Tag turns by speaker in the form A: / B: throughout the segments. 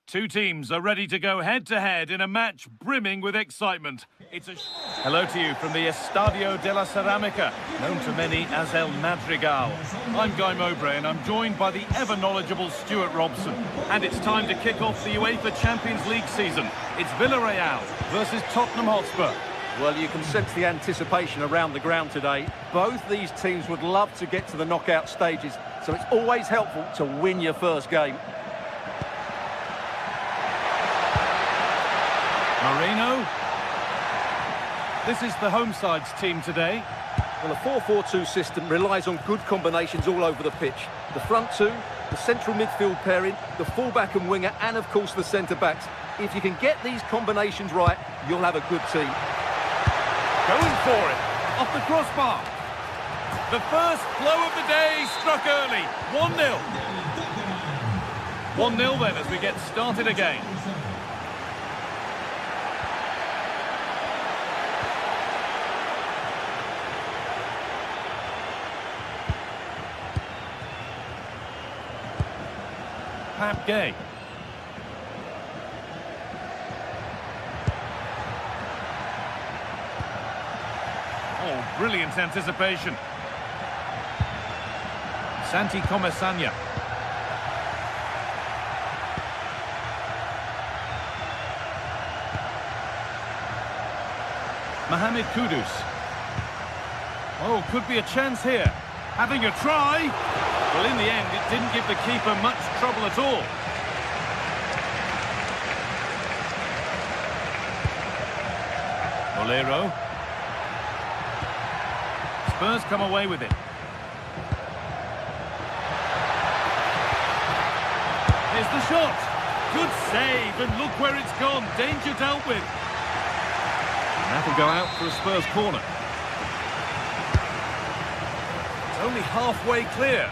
A: Two teams are ready to go head-to-head in a match brimming with excitement. Hello to you from the Estadio de la Ceramica, known to many as El Madrigal. I'm Guy Mowbray and I'm joined by the ever-knowledgeable Stuart Robson. And it's time to kick off the UEFA Champions League season. It's Villarreal versus Tottenham Hotspur.
B: Well, you can sense the anticipation around the ground today. Both these teams would love to get to the knockout stages, so it's always helpful to win your first game.
A: Moreno. This is the home side's team today.
B: Well, a 4-4-2 system relies on good combinations all over the pitch. The front two, the central midfield pairing, the fullback and winger, and of course the centre-backs. If you can get these combinations right, you'll have a good team.
A: Going for it, off the crossbar. The first blow of the day struck early, 1-0. 1-0 then as we get started again. Pap Gay. Oh, brilliant anticipation. Santi Comesanya. Mohamed Kudus. Oh, could be a chance here. Having a try. Well, in the end, it didn't give the keeper much trouble at all. Bolero. Spurs come away with it. Here's the shot. Good save, and look where it's gone. Danger dealt with. And that'll go out for a Spurs corner. It's only halfway clear.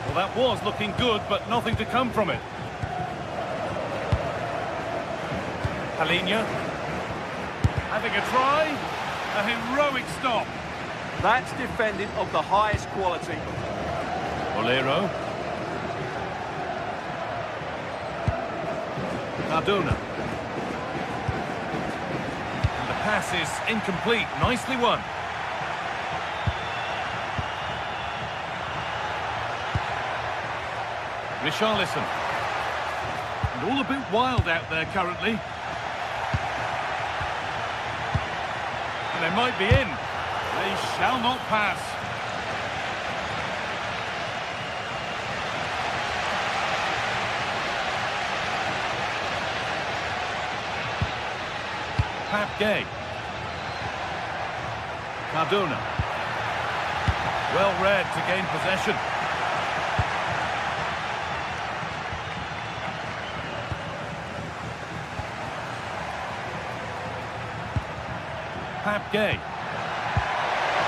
A: Well, that was looking good, but nothing to come from it. Halinha. Having a try. A heroic stop.
B: That's defending of the highest quality.
A: Bolero. Cardona. And the pass is incomplete. Nicely won. Richarlison. And all a bit wild out there currently. And they might be in. They shall not pass. Pap Gay. Cardona. Well read to gain possession. Pap Gay.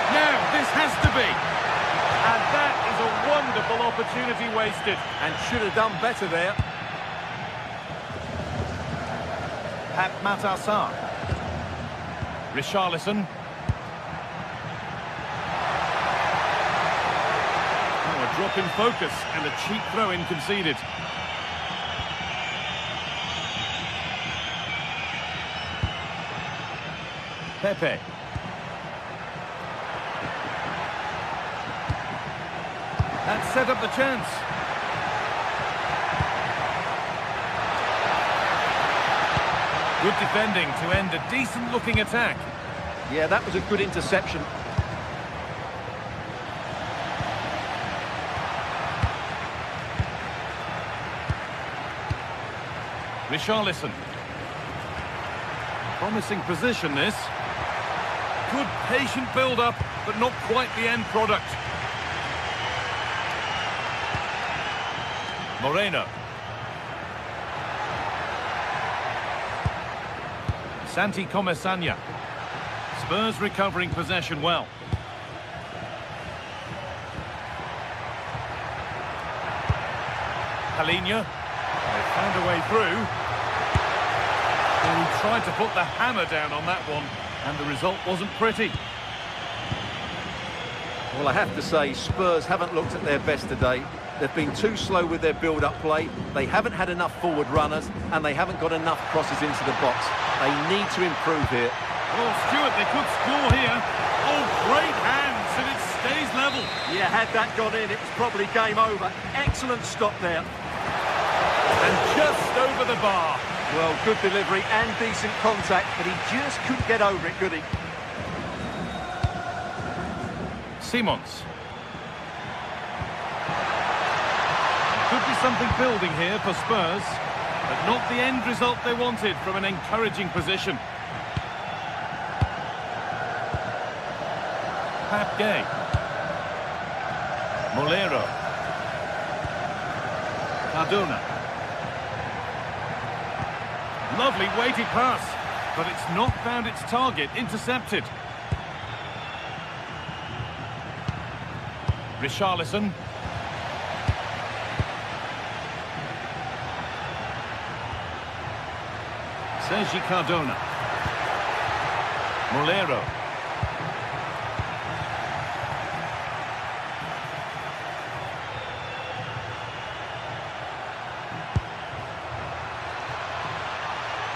A: Now, this has to be. And that is a wonderful opportunity wasted.
B: And should have done better there.
A: Pap Matassar. Richarlison. Oh, a drop in focus and a cheap throw-in conceded. Pepe. That set up the chance. Good defending to end a decent-looking attack.
B: Yeah, that was a good interception.
A: Richarlison. Promising position, this. Good patient build-up, but not quite the end product. Moreno. Santi Comesanya. Spurs recovering possession well. Halinha. They found a way through. And he tried to put the hammer down on that one, and the result wasn't pretty.
B: Well, I have to say, Spurs haven't looked at their best today. They've been too slow with their build-up play. They haven't had enough forward runners, and they haven't got enough crosses into the box. They need to improve here.
A: Oh, Stuart, they could score here. Oh, great hands, and it stays level.
B: Yeah, had that gone in, it's probably game over. Excellent stop there.
A: And just over the bar.
B: Well, good delivery and decent contact, but he just couldn't get over it, could he?
A: Simons. Could be something building here for Spurs, but not the end result they wanted from an encouraging position. Pap Gay. Molero. Cardona. Lovely weighted pass, but it's not found its target. Intercepted. Richarlison. Sergi Cardona. Molero.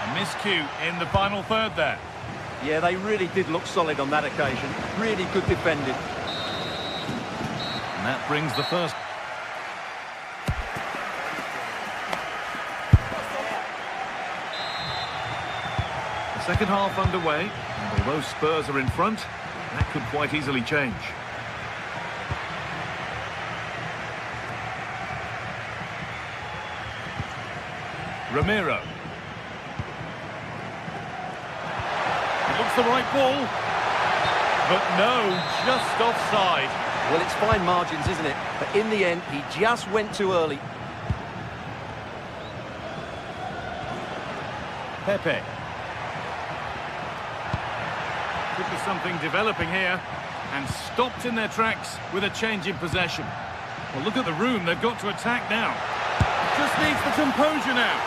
A: A miscue in the final third there.
B: Yeah, they really did look solid on that occasion. Really good defending.
A: And that brings the first. The second half underway, and although Spurs are in front, that could quite easily change. Romero. It looks the right ball, but no, just offside.
B: Well, it's fine margins, isn't it? But in the end, he just went too early.
A: Pepe. Could be something developing here, and stopped in their tracks with a change in possession. Well, look at the room they've got to attack now. Just needs the composure now.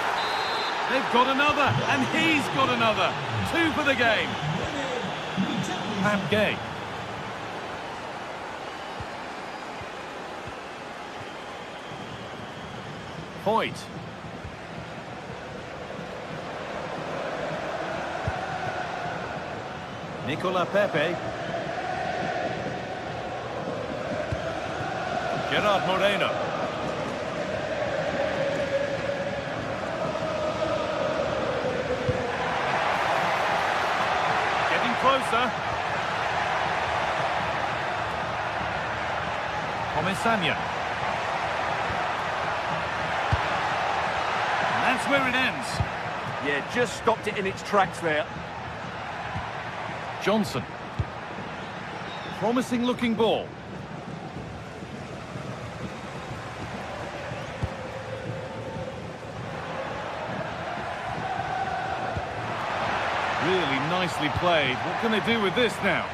A: They've got another, and he's got another. 2 for the game. Pap Gay. Hoyt. Nicola Pepe. Gerard Moreno. Getting closer. Comesaña. That's where it ends.
B: Yeah, just stopped it in its tracks there.
A: Johnson. Promising looking ball. Really nicely played. What can they do with this now?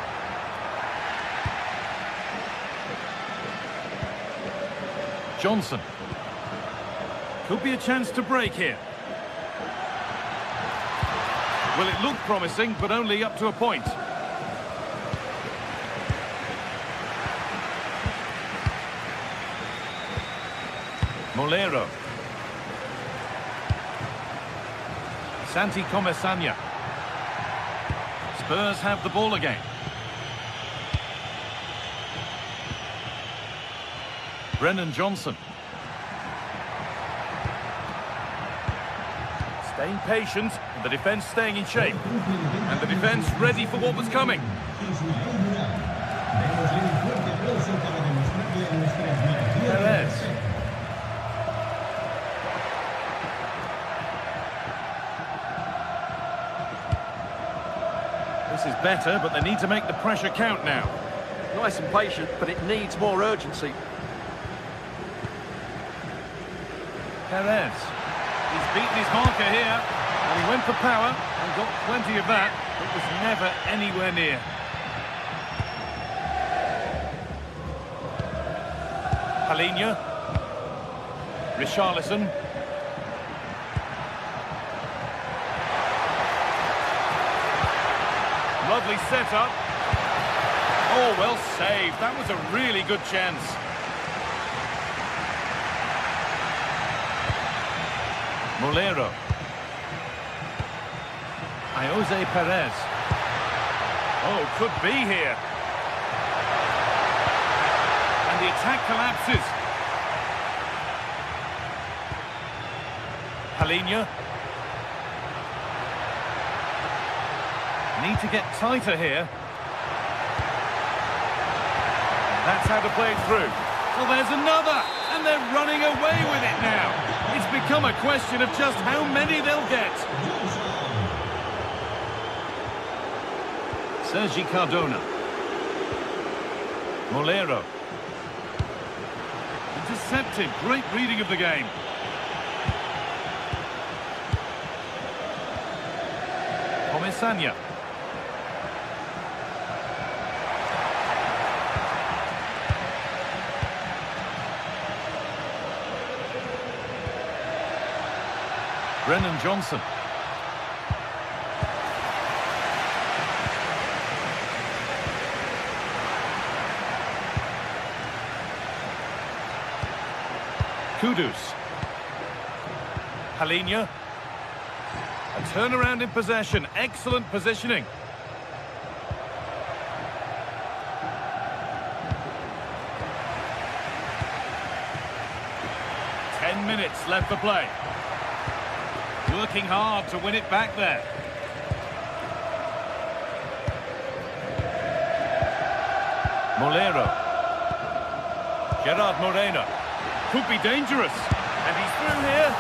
A: Johnson. Could be a chance to break here. Well, it looked promising, but only up to a point. Molero. Santi Comesaña. Spurs have the ball again. Brennan Johnson. Staying patient, and the defence staying in shape. And the defence ready for what was coming. Perez. This is better, but they need to make the pressure count now.
B: Nice and patient, but it needs more urgency.
A: Perez. He's beaten his marker here, and he went for power and got plenty of that, but was never anywhere near. Palhinha. Richarlison. Lovely setup. Oh, well saved. That was a really good chance. Molero. Jose Perez. Oh, could be here. And the attack collapses. Palinha. Need to get tighter here. That's how to play it through. Well, there's another, and they're running away with it now. It's become a question of just how many they'll get. Sergi Cardona. Molero. Intercepted. Great reading of the game. Comesaña. Brennan Johnson. Kudus. Palinha. A turnaround in possession. Excellent positioning. Minutes left for play. Working hard to win it back there. Molero. Gerard Moreno. Could be dangerous. And he's through here.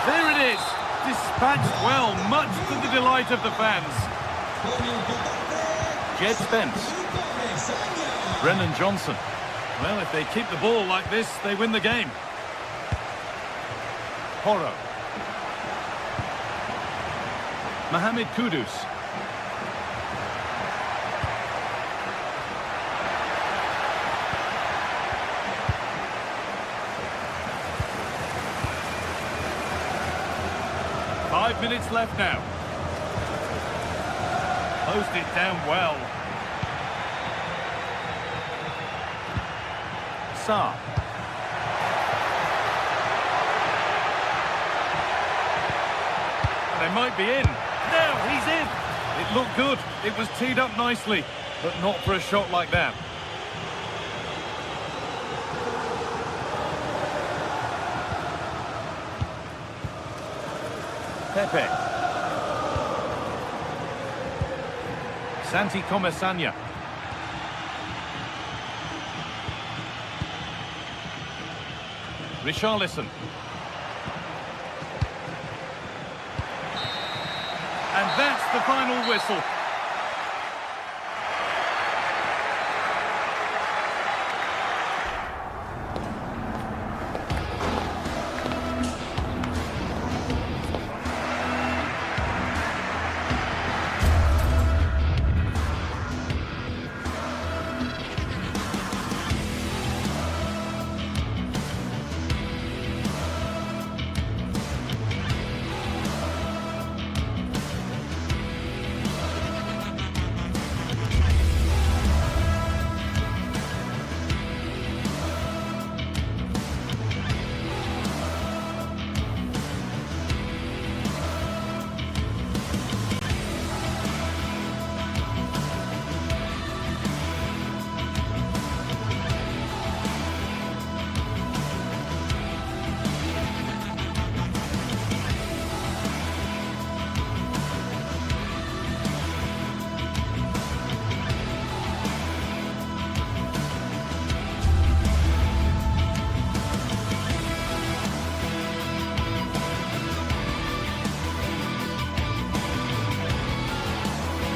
A: There it is. Dispatched well, much to the delight of the fans. Jed Spence. Brennan Johnson. Well, if they keep the ball like this, they win the game. Porro. Mohamed Kudus. Five minutes left now. Closed it down well. Sarr. They might be in. No, he's in. It looked good. It was teed up nicely, but not for a shot like that. Pepe. Santi Comesaña. Richarlison. And that's the final whistle.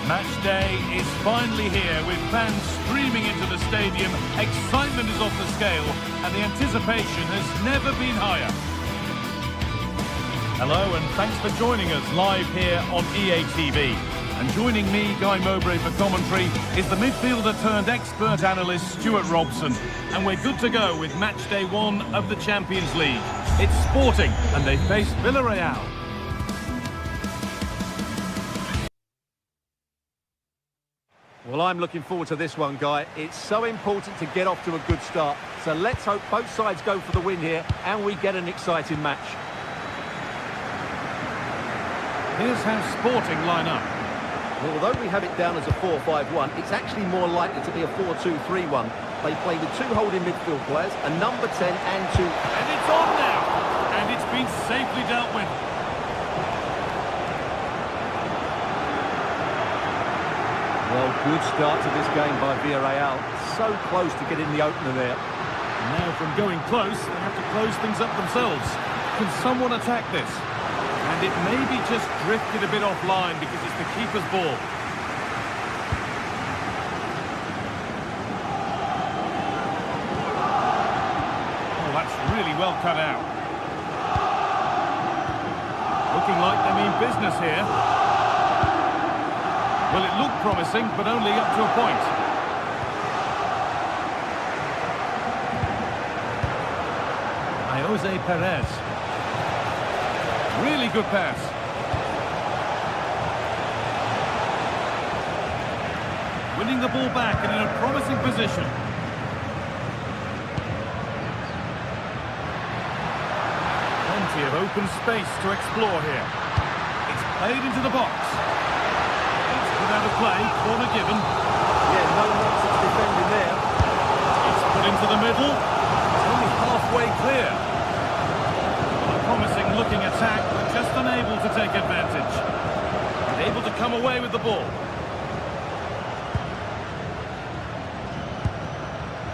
A: Match day is finally here, with fans streaming into the stadium. Excitement is off the scale, and the anticipation has never been higher. Hello, and thanks for joining us live here on EA TV. And joining me, Guy Mowbray, for commentary is the midfielder turned expert analyst Stuart Robson. And we're good to go with match day 1 of the Champions League. It's Sporting, and they face Villarreal.
B: Well, I'm looking forward to this one, Guy. It's so important to get off to a good start. So let's hope both sides go for the win here and we get an exciting match.
A: Here's how Sporting line up.
B: Well, although we have it down as a 4-5-1, it's actually more likely to be a 4-2-3-1. They play with two holding midfield players, a number 10 and two.
A: And it's on now! And it's been safely dealt with.
B: Well, good start to this game by Villarreal. So close to getting the opener there.
A: And now from going close, they have to close things up themselves. Can someone attack this? And it maybe just drifted a bit offline because it's the keeper's ball. Oh, that's really well cut out. Looking like they mean business here. Well, it looked promising, but only up to a point. Jose Perez. Really good pass. Winning the ball back and in a promising position. Plenty of open space to explore here. It's played into the box. It's put out of play, corner given.
B: Yeah, no nonsense defending there.
A: It's put into the middle. It's only halfway clear. Promising looking attack, but just unable to take advantage. And able to come away with the ball.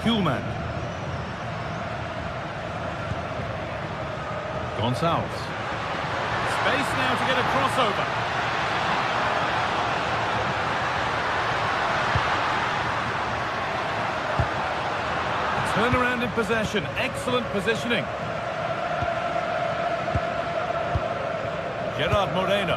A: Kuhlmann. Gonçalves. Space now to get a crossover. Turnaround in possession. Excellent positioning. Gerard Moreno.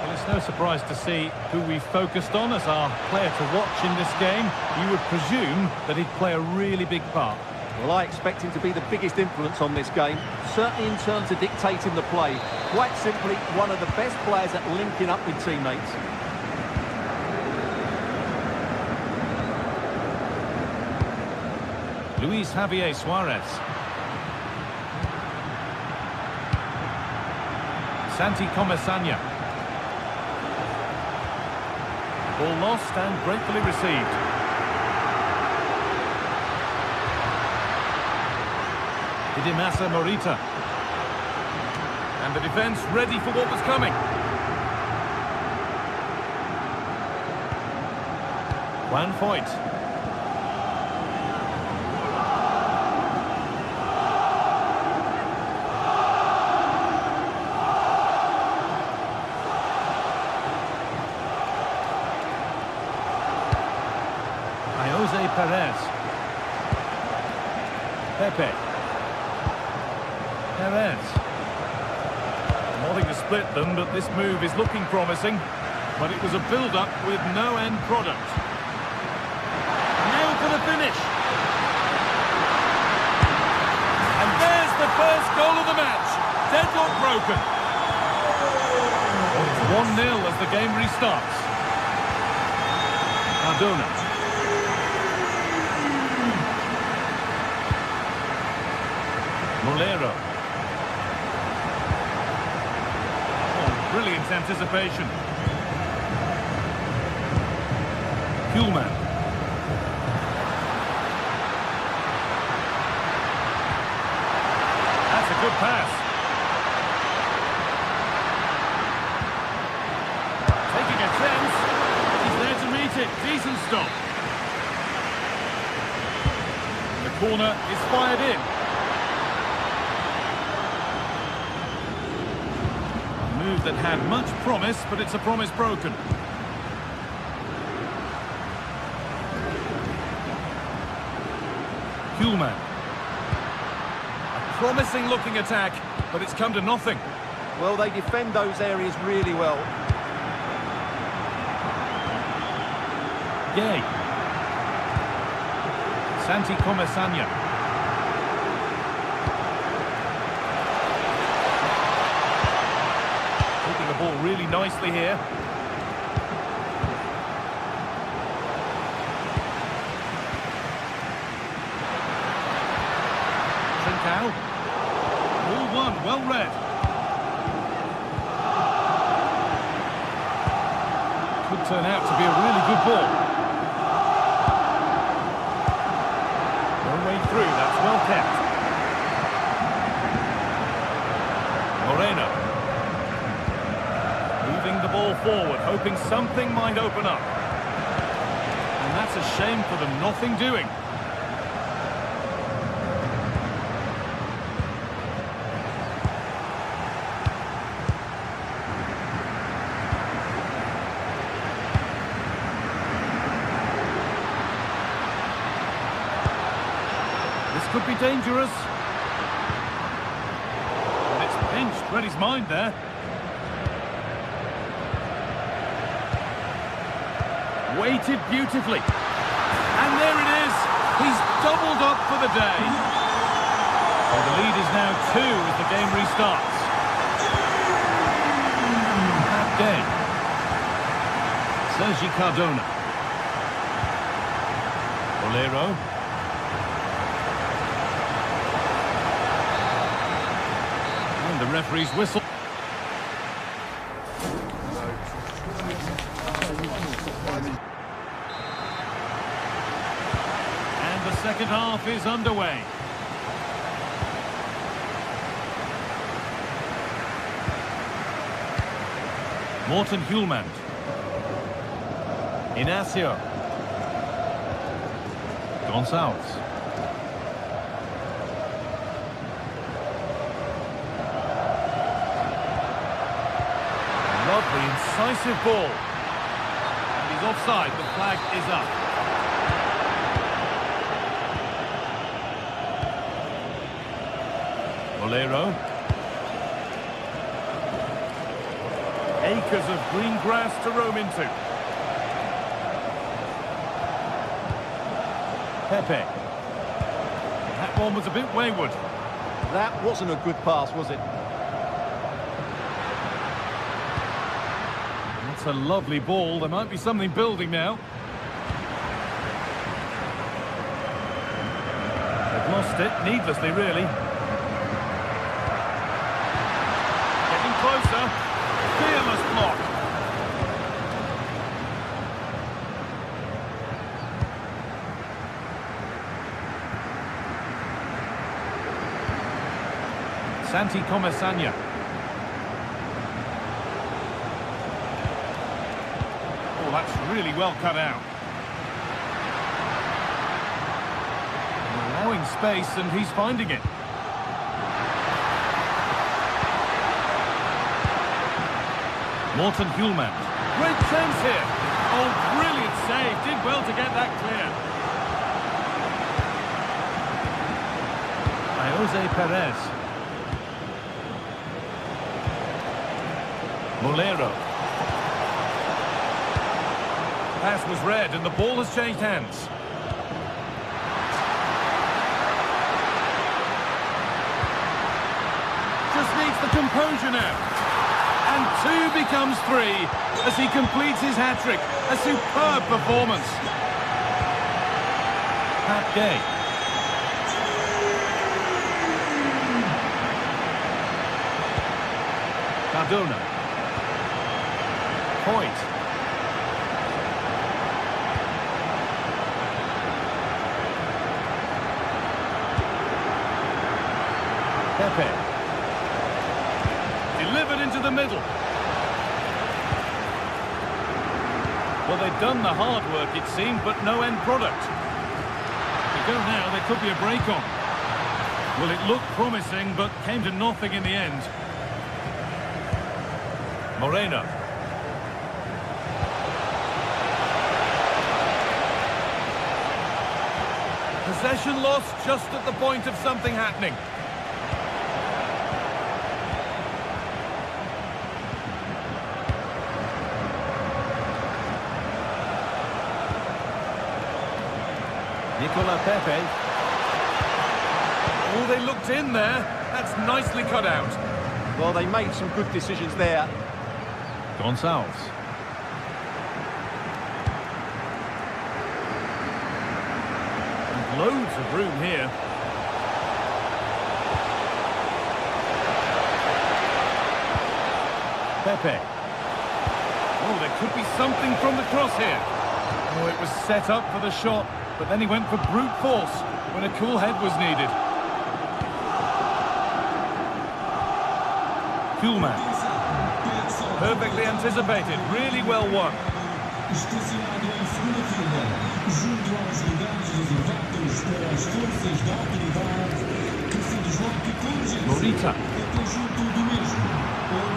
A: Well, it's no surprise to see who we focused on as our player to watch in this game. You would presume that he'd play a really big part.
B: Well, I expect him to be the biggest influence on this game, certainly in terms of dictating the play. Quite simply, one of the best players at linking up with teammates.
A: Luis Javier Suarez. Santi Comesaña. Ball lost and gratefully received. Didimasa Morita. And the defence ready for what was coming. Juan Foyt. Jose Perez. Pepe. Perez. Wanting to split them, but this move is looking promising. But it was a build-up with no end product. Now for the finish. And there's the first goal of the match. Deadlock broken. It's 1-0 as the game restarts. Cardona. Molero. Oh, brilliant anticipation. Kuhlmann. That's a good pass. Taking a chance. He's there to meet it. Decent stop. The corner is fired in. Move that had much promise, but it's a promise broken. Kuhlmann. A promising looking attack, but it's come to nothing.
B: Well, they defend those areas really well.
A: Gay. Santi Comesaña. Taking the ball really nicely here. foul. Ball one, well read. Could turn out to be a really good ball. No way through, that's well kept. Moreno. Moving the ball forward, hoping something might open up. And that's a shame for them, nothing doing. This could be dangerous. And it's pinched, read his mind there. Waited beautifully. And there it is. He's doubled up for the day. Well, the lead is now 2 as the game restarts. That day. Sergi Cardona. Bolero. And the referee's whistle. The second half is underway. Morten Hjulmand. Inacio. Gonçalves. Lovely, incisive ball. And he's offside, the flag is up. Bolero. Acres of green grass to roam into. Pepe. That one was a bit wayward.
B: That wasn't a good pass, was it?
A: That's a lovely ball. There might be something building now. They've lost it, needlessly really. Closer, fearless block. Santi Comesaña. Oh, that's really well cut out. Allowing space, and he's finding it. Morten Hjulmand. Great chance here. Oh, brilliant save. Did well to get that clear. By Jose Perez. Bolero. Pass was read and the ball has changed hands. Just needs the composure now. And 2 becomes 3 as he completes his hat-trick. A superb performance. That day. Cardona. Point. Pepe. Delivered into the middle. Well, they've done the hard work, it seemed, but no end product. To go now, there could be a break on. Well, it looked promising, but came to nothing in the end. Moreno. Possession lost just at the point of something happening. Nicola Pepe. Oh, they looked in there. That's nicely cut out.
B: Well, they made some good decisions there.
A: Gonçalves. And loads of room here. Pepe. Oh, there could be something from the cross here. Oh, it was set up for the shot, but then he went for brute force when a cool head was needed. Kuhlman. Perfectly anticipated, really well won. Morita.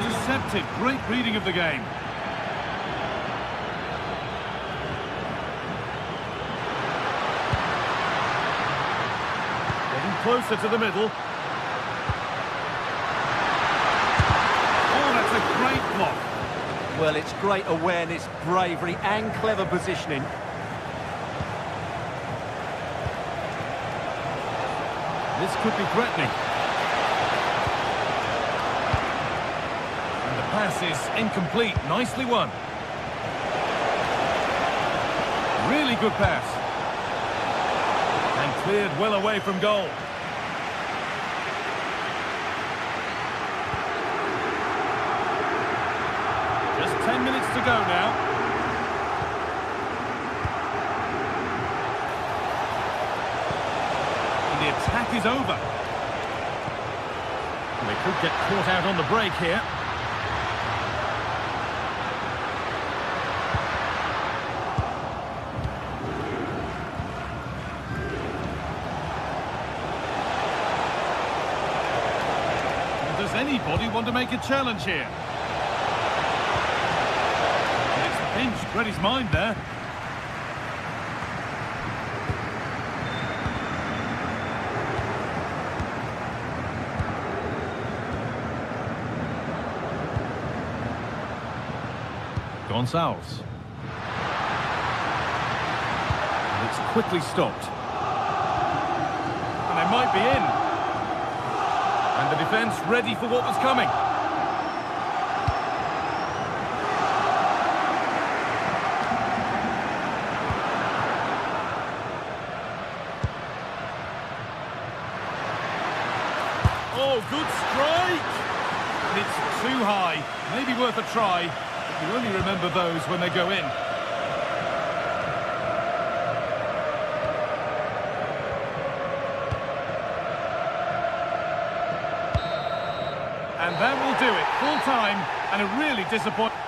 A: Intercepted, great reading of the game. Getting closer to the middle. Oh, that's a great block.
B: Well, it's great awareness, bravery and clever positioning.
A: This could be threatening. And the pass is incomplete. Nicely won. Really good pass. And cleared well away from goal. Just 10 minutes to go now. The attack is over. They could get caught out on the break here. Does anybody want to make a challenge here? It's the pinch, read his mind there. Gonçalves. And it's quickly stopped. And they might be in. And the defence ready for what was coming. Oh, good strike! And it's too high. Maybe worth a try. You only remember those when they go in. And that will do it. Full time and a really disappointing.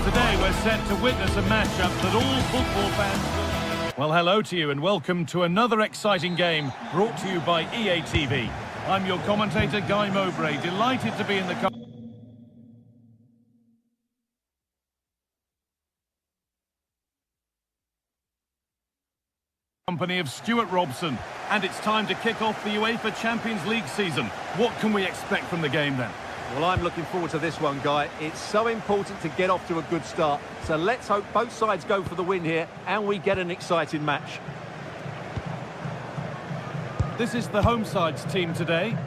A: Today we're set to witness a matchup that all football fans will... Well, hello to you and welcome to another exciting game brought to you by EA TV. I'm your commentator, Guy Mowbray, delighted to be in the company of Stuart Robson, and it's time to kick off the UEFA Champions League season. What can we expect from the game then?
B: Well, I'm looking forward to this one, Guy. It's so important to get off to a good start. So let's hope both sides go for the win here and we get an exciting match.
A: This is the home side's team today.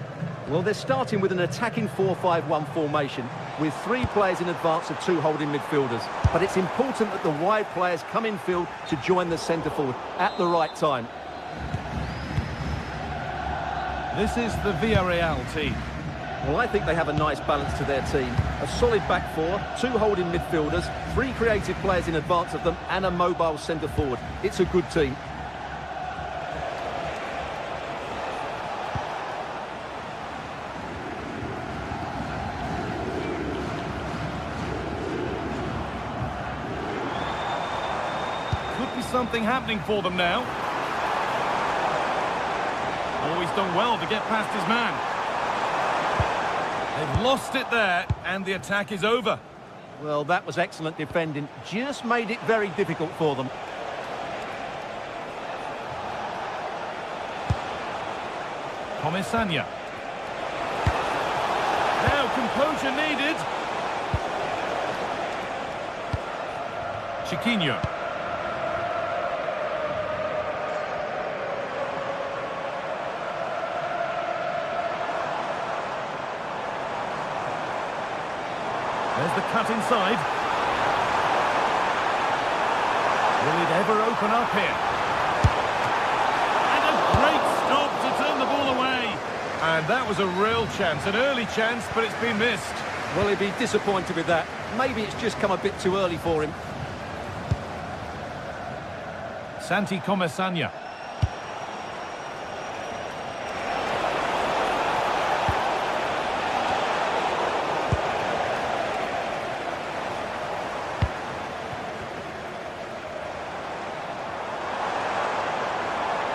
B: Well, they're starting with an attacking 4-5-1 formation with 3 players in advance of 2 holding midfielders. But it's important that the wide players come in field to join the centre forward at the right time.
A: This is the Villarreal team.
B: Well, I think they have a nice balance to their team. A solid back 4, 2 holding midfielders, 3 creative players in advance of them, and a mobile centre forward. It's a good team.
A: Could be something happening for them now. Oh, he's done well to get past his man. They've lost it there, and the attack is over.
B: Well, that was excellent defending. Just made it very difficult for them.
A: Comesaña. Now composure needed. Chiquinho. There's the cut inside. Will it ever open up here? And a great stop to turn the ball away. And that was a real chance, an early chance, but it's been missed.
B: Well, he'd be disappointed with that. Maybe it's just come a bit too early for him.
A: Santi Comesaña.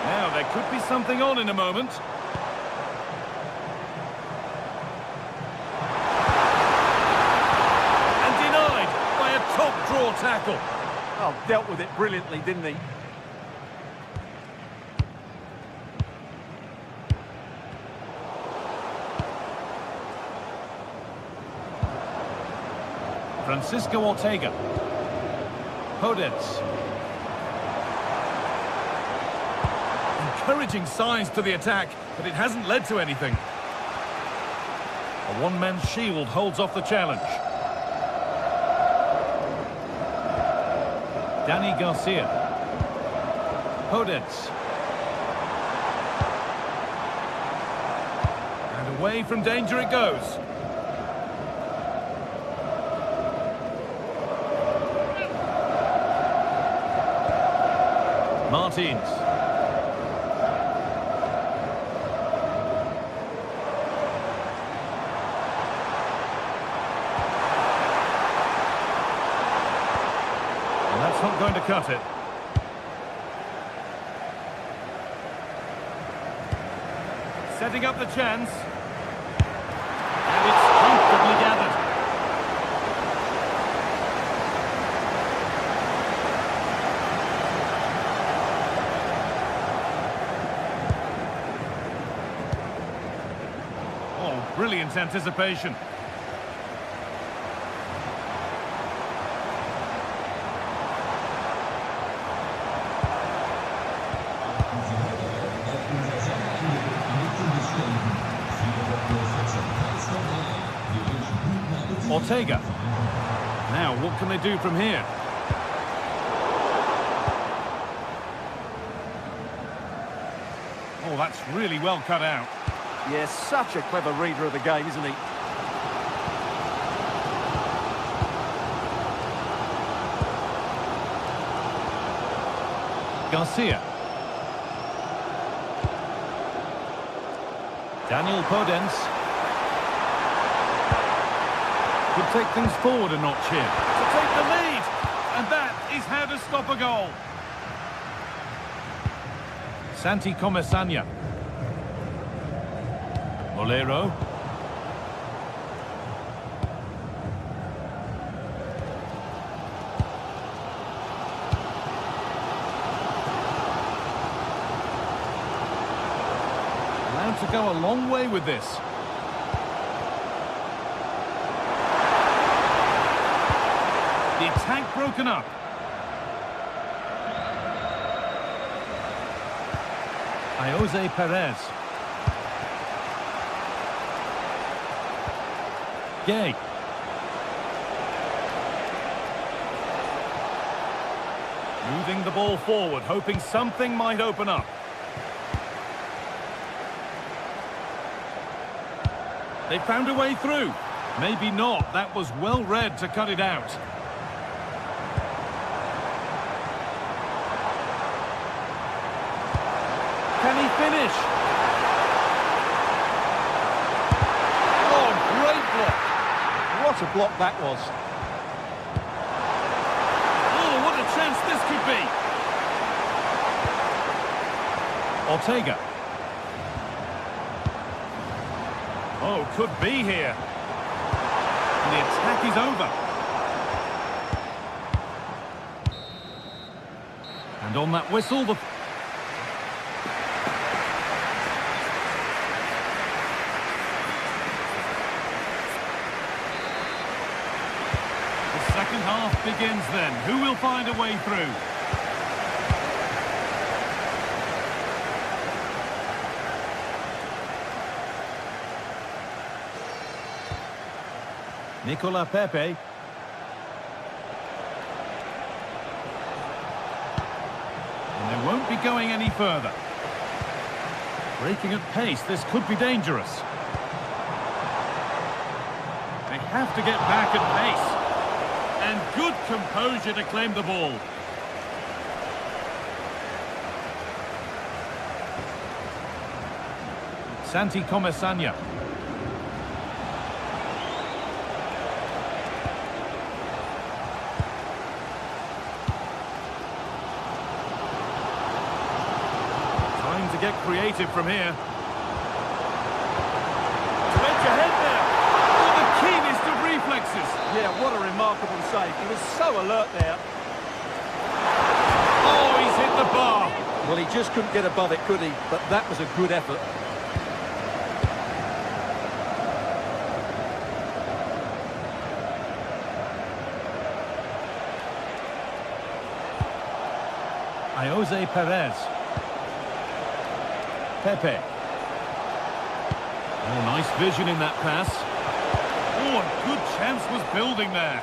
A: Now, there could be something on in a moment. And denied by a top-draw tackle.
B: Oh, dealt with it brilliantly, didn't he?
A: Francisco Ortega. Podence. Encouraging signs to the attack, but it hasn't led to anything. A one-man shield holds off the challenge. Dani Garcia. Podence. And away from danger it goes. Martins. And that's not going to cut it. Setting up the chance. And it's comfortably gathered. Brilliant anticipation. Ortega. Now, what can they do from here? Oh, that's really well cut out.
B: Yes, such a clever reader of the game, isn't he?
A: Garcia. Daniel Podence. Could take things forward a notch here. To take the lead. And that is how to stop a goal. Santi Comesaña. Molero. Allowed to go a long way with this. The attack broken up. Jose Perez. Gay. Moving the ball forward, hoping something might open up. They found a way through. Maybe not. That was well read to cut it out. Can he finish? Oh, great block.
B: What a block that was.
A: Oh, what a chance this could be. Ortega. Oh, could be here. And the attack is over. And on that whistle, the second half begins then. Who will find a way through? Nicola Pepe. And they won't be going any further. Breaking at pace, this could be dangerous. They have to get back at pace. And good composure to claim the ball. Santi Comesaña. Time to get creative from here. To edge ahead there. Oh, the keenest of reflexes.
B: Yeah, what a remarkable save. He was so alert there.
A: Oh, he's hit the bar.
B: Well, he just couldn't get above it, could he? But that was a good effort.
A: Jose Perez. Pepe. Oh, nice vision in that pass. Oh, a good chance was building there.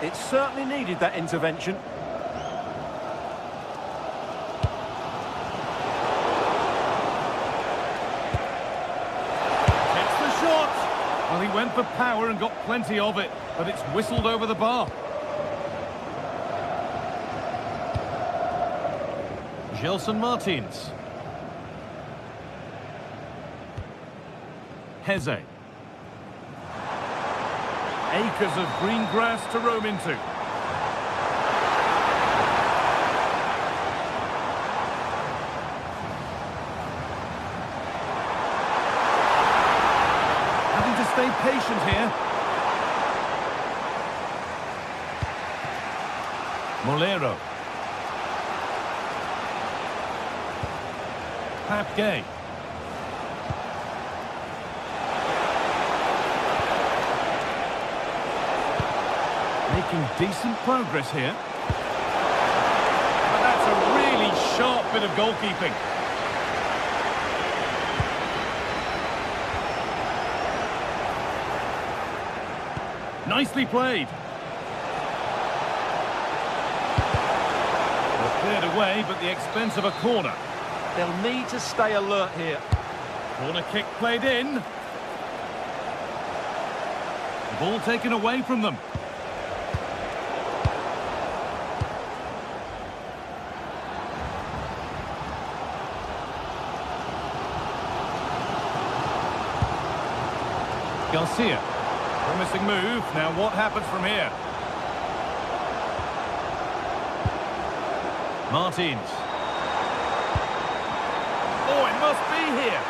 B: It certainly needed that intervention.
A: Takes the shot. Well, he went for power and got plenty of it, but it's whistled over the bar. Gelson Martins. Heze. Acres of green grass to roam into. Having to stay patient here. Molero. Pap Gay. Making decent progress here. But that's a really sharp bit of goalkeeping. Nicely played. Well, cleared away, but the expense of a corner.
B: They'll need to stay alert here.
A: Corner kick played in. The ball taken away from them. Garcia. Promising move. Now what happens from here? Martins. Oh, it must be here.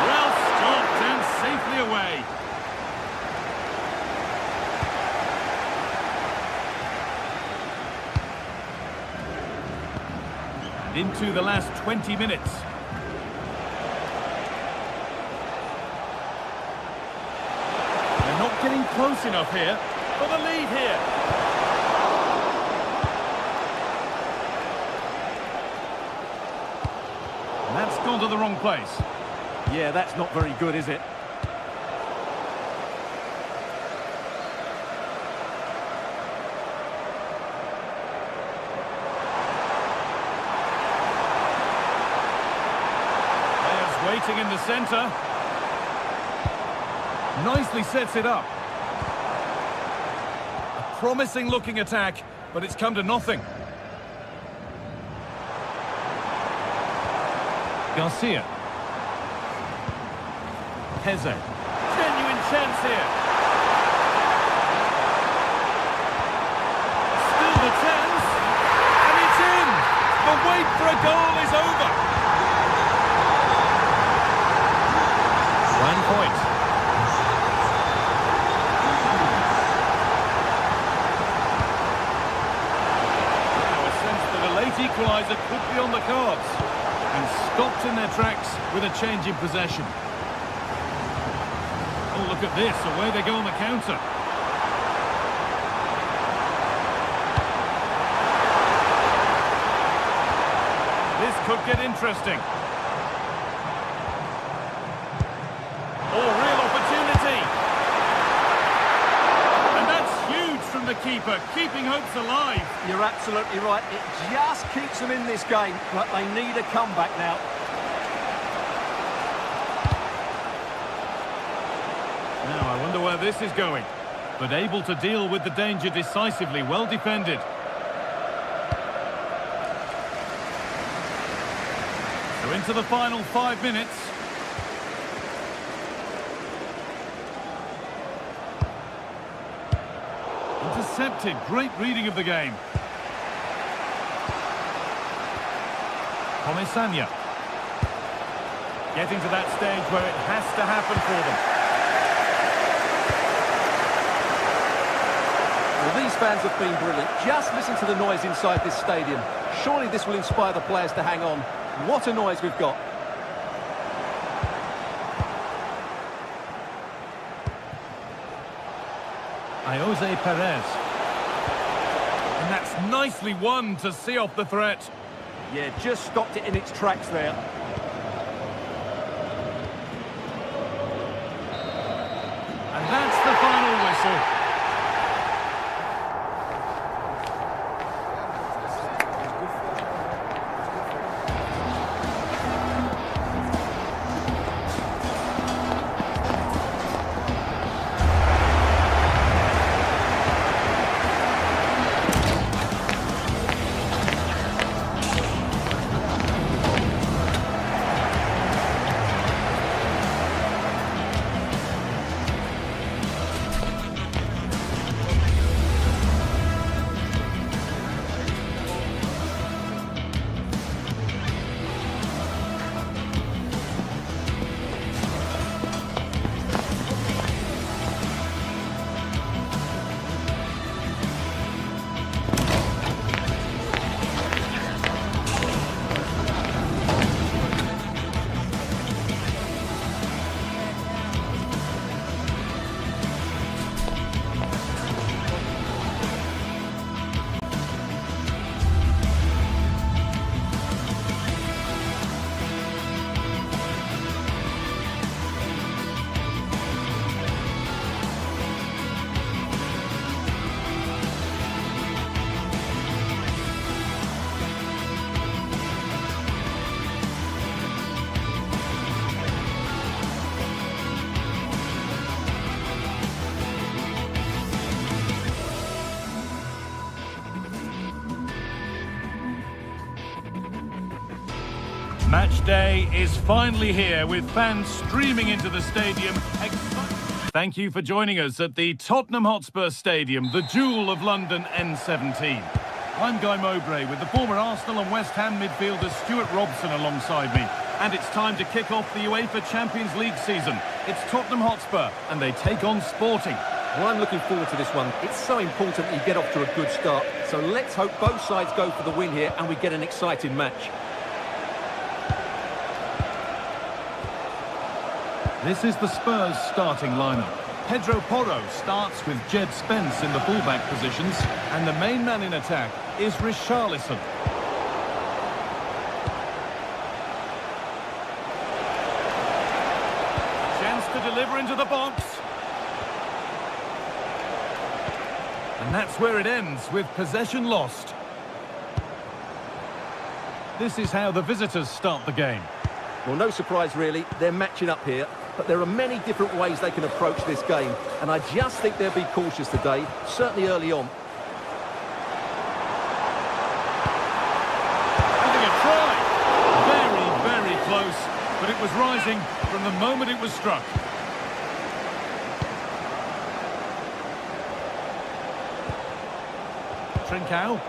A: Well stopped and safely away. And into the last 20 minutes. They're not getting close enough here for the lead here. And that's gone to the wrong place.
B: Yeah, that's not very good, is it?
A: Players waiting in the centre. Nicely sets it up. A promising looking attack, but it's come to nothing. Garcia. Heze. Genuine chance here. Still the chance. And it's in. The wait for a goal is over. 1 point. Now a sense that a late equaliser could be on the cards. And stopped in their tracks with a change in possession. Oh, look at this. Away they go on the counter. This could get interesting. Oh, real opportunity. And that's huge from the keeper, keeping hopes alive.
B: You're absolutely right. It just keeps them in this game, but they need a comeback now.
A: Now, I wonder where this is going. But able to deal with the danger decisively, well defended. So into the final 5 minutes. Intercepted, great reading of the game. Comisania. Getting to that stage where it has to happen for them.
B: Well, these fans have been brilliant. Just listen to the noise inside this stadium. Surely this will inspire the players to hang on. What a noise we've got.
A: Jose Perez. And that's nicely won to see off the threat.
B: Yeah, just stopped it in its tracks there.
A: And that's the final whistle. Match day is finally here with fans streaming into the stadium. Thank you for joining us at the Tottenham Hotspur Stadium, the jewel of London N17. I'm Guy Mowbray with the former Arsenal and West Ham midfielder Stuart Robson alongside me. And it's time to kick off the UEFA Champions League season. It's Tottenham Hotspur and they take on Sporting.
B: Well, I'm looking forward to this one. It's so important that you get off to a good start. So let's hope both sides go for the win here and we get an exciting match.
A: This is the Spurs starting lineup. Pedro Porro starts with Jed Spence in the fullback positions, and the main man in attack is Richarlison. Chance to deliver into the box. And that's where it ends, with possession lost. This is how the visitors start the game.
B: Well, no surprise really, they're matching up here, but there are many different ways they can approach this game, and I just think they'll be cautious today, certainly early on.
A: Having a try. Very, very close, but it was rising from the moment it was struck. Trincao.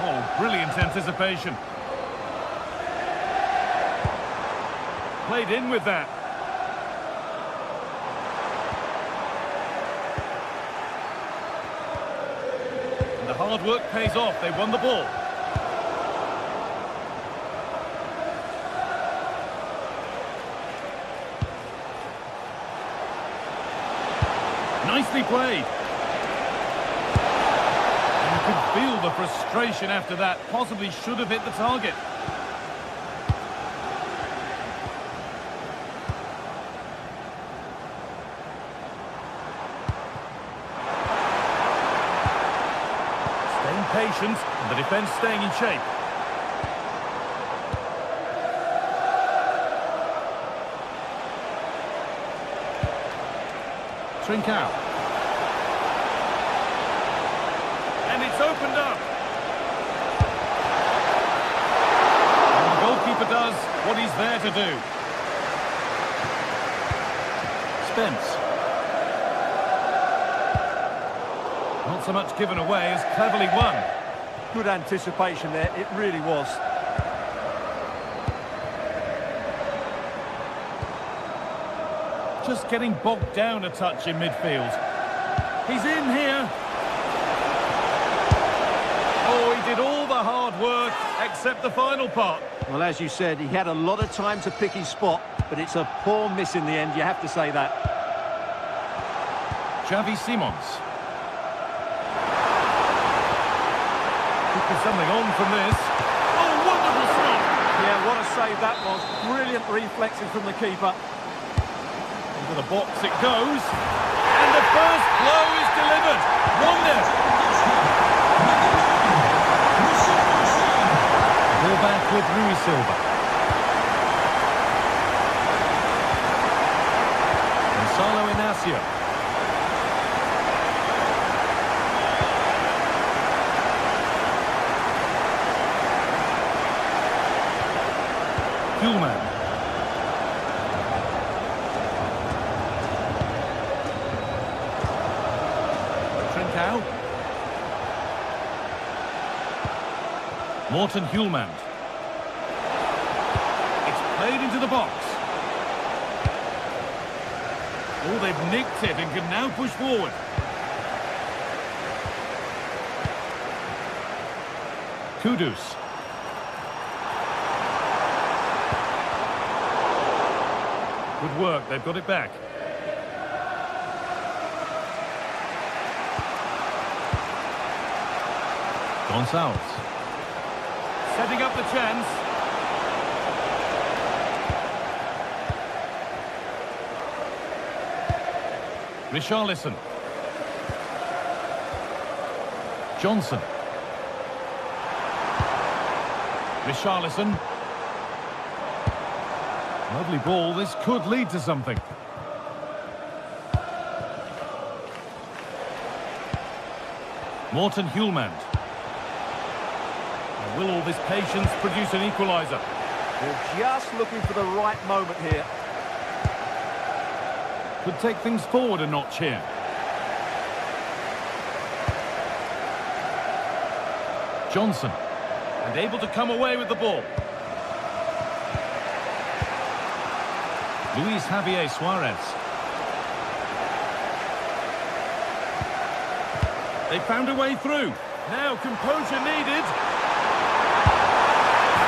A: Oh, brilliant anticipation. Played in with that. And the hard work pays off. They won the ball. Nicely played. And you could feel the frustration after that. Possibly should have hit the target. Patience, and the defence staying in shape. Trincao. And it's opened up. And the goalkeeper does what he's there to do. Spence. Not so much given away as cleverly won.
B: Good anticipation there, it really was.
A: Just getting bogged down a touch in midfield. He's in here. Oh, he did all the hard work except the final part.
B: Well, as you said, he had a lot of time to pick his spot, but it's a poor miss in the end, you have to say that.
A: Xavi Simons. Could be something on from this. Oh, wonderful stop!
B: Yeah, what a save that was. Brilliant reflexing from the keeper.
A: Into the box it goes. And the first blow is delivered. 1-0. Ball back with Rui Silva. Gonzalo Inacio. Hullman. Trincao. Morten Hullman. It's played into the box. Oh, they've nicked it and can now push forward. Kudus. Good work, they've got it back. Gonçalves. Setting up the chance. Richarlison. Johnson. Richarlison. Lovely ball, this could lead to something. Morten Hullman. Will all this patience produce an equaliser?
B: They're just looking for the right moment here.
A: Could take things forward a notch here. Johnson. And able to come away with the ball. Luis Javier Suarez. They found a way through. Now composure needed.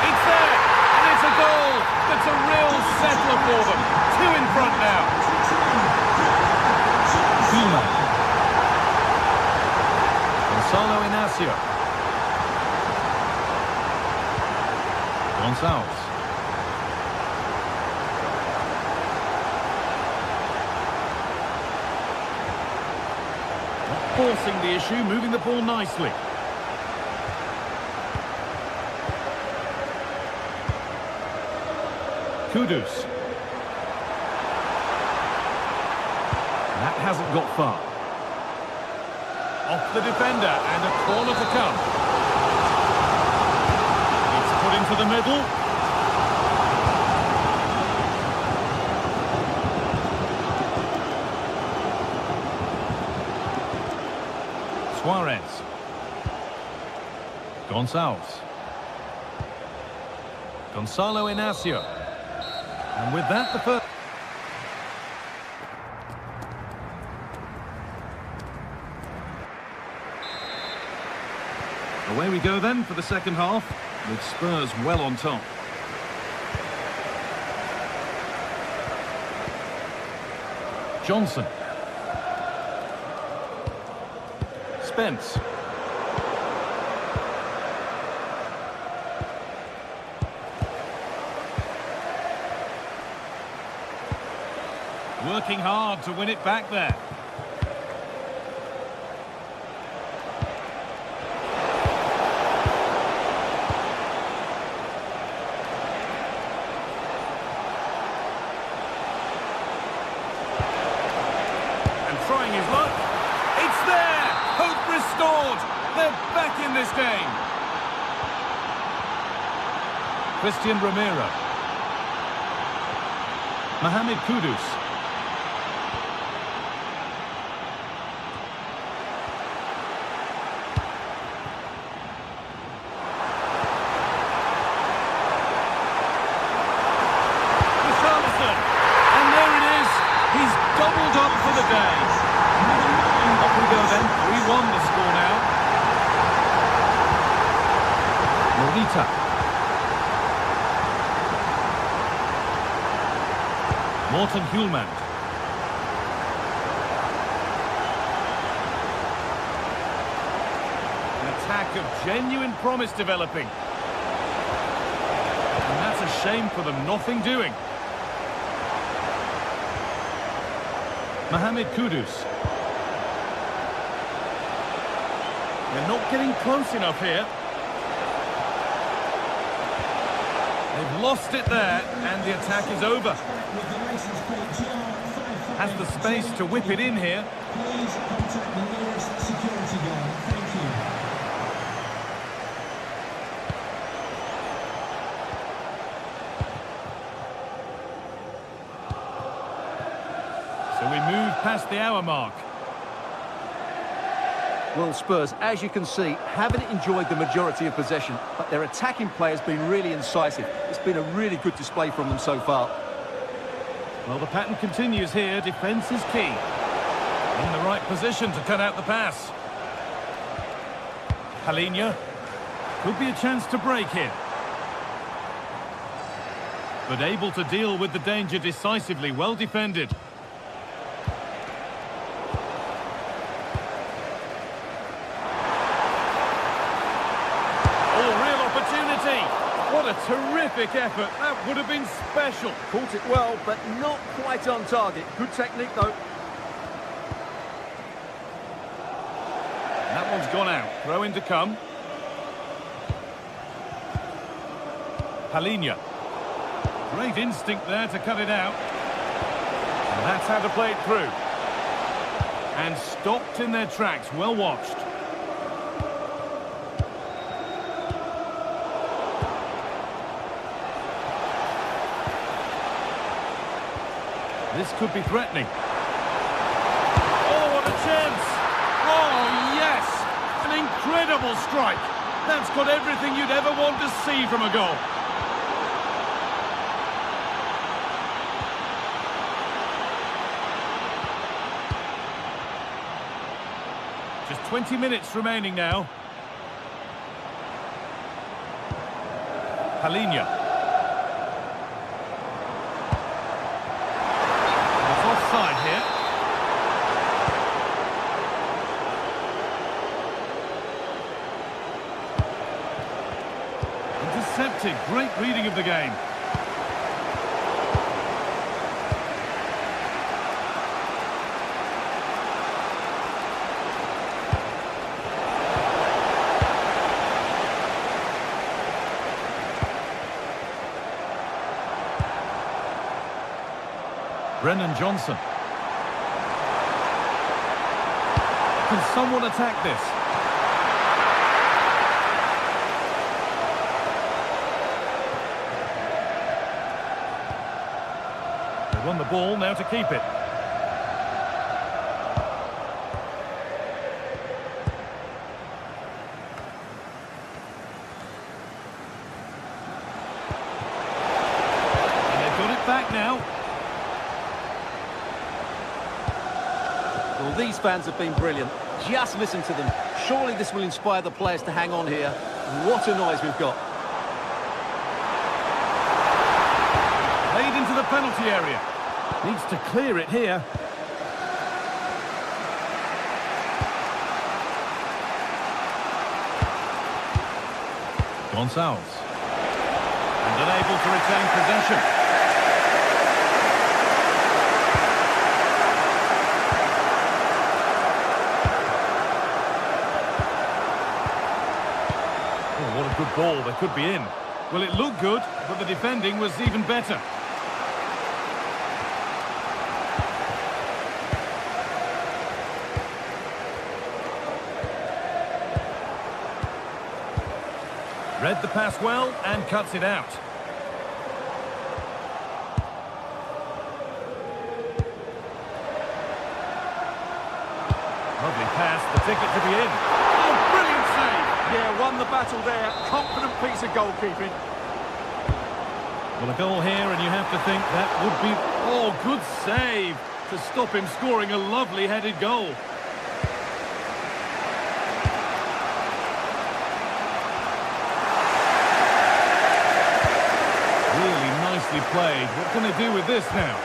A: It's there, and it's a goal. That's a real settler for them. 2 in front now. Human. Gonzalo Inacio. Gonçalves. Forcing the issue, moving the ball nicely. Kudus. That hasn't got far. Off the defender and a corner to come. It's put into the middle. Suarez. Gonçalves. Gonzalo Inacio. And with that, the first... Away we go then for the second half, with Spurs well on top. Johnson. Spence. Working hard to win it back there. And trying his luck. It's there! Hope restored! They're back in this game! Christian Romero. Mohamed Kudus. Doubled up for the day. Off we go then. 3-1 the score now. Morita. Morten Hjulmand. An attack of genuine promise developing. And that's a shame for them. Nothing doing. Mohamed Kudus. They're not getting close enough here. They've lost it there, and the attack is over. Has the space to whip it in here.
C: Please contact the nearest security guard. Thank you.
A: So we move past the hour mark.
B: Well, Spurs, as you can see, haven't enjoyed the majority of possession, but their attacking play has been really incisive. It's been a really good display from them so far.
A: Well, the pattern continues here. Defence is key. In the right position to cut out the pass. Palhinha. Could be a chance to break here. But able to deal with the danger decisively. Well defended. What a terrific effort. That would have been special.
B: Caught it well, but not quite on target. Good technique, though.
A: That one's gone out. Throw in to come. Palhinha. Great instinct there to cut it out. And that's how to play it through. And stopped in their tracks. Well watched. This could be threatening. Oh, what a chance! Oh, yes! An incredible strike! That's got everything you'd ever want to see from a goal. Just 20 minutes remaining now. Palinha. It's offside here. Intercepted. Great reading of the game. Brennan Johnson. Can someone attack this? They won the ball, now to keep it. And they've got it back now.
B: Well, these fans have been brilliant. Just listen to them. Surely this will inspire the players to hang on here. What a noise we've got.
A: Played into the penalty area. Needs to clear it here. Gonçalves. And unable to retain possession. What a good ball, they could be in. Well, it looked good, but the defending was even better. Read the pass well and cuts it out. Lovely pass, the ticket to be in. Oh, brilliant save!
B: Yeah, won the battle there. Confident piece of goalkeeping.
A: Well, a goal here, and you have to think that would be... Oh, good save to stop him scoring a lovely headed goal. Really nicely played. What can they do with this now?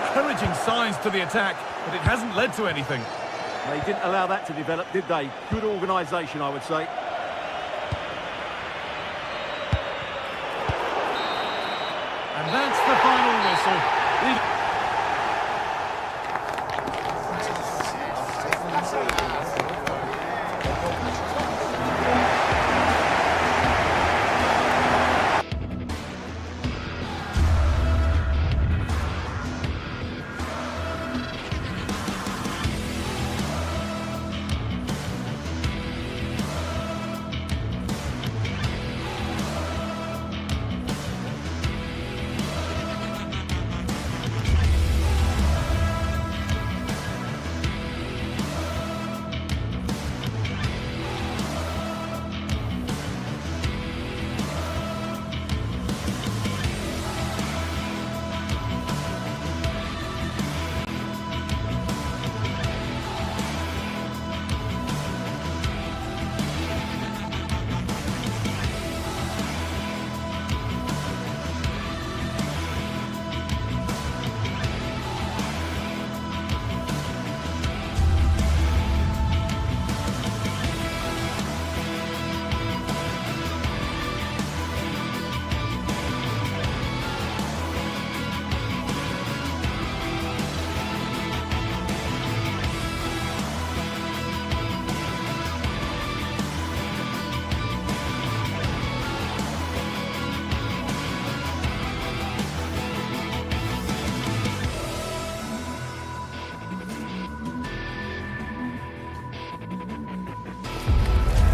A: Encouraging signs to the attack, but it hasn't led to anything.
B: They didn't allow that to develop, did they? Good organisation, I would say.
A: And that's the final whistle.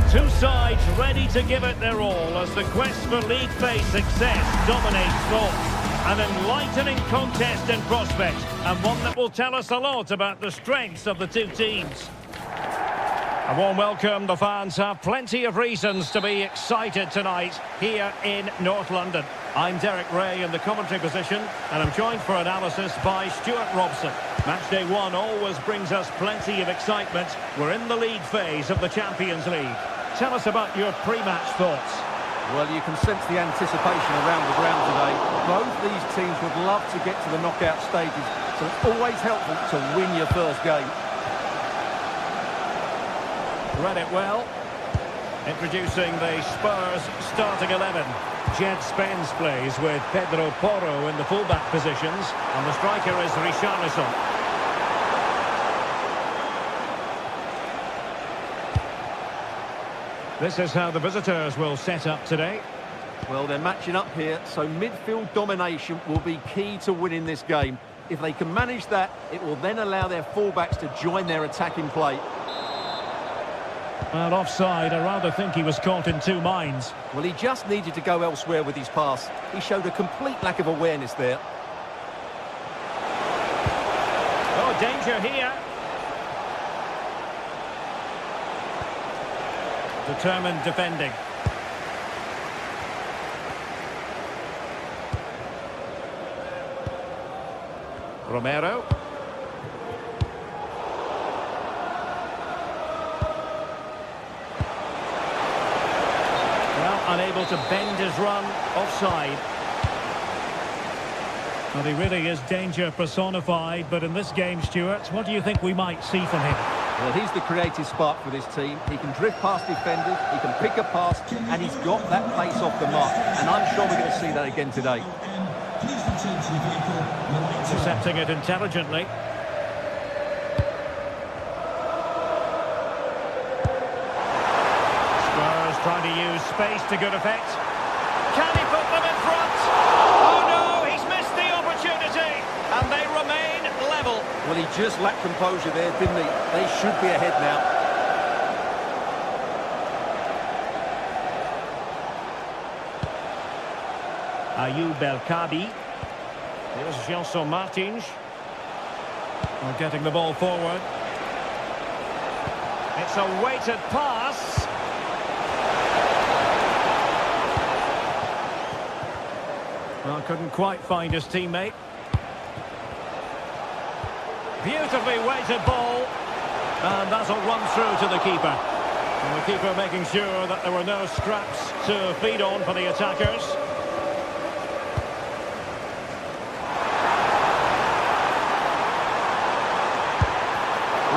D: Two sides ready to give it their all as the quest for league phase success dominates thoughts. An enlightening contest in prospect, and one that will tell us a lot about the strengths of the two teams. A warm welcome. The fans have plenty of reasons to be excited tonight here in North London. I'm Derek Ray in the commentary position, and I'm joined for analysis by Stuart Robson. Matchday 1 always brings us plenty of excitement. We're in the league phase of the Champions League. Tell us about your pre-match thoughts.
B: Well, you can sense the anticipation around the ground today. Both these teams would love to get to the knockout stages, so it's always helpful to win your first game.
D: Read it well. Introducing the Spurs starting 11. Jed Spence plays with Pedro Porro in the fullback positions, and the striker is Richarlison. This is how the visitors will set up today.
B: Well, they're matching up here, so midfield domination will be key to winning this game. If they can manage that, it will then allow their fullbacks to join their attacking play.
D: Well, offside, I rather think he was caught in two minds.
B: Well, he just needed to go elsewhere with his pass. He showed a complete lack of awareness there.
D: Oh, danger here. Determined defending. Romero. Unable to bend his run, offside. Well, he really is danger personified, but in this game, Stuart, what do you think we might see from him?
B: Well, he's the creative spark for this team. He can drift past defenders, he can pick a pass, and he's got that pace off the mark. And I'm sure we're going to see that again today.
D: Intercepting it intelligently. Trying to use space to good effect. Can he put them in front? Oh no, he's missed the opportunity, and they remain level.
B: Well, he just lacked composure there, didn't he? They should be ahead now.
D: Ayoub El-Kabi. Here's Gelson Martins. We're getting the ball forward. It's a weighted pass. Well, couldn't quite find his teammate. Beautifully weighted ball. And that'll run through to the keeper. And the keeper making sure that there were no scraps to feed on for the attackers.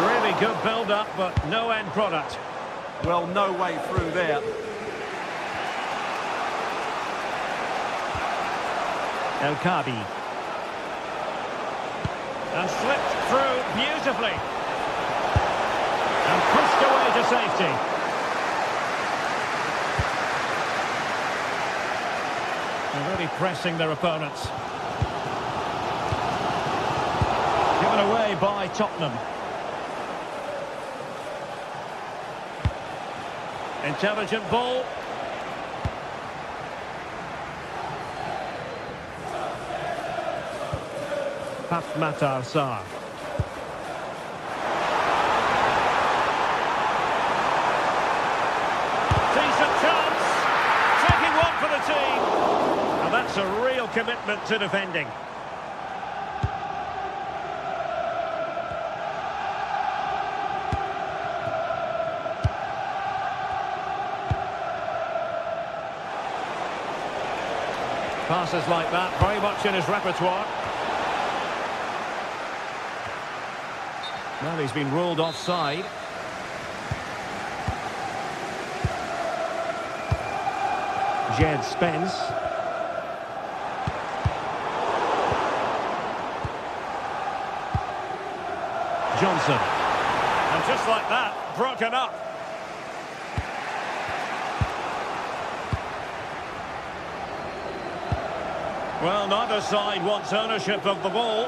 D: Really good build-up, but no end product.
B: Well, no way through there.
D: El-Kabi. And slipped through beautifully. And pushed away to safety. They're really pressing their opponents. Given away by Tottenham. Intelligent ball. Matar Sarr. Decent chance. Taking one for the team. And that's a real commitment to defending. Passes like that, very much in his repertoire. Well, he's been ruled offside. Jed Spence. Johnson. And just like that, broken up. Well, neither side wants ownership of the ball.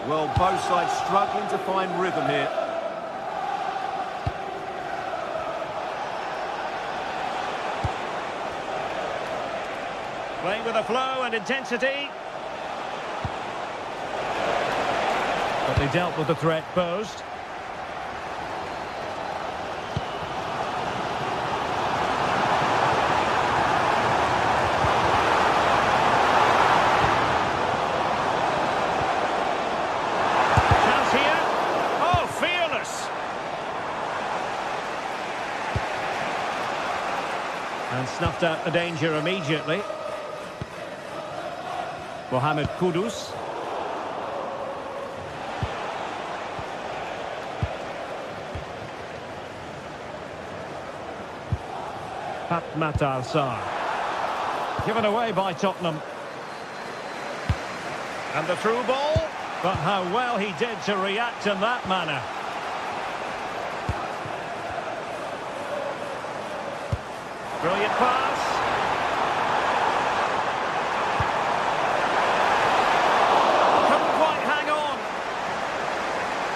B: Well, both sides struggling to find rhythm here.
D: Playing with a flow and intensity. But they dealt with the threat posed. snuffed out the danger immediately. Mohamed Kudus. Matar Sarr. Given away by Tottenham. And the through ball. But how well he did to react in that manner. Brilliant pass. Couldn't quite hang on.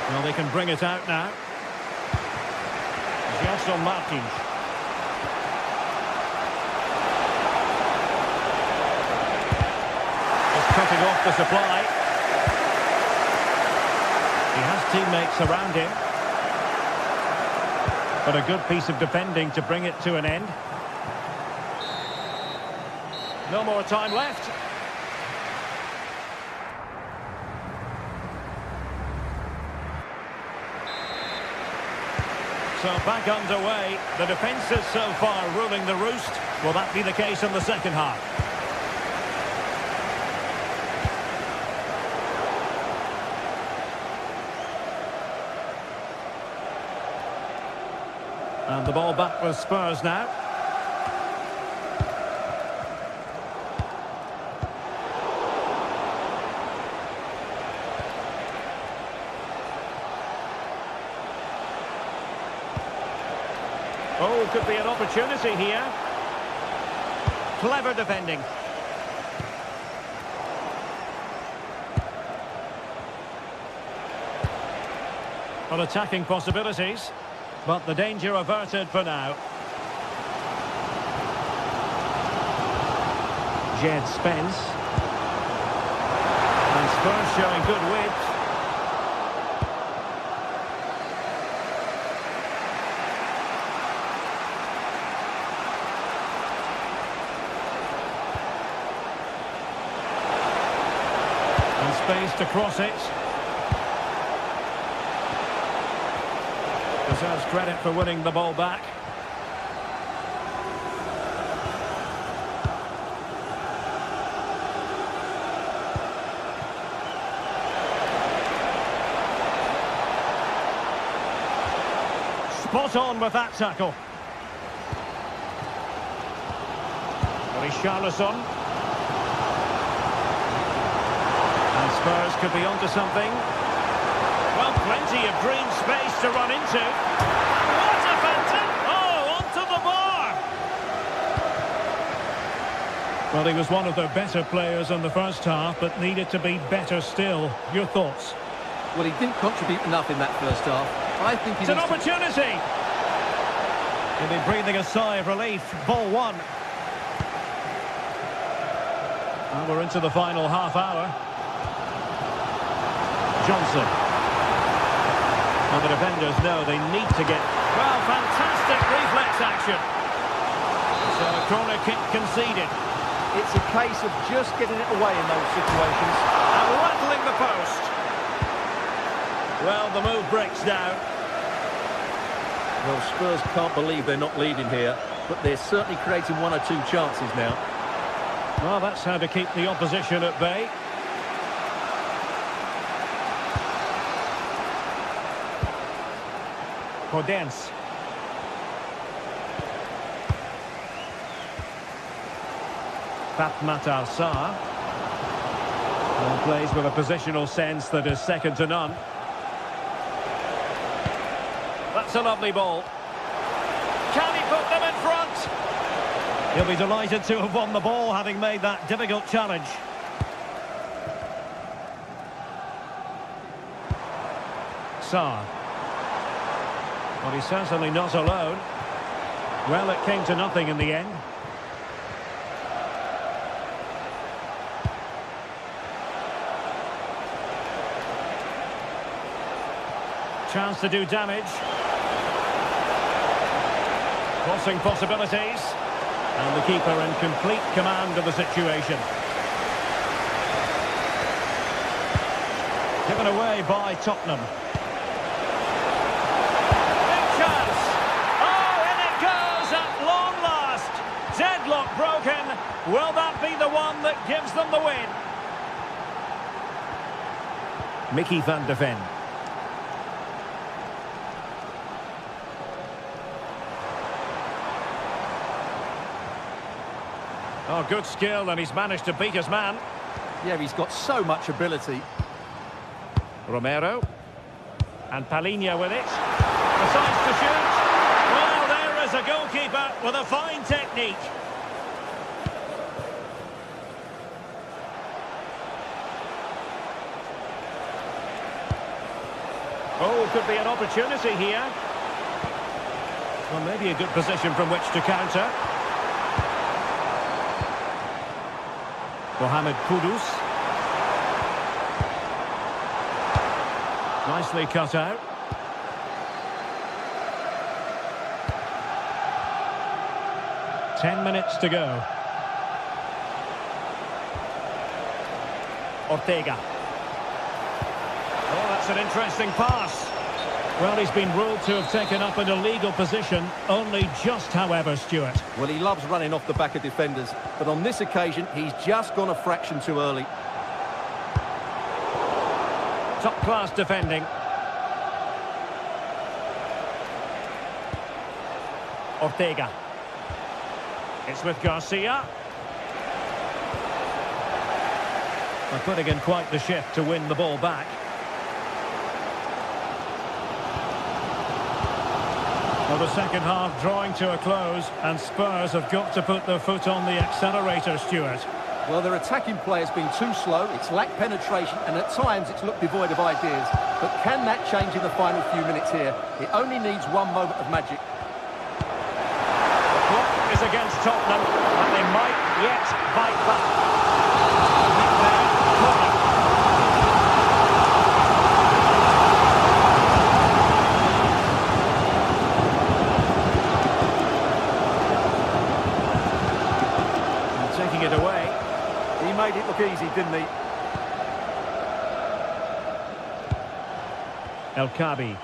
D: Well, they can bring it out now. Gelson Martins. Cutting off the supply. He has teammates around him. But a good piece of defending to bring it to an end. No more time left. So back underway. The defence is so far ruling the roost. Will that be the case in the second half? And the ball back with Spurs now. Oh, could be an opportunity here. Clever defending. Well, attacking possibilities. But the danger averted for now. Jed Spence. And Spurs showing good width. And space to cross it. Deserves credit for winning the ball back. Spot on with that tackle. Richarlison. And Spurs could be onto something. Well, plenty of green space to run into. And what a fantastic... Oh, onto the bar! Well, he was one of their better players in the first half, but needed to be better still. Your thoughts?
B: Well, he didn't contribute enough in that first half. I think
D: it's an opportunity! He'll be breathing a sigh of relief. Ball one. And we're into the final half hour. Johnson. Well, the defenders know they need to get... Well, fantastic reflex action. So a corner kick conceded.
B: It's a case of just getting it away in those situations.
D: And rattling the post. Well, the move breaks down.
B: Well, Spurs can't believe they're not leading here, but they're certainly creating one or two chances now.
D: Well, that's how to keep the opposition at bay. Podence. Matar Sarr. And plays with a positional sense that is second to none. That's a lovely ball. Can he put them in front? He'll be delighted to have won the ball, having made that difficult challenge. Sarr. Well, he's certainly not alone. Well, it came to nothing in the end. Chance to do damage. Crossing possibilities. And the keeper in complete command of the situation. Given away by Tottenham. deadlock broken. Will that be the one that gives them the win? Mickey van de Ven. Oh, good skill, and he's managed to beat his man.
B: Yeah, he's got so much ability.
D: Romero. And Palinha with it. Decides to shoot. Well, there is a goalkeeper with a fine technique. Oh, could be an opportunity here. Well, maybe a good position from which to counter. Mohamed Kudus. Nicely cut out. Ten minutes to go. Ortega. Oh, that's an interesting pass. Well, he's been ruled to have taken up an illegal position. Only just, however, Stuart.
B: Well, he loves running off the back of defenders, but on this occasion, he's just gone a fraction too early.
D: Top-class defending. Ortega. It's with Garcia. They're putting in quite the shift to win the ball back. Well, the second half drawing to a close, and Spurs have got to put their foot on the accelerator, Stuart.
B: Well, their attacking player's been too slow, it's lacked penetration, and at times it's looked devoid of ideas. But can that change in the final few minutes here? It only needs one moment of magic.
D: The clock is against Tottenham, and they might yet bite back. Corner. And taking it away.
B: He made it look easy, didn't he?
D: El Kabi.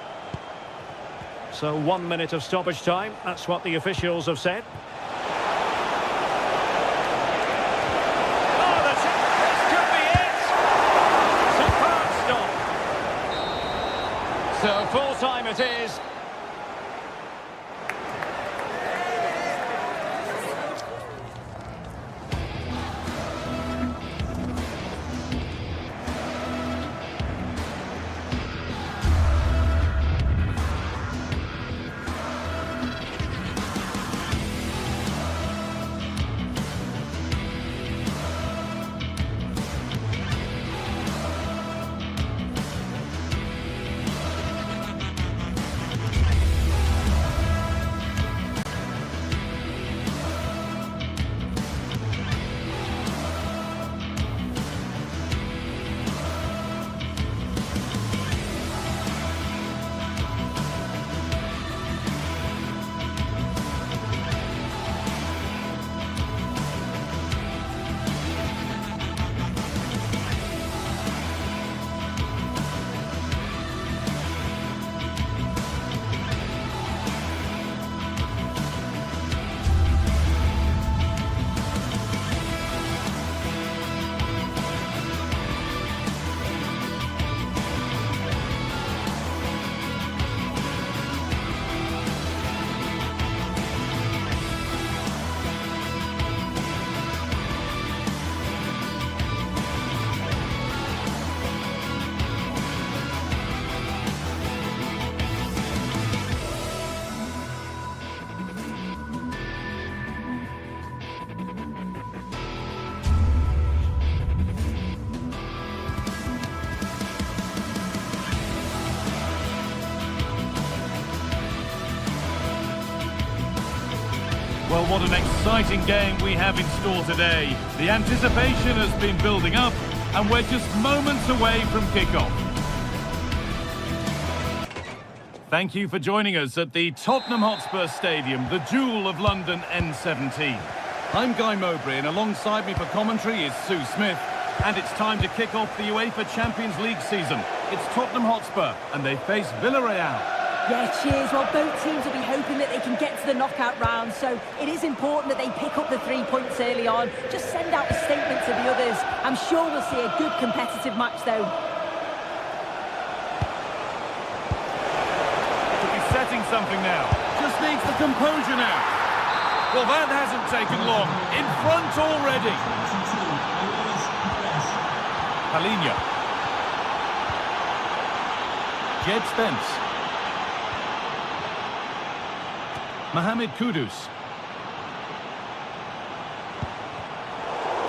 D: So 1 minute of stoppage time. That's what the officials have said. Oh, that's it. This could be it. Superb stop. So full time it is.
A: Well, what an exciting game we have in store today. The anticipation has been building up, and we're just moments away from kickoff. Thank you for joining us at the Tottenham Hotspur Stadium, the jewel of London N17. I'm Guy Mowbray, and alongside me for commentary is Sue Smith. And it's time to kick off the UEFA Champions League season. It's Tottenham Hotspur, and they face Villarreal.
E: Yeah, cheers. Well, both teams will be hoping that they can get to the knockout round, so it is important that they pick up the 3 points early on. Just send out a statement to the others. I'm sure we'll see a good competitive match, though.
A: Could be setting something now. Just needs the composure now. Well, that hasn't taken long. In front already. Palinha. Jed Spence. Mohamed Kudus.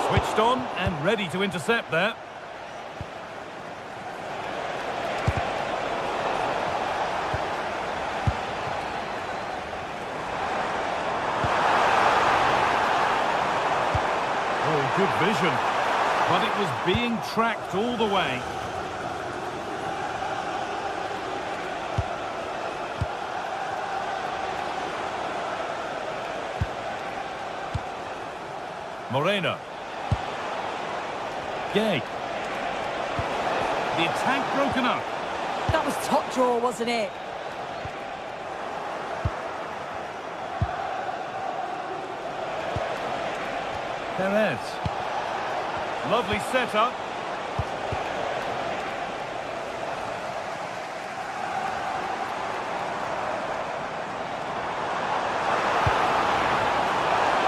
A: Switched on and ready to intercept there. Oh, good vision. But it was being tracked all the way. Moreno. Gay. The attack broken up.
E: That was top draw, wasn't it?
A: Perez. Lovely setup.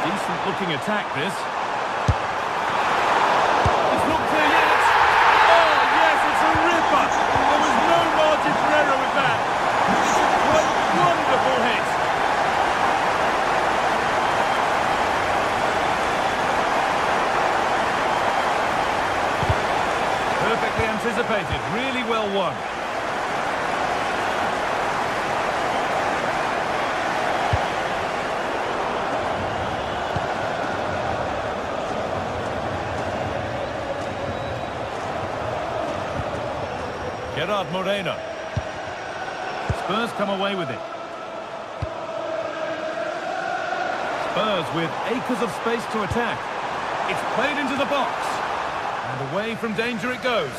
A: Decent looking attack this. It's not clear yet. Oh yes, it's a ripper. There was no margin for error with that. It's a wonderful hit. Perfectly anticipated, really well won. Gerard Moreno. Spurs come away with it. Spurs with acres of space to attack. It's played into the box. And away from danger it goes.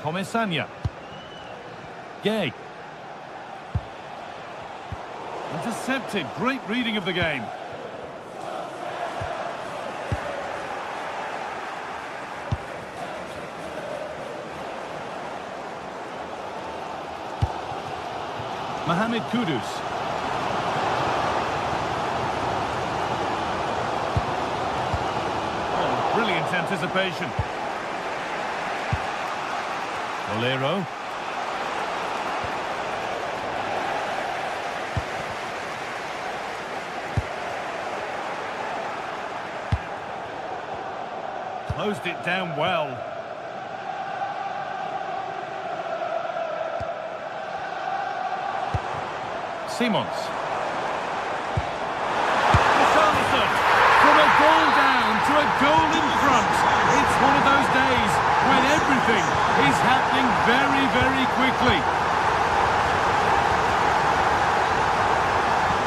A: Comesaña. Gay. Intercepted. Great reading of the game. Mohamed Kudus. Oh, brilliant anticipation. Bolero. Closed it down well. Simons. Richarlison. From a goal down to a goal in front. It's one of those days when everything is happening very, very quickly.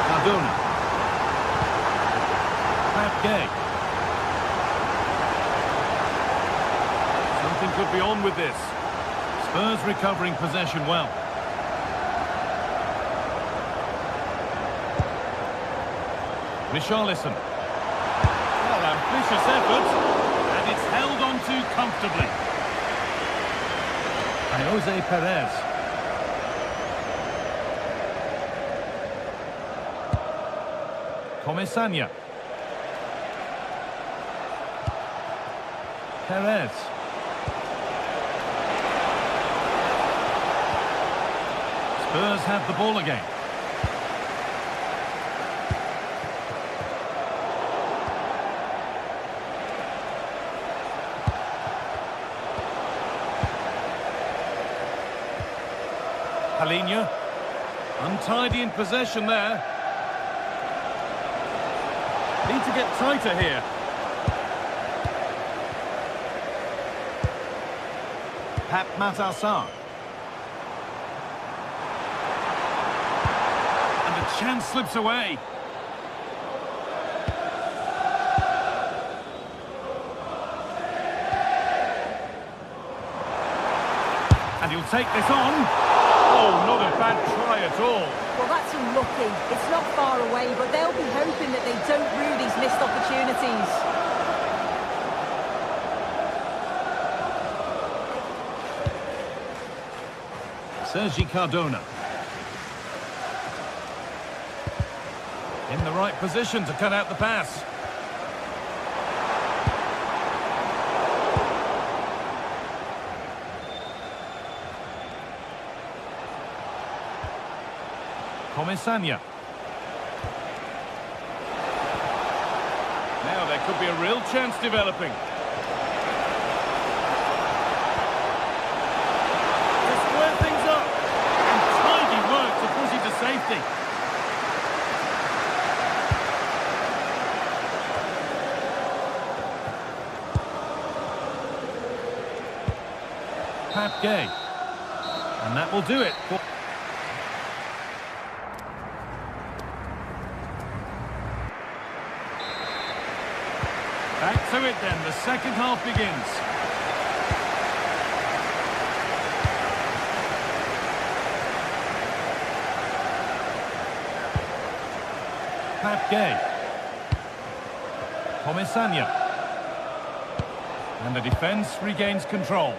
A: Cardona. Pat Gay. Something could be on with this. Spurs recovering possession well. Richarlison. Well, ambitious effort, and it's held on to comfortably. By Jose Perez. Comesaña. Perez. Spurs have the ball again. Palinha, untidy in possession there. Need to get tighter here. Pap Matassar. And the chance slips away. take this on. Oh, not a bad try at all.
E: Well, that's unlucky. It's not far away, but they'll be hoping that they don't rue these missed opportunities.
A: Sergi Cardona. In the right position to cut out the pass. Comisania. Now there could be a real chance developing. To square things up. And tidy work to push it to safety. Pat Gay. And that will do it. Back to it then, the second half begins. Pat Gay. Comisania. And the defence regains control.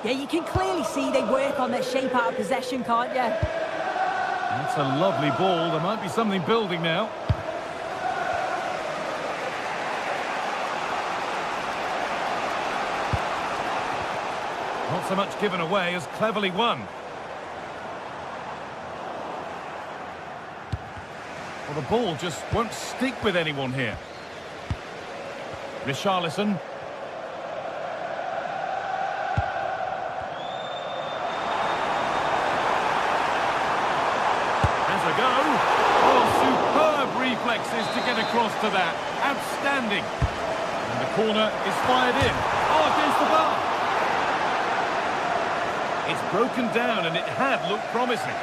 E: Yeah, you can clearly see they work on their shape out of possession, can't you?
A: That's a lovely ball. There might be something building now. Not so much given away as cleverly won. Well, the ball just won't stick with anyone here. Richarlison. Has a go. Oh, superb reflexes to get across to that. Outstanding. And the corner is fired in. Oh, against the bar. It's broken down and it had looked promising.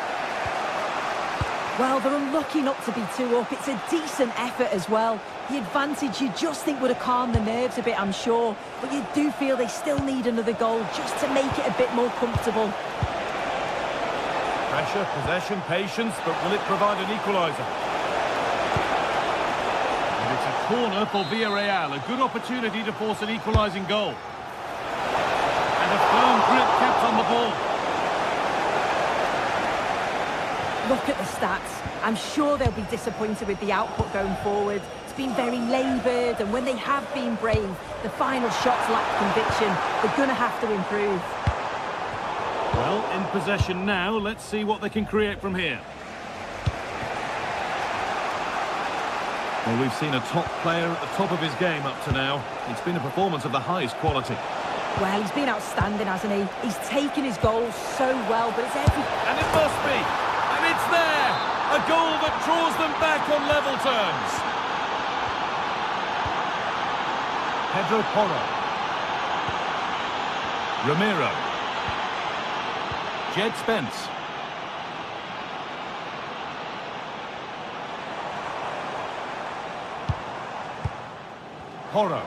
E: Well, they're unlucky not to be 2 up. It's a decent effort as well. The advantage you just think would have calmed the nerves a bit, I'm sure. But you do feel they still need another goal just to make it a bit more comfortable.
A: Pressure, possession, patience, but will it provide an equaliser? And it's a corner for Villarreal. A good opportunity to force an equalising goal. And a firm grip kept on the ball.
E: Look at the stats. I'm sure they'll be disappointed with the output going forward. It's been very laboured, and when they have been brave, the final shots lack conviction. They're going to have to improve.
A: Well, in possession now. Let's see what they can create from here. Well, we've seen a top player at the top of his game up to now. It's been a performance of the highest quality.
E: Well, he's been outstanding, hasn't he? He's taken his goals so well, but it's every...
A: And it must be. And it's there. A goal that draws them back on level terms. Pedro Porro. Ramiro. Jed Spence. Porro.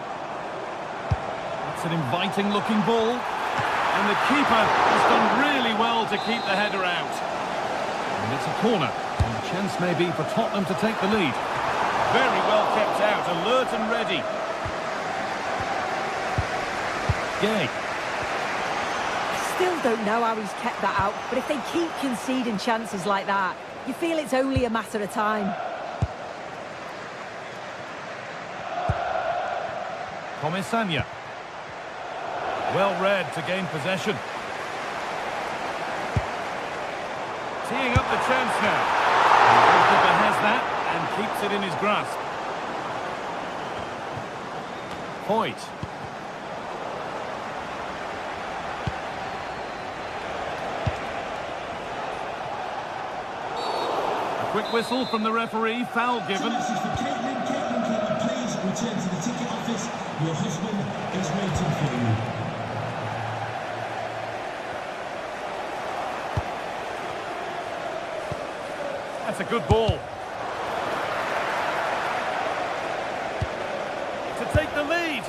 A: It's an inviting looking ball. And the keeper has done really well to keep the header out. And it's a corner. And the chance may be for Tottenham to take the lead. Very well kept out, alert and ready. Gay.
E: Still don't know how he's kept that out, but if they keep conceding chances like that, you feel it's only a matter of time.
A: Comisania. Well read to gain possession. Teeing up the chance now. The goalkeeper has that and keeps it in his grasp. Hoyt. A quick whistle from the referee, foul given.
C: This is for Caitlin. Caitlin, please return to the ticket office. Your husband is waiting for you.
A: That's a good ball. To take the lead.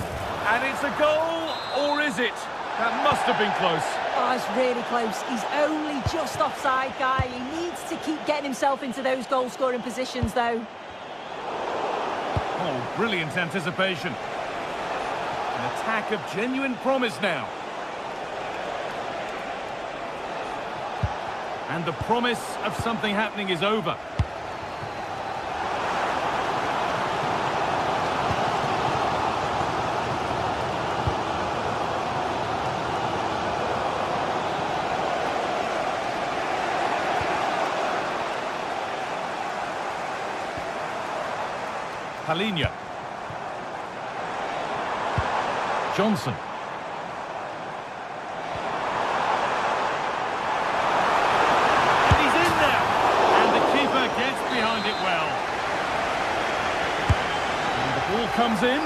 A: And it's a goal, or is it? That must have been close.
E: Oh, it's really close. He's only just offside, guy. He needs to keep getting himself into those goal-scoring positions, though.
A: Oh, brilliant anticipation. An attack of genuine promise now. And the promise of something happening is over. Palinha. Johnson. And he's in now. And the keeper gets behind it well. And the ball comes in.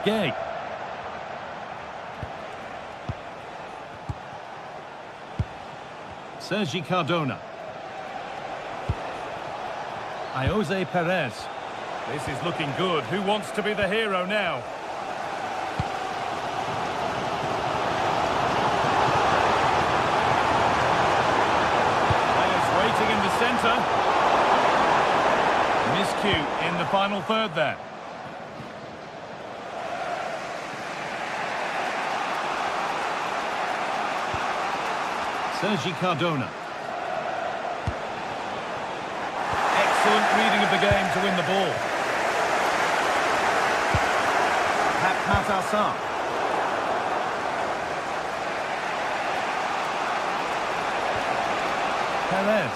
A: Gay. Sergi Cardona. Jose Perez. This is looking good. Who wants to be the hero now? Players waiting in the centre. Miscue in the final third there. Sergi Cardona. Excellent reading of the game to win the ball. Matassar. Perez.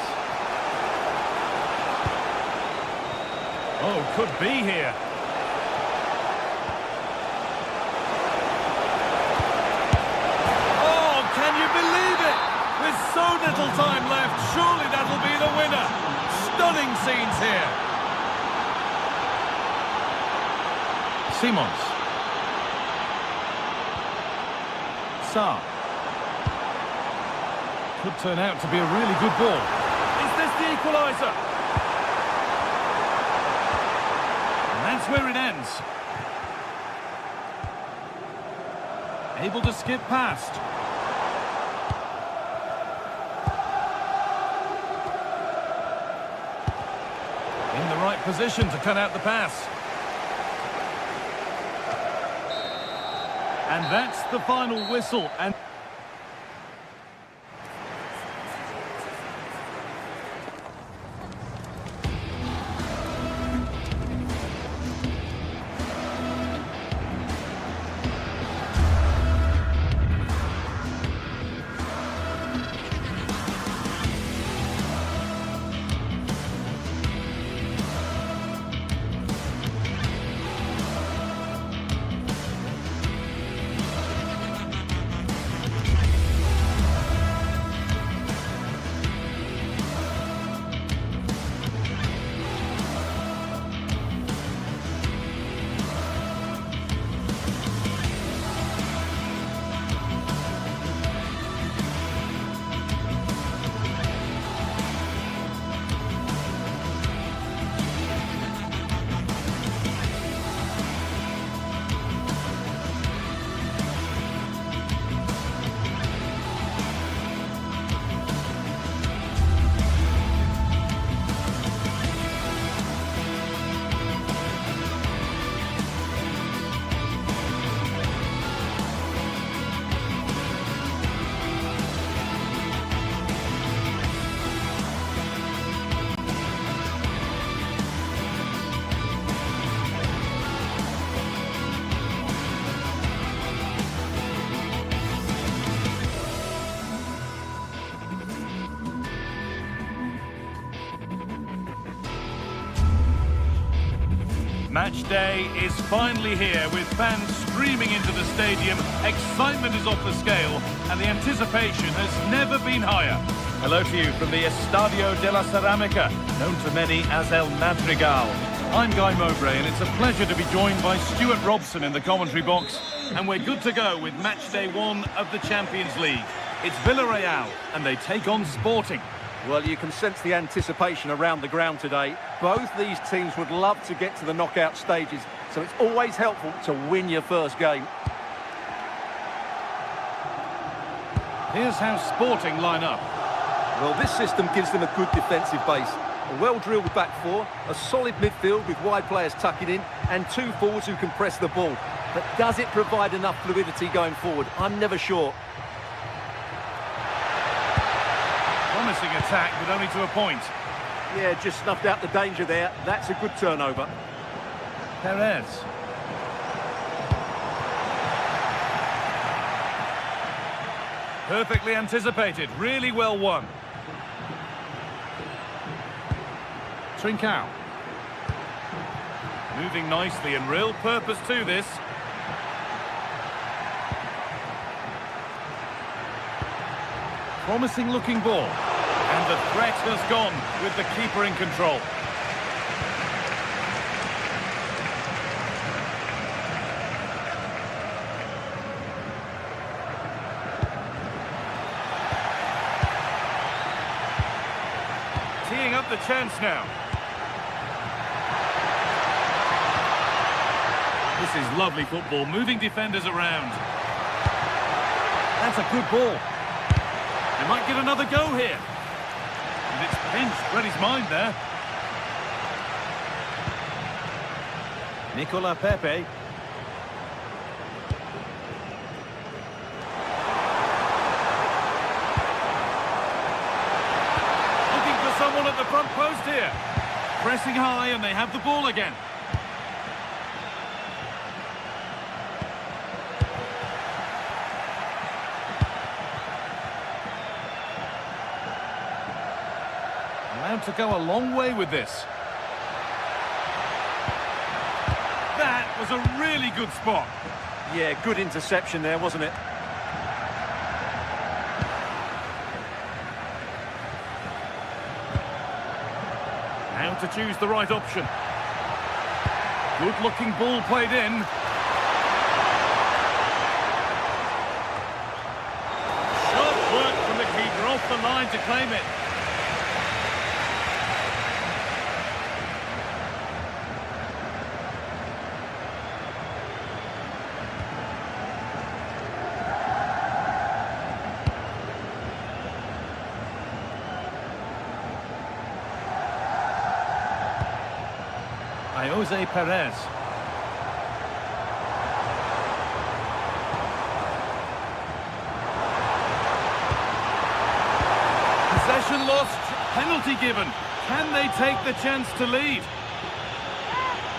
A: Oh, could be here. Oh, can you believe it? With so little time left, surely that'll be the winner. Stunning scenes here. Simons. Sarr. Could turn out to be a really good ball. Is this the equaliser? And that's where it ends. Able to skip past. In the right position to cut out the pass. And that's the final whistle. And match day is finally here with fans streaming into the stadium. Excitement is off the scale and the anticipation has never been higher. Hello to you from the Estadio de la Ceramica, known to many as El Madrigal. I'm Guy Mowbray and it's a pleasure to be joined by Stuart Robson in the commentary box. And we're good to go with match day 1 of the Champions League. It's Villarreal and they take on Sporting.
B: Well, you can sense the anticipation around the ground today. Both these teams would love to get to the knockout stages, so it's always helpful to win your first game.
A: Here's how Sporting line up.
B: Well, this system gives them a good defensive base. A well-drilled back four, a solid midfield with wide players tucking in, and two forwards who can press the ball. But does it provide enough fluidity going forward? I'm never sure.
A: Promising attack, but only to a point.
B: Yeah, just snuffed out the danger there. That's a good turnover.
A: Perez. Perfectly anticipated, really well won. Trincao. Moving nicely and real purpose to this. Promising looking ball. And the threat has gone with the keeper in control. Teeing up the chance now. This is lovely football, moving defenders around. That's a good ball. They might get another go here. And it's pinched, read his mind there. Nicola Pepe. Looking for someone at the front post here. Pressing high and they have the ball again. Allowed to go a long way with this. That was a really good spot.
B: Yeah, good interception there, wasn't it?
A: How to choose the right option. Good looking ball played in. Sharp work from the keeper off the line to claim it. Jose Perez. Possession lost, penalty given. Can they take the chance to lead?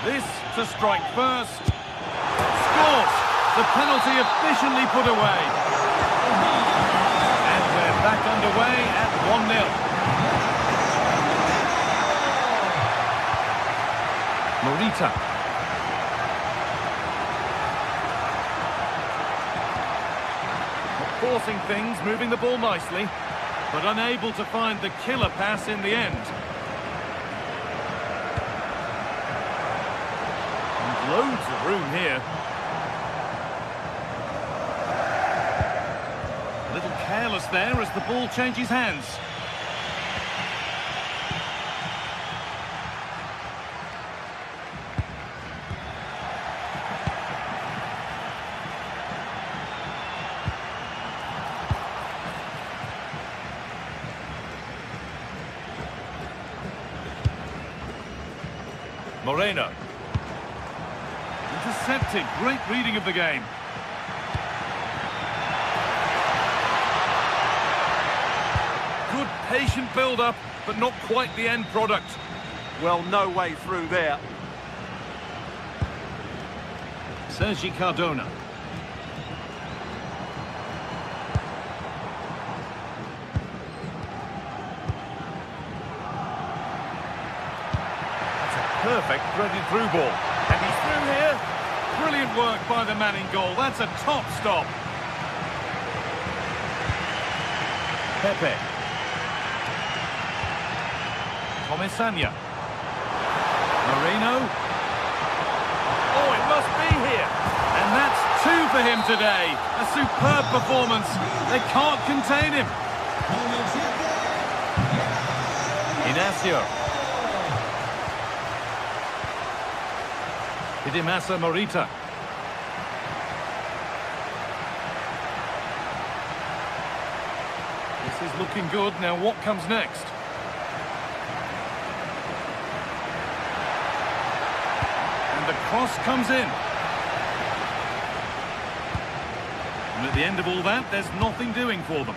A: This to strike first. Scores! The penalty efficiently put away. And we're back underway at 1-0. Morita. Forcing things, moving the ball nicely, but unable to find the killer pass in the end. And loads of room here. A little careless there as the ball changes hands. Moreno. Intercepted. Great reading of the game. Good patient build-up, but not quite the end product.
B: Well, no way through there.
A: Sergi Cardona. Perfect threaded through ball. And he's through here. Brilliant work by the man in goal. That's a top stop. Pepe. Comisania. Moreno. Oh, it must be here. And that's two for him today. A superb performance. They can't contain him. Inacio. Hidemasa Morita. This is looking good. Now what comes next? And the cross comes in. And at the end of all that, there's nothing doing for them.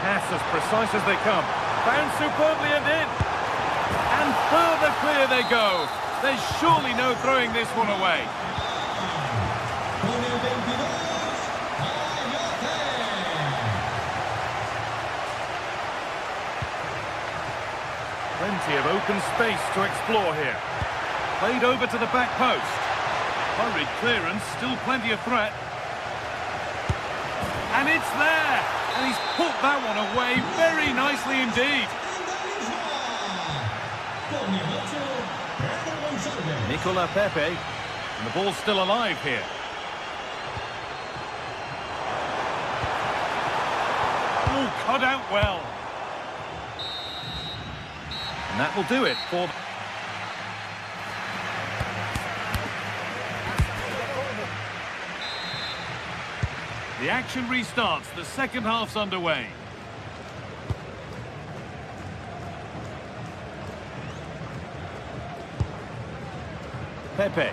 A: Pass as precise as they come. Found superbly and in. And further clear they go. There's surely no throwing this one away. Plenty of open space to explore here. Played over to the back post. Hurried clearance, still plenty of threat. And it's there! And he's put that one away very nicely indeed. Nicola Pepe, and the ball's still alive here. Oh, cut out well. And that will do it for... The action restarts. The second half's underway. Pepe. And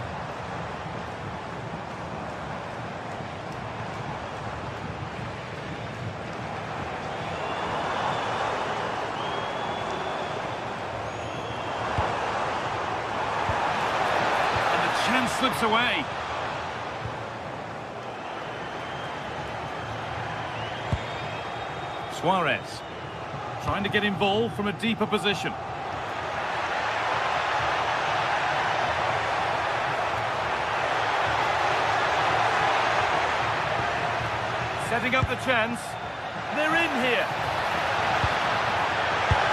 A: the chance slips away. Suarez, trying to get involved from a deeper position. Setting up the chance. They're in here.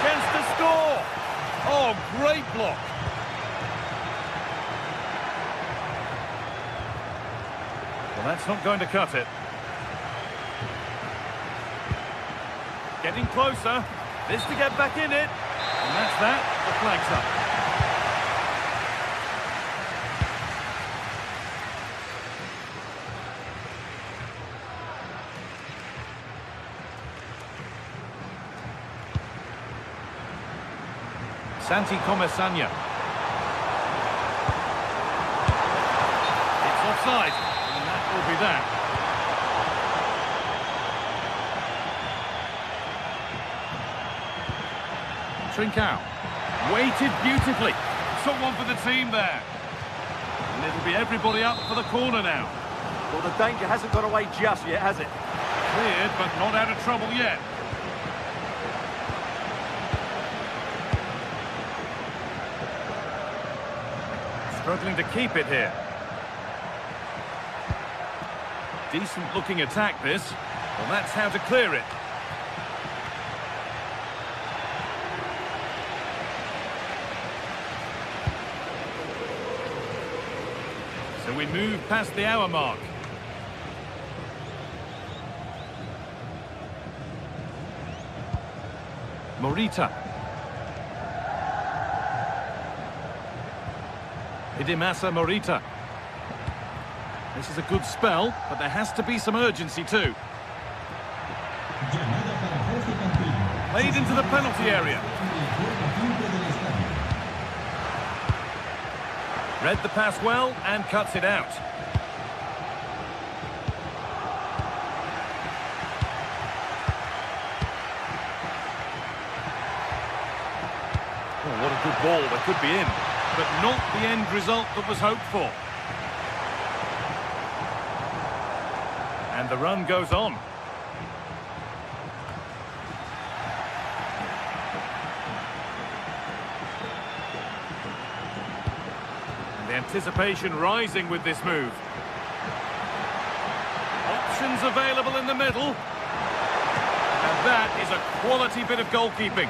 A: Chance to score. Oh, great block. Well, that's not going to cut it. Getting closer. This to get back in it. And that's that. The flag's up. Santi Comesanya. It's offside. And that will be that. Trincao, weighted beautifully. Someone for the team there. And it'll be everybody up for the corner now.
B: Well, the danger hasn't got away just yet, has it?
A: Cleared, but not out of trouble yet. Struggling to keep it here. Decent looking attack this. Well, that's how to clear it. So we move past the hour mark. Morita. Hidemasa Morita. This is a good spell, but there has to be some urgency too. Played into the penalty area. Read the pass well and cuts it out. Oh, what a good ball. That could be in. But not the end result that was hoped for. And the run goes on. And the anticipation rising with this move. Options available in the middle. And that is a quality bit of goalkeeping.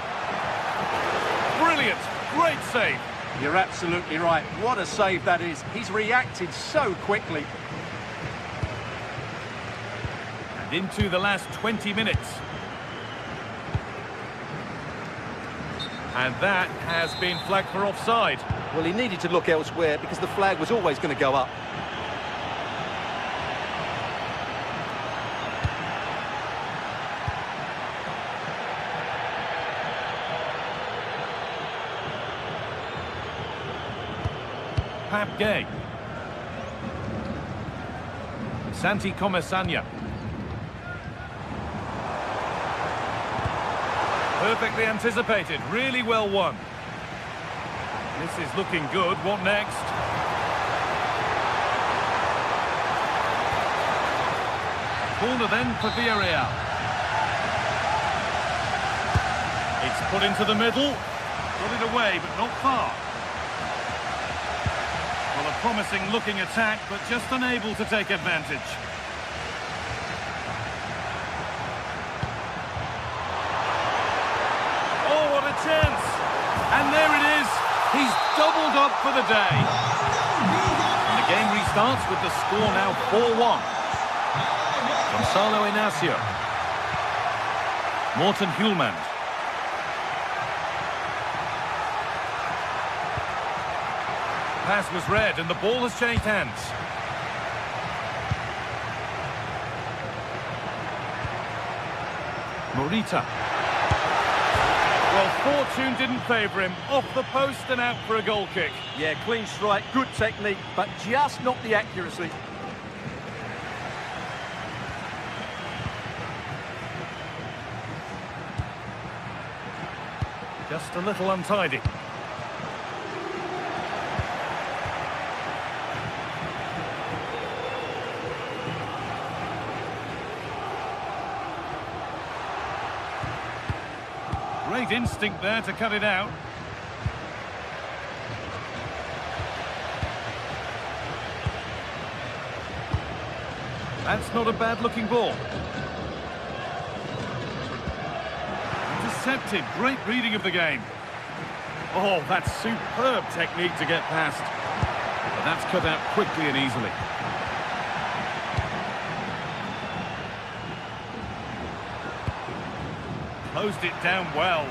A: Brilliant. Great save.
B: You're absolutely right. What a save that is. He's reacted so quickly.
A: And into the last 20 minutes. And that has been flagged for offside.
B: Well, he needed to look elsewhere because the flag was always going to go up.
A: Pap Gay. Santi Comesanya. Perfectly anticipated, really well won. This is looking good. What next? Corner then for Villarreal. It's put into the middle. Got it away, but not far. Well, a promising looking attack, but just unable to take advantage. Oh, what a chance! And there it is. He's doubled up for the day. And the game restarts with the score now 4-1. Gonzalo Inacio. Morten Hjulmand. Pass was read and the ball has changed hands. Morita. Well, fortune didn't favour him. Off the post and out for a goal kick.
B: Yeah, clean strike, good technique, but just not the accuracy.
A: Just a little untidy. Great instinct there to cut it out. That's not a bad-looking ball. Intercepted. Great reading of the game. Oh, that's superb technique to get past. But that's cut out quickly and easily. Closed it down well.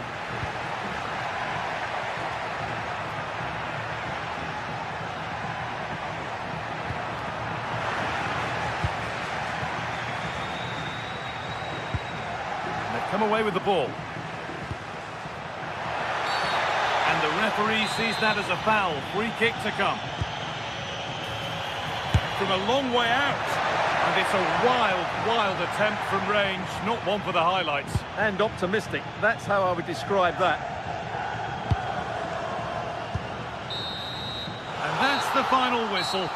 A: And they've come away with the ball. And the referee sees that as a foul. Free kick to come. From a long way out. And it's a wild, wild attempt from range. Not one for the highlights.
B: And optimistic. That's how I would describe that.
A: And that's the final whistle.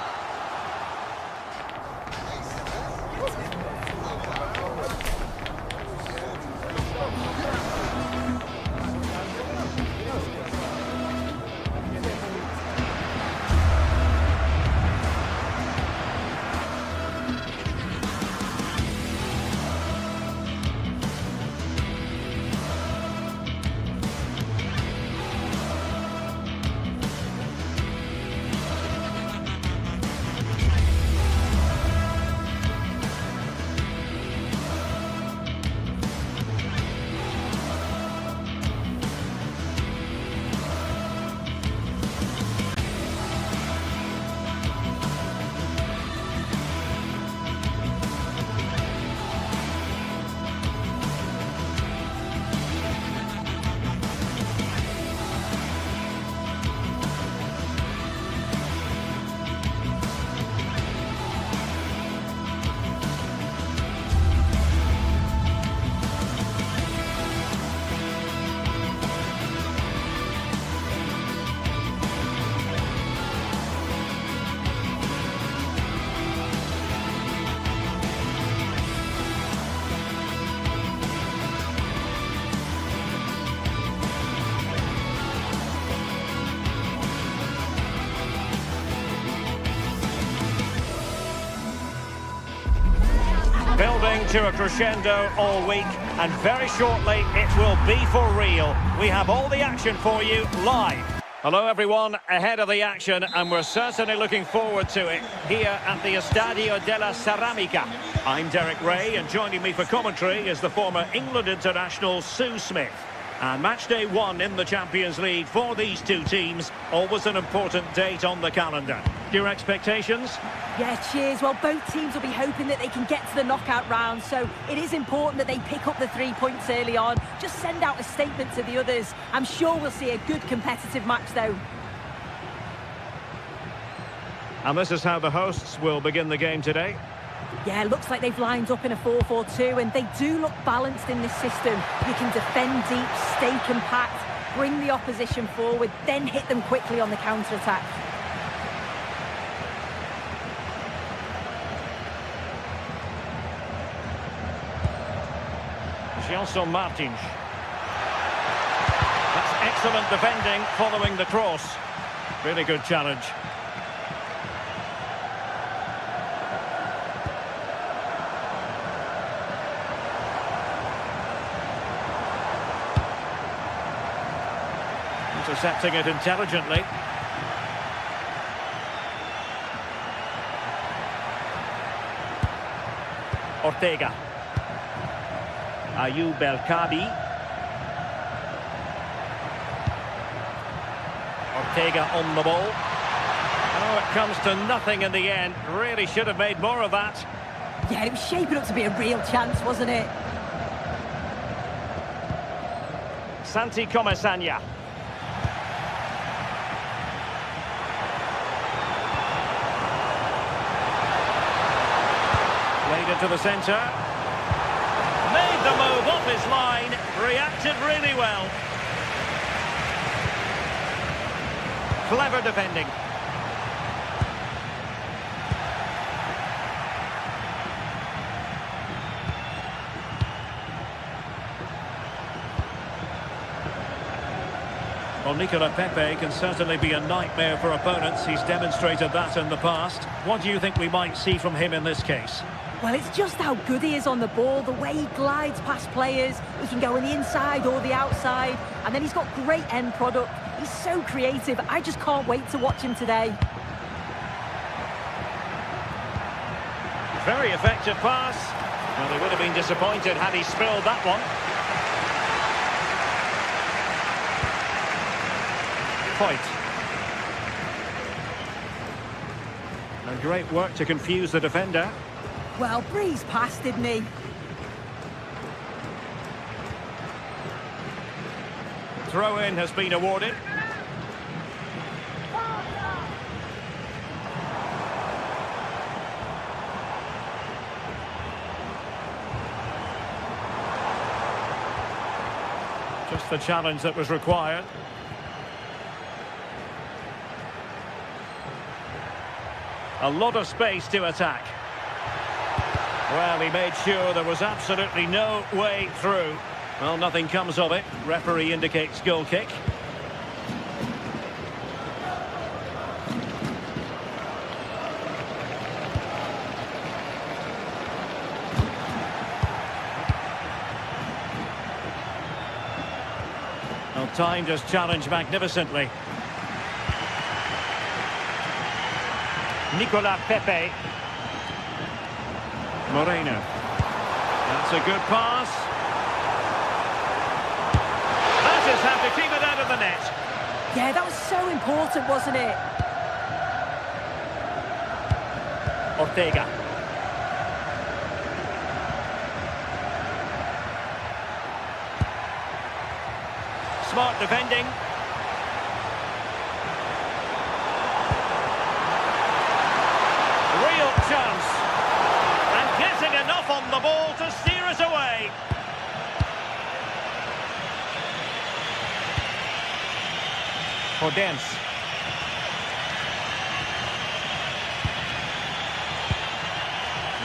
D: Building to a crescendo all week, and very shortly it will be for real. We have all the action for you live. Hello everyone, ahead of the action, and we're certainly looking forward to it here at the Estadio de la Ceramica. I'm Derek Ray, and joining me for commentary is the former England international Sue Smith. And match day 1 in the Champions League for these two teams. Always an important date on the calendar. Your expectations?
E: Yeah, cheers. Well, both teams will be hoping that they can get to the knockout round, so it is important that they pick up the 3 points early on. Just send out a statement to the others. I'm sure we'll see a good competitive match, though.
D: And this is how the hosts will begin the game today.
E: Yeah, looks like they've lined up in a 4-4-2, and they do look balanced in this system. You can defend deep, stay compact, bring the opposition forward, then hit them quickly on the counter-attack.
D: Gelson Martins. That's excellent defending following the cross. Really good challenge. Intercepting it intelligently. Ortega. Ayoub El-Kabi. Ortega on the ball. Oh, it comes to nothing in the end. Really should have made more of that.
E: Yeah, it was shaping up to be a real chance, wasn't it?
D: Santi Comesaña. Played it to the centre. Made the move off his line. Reacted really well. Clever defending. Well, Nicola Pepe can certainly be a nightmare for opponents. He's demonstrated that in the past. What do you think we might see from him in this case?
E: Well, it's just how good he is on the ball, the way he glides past players. He can go on the inside or the outside, and then he's got great end product. He's so creative. I just can't wait to watch him today.
D: Very effective pass. Well, they would have been disappointed had he spilled that one. Point. And great work to confuse the defender.
E: Well, breeze past, didn't he?
D: Throw-in has been awarded. Just the challenge that was required. A lot of space to attack. Well, he made sure there was absolutely no way through. Well, nothing comes of it. Referee indicates goal kick. Well, timed his challenge magnificently. Nicola Pepe. Moreno. That's a good pass. That is how to keep it out of the net.
E: Yeah, that was so important, wasn't it?
D: Ortega. Smart defending. Real chance. And getting enough on the ball to steer us away. Podence.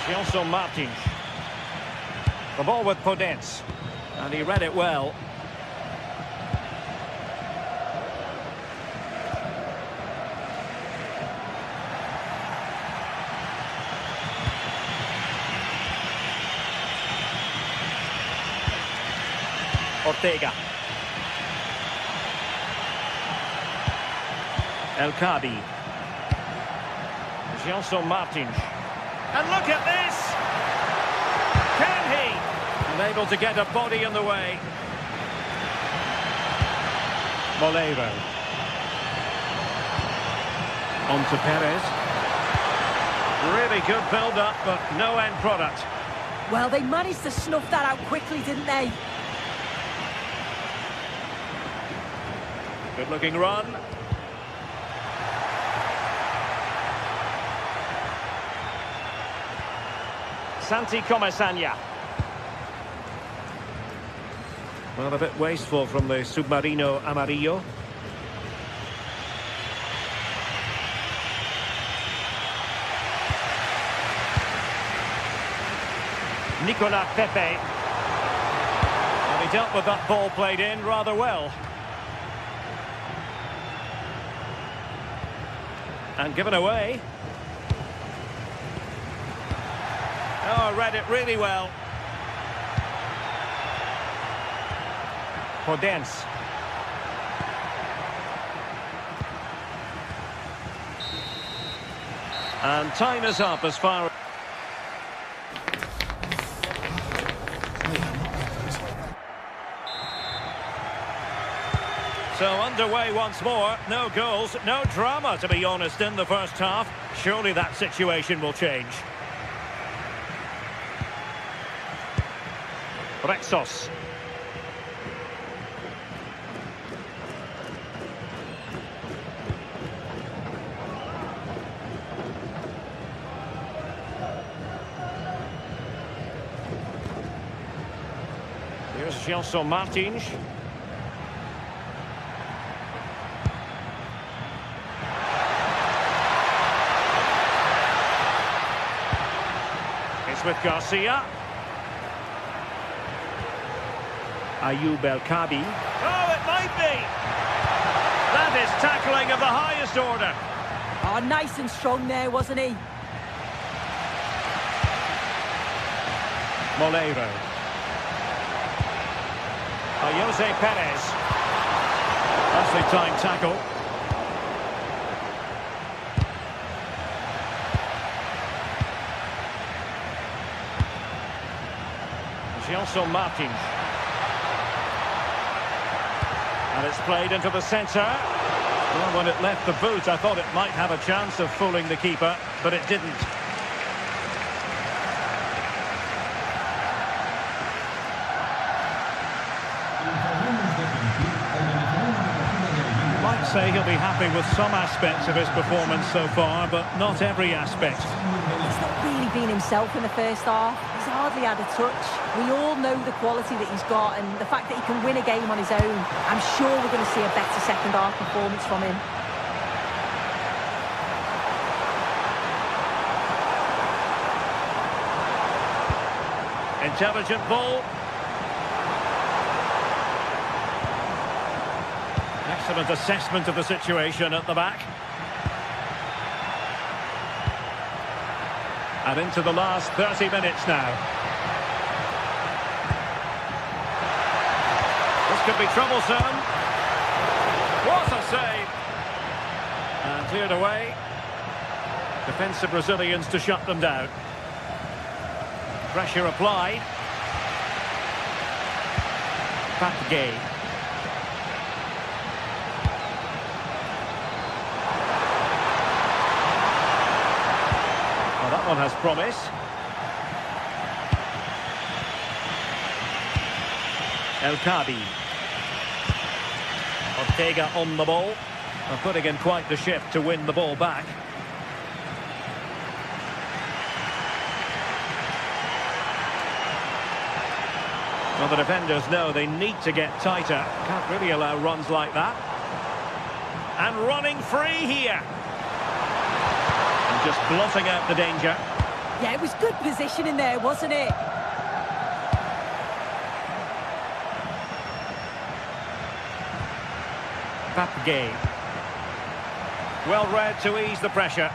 D: Gelson Martins. The ball with Podence. And he read it well. Ortega. El-Kabi. Gelson Martins. And look at this! Can he? Unable to get a body in the way. Molero. On to Perez. Really good build-up, but no end product.
E: Well, they managed to snuff that out quickly, didn't they?
D: Good-looking run. Santi Comesaña. Well, a bit wasteful from the Submarino Amarillo. Nicolas Pepe. And he dealt with that ball played in rather well. And given away. Oh, read it really well. Podence. And time is up as far as... So underway once more. No goals, no drama, to be honest, in the first half. Surely that situation will change. Rexos. Here's Gelson Martins. It's with Garcia. Ayoub El-Kabi. Oh, it might be! That is tackling of the highest order.
E: Oh, nice and strong there, wasn't he?
D: Molero. Jose Perez. Nicely timed tackle. Gelson Martins. And it's played into the centre. Well, when it left the boot, I thought it might have a chance of fooling the keeper, but it didn't.
A: You might say he'll be happy with some aspects of his performance so far, but not every aspect.
E: He's not really been himself in the first half. He's hardly had a touch. We all know the quality that he's got and the fact that he can win a game on his own. I'm sure we're going to see a better second half performance from him.
D: Intelligent ball. Excellent assessment of the situation at the back. And into the last 30 minutes now. This could be troublesome. What a save! And cleared away. Defensive Brazilians to shut them down. Pressure applied. Pape. Well, that one has promise. El-Kabi. Ortega on the ball. And putting in quite the shift to win the ball back. Well, the defenders know they need to get tighter. Can't really allow runs like that. And running free here. And just blotting out the danger.
E: Yeah, it was good positioning there, wasn't it?
D: Pape. Well read to ease the pressure.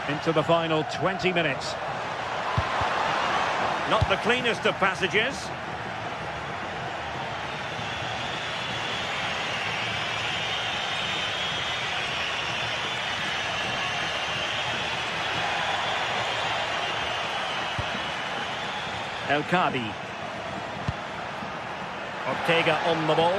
D: Into the final 20 minutes. Not the cleanest of passages. El-Kabi. Ortega on the ball.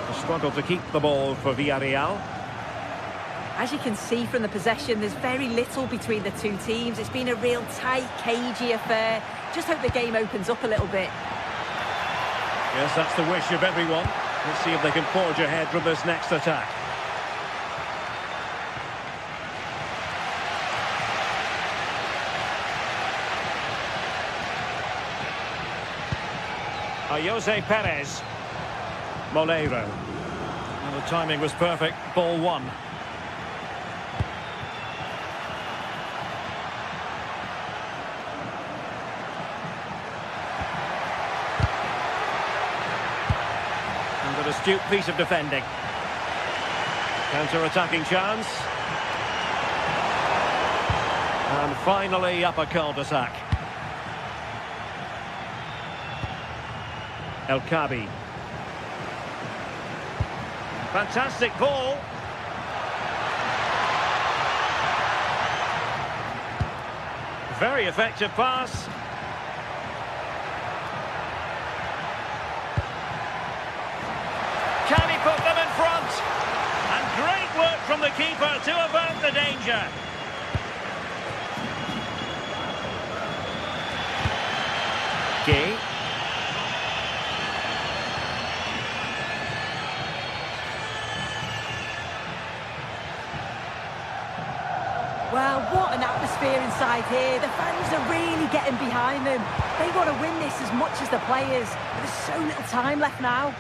D: A struggle to keep the ball for Villarreal.
E: As you can see from the possession, there's very little between the two teams. It's been a real tight, cagey affair. Just hope the game opens up a little bit.
D: Yes, that's the wish of everyone. Let's see if they can forge ahead from this next attack. Jose Perez. Moleiro. And the timing was perfect. Ball one. And an astute piece of defending. Counter-attacking chance. And finally up a cul-de-sac. El Kabi. Fantastic ball. Very effective pass. Can he put them in front? And great work from the keeper to avert the danger. Gay.
E: Well, what an atmosphere inside here. The fans are really getting behind them. They want to win this as much as the players. But there's so little time left now.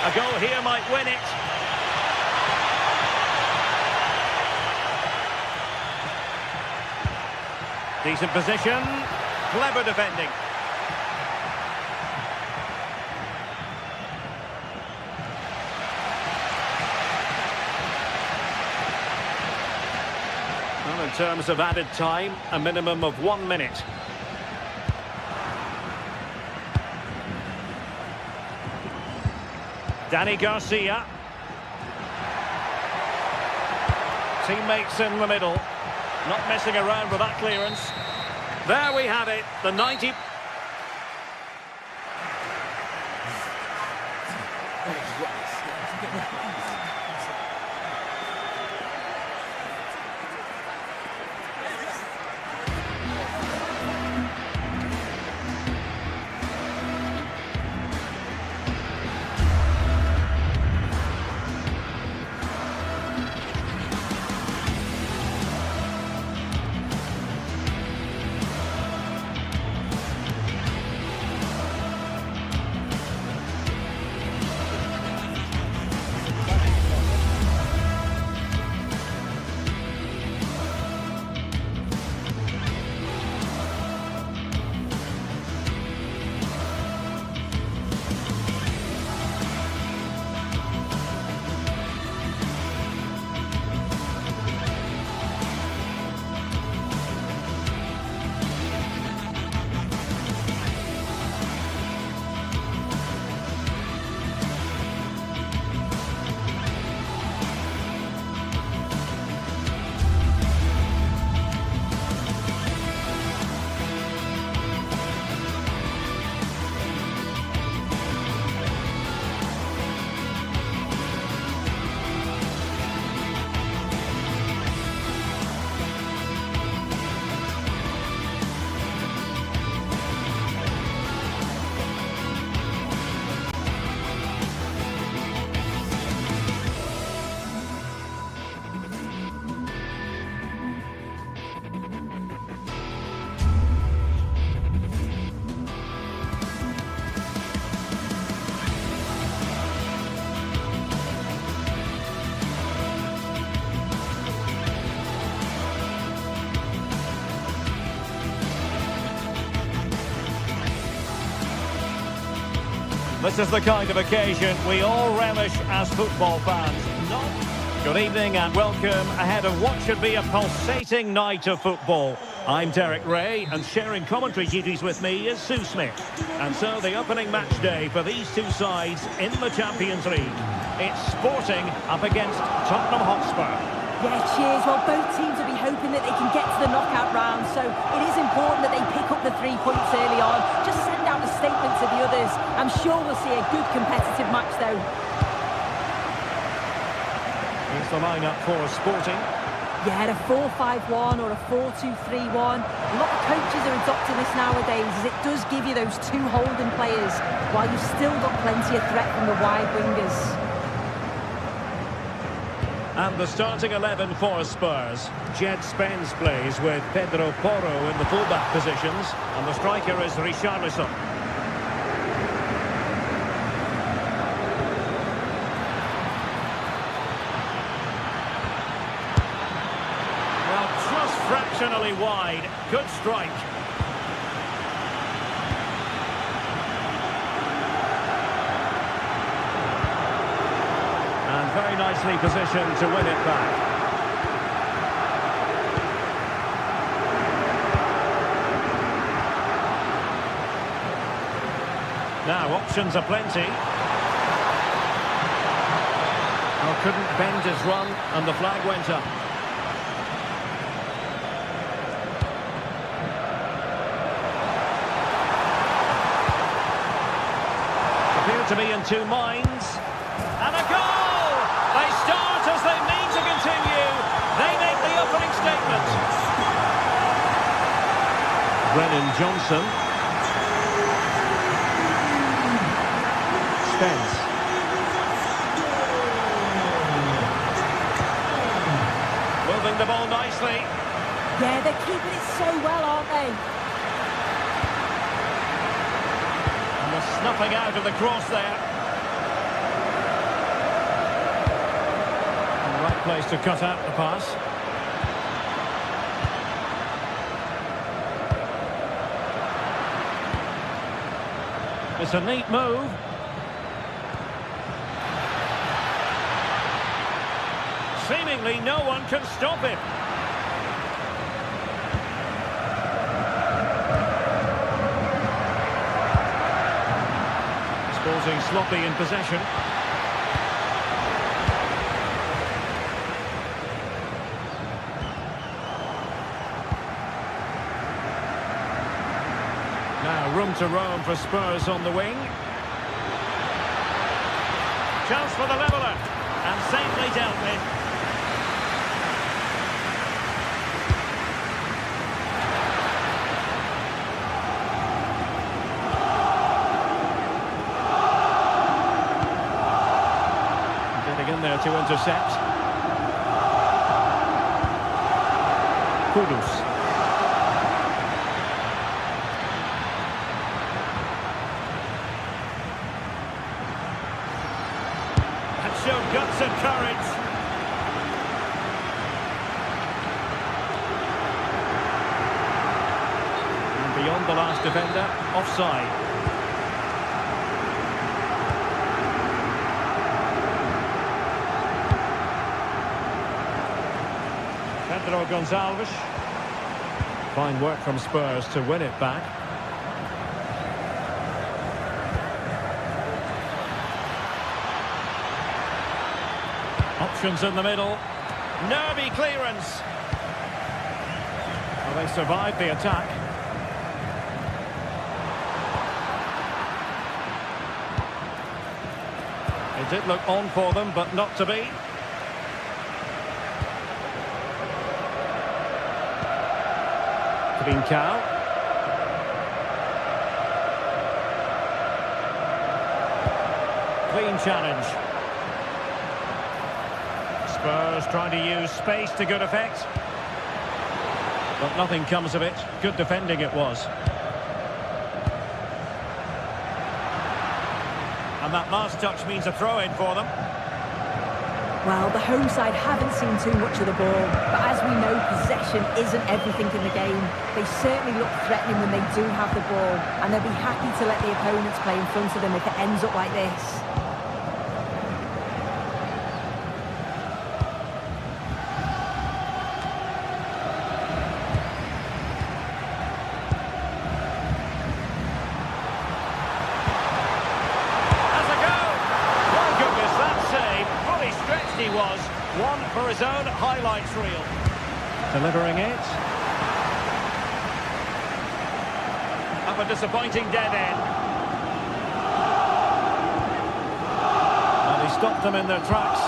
D: A goal here might win it. Decent position. Clever defending. Well, in terms of added time, a minimum of 1 minute. Danny Garcia. Teammates in the middle. Not messing around with that clearance. There we have it, the 90... This is the kind of occasion we all relish as football fans. Good evening and welcome ahead of what should be a pulsating night of football. I'm Derek Ray, and sharing commentary duties with me is Sue Smith. And so the opening match day for these two sides in the Champions League. It's Sporting up against Tottenham Hotspur.
E: Yeah, cheers. Well, both teams will be hoping that they can get to the knockout round, so it is important that they pick up the 3 points early on. Just send out a statement to the others. I'm sure we'll see a good competitive match, though.
D: Here's the lineup for Sporting.
E: Yeah, a 4-5-1 or a 4-2-3-1. A lot of coaches are adopting this nowadays, as it does give you those 2 holding players, while you've still got plenty of threat from the wide wingers.
D: And the starting 11 for Spurs. Jed Spence plays with Pedro Porro in the fullback positions, and the striker is Richarlison. Well, just fractionally wide. Good strike. Very nicely positioned to win it back. Now, options are plenty. Oh, couldn't bend his run, and the flag went up. Appear to be in 2 minds. And a goal! They start as they mean to continue. They make the opening statement. Brennan Johnson. Spence. Moving the ball nicely.
E: Yeah, they're keeping it so well, aren't they?
D: And the snuffing out of the cross there. Right place to cut out the pass. It's a neat move. Seemingly no one can stop him. Sporting sloppy in possession. Now room to roam for Spurs on the wing. Chance for the leveller, and safely dealt with. Getting in there to intercept. Kudus. Showed guts and courage. And beyond the last defender, offside. Pedro Gonçalves. Fine work from Spurs to win it back. Options in the middle. Nervy clearance. Well, they survived the attack. It did look on for them, but not to be. Trincao. Clean challenge. Spurs trying to use space to good effect. But nothing comes of it. Good defending it was. And that last touch means a throw-in for them.
E: Well, the home side haven't seen too much of the ball, but as we know, possession isn't everything in the game. They certainly look threatening when they do have the ball, and they'll be happy to let the opponents play in front of them if it ends up like this.
D: highlights reel. Delivering it. Up a disappointing dead end. And he stopped them in their tracks.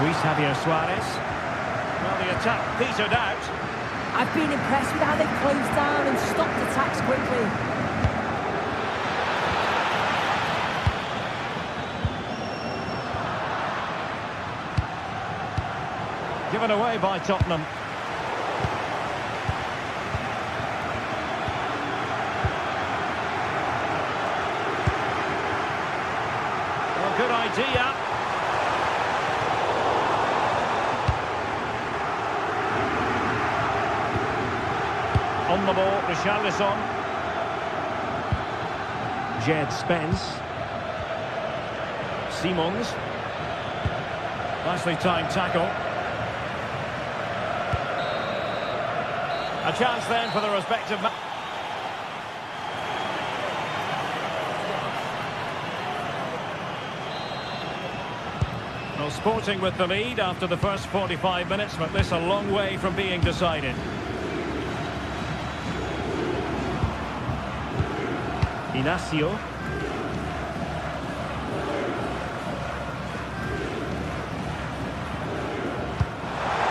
D: Luis Javier Suarez. Well, the attack petered out.
E: I've been impressed with how they've closed down and stopped attacks quickly.
D: Given away by Tottenham. Well, good idea. On the ball, Richarlison. Jed Spence. Simons. Nicely timed tackle. A chance then for the respective man. Well, Sporting with the lead after the first 45 minutes, but this a long way from being decided. Inacio.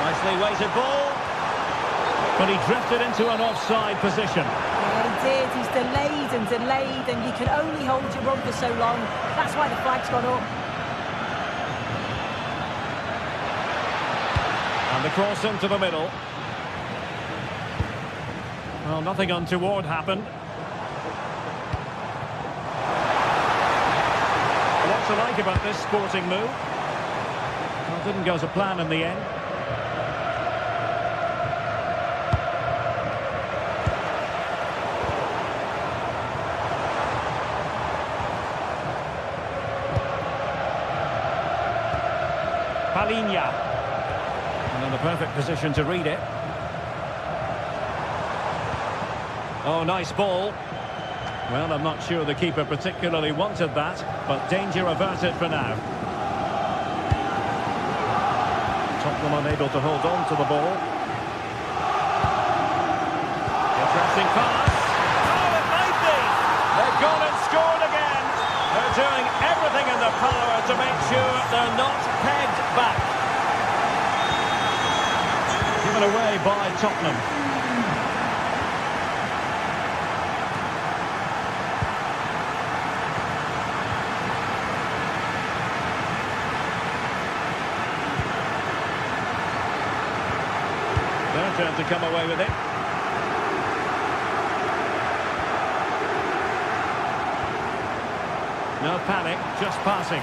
D: Nicely weighted ball. But he drifted into an offside position.
E: Yeah, he did. He's delayed, and you can only hold your run for so long. That's why the flag's gone up.
D: And the cross into the middle. Well, nothing untoward happened. What to like about this Sporting move? Well, it didn't go to plan in the end. Palinha. And in the perfect position to read it. Oh, nice ball. Well, I'm not sure the keeper particularly wanted that, but danger averted for now. Tottenham unable to hold on to the ball. Interesting pass. Oh, it might be! They've gone and scored again. They're doing everything in their power to make sure they're not pegged back. Given away by Tottenham. Their turn to come away with it. No panic, just passing.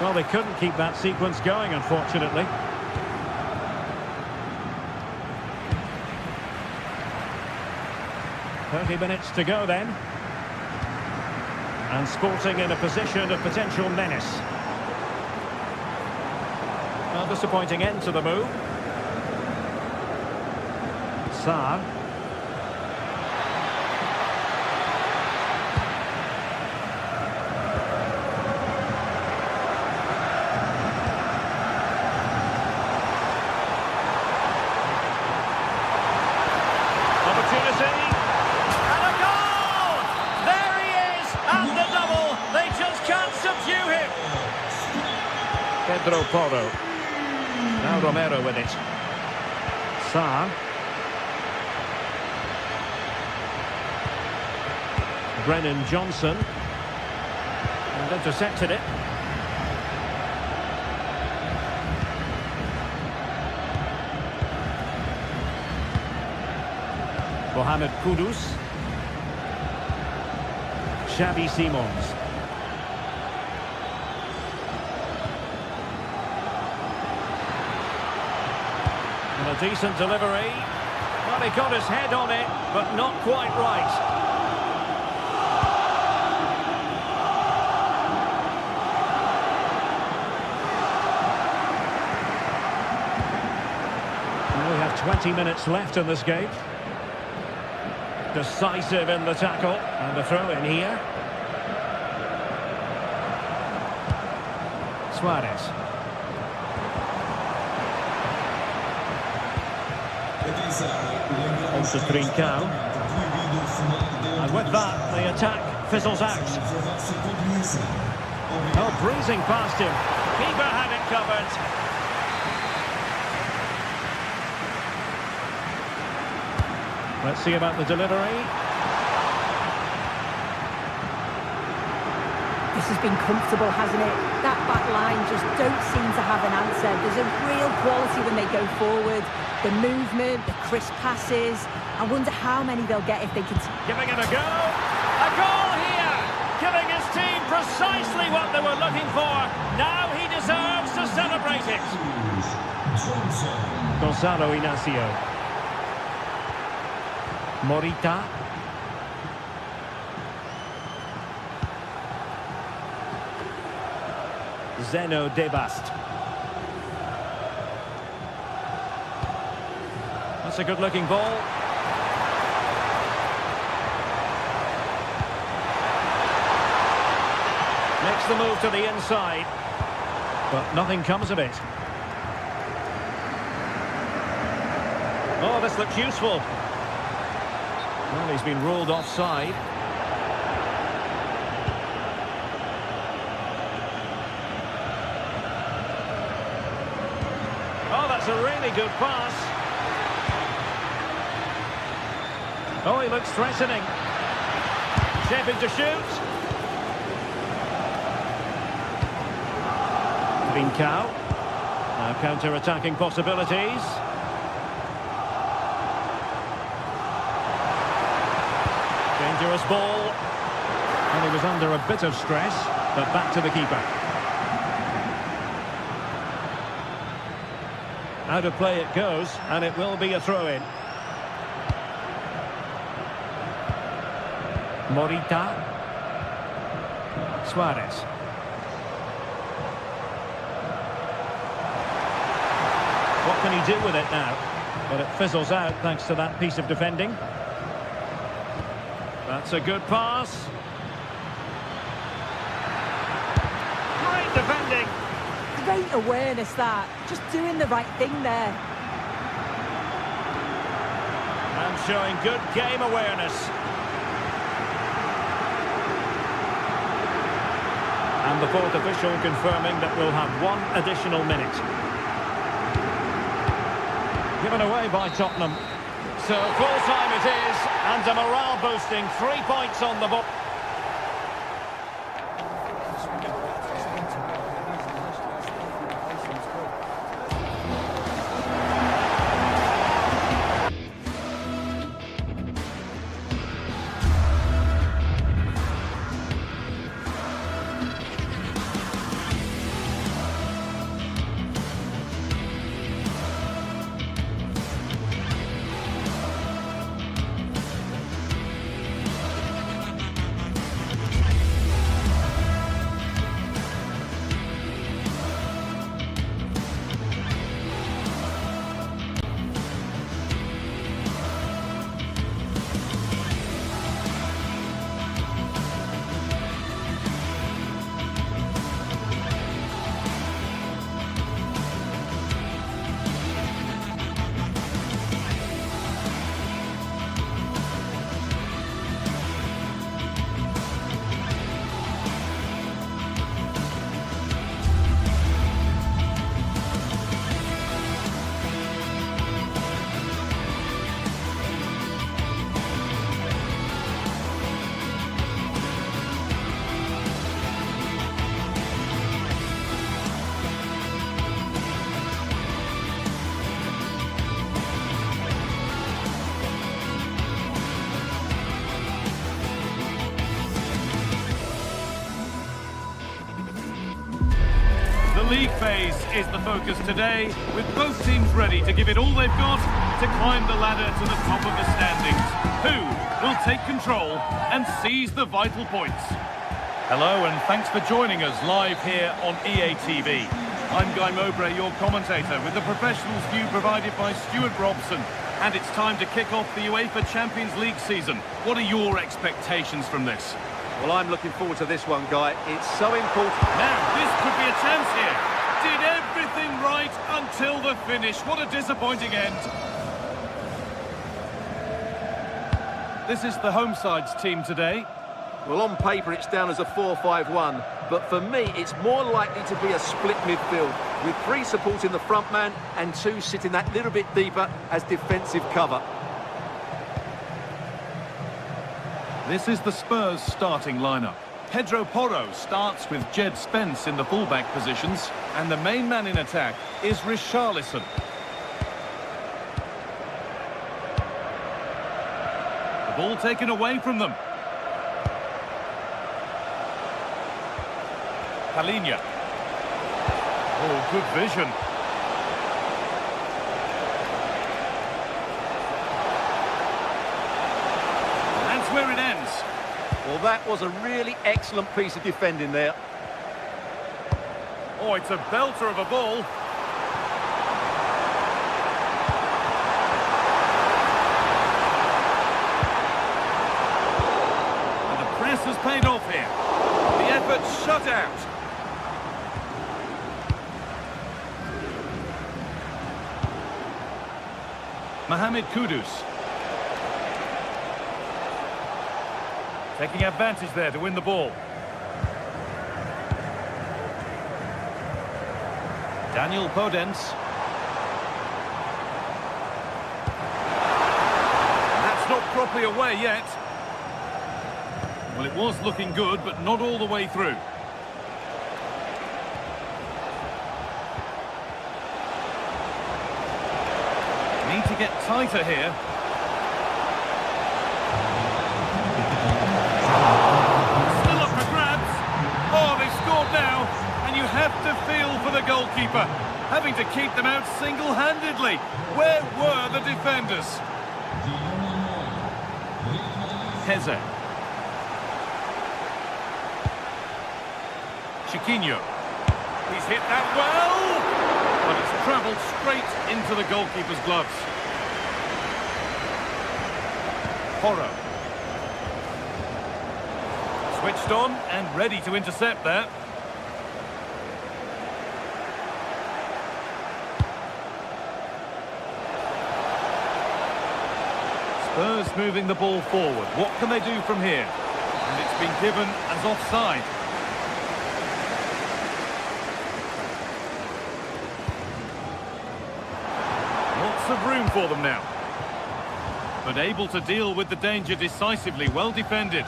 D: Well, they couldn't keep that sequence going, unfortunately. "30 minutes to go then. And Sporting in a position of potential menace. A disappointing end to the move. Sarr. Opportunity. And a goal! There he is at the double. They just can't subdue him. Pedro Porro. Now Romero with it. Sarr. Brennan Johnson. And intercepted it. Mohamed Kudus. Xavi Simons. And a decent delivery. Well, he got his head on it, but not quite right. We have 20 minutes left in this game. Decisive in the tackle. And the throw in here. Suarez. On to Trincao. And with that, the attack fizzles out. Oh, breezing past him. Keeper had it covered. Let's see about the delivery.
E: This has been comfortable, hasn't it? That back line just don't seem to have an answer. There's a real quality when they go forward. The movement, the crisp passes. I wonder how many they'll get if they can...
D: Giving it a go. A goal here! Giving his team precisely what they were looking for. Now he deserves to celebrate it. Gonzalo Inacio. Morita. Zeno Debast. That's a good-looking ball. Makes the move to the inside, but nothing comes of it. Oh, this looks useful. Well, he's been ruled offside. Oh, that's a really good pass. Oh, he looks threatening. Shaping to shoot. Trincao. Now counter-attacking possibilities. Dangerous ball. And he was under a bit of stress, but back to the keeper. Out of play it goes, and it will be a throw-in. Morita. Suarez. What can he do with it now? But it fizzles out thanks to that piece of defending. That's a good pass. Great defending.
E: Great awareness, that. Just doing the right thing there.
D: And showing good game awareness. And the fourth official confirming that we'll have one additional minute. Given away by Tottenham. So full time it is, and a morale boosting 3 points on the board.
A: The league phase is the focus today, with both teams ready to give it all they've got to climb the ladder to the top of the standings. Who will take control and seize the vital points? Hello and thanks for joining us live here on EA TV. I'm Guy Mowbray, your commentator, with the professionals' view provided by Stuart Robson. And it's time to kick off the UEFA Champions League season. What are your expectations from this?
B: Well, I'm looking forward to this one, Guy. It's so important.
A: Now, this could be a chance here. Did everything right until the finish. What a disappointing end. This is the home side's team today.
B: Well, on paper, it's down as a 4-5-1. But for me, it's more likely to be a split midfield, with 3 supporting the front man and 2 sitting that little bit deeper as defensive cover.
A: This is the Spurs starting lineup. Pedro Porro starts with Jed Spence in the fullback positions, and the main man in attack is Richarlison. The ball taken away from them. Palinha. Oh, good vision. That's where it ends.
B: Well, that was a really excellent piece of defending there.
A: Oh, it's a belter of a ball. And the press has paid off here. The effort's shut out. Mohamed Kudus. Taking advantage there to win the ball. Daniel Podence. That's not properly away yet. Well, it was looking good, but not all the way through. Need to get tighter here. Still up for grabs. Oh, they've scored now. And you have to feel for the goalkeeper, having to keep them out single-handedly. Where were the defenders? Heze. Chiquinho. He's hit that well. But it's travelled straight into the goalkeeper's gloves. Porro. Switched on and ready to intercept there. Spurs moving the ball forward. What can they do from here? And it's been given as offside. Of room for them now, but able to deal with the danger decisively. Well defended.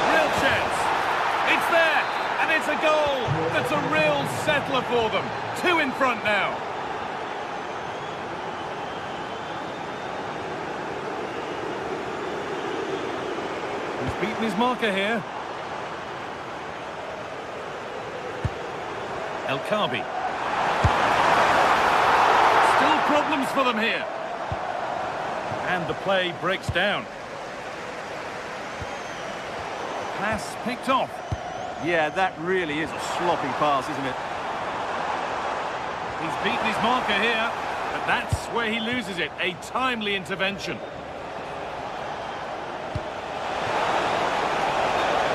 A: Real chance. It's there, and it's a goal. That's a real settler for them. 2 in front now. He's beaten his marker here. El Khabi. Still problems for them here. And the play breaks down. Pass picked off.
B: Yeah, that really is a sloppy pass, isn't it?
A: He's beaten his marker here, but that's where he loses it. A timely intervention.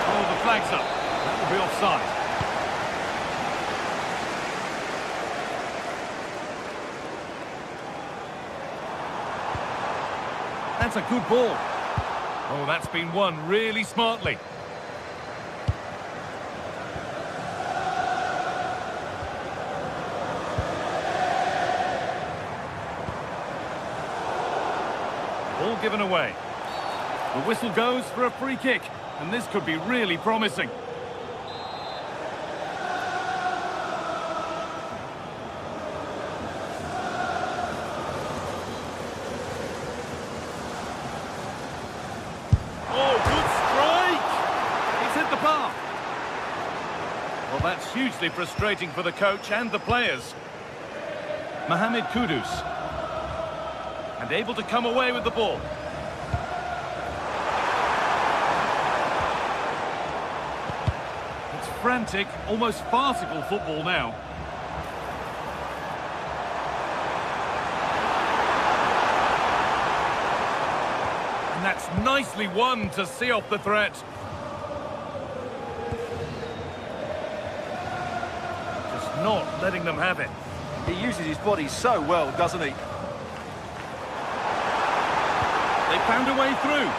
A: Oh, the flag's up. That will be offside. That's a good ball. Oh, that's been won really smartly. Ball given away. The whistle goes for a free kick, and this could be really promising. Well, that's hugely frustrating for the coach and the players. Mohamed Kudus. And able to come away with the ball. frantic, almost farcical football now. And that's nicely won to see off the threat. Just not letting them have it.
B: He uses his body so well, doesn't he?
A: They found a way through.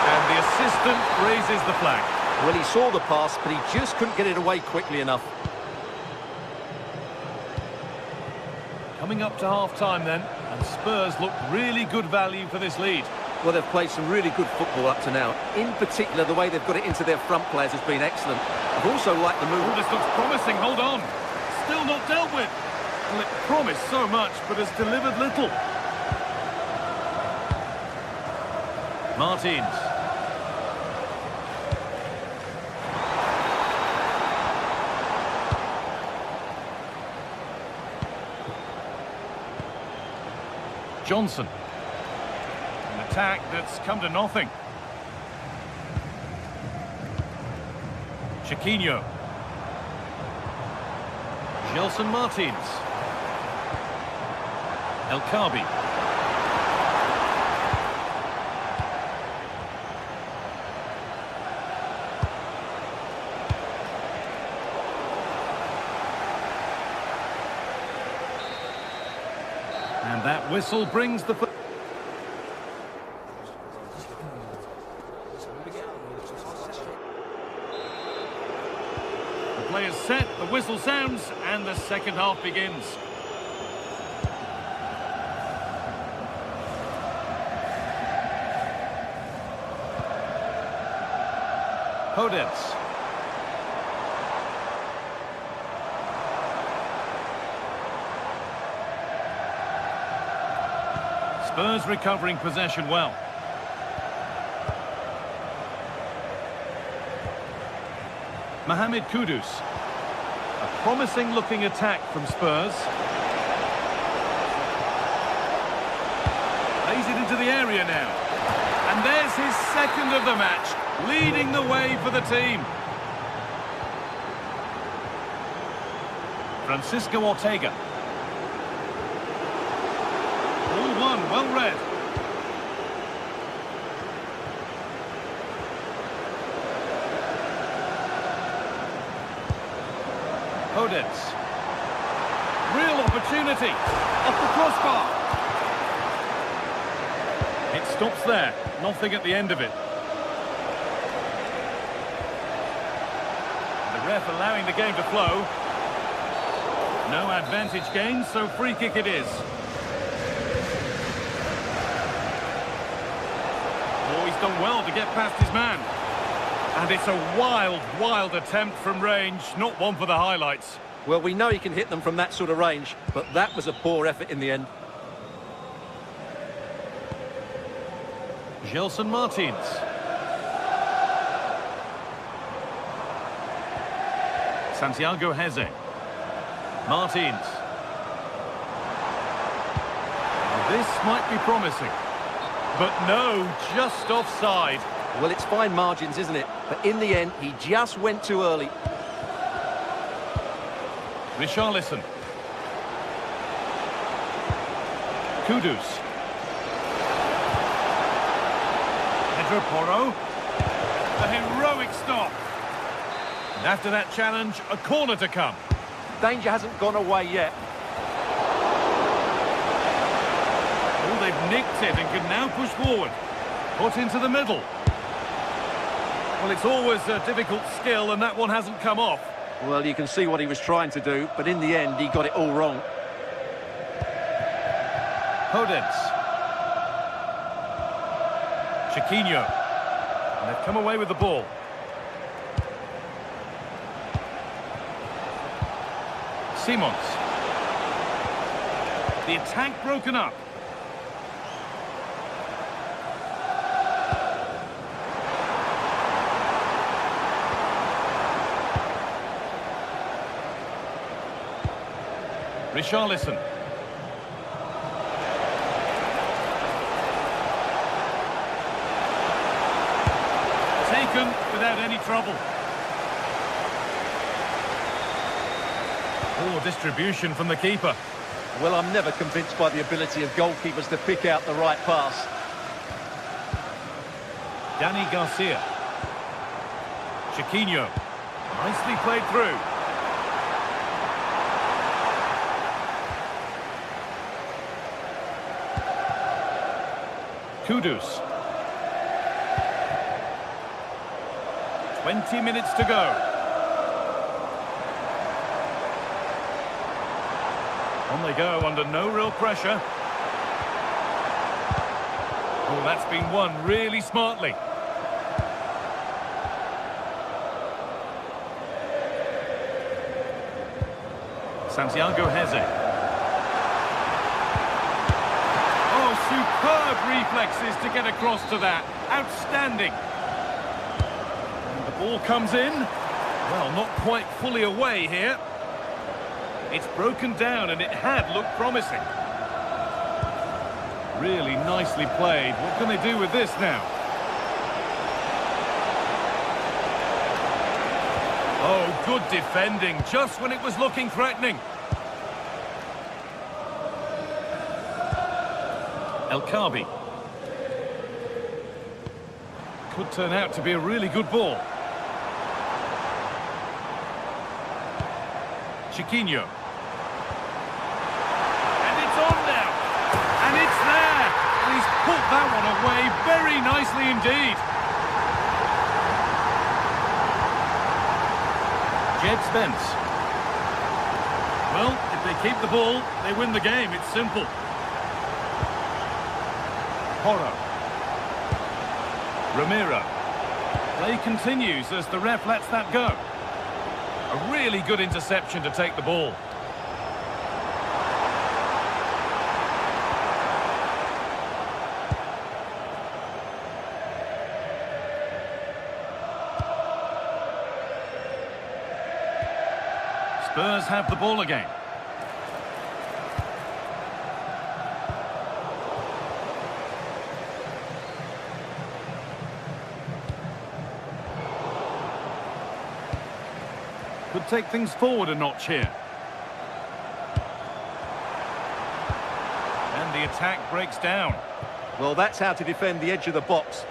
A: And the assistant raises the flag.
B: Well, he saw the pass, but he just couldn't get it away quickly enough.
A: Coming up to half-time then, and Spurs look really good value for this lead.
B: Well, they've played some really good football up to now. In particular, the way they've got it into their front players has been excellent. I've also liked the move.
A: Oh, this looks promising, hold on. Still not dealt with. Well, it promised so much, but has delivered little. Martins. Johnson. An attack that's come to nothing. Chiquinho. Gelson Martins. El Khabi. And that whistle brings the... The play is set, the whistle sounds, and the second half begins. Podence. Spurs recovering possession well. Mohamed Kudus. A promising looking attack from Spurs. Plays it into the area now. And there's his second of the match, leading the way for the team. Francisco Ortega. All one, well read. Podence. Real opportunity. Off the crossbar. It stops there. Nothing at the end of it. The ref allowing the game to flow. No advantage gained, so free kick it is. Oh, he's done well to get past his man. And it's a wild, wild attempt from range, not one for the highlights.
B: Well, we know he can hit them from that sort of range, but that was a poor effort in the end.
A: Gelson Martins. Santiago Heze. Martins. This might be promising. But no, just offside.
B: Well, it's fine margins, isn't it? But in the end, he just went too early.
A: Richarlison. Kudus. Pedro Porro. The heroic stop. And after that challenge, a corner to come.
B: Danger hasn't gone away yet.
A: Oh, they've nicked it and can now push forward. Put into the middle. Well, it's always a difficult skill, and that one hasn't come off.
B: Well, you can see what he was trying to do, but in the end, he got it all wrong.
A: Podence. Chiquinho. And they've come away with the ball. Simons. The attack broken up. Richarlison. Taken without any trouble. Poor distribution from the keeper.
B: Well, I'm never convinced by the ability of goalkeepers to pick out the right pass.
A: Dani Garcia. Chiquinho. Nicely played through. Kudus. 20 minutes to go. On they go under no real pressure. Oh, that's been won really smartly. Santiago Heze. Oh, superb reflexes to get across to that. Outstanding. And the ball comes in. Well, not quite fully away here. It's broken down and it had looked promising. Really nicely played. What can they do with this now? Oh, good defending, just when it was looking threatening. El Khabi. Could turn out to be a really good ball. Chiquinho. And it's on now. And it's there. And he's put that one away very nicely indeed. Jed Spence. Well, if they keep the ball, they win the game. It's simple. Porro. Ramiro. Play continues as the ref lets that go. A really good interception to take the ball. Spurs have the ball again. Could take things forward a notch here. And the attack breaks down.
B: Well, that's how to defend the edge of the box.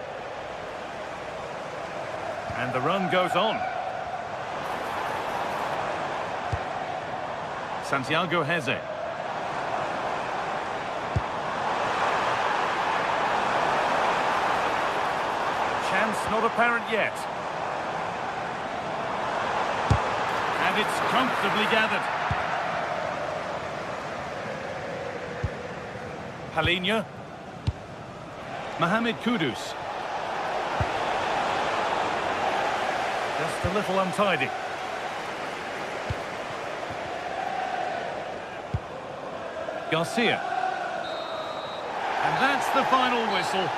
A: And the run goes on. Santiago Heze. Chance not apparent yet. And it's comfortably gathered. Palhinha. Mohamed Kudus. Just a little untidy. Garcia. And that's the final whistle.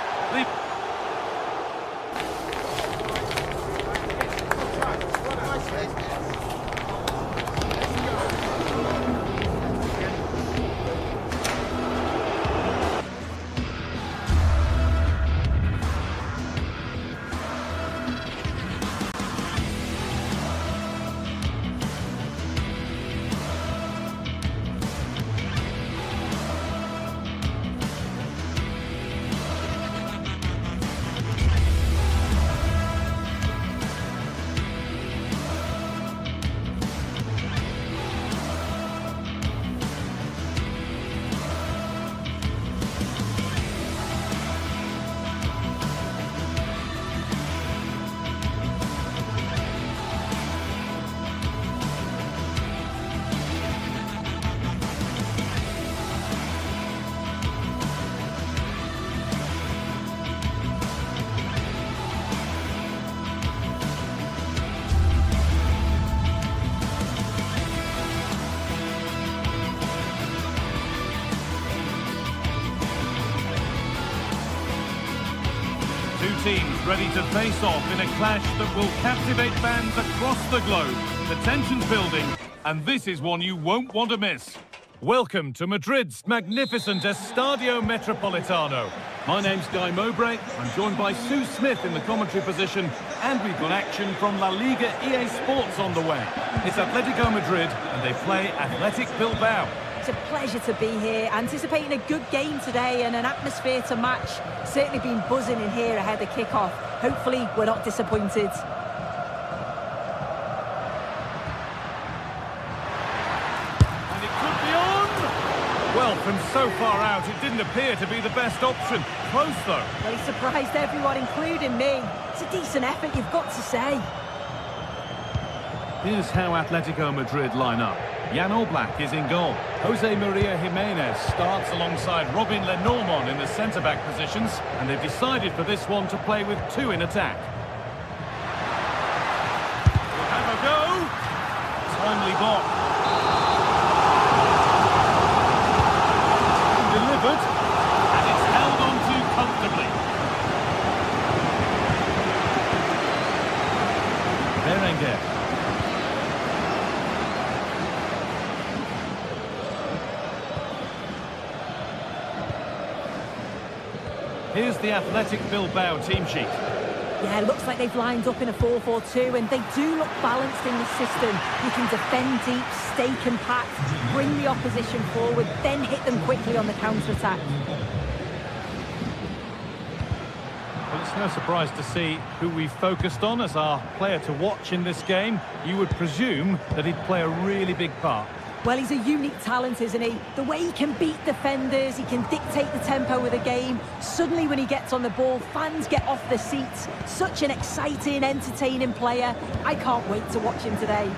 A: Teams ready to face off in a clash that will captivate fans across the globe. The tension's building, and this is one you won't want to miss. Welcome to Madrid's magnificent Estadio Metropolitano. My name's Guy Mowbray. I'm joined by Sue Smith in the commentary position, and we've got action from La Liga EA Sports on the way. It's Atletico Madrid, and they play Athletic Bilbao.
E: It's a pleasure to be here, anticipating a good game today and an atmosphere to match. Certainly been buzzing in here ahead of kick-off. Hopefully we're not disappointed.
A: And it could be on! Well, from so far out, it didn't appear to be the best option. Close, though.
E: Well, he surprised everyone, including me. It's a decent effort, you've got to say.
A: Here's how Atletico Madrid line up. Jan Oblak is in goal. Jose Maria Jimenez starts alongside Robin Lenormand in the centre-back positions, and they've decided for this one to play with two in attack. We'll have a go. Timely ball. Delivered, and it's held on to comfortably. Berenguer. Here's the Athletic Bilbao team sheet.
E: Yeah, it looks like they've lined up in a 4-4-2, and they do look balanced in the system. You can defend deep, stay compact, bring the opposition forward, then hit them quickly on the counter-attack.
A: Well, it's no surprise to see who we focused on as our player to watch in this game. You would presume that he'd play a really big part.
E: Well, he's a unique talent, isn't he? The way he can beat defenders, he can dictate the tempo of the game. Suddenly, when he gets on the ball, fans get off their seats. Such an exciting, entertaining player. I can't wait to watch him today.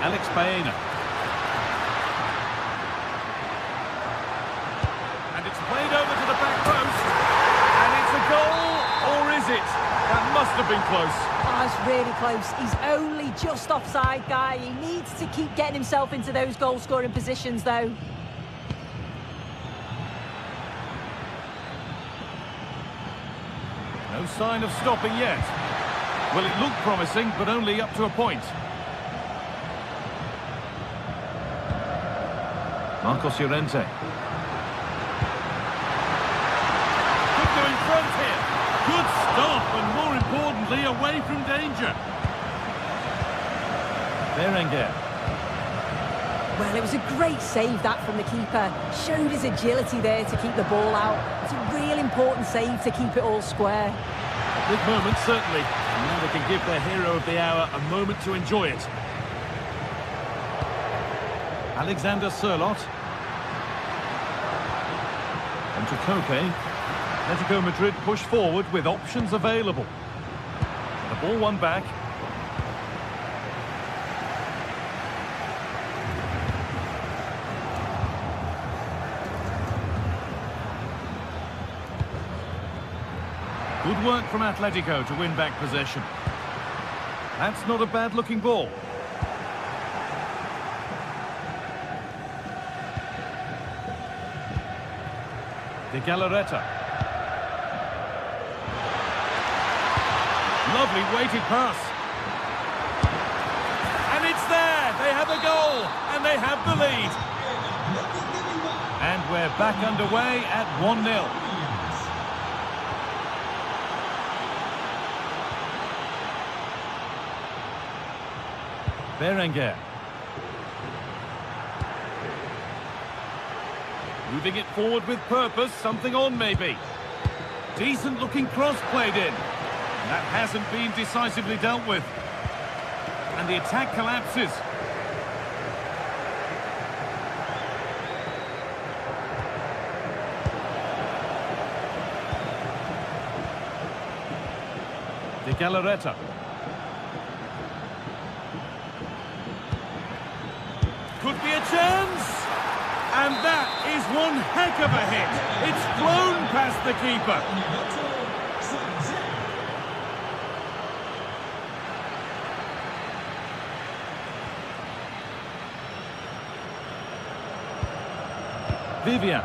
A: Alex Baena. And it's played over to the back post. And it's a goal, or is it? That must have been close.
E: Oh, it's really close. He's only just offside, Guy. He needs to keep getting himself into those goal-scoring positions, though.
A: No sign of stopping yet. Well, it looked promising, but only up to a point. Marcos Llorente. Could go in front here. Good stop, and more importantly, away from danger. Berenguer.
E: Well, it was a great save, that, from the keeper. Showed his agility there to keep the ball out. It's a real important save to keep it all square.
A: A big moment, certainly. And now they can give their hero of the hour a moment to enjoy it. Alexander Sørloth. And to Koke. Atletico Madrid push forward with options available. The ball won back. Good work from Atletico to win back possession. That's not a bad-looking ball. De Galarreta. Lovely weighted pass. And it's there! They have a goal! And they have the lead! And we're back underway at 1-0. Berenguer. Moving it forward with purpose, something on maybe. Decent looking cross played in. And that hasn't been decisively dealt with. And the attack collapses. De Galarreta. Could be a chance! And that is one heck of a hit. It's flown past the keeper. Vivian.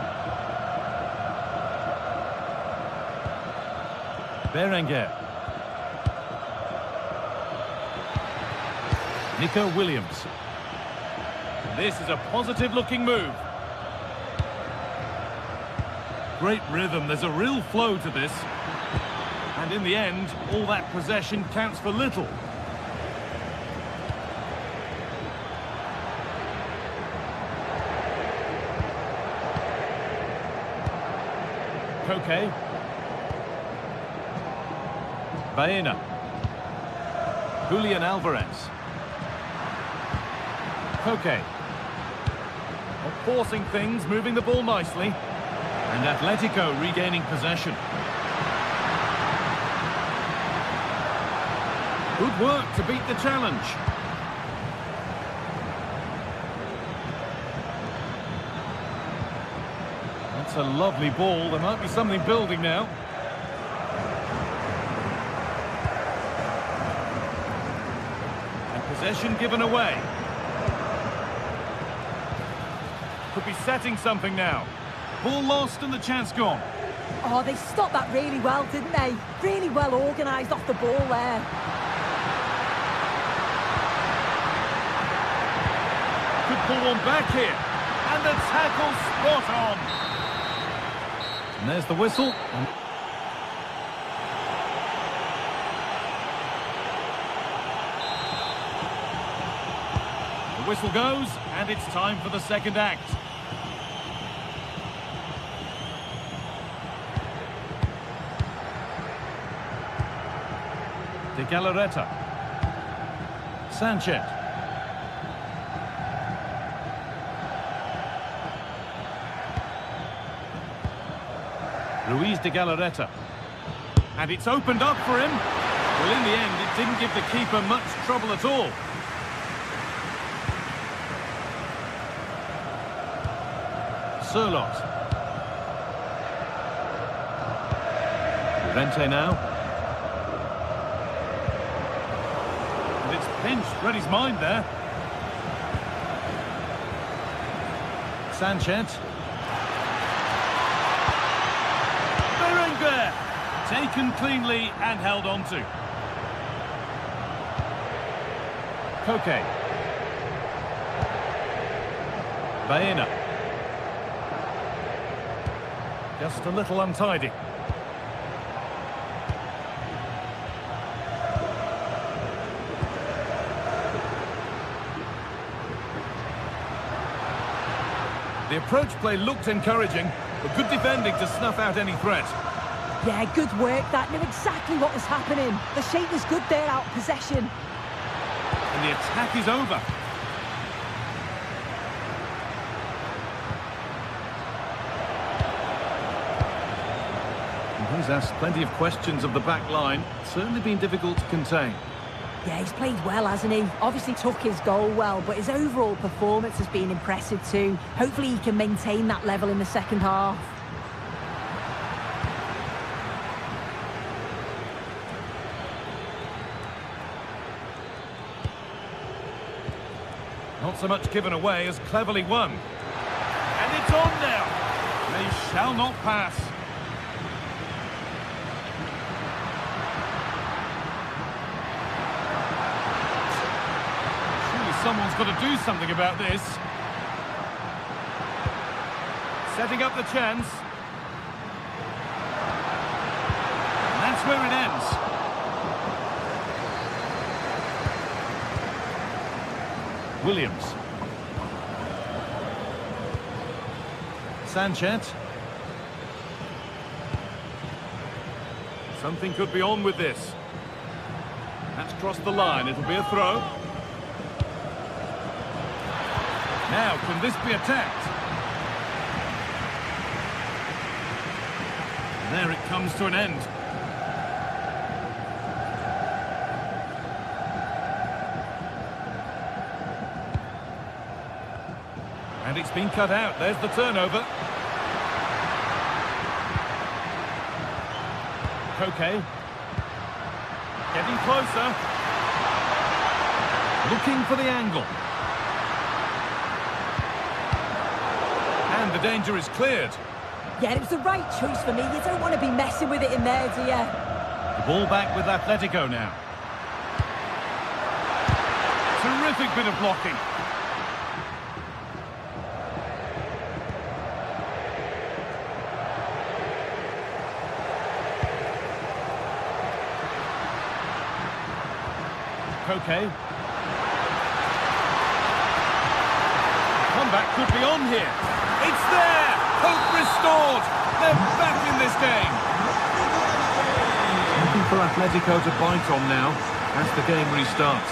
A: Berenguer. Nico Williams. This is a positive-looking move. great rhythm. There's a real flow to this. And in the end, all that possession counts for little. Koke. Baena. Julian Alvarez. Koke. Forcing things, moving the ball nicely. And Atletico regaining possession. Good work to beat the challenge. That's a lovely ball. There might be something building now. And possession given away. Could be setting something now. Ball lost and the chance gone.
E: Oh, they stopped that really well, didn't they? Really well organised off the ball there.
A: Could pull one back here. And the tackle spot on. And there's the whistle. The whistle goes, and it's time for the second act. De Galarreta. Sanchez. Ruiz de Galarreta. And it's opened up for him. Well, in the end, it didn't give the keeper much trouble at all. Surlot. Vente now. And it's pinched. Read his mind there. Sanchez. Berenguer. Taken cleanly and held on to. Koke. Baena. Just a little untidy. The approach play looked encouraging, but good defending to snuff out any threat.
E: Yeah, good work. That knew exactly what was happening. The shape was good there, out of possession.
A: And the attack is over. He's asked plenty of questions of the back line. Certainly been difficult to contain.
E: Yeah, he's played well, hasn't he? Obviously took his goal well, but his overall performance has been impressive too. Hopefully he can maintain that level in the second half.
A: Not so much given away as cleverly won. And it's on now. They shall not pass. Someone's got to do something about this. Setting up the chance. And that's where it ends. Williams. Sanchez. Something could be on with this. That's crossed the line. It'll be a throw. Now, can this be attacked? And there it comes to an end. And it's been cut out. There's the turnover. Koke. Getting closer. Looking for the angle. And the danger is cleared.
E: Yeah, it was the right choice for me. You don't want to be messing with it in there, do you?
A: The ball back with Atletico now. Terrific bit of blocking. Koke. Comeback could be on here. It's there! Hope restored! They're back in this game. Looking for Atletico to bite on now as the game restarts.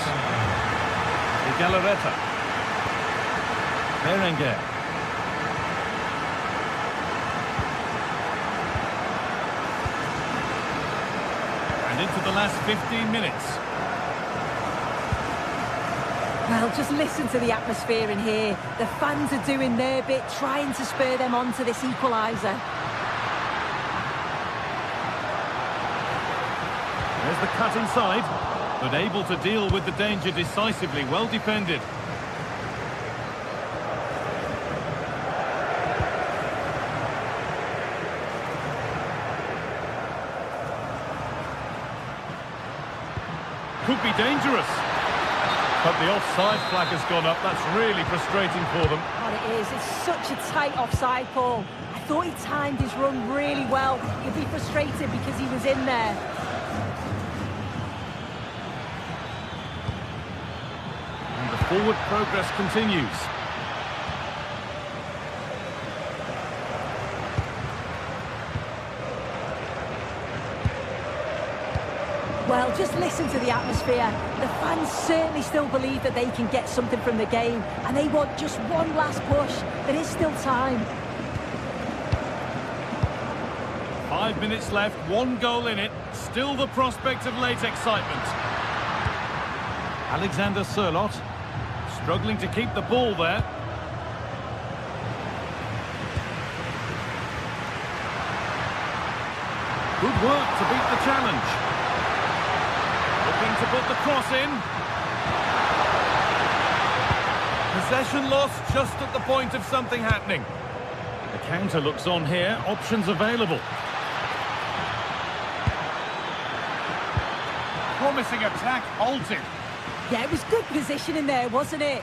A: The Galarreta. Berenguer. And into the last 15 minutes.
E: Well, just listen to the atmosphere in here. The fans are doing their bit, trying to spur them on to this equaliser.
A: There's the cut inside, but able to deal with the danger decisively. Well defended. Could be dangerous. But the offside flag has gone up. That's really frustrating for them.
E: Well, it is. It's such a tight offside call. I thought he timed his run really well. He'll be frustrated because he was in there.
A: And the forward progress continues.
E: Well, just listen to the atmosphere. The fans certainly still believe that they can get something from the game, and they want just one last push. There is still time.
A: 5 minutes left, 1 goal in it. Still the prospect of late excitement. Alexander Sørloth struggling to keep the ball there. Good work to beat the challenge. Looking to put the cross in. Possession lost just at the point of something happening. The counter looks on here. Options available. Promising attack halted.
E: Yeah, it was good positioning there, wasn't it?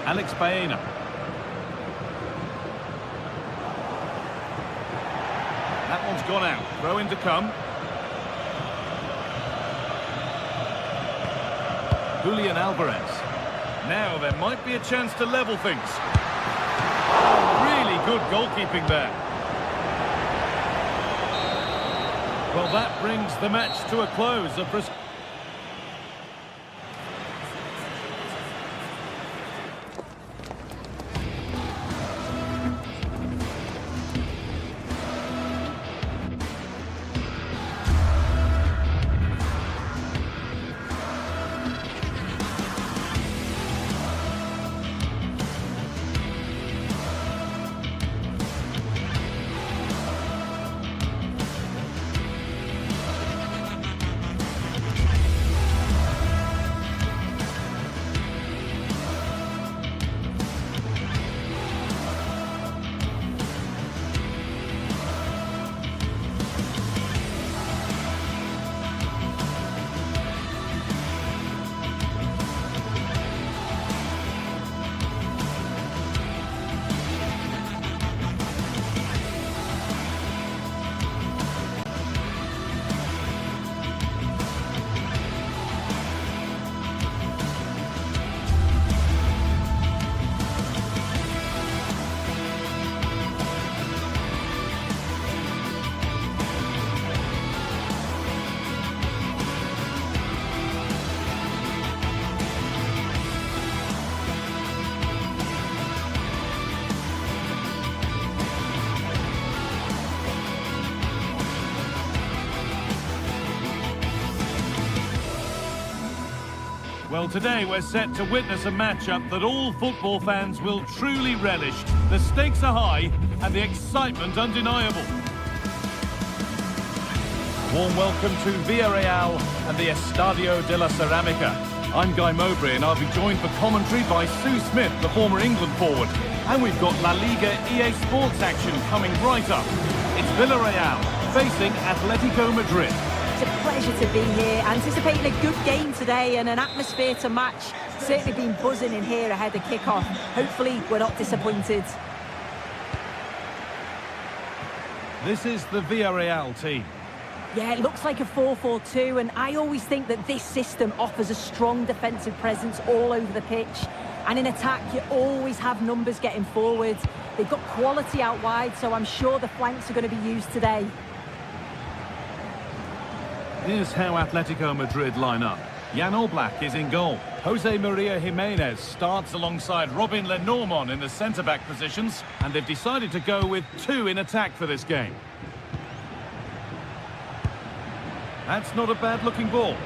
A: Alex Baena. That one's gone out. Throw in to come. Julian Alvarez. Now there might be a chance to level things. Oh, really good goalkeeping there. Well, that brings the match to a close. Well, today we're set to witness a matchup that all football fans will truly relish. The stakes are high and the excitement undeniable. Warm welcome to Villarreal and the Estadio de la Ceramica. I'm Guy Mowbray and I'll be joined for commentary by Sue Smith, the former England forward. And we've got La Liga EA Sports action coming right up. It's Villarreal facing Atletico Madrid.
E: It's a pleasure to be here, anticipating a good game today and an atmosphere to match. Certainly been buzzing in here ahead of kick-off. Hopefully we're not disappointed.
A: This is the Villarreal team.
E: Yeah, it looks like a 4-4-2, and I always think that this system offers a strong defensive presence all over the pitch. And in attack, you always have numbers getting forward. They've got quality out wide, so I'm sure the flanks are going to be used today.
A: Here's how Atletico Madrid line up. Jan Oblak is in goal. Jose Maria Jimenez starts alongside Robin Lenormand in the centre-back positions, and they've decided to go with two in attack for this game. That's not a bad-looking ball.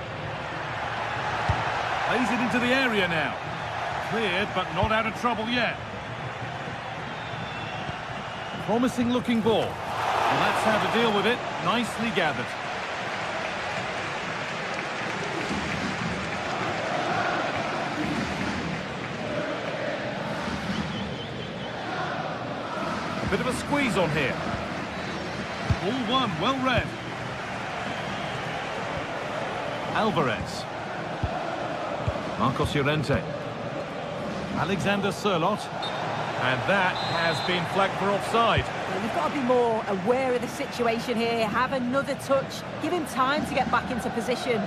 A: Plays it into the area now. Cleared, but not out of trouble yet. Promising-looking ball. And that's how to deal with it. Nicely gathered. A bit of a squeeze on here. All one, well read. Alvarez. Marcos Llorente. Alexander Sørloth. And that has been flagged for offside.
E: Well, you've got to be more aware of the situation here. Have another touch. Give him time to get back into position.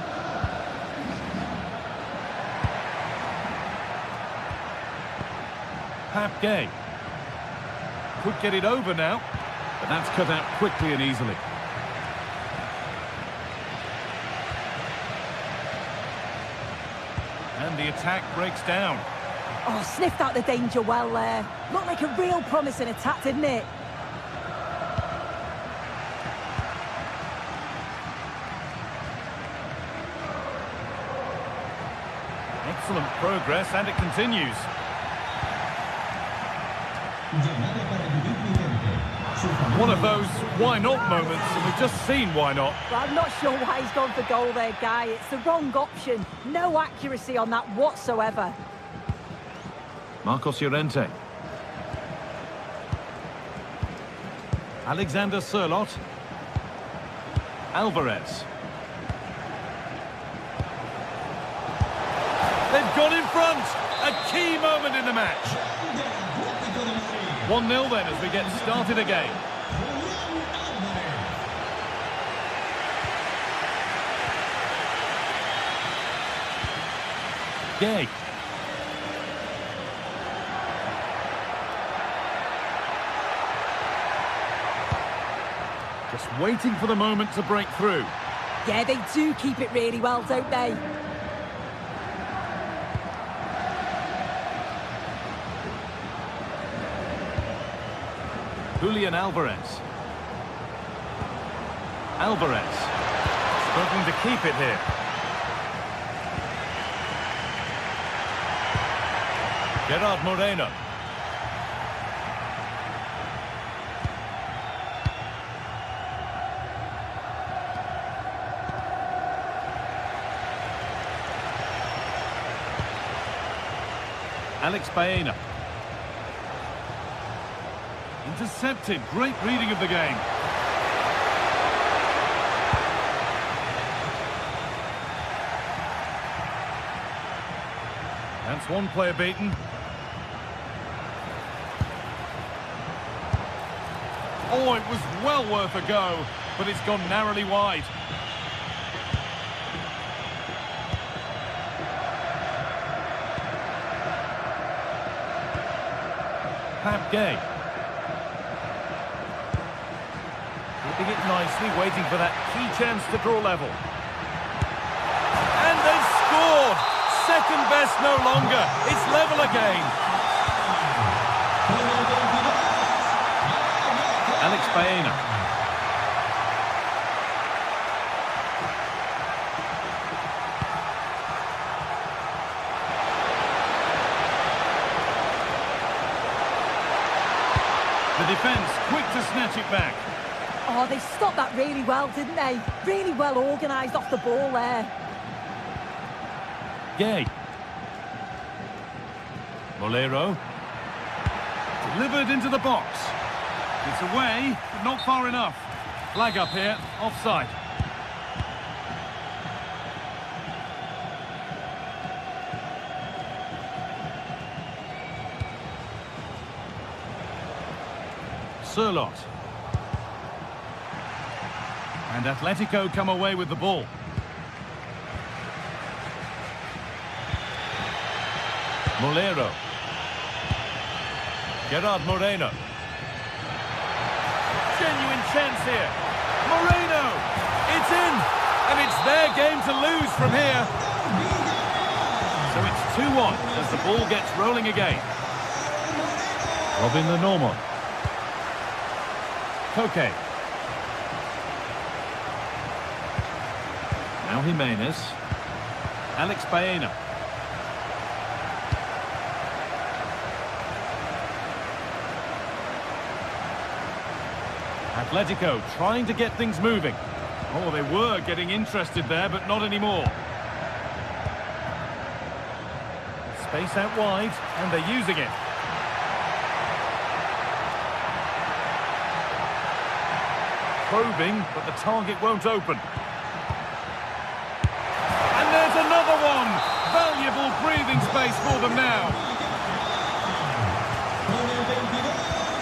A: Pap Gay. Could get it over now, but that's cut out quickly and easily. And the attack breaks down.
E: Oh, sniffed out the danger well there. Looked like a real promising attack, didn't it?
A: Excellent progress, and it continues. One of those why not moments, and we've just seen why not.
E: Well, I'm not sure why he's gone for goal there, Guy. It's the wrong option. No accuracy on that whatsoever.
A: Marcos Llorente. Alexander Sørloth. Alvarez. They've gone in front. A key moment in the match. 1-0 then as we get started again. Gay. Just waiting for the moment to break through.
E: Yeah, they do keep it really well, don't they?
A: Julian Alvarez. Alvarez. Struggling to keep it here. Gerard Moreno. Alex Baena. Intercepted. Great reading of the game. That's one player beaten. Oh, it was well worth a go, but it's gone narrowly wide. Pap Gay. Keeping it nicely, waiting for that key chance to draw level. And they've scored! Second best no longer. It's level again. Alex Baena. The defence quick to snatch it back.
E: Oh, they stopped that really well, didn't they? Really well organised off the ball there.
A: Gay. Molero. Delivered into the box. It's away, but not far enough. Flag up here, offside. Sørloth. And Atletico come away with the ball. Molero. Gerard Moreno. Genuine chance here. Moreno! It's in! And it's their game to lose from here. So it's 2-1 as the ball gets rolling again. Robin the Normand. Koke. Now Jimenez. Alex Baena. Atletico trying to get things moving. Oh, they were getting interested there, but not anymore. Space out wide, and they're using it. Probing, but the target won't open. And there's another one! Valuable breathing space for them now.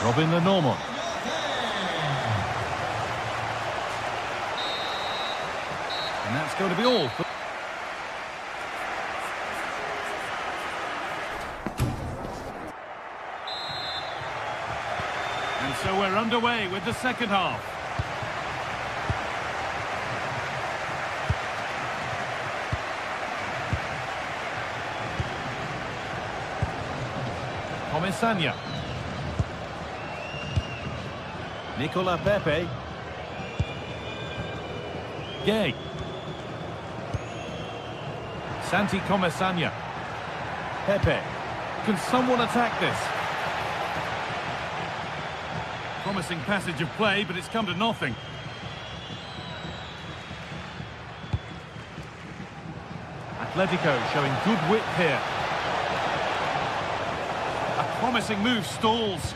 A: Robin the Normand. And that's going to be all. And so we're underway with the second half. Comesaña. Nicola Pepe. Gay. Santi Comesaña. Pepe. Can someone attack this? Promising passage of play, but it's come to nothing. Atletico showing good wit here. A promising move stalls.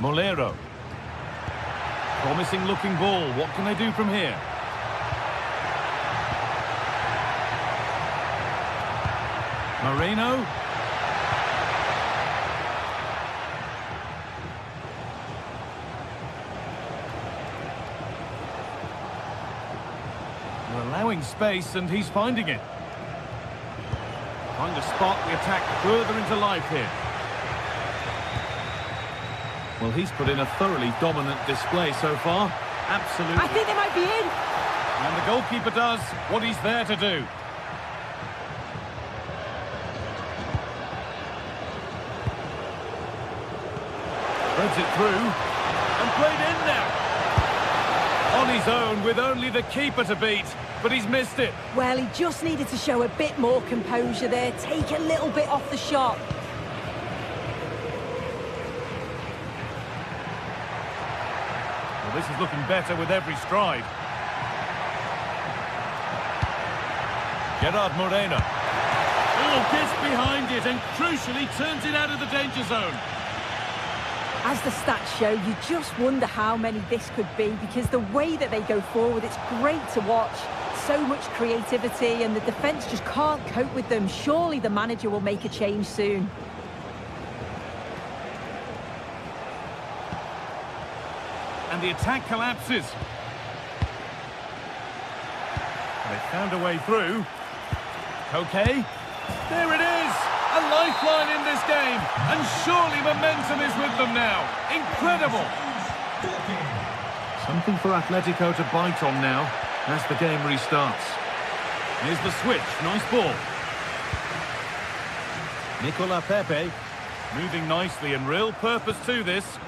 A: Molero. Promising looking ball. What can they do from here? Moreno. They're allowing space and he's finding it. Trying to spark the attack further into life here. Well, he's put in a thoroughly dominant display so far. Absolutely.
E: I think they might be in.
A: And the goalkeeper does what he's there to do. Spreads it through. And played in now. On his own with only the keeper to beat. But he's missed it.
E: Well, he just needed to show a bit more composure there. Take a little bit off the shot.
A: This is looking better with every stride. Gerard Moreno. Oh, gets behind it and crucially turns it out of the danger zone.
E: As the stats show, you just wonder how many this could be, because the way that they go forward, it's great to watch. So much creativity, and the defence just can't cope with them. Surely the manager will make a change soon.
A: And the attack collapses. They found a way through. Koke. There it is! A lifeline in this game. And surely momentum is with them now. Incredible! Something for Atletico to bite on now as the game restarts. Here's the switch. Nice ball. Nicola Pepe. Moving nicely and real purpose to this.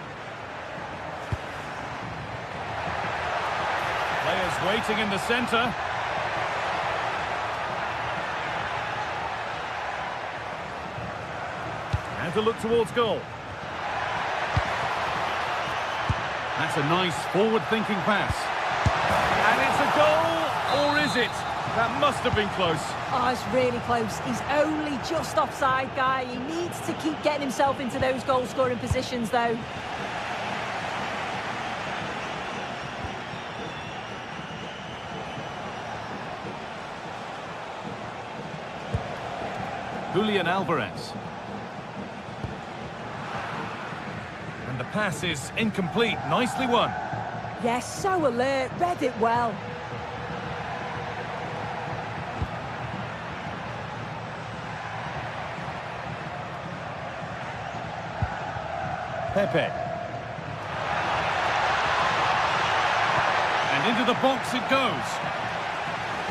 A: Players waiting in the centre. And to look towards goal. That's a nice forward-thinking pass. And it's a goal, or is it? That must have been close.
E: Oh, it's really close. He's only just offside, guy. He needs to keep getting himself into those goal-scoring positions, though.
A: Julian Alvarez. pass is incomplete. Nicely won.
E: Yes, so alert, read it well.
A: Pepe. And into the box it goes.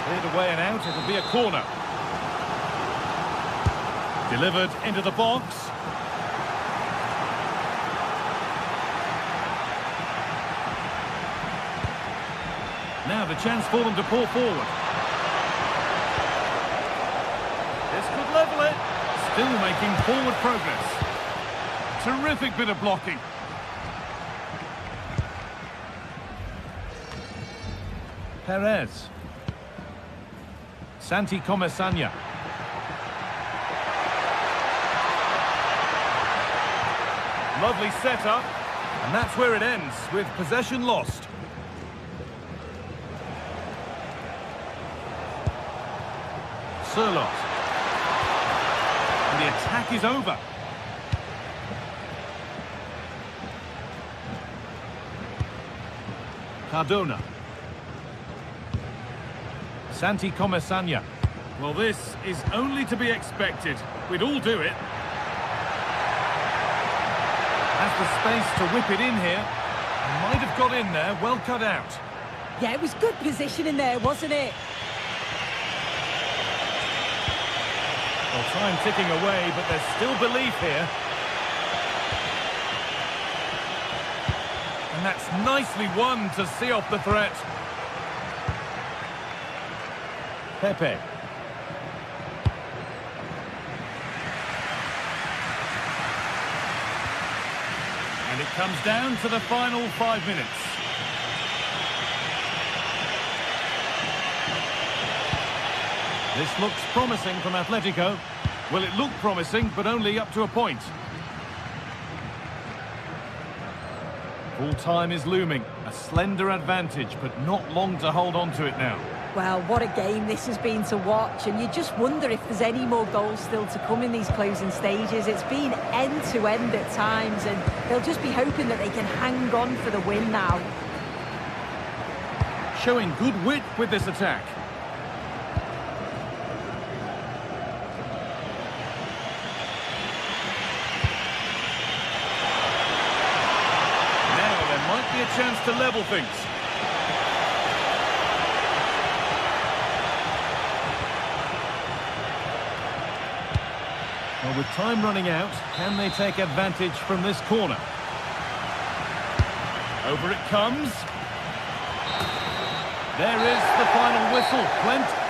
A: Cleared away and out, it'll be a corner. Delivered into the box. Now the chance for them to pull forward. This could level it. Still making forward progress. Terrific bit of blocking. Perez. Santi Comesanya. Lovely setup. And that's where it ends, with possession lost. Surlot. And the attack is over. Cardona. Santi Comesanya. Well, this is only to be expected. We'd all do it. Has the space to whip it in here. Might have got in there, well cut out.
E: Yeah, it was good positioning there, wasn't it?
A: Well, time ticking away, but there's still belief here. And that's nicely won to see off the threat. Pepe. And it comes down to the final 5 minutes. This looks promising from Atletico. Well, it looked promising, but only up to a point. Full time is looming. A slender advantage, but not long to hold on to it now.
E: Well, what a game this has been to watch, and you just wonder if there's any more goals still to come in these closing stages. It's been end-to-end at times, and they'll just be hoping that they can hang on for the win now.
A: Showing good wit with this attack. Now there might be a chance to level things. Well, with time running out, can they take advantage from this corner? Over it comes. There is the final whistle. Plenty.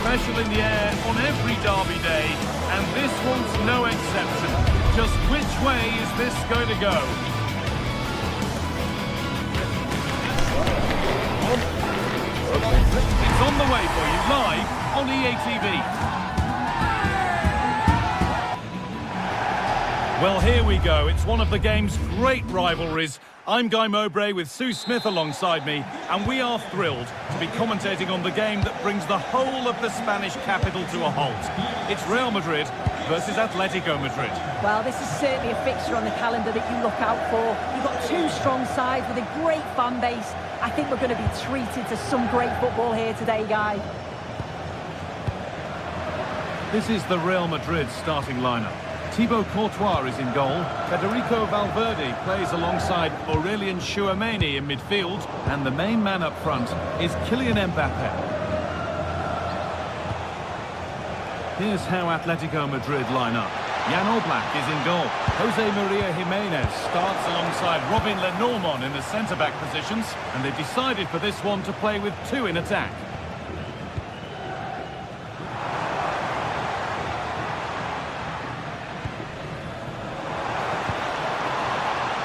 A: Special in the air on every derby day, and this one's no exception. Just which way is this going to go? It's on the way for you live on EA TV. Well, here we go. It's one of the game's great rivalries, I'm Guy Mowbray with Sue Smith alongside me, and we are thrilled to be commentating on the game that brings the whole of the Spanish capital to a halt. It's Real Madrid versus Atletico Madrid.
E: Well, this is certainly a fixture on the calendar that you look out for. You've got two strong sides with a great fan base. I think we're going to be treated to some great football here today, Guy.
A: This is the Real Madrid starting lineup. Thibaut Courtois is in goal. Federico Valverde plays alongside Aurelien Tchouameni in midfield. And the main man up front is Kylian Mbappe. Here's how Atletico Madrid line up. Jan Oblak is in goal. Jose Maria Jimenez starts alongside Robin Lenormand in the centre-back positions. And they've decided for this one to play with two in attack.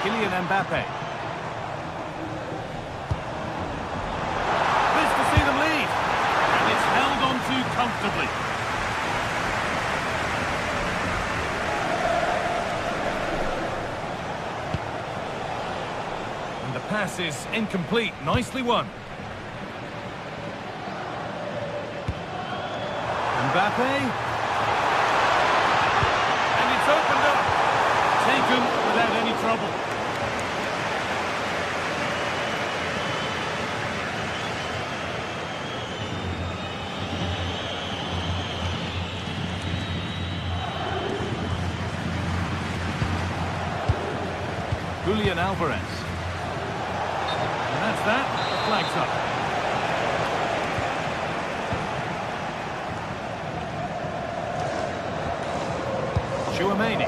A: Kylian Mbappe. Pleased to see them lead. And it's held on to comfortably. And the pass is incomplete. Nicely won. Mbappe. And it's opened up. Taken without any trouble. Julian Alvarez. And that's that. The flag's up. Tchouameni.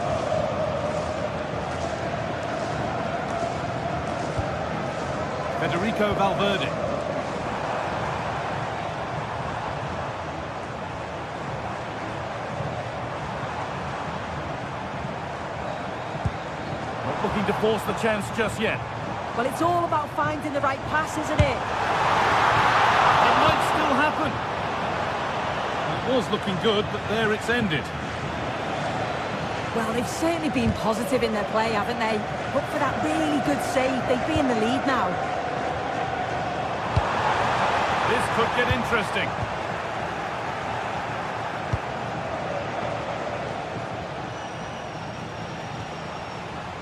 A: Federico Valverde. Not looking to force the chance just yet.
E: Well, it's all about finding the right pass, isn't it?
A: It might still happen. It was looking good, but there it's ended.
E: Well, they've certainly been positive in their play, haven't they? But for that really good save, they'd be in the lead now.
A: This could get interesting.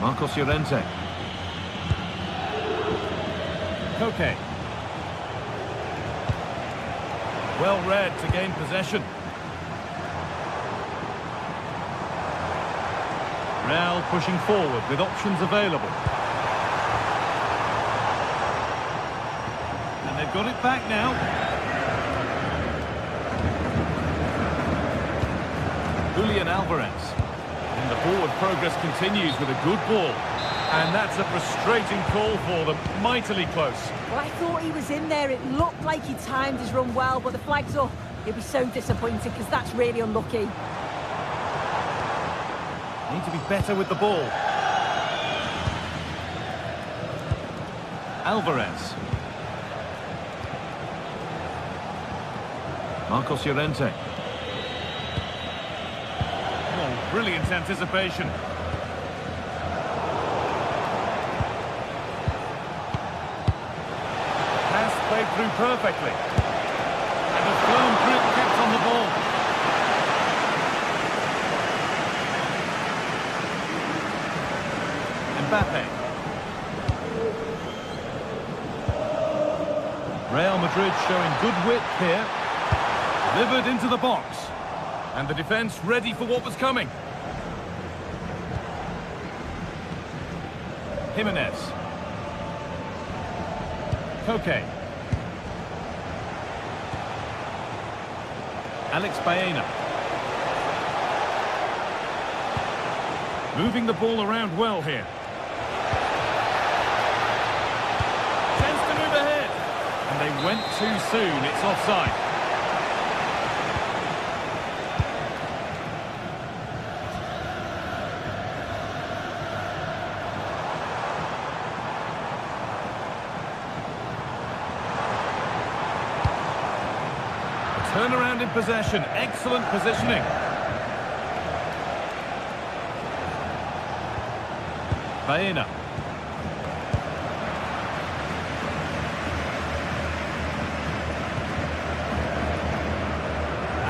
A: Marcos Llorente. Koke. Well read to gain possession. Real pushing forward with options available. And they've got it back now. Julian Alvarez. And the forward progress continues with a good ball. And that's a frustrating call for them. Mightily close.
E: Well, I thought he was in there. It looked like he timed his run well, but the flag's up. He'll be so disappointed because that's really unlucky.
A: Need to be better with the ball. Alvarez. Marcos Llorente. Oh, brilliant anticipation. Pass played through perfectly. And a firm grip kept on the ball. Mbappe. Real Madrid showing good width here. Delivered into the box. And the defence ready for what was coming. Jimenez. Koke. Alex Baena. Moving the ball around well here. Chance to move ahead. And they went too soon. It's offside. Turnaround in possession. Excellent positioning. Baena.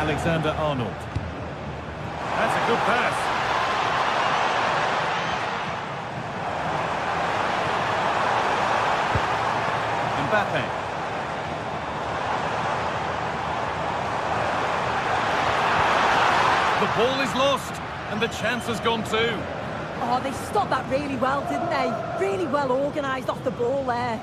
A: Alexander-Arnold. That's a good pass. Mbappe. The ball is lost, and the chance has gone too.
E: Oh, they stopped that really well, didn't they? Really well organised off the ball there.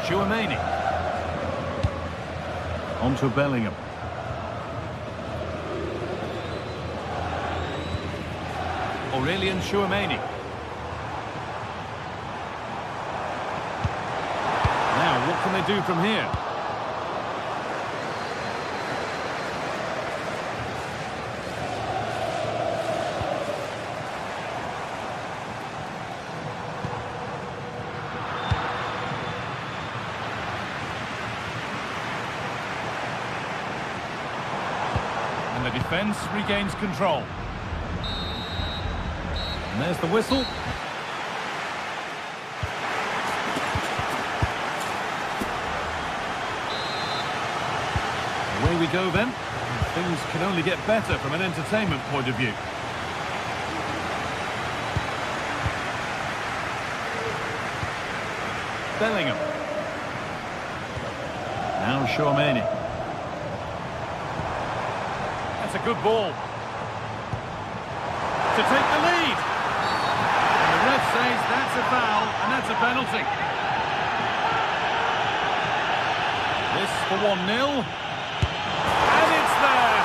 A: Chouameni. On to Bellingham. Aurelian Chouameni. Now, what can they do from here? And the defence regains control. And there's the whistle. Away we go then. Things can only get better from an entertainment point of view. Bellingham. Now Chouameni. That's a good ball. To take the lead. And the ref says that's a foul, and that's a penalty. This for 1-0. And it's there.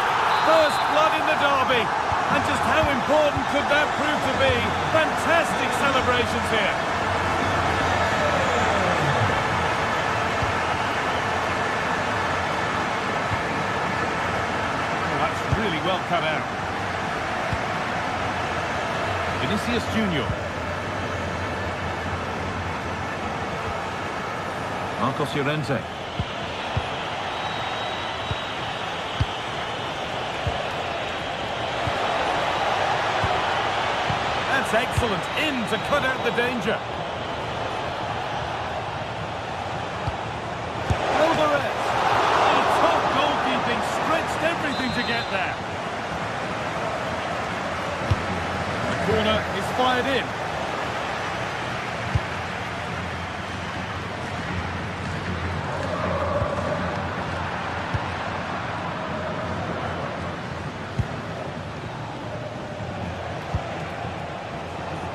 A: First blood in the derby. And just how important could that prove to be? Fantastic celebrations here. Really well cut out. Vinicius Junior. Marcos Llorente. That's excellent. In to cut out the danger. Stretched everything to get there. The corner is fired in.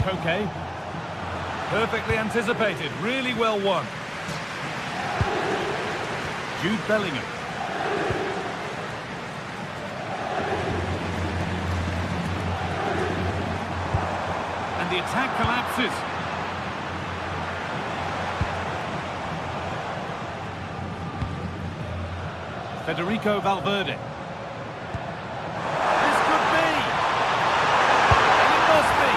A: Koke. Perfectly anticipated. Really well won. Jude Bellingham. The attack collapses. Federico Valverde. This could be. And it must be.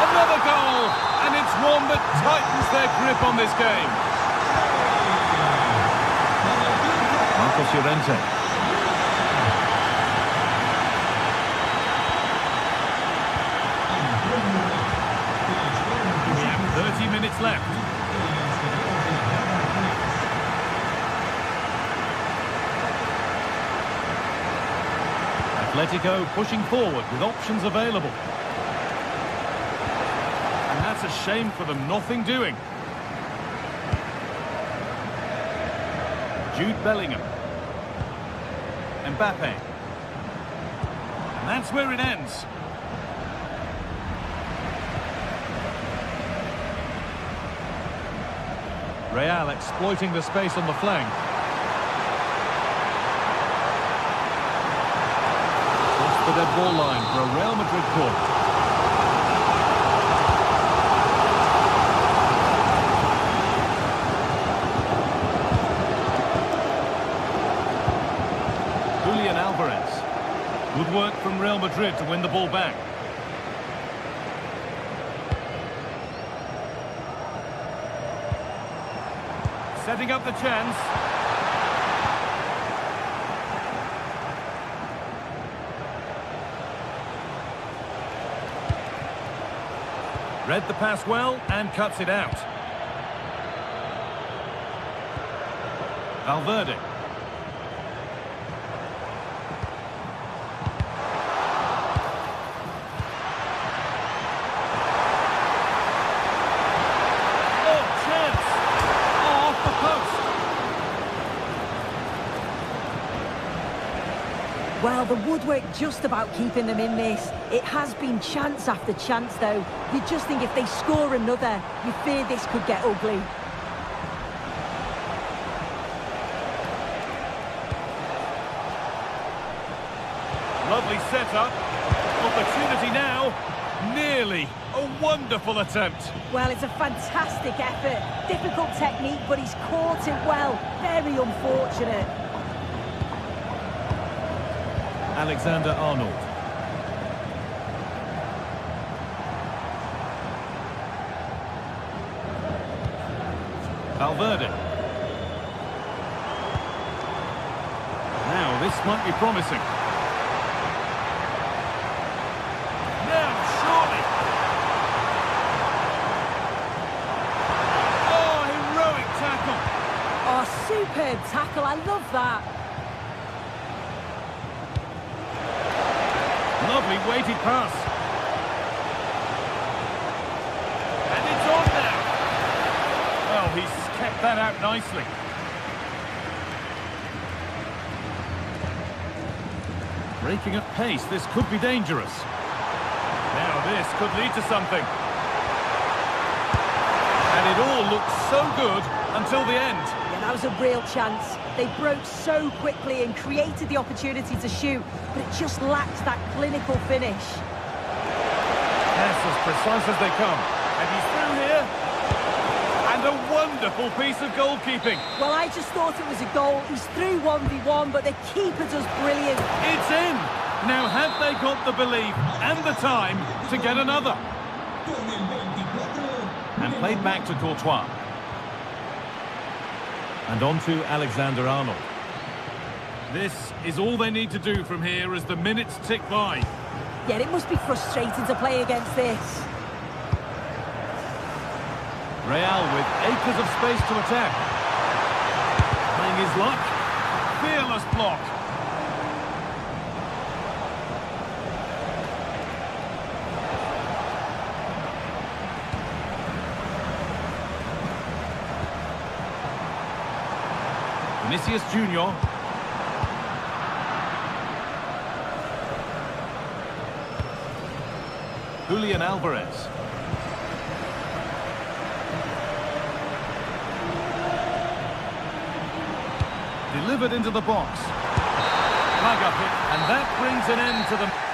A: Another goal. And it's one that tightens their grip on this game. Marcos Llorente. 30 minutes left. Atletico pushing forward with options available. And that's a shame for them, nothing doing. Jude Bellingham. Mbappe. And that's where it ends. Real exploiting the space on the flank. Cross the dead ball line for a Real Madrid corner. Julian Alvarez. Good work from Real Madrid to win the ball back. Setting up the chance. Read the pass well and cuts it out. Valverde. Oh, chance! Oh, off the post.
E: Well, the woodwork just about keeping them in this. It has been chance after chance, though. You just think if they score another, you fear this could get ugly.
A: Lovely setup. Opportunity now. Nearly. A wonderful attempt.
E: Well, it's a fantastic effort. Difficult technique, but he's caught it well. Very unfortunate.
A: Alexander-Arnold. Valverde. Now, this might be promising. Now, surely. Oh, heroic tackle.
E: Oh, superb tackle. I love that.
A: Lovely weighted pass. And it's on now. Well, he's kept that out nicely. Breaking at pace, this could be dangerous. Now this could lead to something. And it all looked so good until the end.
E: Yeah, that was a real chance. They broke so quickly and created the opportunity to shoot, but it just lacked that clinical finish.
A: That's as precise as they come. And he's through here. And a wonderful piece of goalkeeping.
E: Well, I just thought it was a goal. He's through 1v1, but the keeper does brilliant.
A: It's in. Now, have they got the belief and the time to get another? And played back to Courtois. And on to Alexander-Arnold. This is all they need to do from here as the minutes tick by.
E: Yeah, it must be frustrating to play against this.
A: Real with acres of space to attack. Playing his luck. Fearless block. Vinicius Junior. Julian Alvarez. Delivered into the box. Plug up it, and that brings an end to the...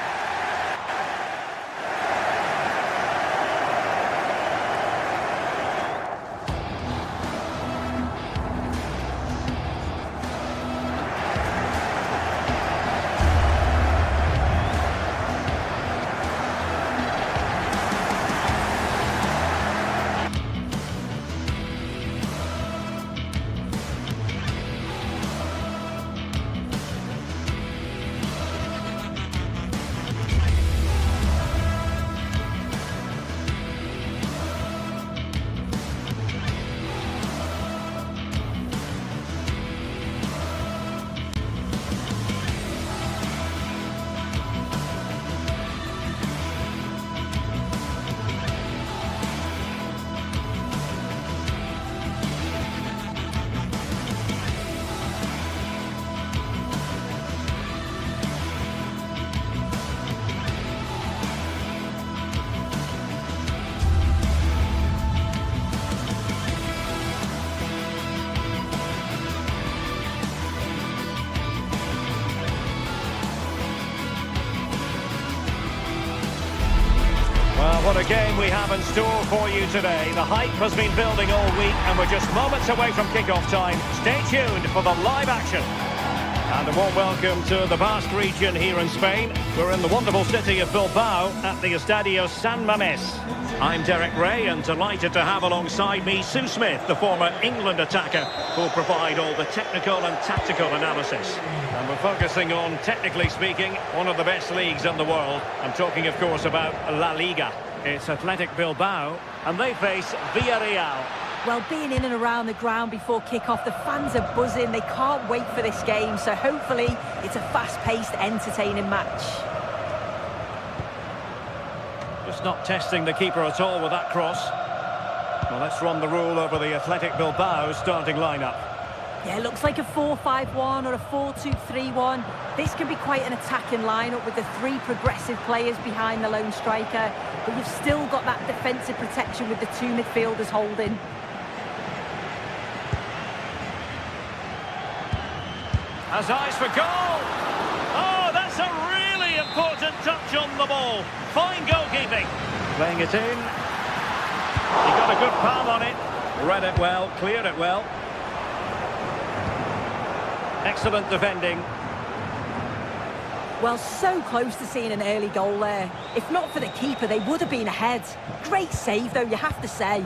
D: What a game we have in store for you today. The hype has been building all week and we're just moments away from kick-off time. Stay tuned for the live action. And a warm welcome to the vast region here in Spain. We're in the wonderful city of Bilbao at the Estadio San Mamés. I'm Derek Ray and delighted to have alongside me Sue Smith, the former England attacker, who'll provide all the technical and tactical analysis. And we're focusing on, technically speaking, one of the best leagues in the world. I'm talking, of course, about La Liga. It's Athletic Bilbao, and they face Villarreal.
E: Well, being in and around the ground before kick-off, the fans are buzzing. They can't wait for this game, so hopefully it's a fast-paced, entertaining match.
D: Just not testing the keeper at all with that cross. Well, let's run the rule over the Athletic Bilbao starting lineup.
E: Yeah, it looks like a 4-5-1 or a 4-2-3-1. This can be quite an attacking lineup with the three progressive players behind the lone striker, but you've still got that defensive protection with the two midfielders holding.
D: Has eyes for goal! Oh, that's a really important touch on the ball. Fine goalkeeping. Playing it in. He got a good palm on it. Read it well, cleared it well. Excellent defending.
E: Well, so close to seeing an early goal there. If not for the keeper, they would have been ahead. Great save, though, you have to say.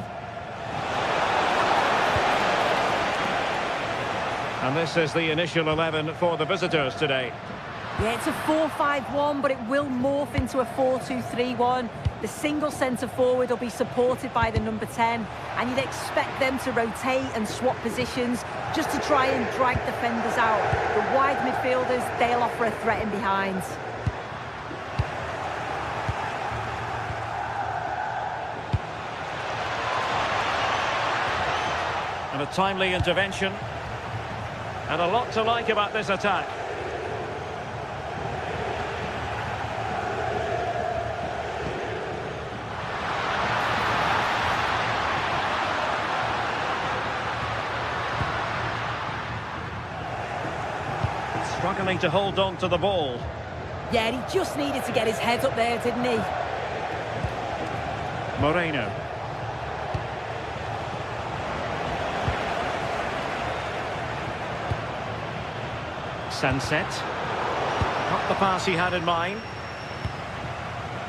D: And this is the initial 11 for the visitors today.
E: Yeah, it's a 4-5-1, but it will morph into a 4-2-3-1. The single centre-forward will be supported by the number 10, and you'd expect them to rotate and swap positions just to try and drag defenders out. The wide midfielders, they'll offer a threat in behind.
D: And a timely intervention. And a lot to like about this attack. Struggling to hold on to the ball.
E: Yeah, he just needed to get his head up there, didn't he?
D: Moreno. Sunset. Not the pass he had in mind.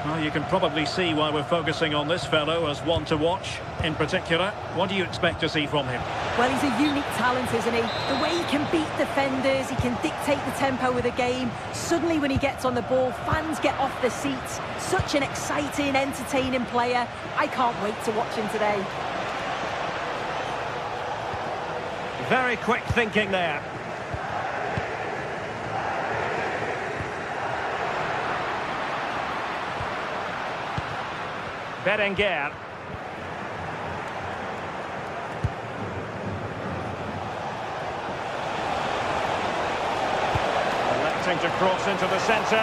D: Well, you can probably see why we're focusing on this fellow as one to watch in particular. What do you expect to see from him?
E: Well, he's a unique talent, isn't he? The way he can beat defenders, he can dictate the tempo of the game. Suddenly when he gets on the ball, fans get off their seats. Such an exciting, entertaining player. I can't wait to watch him today.
D: Very quick thinking there. Berenguer. Electing to cross into the centre.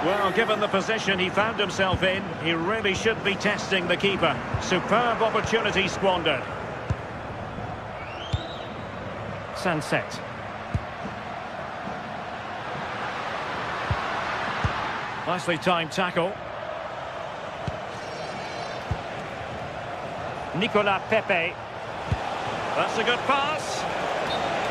D: Well, given the position he found himself in, he really should be testing the keeper. Superb opportunity squandered. Sunset. Nicely timed tackle. Nicolas Pepe. That's a good pass.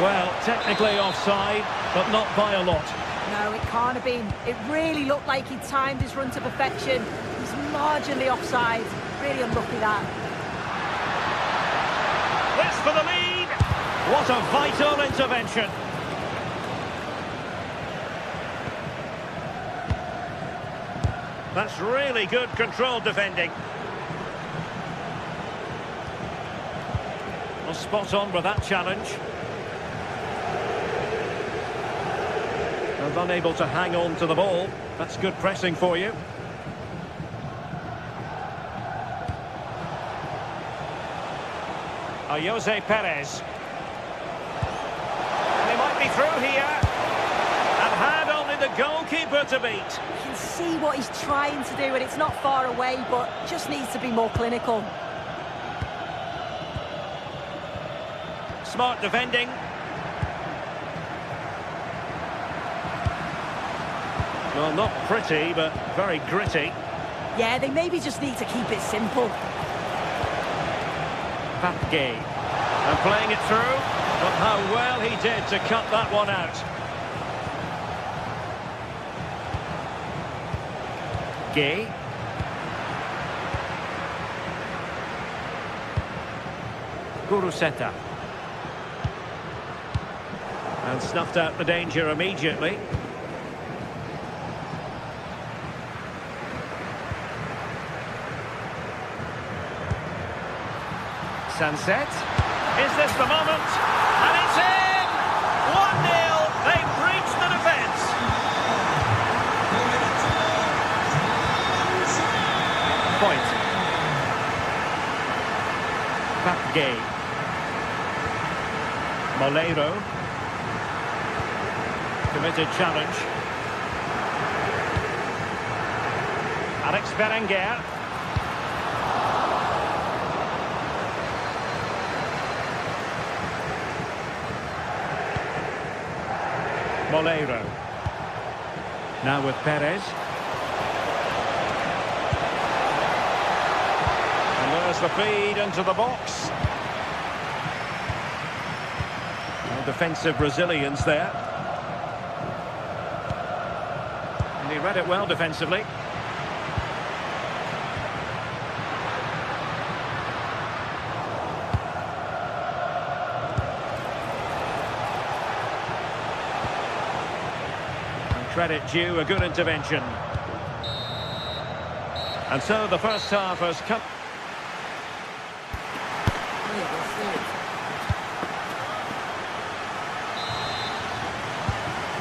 D: Well, technically offside, but not by a lot.
E: No, it can't have been. It really looked like he timed his run to perfection. He's marginally offside. Really unlucky that.
D: This for the lead. What a vital intervention. That's really good controlled defending. Well, spot on with that challenge. And unable to hang on to the ball. That's good pressing for you. Jose Perez. And they might be through here. And had only the goalkeeper to beat.
E: You can see what he's trying to do, and it's not far away, but just needs to be more clinical.
D: Smart defending. Well, not pretty, but very gritty.
E: Yeah, they maybe just need to keep it simple.
D: Papke. And playing it through. But how well he did to cut that one out. Gay. Guruseta. And snuffed out the danger immediately. Sunset. Is this the moment? And it's in! 1-0. They've breached the defence. Point. Papgay. Molero. Committed challenge. Alex Berenguer. Molero. Now with Perez. And there's the feed into the box. No defensive resilience there. And he read it well defensively. Credit due, a good intervention. And so the first half has come.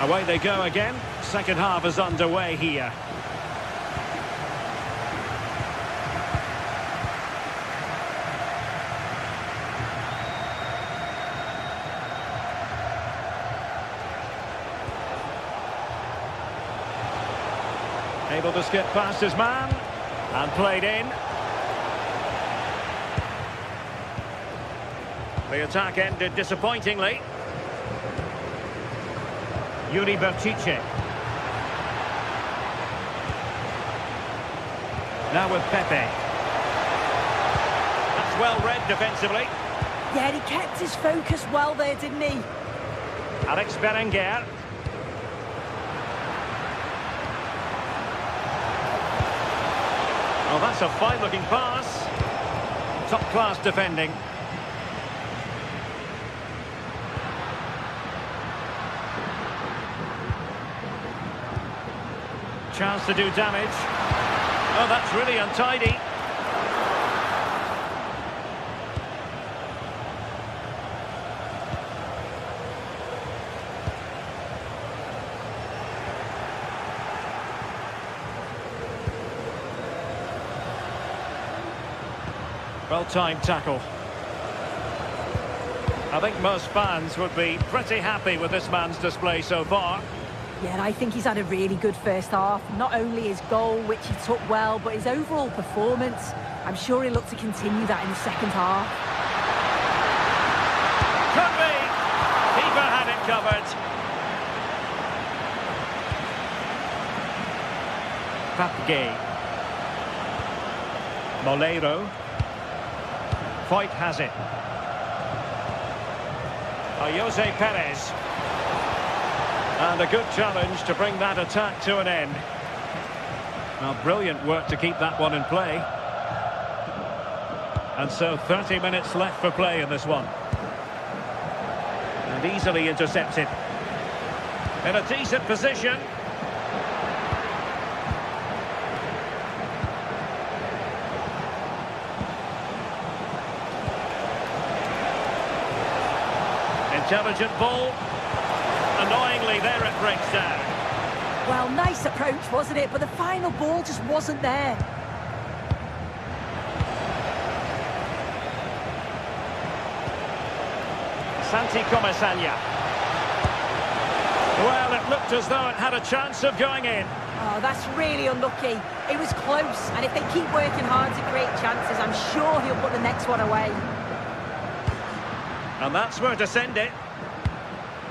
D: Away they go again. Second half is underway here. Able to skip past his man and played in. The attack ended disappointingly. Yuri Bertice. Now with Pepe. That's well read defensively.
E: Yeah, he kept his focus well there, didn't he?
D: Alex Berenguer. Oh, that's a fine-looking pass. Top-class defending. Chance to do damage. Oh, that's really untidy. Well-timed tackle. I think most fans would be pretty happy with this man's display so far.
E: Yeah, I think he's had a really good first half. Not only his goal, which he took well, but his overall performance. I'm sure he'll look to continue that in the second half.
D: Could be. Keeper had it covered. Papgay. Molero. Foyt has it. Jose Perez. And a good challenge to bring that attack to an end. Now, brilliant work to keep that one in play. And so 30 minutes left for play in this one. And easily intercepted. In a decent position. Intelligent ball. Annoyingly, there it breaks down.
E: Well, nice approach, wasn't it? But the final ball just wasn't there.
D: Santi Comesaña. Well, it looked as though it had a chance of going in.
E: Oh, that's really unlucky. It was close, and if they keep working hard to create chances, I'm sure he'll put the next one away.
D: And that's where to send it.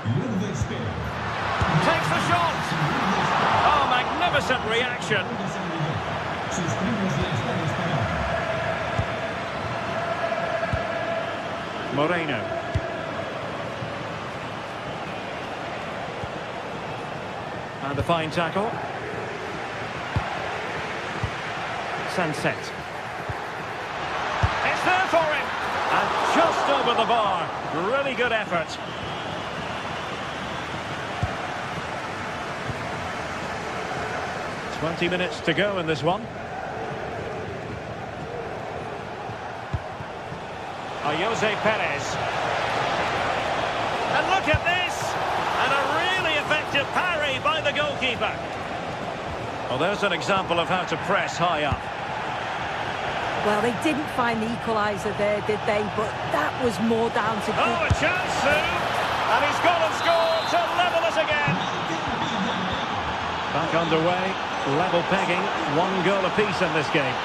D: Takes the shot. Oh, magnificent reaction. Moreno. And a fine tackle. Sunset. It's there for him. And just over the bar. Really good effort. "20 minutes to go in this one. Jose Perez. And look at this! And a really effective parry by the goalkeeper. Well, there's an example of how to press high up.
E: Well, they didn't find the equaliser there, did they? But that was more down to...
D: Oh, a chance soon! And he's gone and scored to level us again. Back underway, level pegging, 1 goal apiece in this game.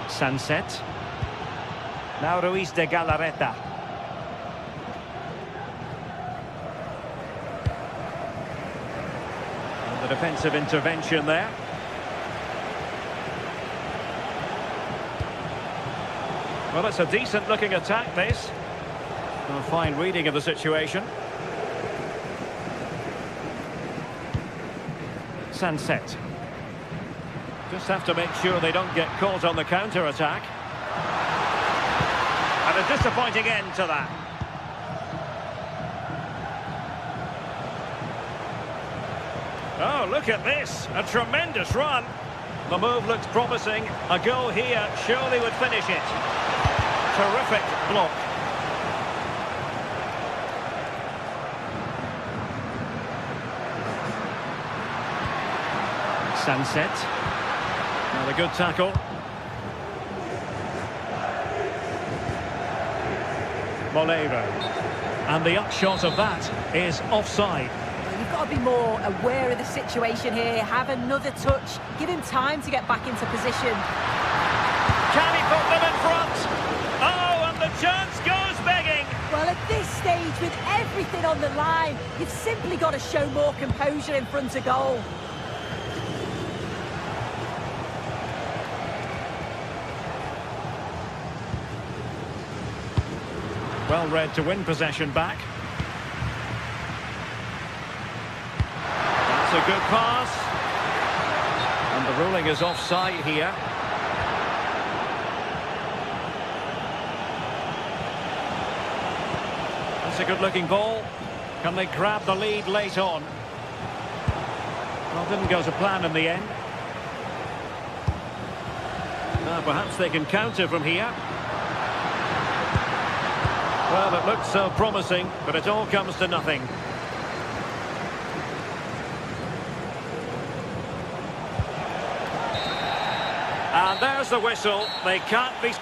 D: Sunset. Now Ruiz de Galarreta. And the defensive intervention there. Well, it's a decent looking attack, this. A fine reading of the situation. Sunset. Just have to make sure they don't get caught on the counter-attack. And a disappointing end to that. Oh, look at this. A tremendous run. The move looks promising. A goal here surely would finish it. Terrific block. Sunset. Another good tackle. Moleiro. And the upshot of that is offside.
E: You've got to be more aware of the situation here. Have another touch. Give him time to get back into position.
D: Can he put them in front? Oh, and the chance goes begging.
E: Well, at this stage, with everything on the line, you've simply got to show more composure in front of goal.
D: Well read to win possession back. That's a good pass. And the ruling is offside here. That's a good-looking ball. Can they grab the lead late on? Well, didn't go to plan in the end. Now, perhaps they can counter from here. Well, it looks so promising, but it all comes to nothing. And there's the whistle. They can't be...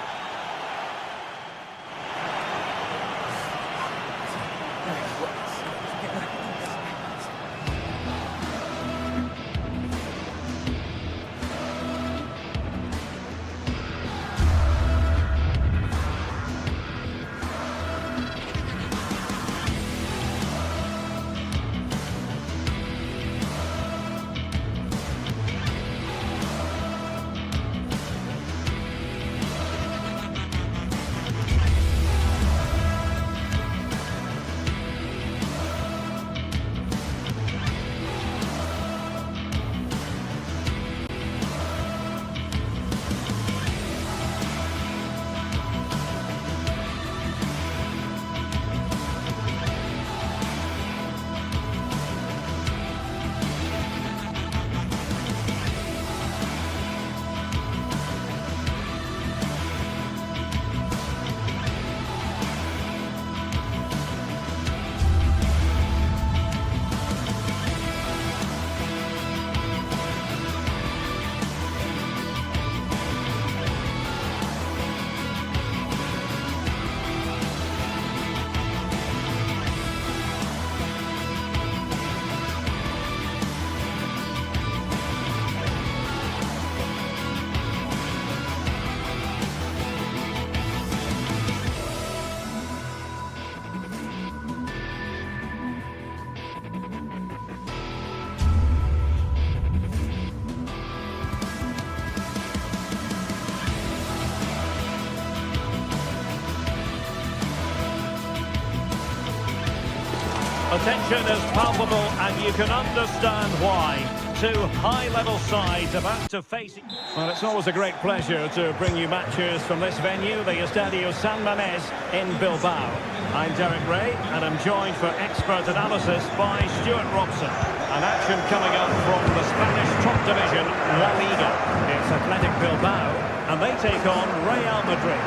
D: The tension is palpable, and you can understand why. two high-level sides about to face... Well, it's always a great pleasure to bring you matches from this venue, the Estadio San Mamés in Bilbao. I'm Derek Ray, and I'm joined for expert analysis by Stuart Robson. An action coming up from the Spanish top division, La Liga. It's Athletic Bilbao, and they take on Real Madrid.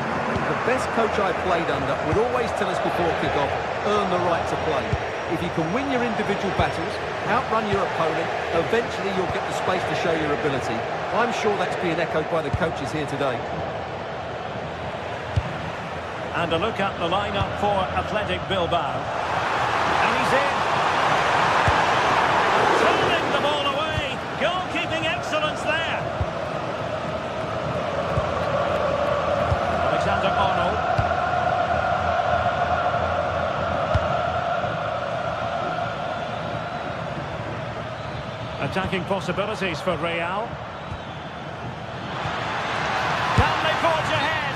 B: The best coach I played under would always tell us before kick-off, earn the right to play. If you can win your individual battles, outrun your opponent, eventually you'll get the space to show your ability. I'm sure that's being echoed by the coaches here today.
D: And a look at the lineup for Athletic Bilbao. And he's in. Turning the ball away. Goalkeeping excellence there. Alexander-Arnold. Attacking possibilities for Real. Can they forge ahead?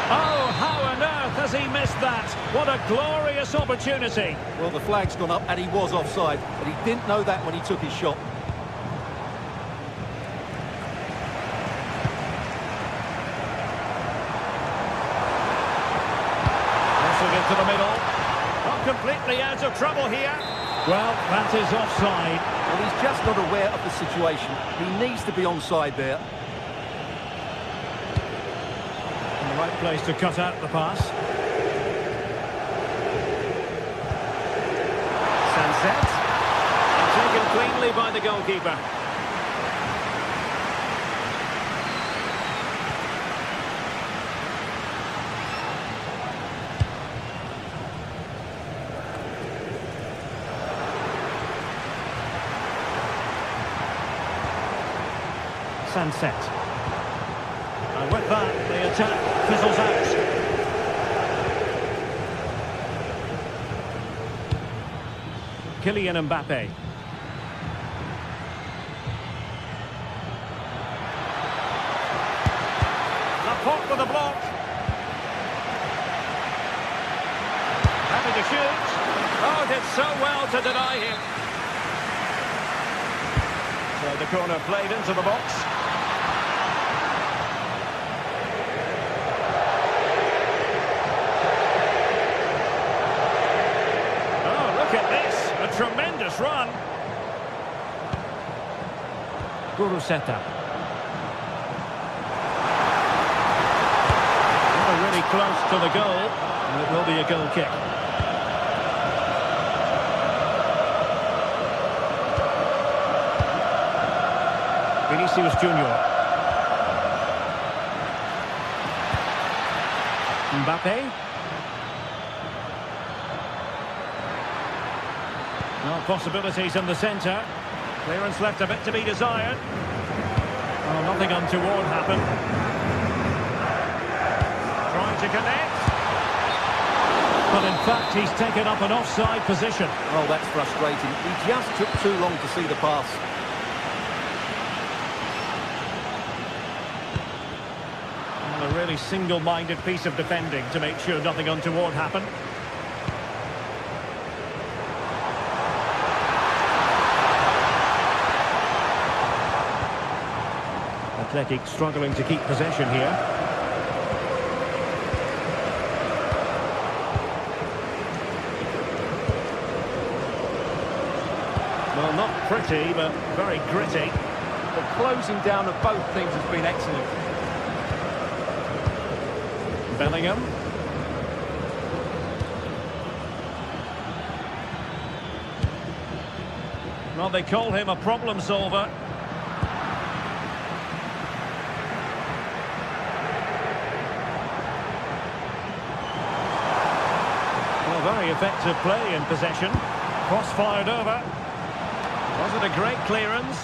D: Oh, how on earth has he missed that? What a glorious opportunity.
B: Well, the flag's gone up and he was offside, but he didn't know that when he took his shot.
D: Crossing into the middle. Not completely out of trouble here. Well, that is offside.
B: Well, he's just not aware of the situation. He needs to be onside there.
D: In the right place to cut out the pass. Sunset. And taken cleanly by the goalkeeper. Sunset. And with that, the attack fizzles out. Kylian Mbappe. Laporte with a block. Happy to shoot. Oh, did so well to deny him. So the corner played into the box. Tremendous run. Guruseta. Really close to the goal, and it will be a goal kick. Vinicius Junior. Mbappe. Well, possibilities in the centre. Clearance left a bit to be desired. Well, nothing untoward happened. Trying to connect. But in fact, he's taken up an offside position.
B: Oh, that's frustrating. He just took too long to see the pass.
D: Well, a really single-minded piece of defending to make sure nothing untoward happened. Athletic struggling to keep possession here. Well, not pretty, but very gritty.
B: The closing down of both teams has been excellent.
D: Bellingham. Well, they call him a problem solver. Very effective play in possession. Cross fired over. Was it a great clearance?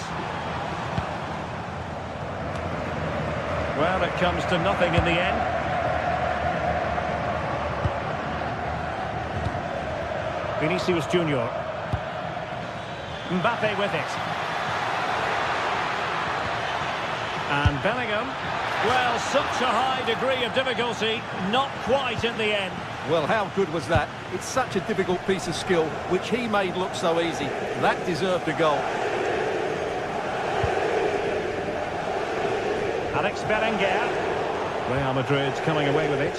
D: Well, it comes to nothing in the end. Vinicius Junior. Mbappe with it. And Bellingham. Well, such a high degree of difficulty, not quite in the end.
B: Well, how good was that? It's such a difficult piece of skill, which he made look so easy. That deserved a goal.
D: Alex Berenguer. Real Madrid coming away with it.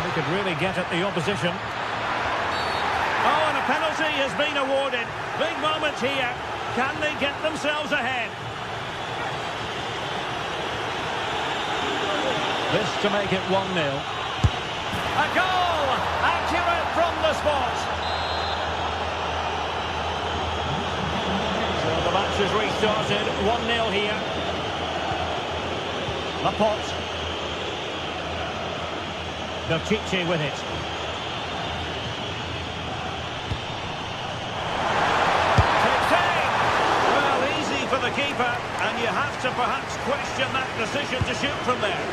D: They could really get at the opposition. Oh, and a penalty has been awarded. Big moment here. Can they get themselves ahead? This to make it 1-0. A goal! Accurate from the spot. So the match has restarted. 1-0 here. Laporte. Berchiche with it. Well, easy for the keeper, and you have to perhaps question that decision to shoot from there.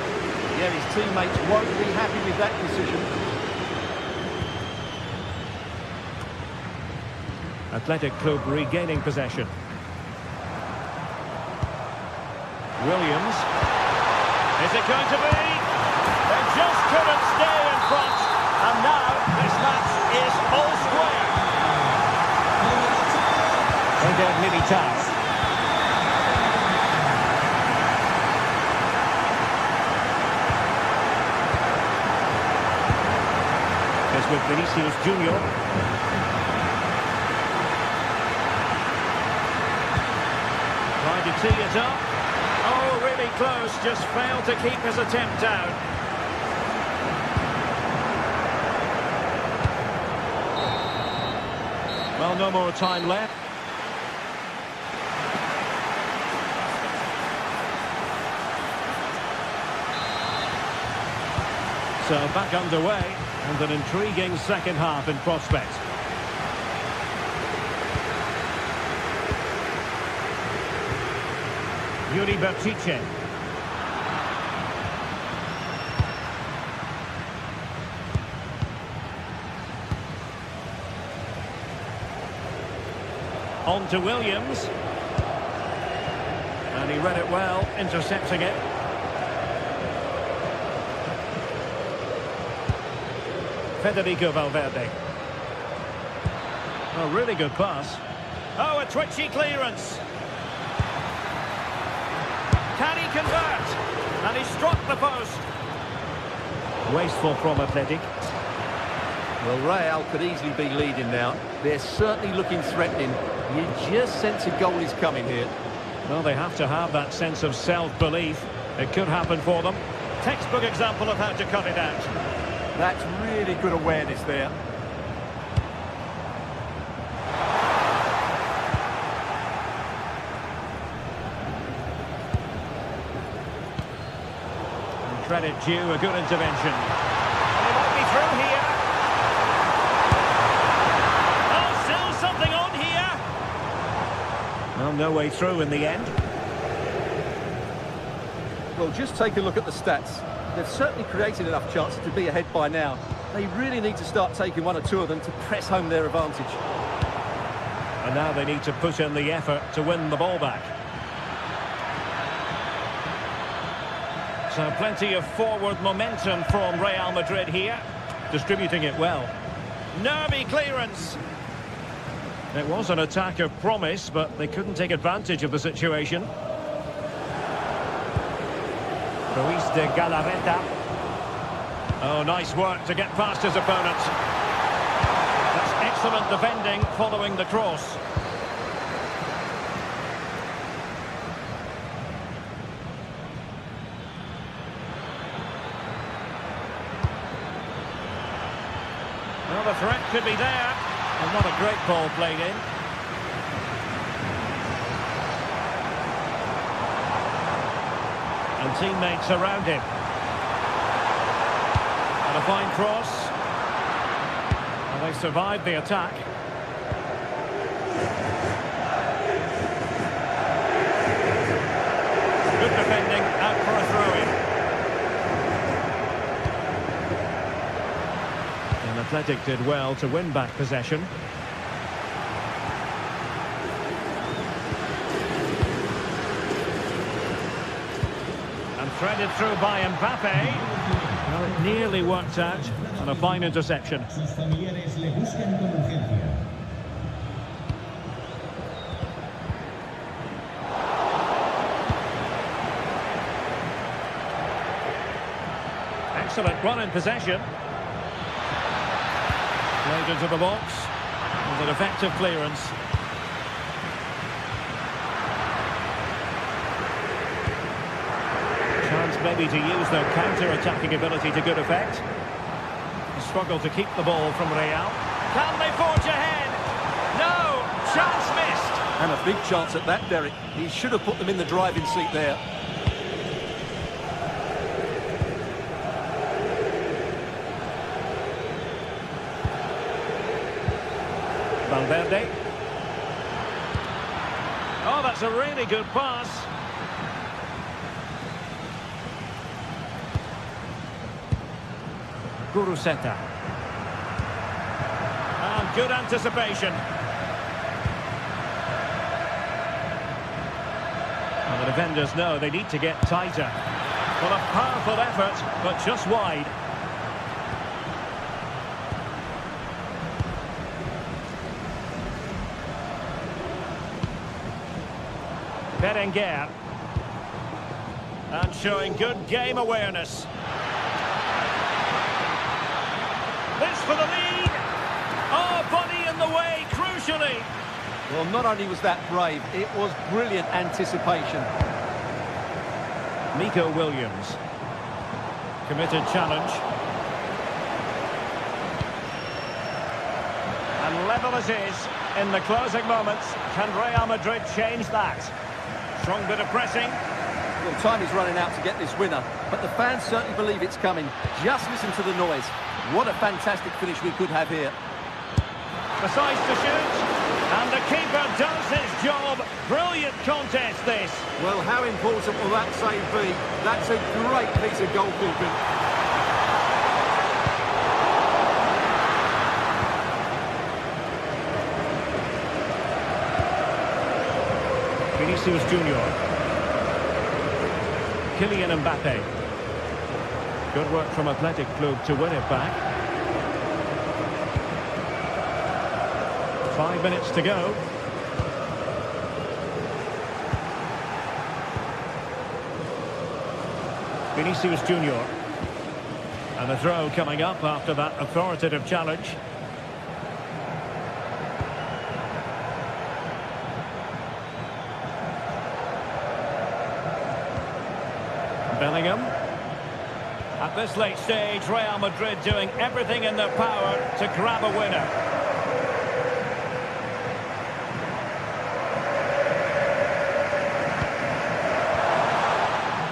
B: Yeah, his teammates won't be happy with that decision.
D: Athletic Club regaining possession. Williams. Is it going to be? They just couldn't stay in front. And now this match is all square. Eder Militao. Is with Vinicius Junior. Trying to tee it up. Oh, really close, just failed to keep his attempt down. Well, no more time left. So back underway, and an intriguing second half in prospect. Yuri Berchiche. On to Williams. And he read it well, intercepting it. Federico Valverde. A really good pass. Oh, a twitchy clearance. Can he convert? And he struck the post. Wasteful from Athletic.
B: Well, Real could easily be leading now. They're certainly looking threatening. You just sense a goal is coming here.
D: Well, they have to have that sense of self-belief. It could happen for them. Textbook example of how to cut it out.
B: That's really good awareness there.
D: And credit due, a good intervention. And he might be through here. Oh, still something on here. Well, no way through in the end.
B: Well, just take a look at the stats. They've certainly created enough chances to be ahead by now. They really need to start taking one or two of them to press home their advantage.
D: And now they need to put in the effort to win the ball back. So plenty of forward momentum from Real Madrid here. Distributing it well. Nervy clearance. It was an attack of promise, but they couldn't take advantage of the situation. Ruiz de Galarreta. Oh, nice work to get past his opponent. That's excellent defending following the cross. Well, the threat could be there. And not a great ball played in. And teammates around him. And a fine cross. And they survived the attack. Good defending, out for a throw-in. And Athletic did well to win back possession. Threaded through by Mbappe. Well, it nearly worked out, and a fine interception. Excellent run in possession. Played into the box. And an effective clearance. Chance maybe to use their counter-attacking ability to good effect. Struggle to keep the ball from Real. Can they forge ahead? No! Chance missed!
B: And a big chance at that, Derek. He should have put them in the driving seat there.
D: Valverde. Oh, that's a really good pass. Guruseta. And good anticipation. Well, the defenders know they need to get tighter. Well, a powerful effort, but just wide. Berenguer. And showing good game awareness. This for the lead. Oh, body in the way, crucially.
B: Well, not only was that brave, it was brilliant anticipation.
D: Nico Williams. Committed challenge. And level it is in the closing moments. Can Real Madrid change that? Strong bit of pressing.
B: Well, time is running out to get this winner, but the fans certainly believe it's coming. Just listen to the noise. What a fantastic finish we could have here.
D: Decides to shoot, and the keeper does his job. Brilliant contest, this.
B: Well, how important will that save be? That's a great piece of goalkeeping.
D: Vinicius Junior. Kylian Mbappe. Good work from Athletic Club to win it back. 5 minutes to go. Vinicius Junior. And the throw coming up after that authoritative challenge. Bellingham. At this late stage, Real Madrid doing everything in their power to grab a winner.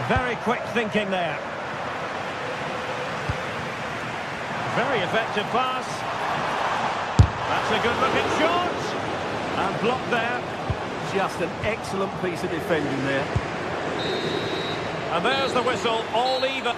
D: Very quick thinking there. Very effective pass. That's a good-looking shot. And blocked there.
B: Just an excellent piece of defending there.
D: And there's the whistle, all even.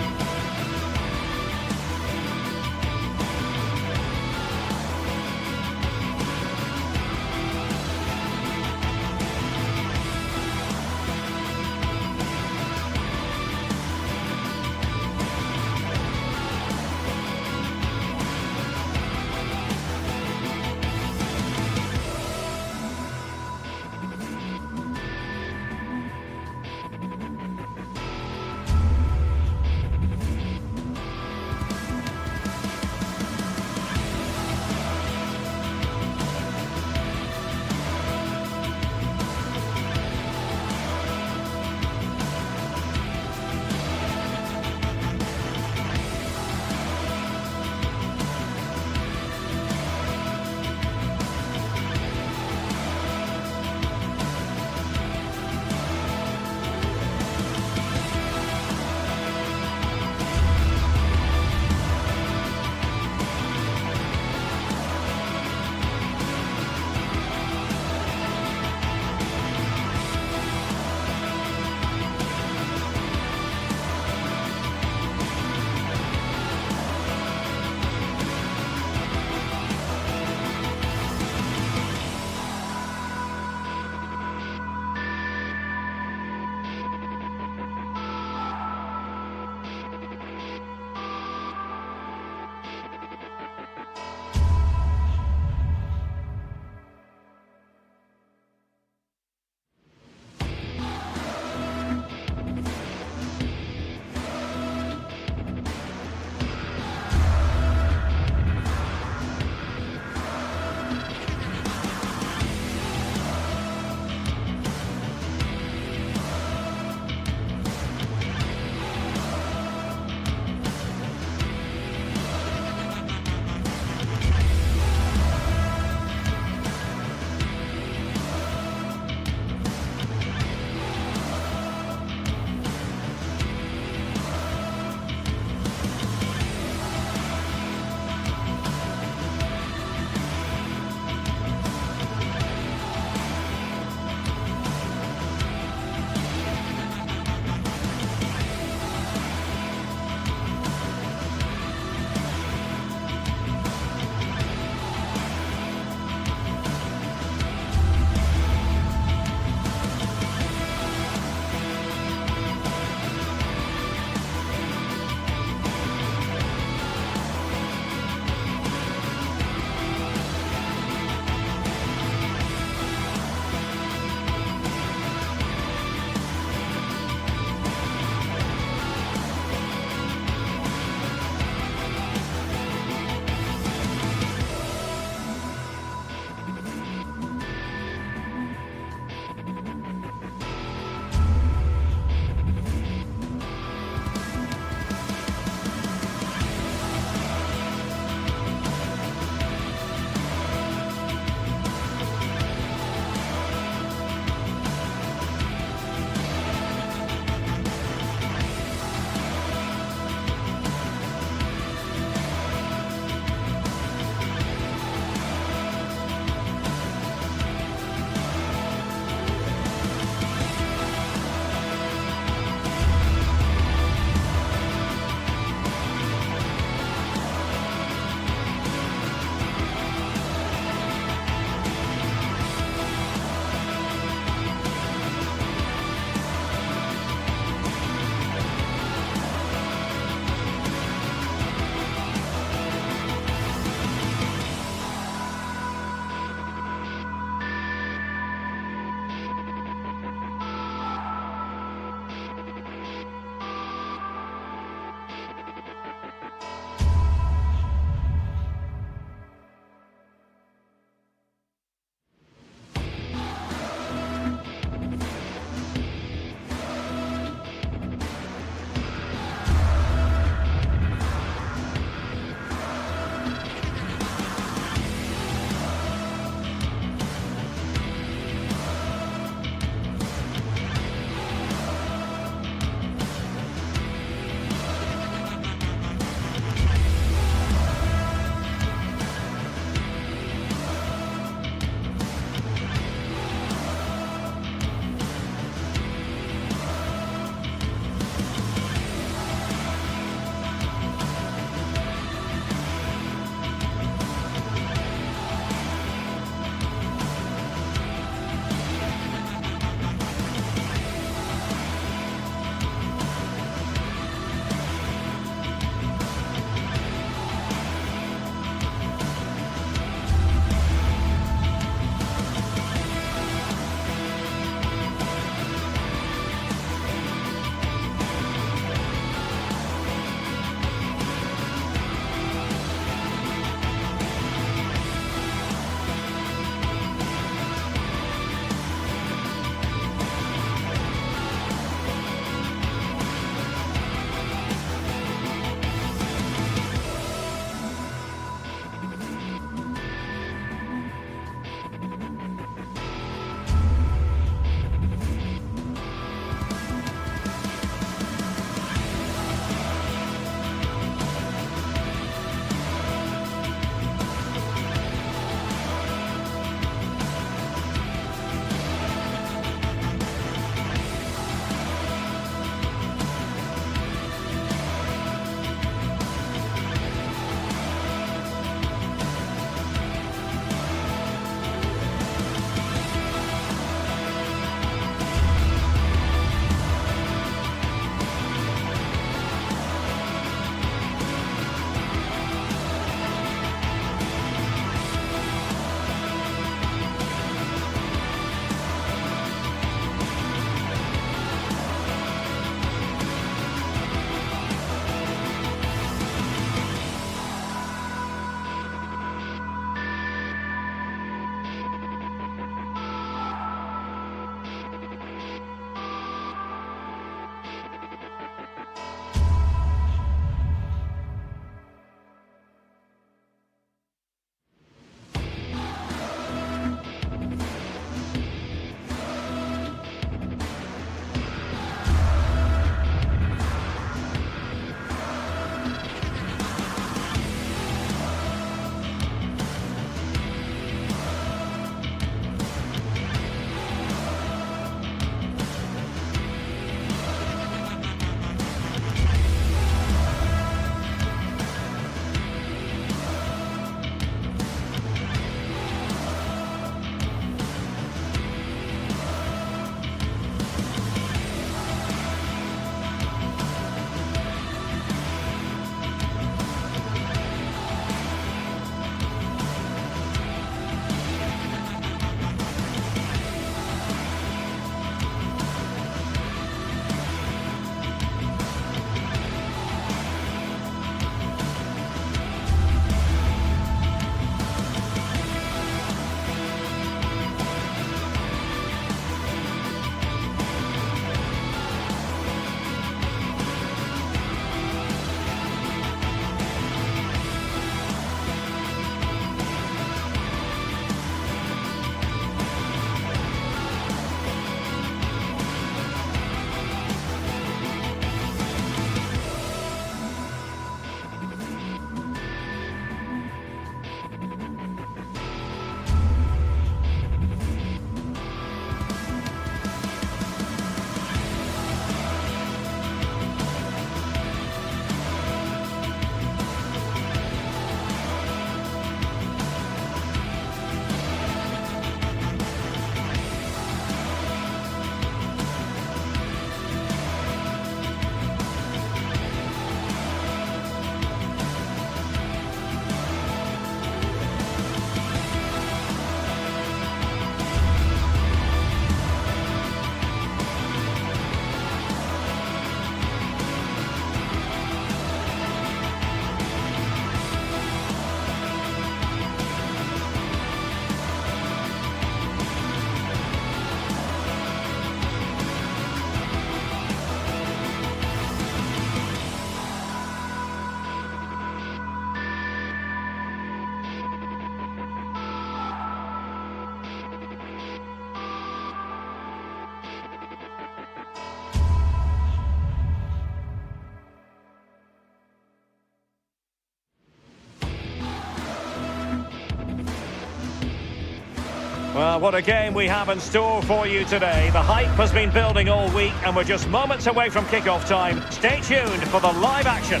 D: Well, what a game we have in store for you today. The hype has been building all week and we're just moments away from kick-off time. Stay tuned for the live action.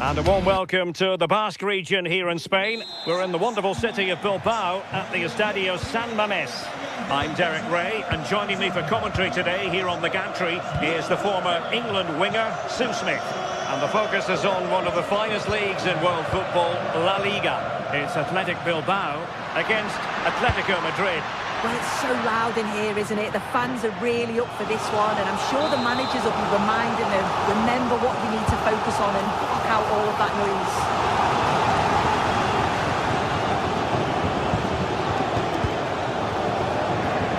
D: And a warm welcome to the Basque region here in Spain. We're in the wonderful city of Bilbao at the Estadio San Mamés. I'm Derek Ray, and joining me for commentary today here on the gantry is the former England winger, Sue Smith. And the focus is on one of the finest leagues in world football, La Liga. It's Athletic Bilbao against Atletico Madrid.
E: Well, it's so loud in here, isn't it? The fans are really up for this one, and I'm sure the managers will be reminding them, remember what you need to focus on and block out all of that noise.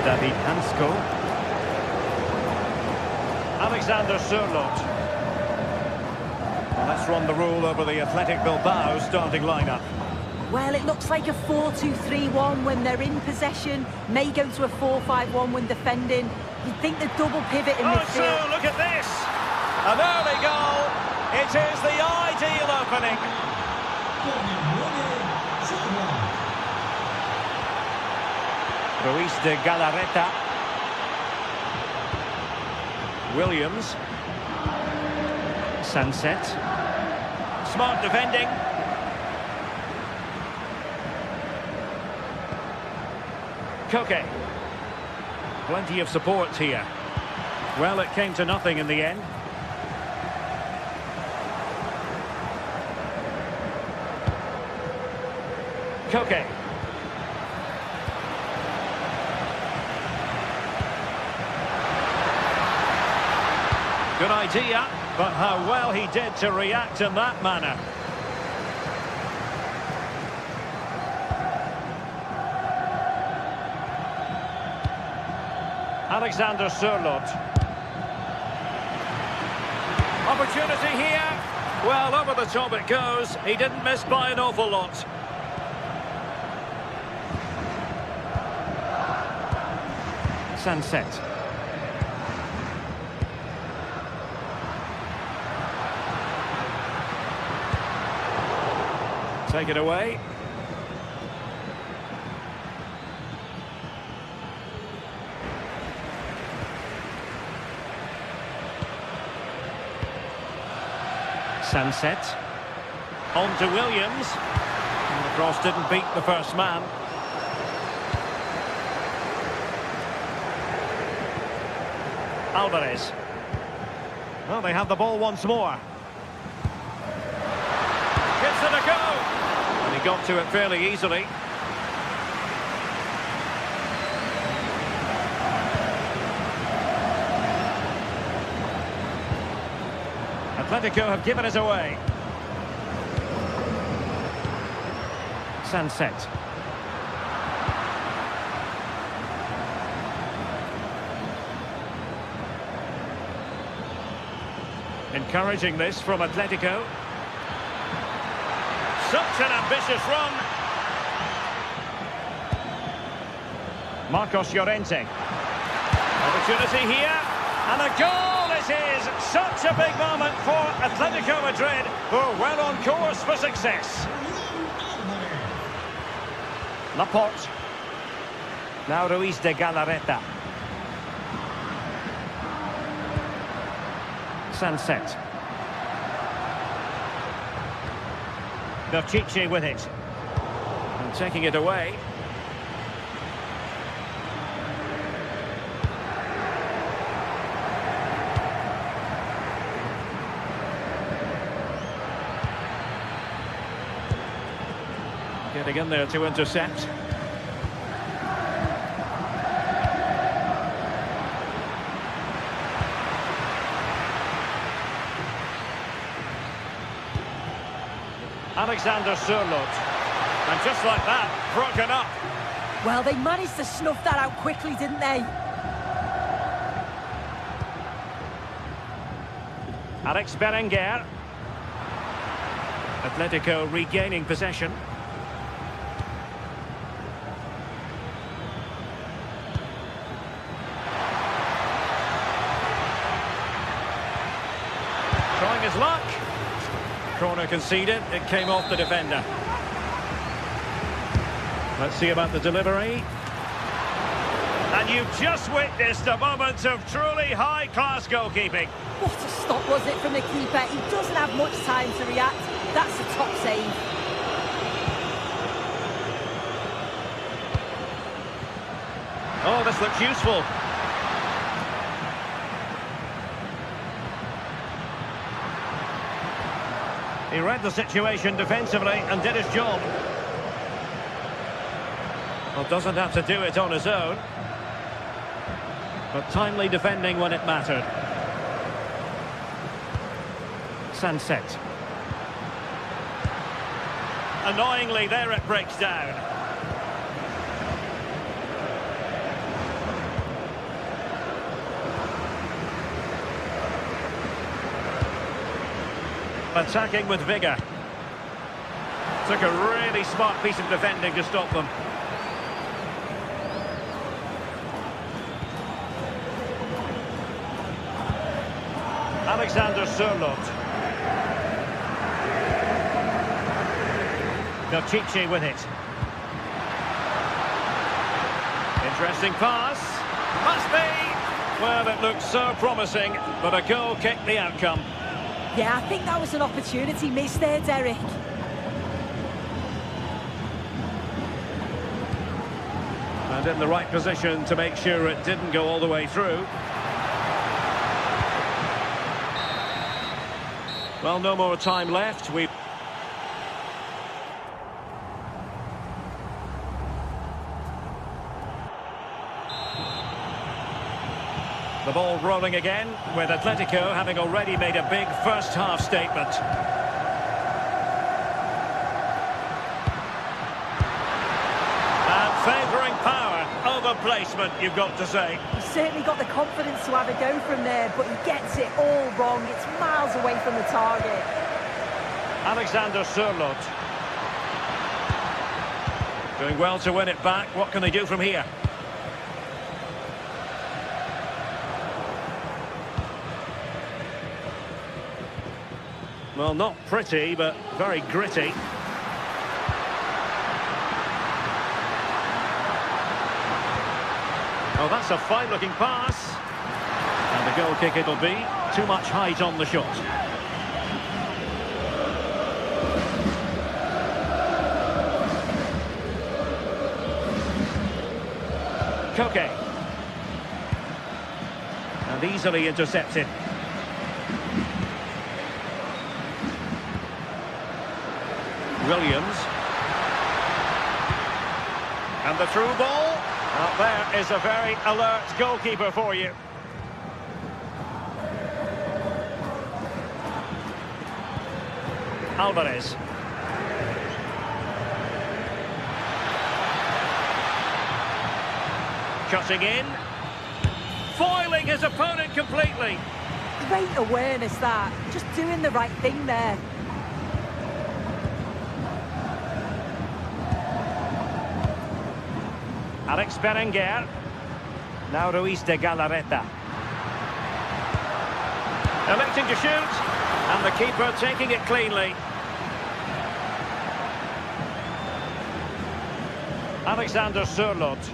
D: David Hansko. Alexander Sørloth. Well, let's run the rule over the Athletic Bilbao starting lineup.
E: Well, it looks like a 4-2-3-1 when they're in possession. May go to a 4-5-1 when defending. You'd think the double pivot in midfield.
D: So look at this. An early goal. It is the ideal opening. Ruiz de Galarreta. Williams. Sunset. Smart defending. Koke. Plenty of support here. Well, it came to nothing in the end. Koke. Good idea, but how well he did to react in that manner. Alexander Sørloth. Opportunity here. Well, over the top it goes. He didn't miss by an awful lot. Sunset. Take it away. Sunset. On to Williams. And the cross didn't beat the first man. Alvarez. Well, they have the ball once more. Gives it a go. And he got to it fairly easily. Atletico have given it away. Sunset. Encouraging this from Atletico. Such an ambitious run. Marcos Llorente. Opportunity here. And a goal it is. Such a big moment for Atletico Madrid, who are well on course for success. Laporte. Now Ruiz de Galarreta. Sunset. Berchiche with it. And taking it away. Getting in there to intercept. Alexander Sørloth. And just like that, broken up.
E: Well, they managed to snuff that out quickly, didn't they?
D: Alex Berenguer. Atletico regaining possession. Trying his luck. Corner conceded. It came off the defender. Let's see about the delivery. And you've just witnessed a moment of truly high-class goalkeeping.
E: What a stop was it from the keeper. He doesn't have much time to react. That's a top save.
D: Oh, this looks useful. He read the situation defensively and did his job. Well, doesn't have to do it on his own. But timely defending when it mattered. Sunset. Annoyingly, there it breaks down. Attacking with vigour. Took a really smart piece of defending to stop them. Alexander Sørloth. Nochichi with it. Interesting pass. Must be! Well, it looked so promising, but a goal kicked the outcome.
E: Yeah, I think that was an opportunity missed there, Derek.
D: And in the right position to make sure it didn't go all the way through. Well, no more time left. The ball rolling again, with Atletico having already made a big first-half statement. And favouring power over placement, you've got to say.
E: He's certainly got the confidence to have a go from there, but he gets it all wrong. It's miles away from the target.
D: Alexander Sørloth. Doing well to win it back. What can they do from here? Well, not pretty, but very gritty. Oh, that's a fine-looking pass. And the goal kick it'll be. Too much height on the shot. Koke. And easily intercepted. Williams. And the through ball. Well, there is a very alert goalkeeper for you. Alvarez. Cutting in. Foiling his opponent completely.
E: Great awareness, that. Just doing the right thing there.
D: Alex Berenguer. Now Ruiz de Galarreta. Electing to shoot. And the keeper taking it cleanly. Alexander Sørloth.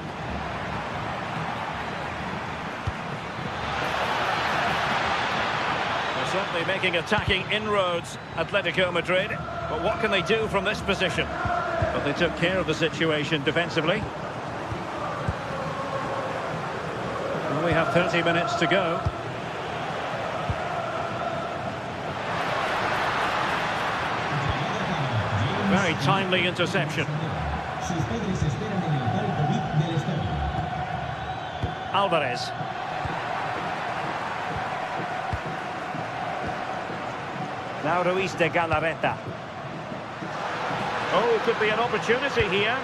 D: They're certainly making attacking inroads, Atletico Madrid. But what can they do from this position? But they took care of the situation defensively. We have 30 minutes to go. Very timely interception. Alvarez. Now Ruiz de Galarreta. Oh, could be an opportunity here.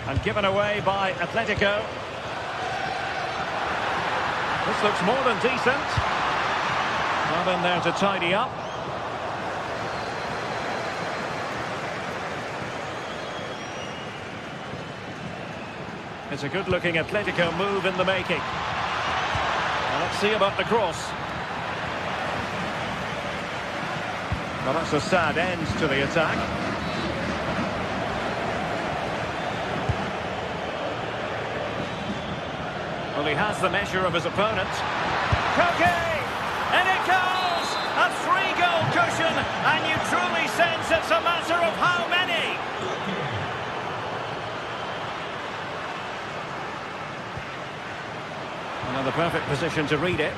D: And given away by Atletico. This looks more than decent. Not in there to tidy up. It's a good-looking Atletico move in the making. Well, let's see about the cross. Well, that's a sad end to the attack. Well, he has the measure of his opponent. Koke! And it goes! A 3-goal cushion, and you truly sense it's a matter of how many. Another perfect position to read it.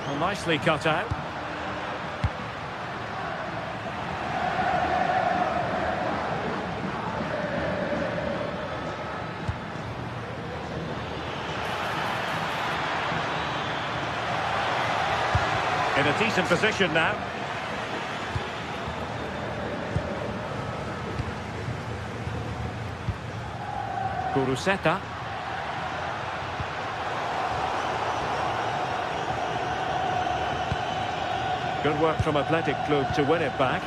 D: Well, nicely cut out. In a decent position now. Kuruseta. Good work from Athletic Club to win it back.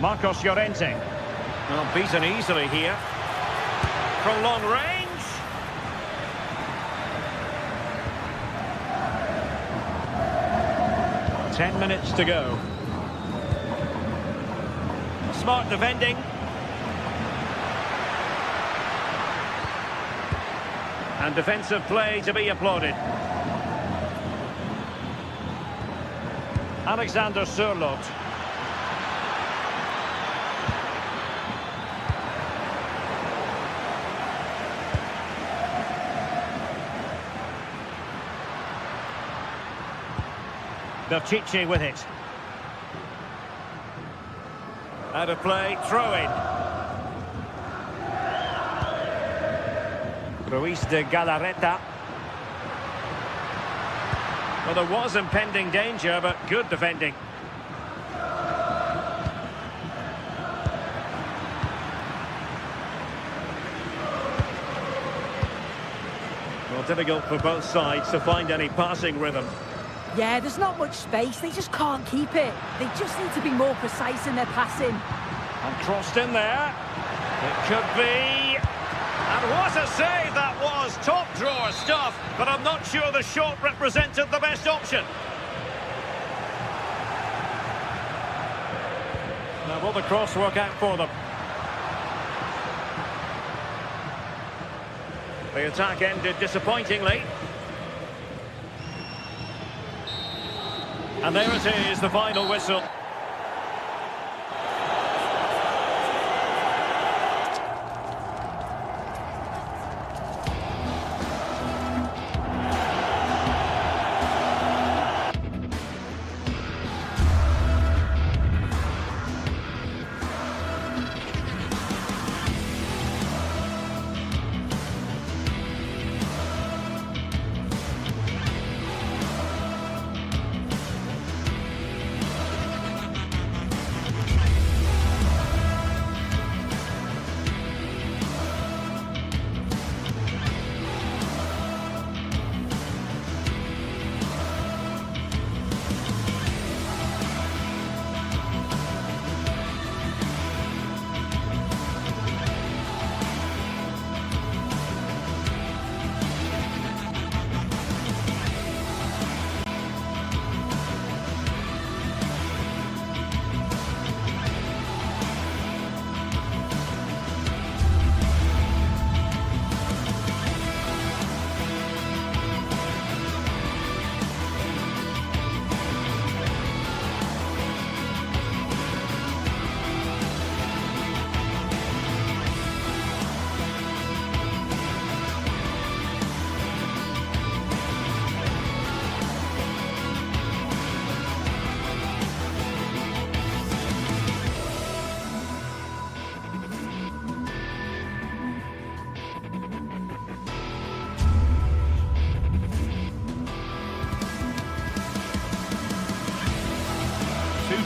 D: Marcos Llorente. Well, beaten easily here. From long range. 10 minutes to go. Smart defending. And defensive play to be applauded. Alexander Sørloth. Davcic with it. Out of play, throw in. Ruiz de Galarreta. Well, there was impending danger, but good defending. Well, difficult for both sides to find any passing rhythm.
E: Yeah, there's not much space. They just can't keep it. They just need to be more precise in their passing.
D: And crossed in there. It could be. And what a save that was. Top drawer stuff. But I'm not sure the shot represented the best option. Now, will the cross work out for them? The attack ended disappointingly. And there it is, the final whistle.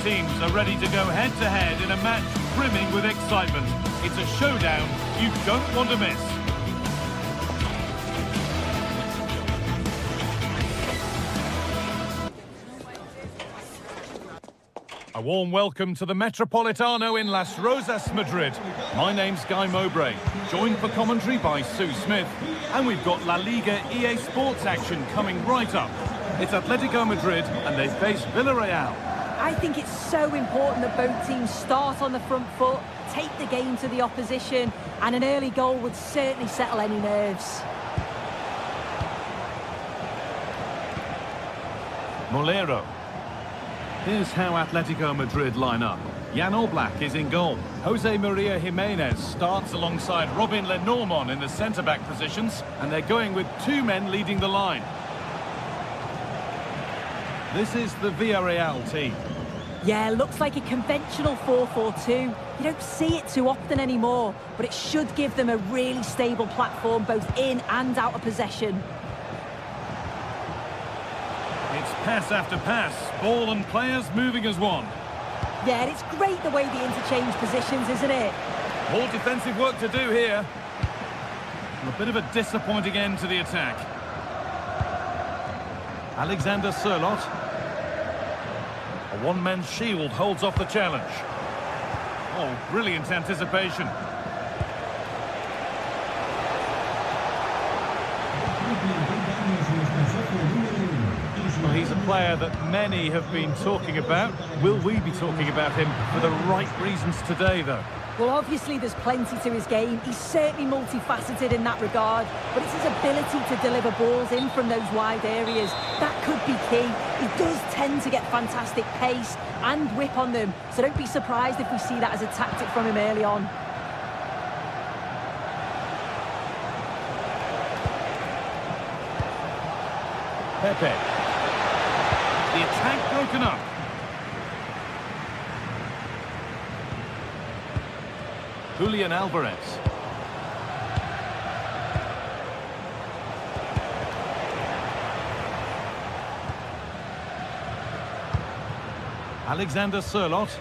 A: Teams are ready to go head-to-head in a match brimming with excitement. It's a showdown you don't want to miss. A warm welcome to the Metropolitano in Las Rosas, Madrid. My name's Guy Mowbray, joined for commentary by Sue Smith, and we've got La Liga EA Sports action coming right up. It's Atletico Madrid, and they face Villarreal.
E: I think it's so important that both teams start on the front foot, take the game to the opposition, and an early goal would certainly settle any nerves.
A: Molero. Here's how Atletico Madrid line up. Jan Oblak is in goal. Jose Maria Jimenez starts alongside Robin Lenormand in the centre-back positions, and they're going with two men leading the line. This is the Villarreal team.
E: Yeah, looks like a conventional 4-4-2. You don't see it too often anymore, but it should give them a really stable platform both in and out of possession.
A: It's pass after pass, ball and players moving as one.
E: Yeah, and it's great the way they interchange positions, isn't it?
A: More defensive work to do here. A bit of a disappointing end to the attack. Alexander Sørloth. A one-man shield holds off the challenge. Oh, brilliant anticipation. Well, he's a player that many have been talking about. Will we be talking about him for the right reasons today, though?
E: Well, obviously there's plenty to his game. He's certainly multifaceted in that regard, but it's his ability to deliver balls in from those wide areas. That could be key. He does tend to get fantastic pace and whip on them, so don't be surprised if we see that as a tactic from him early on.
A: Pepe. The attack broken up. Julian Alvarez. Alexander Sørloth.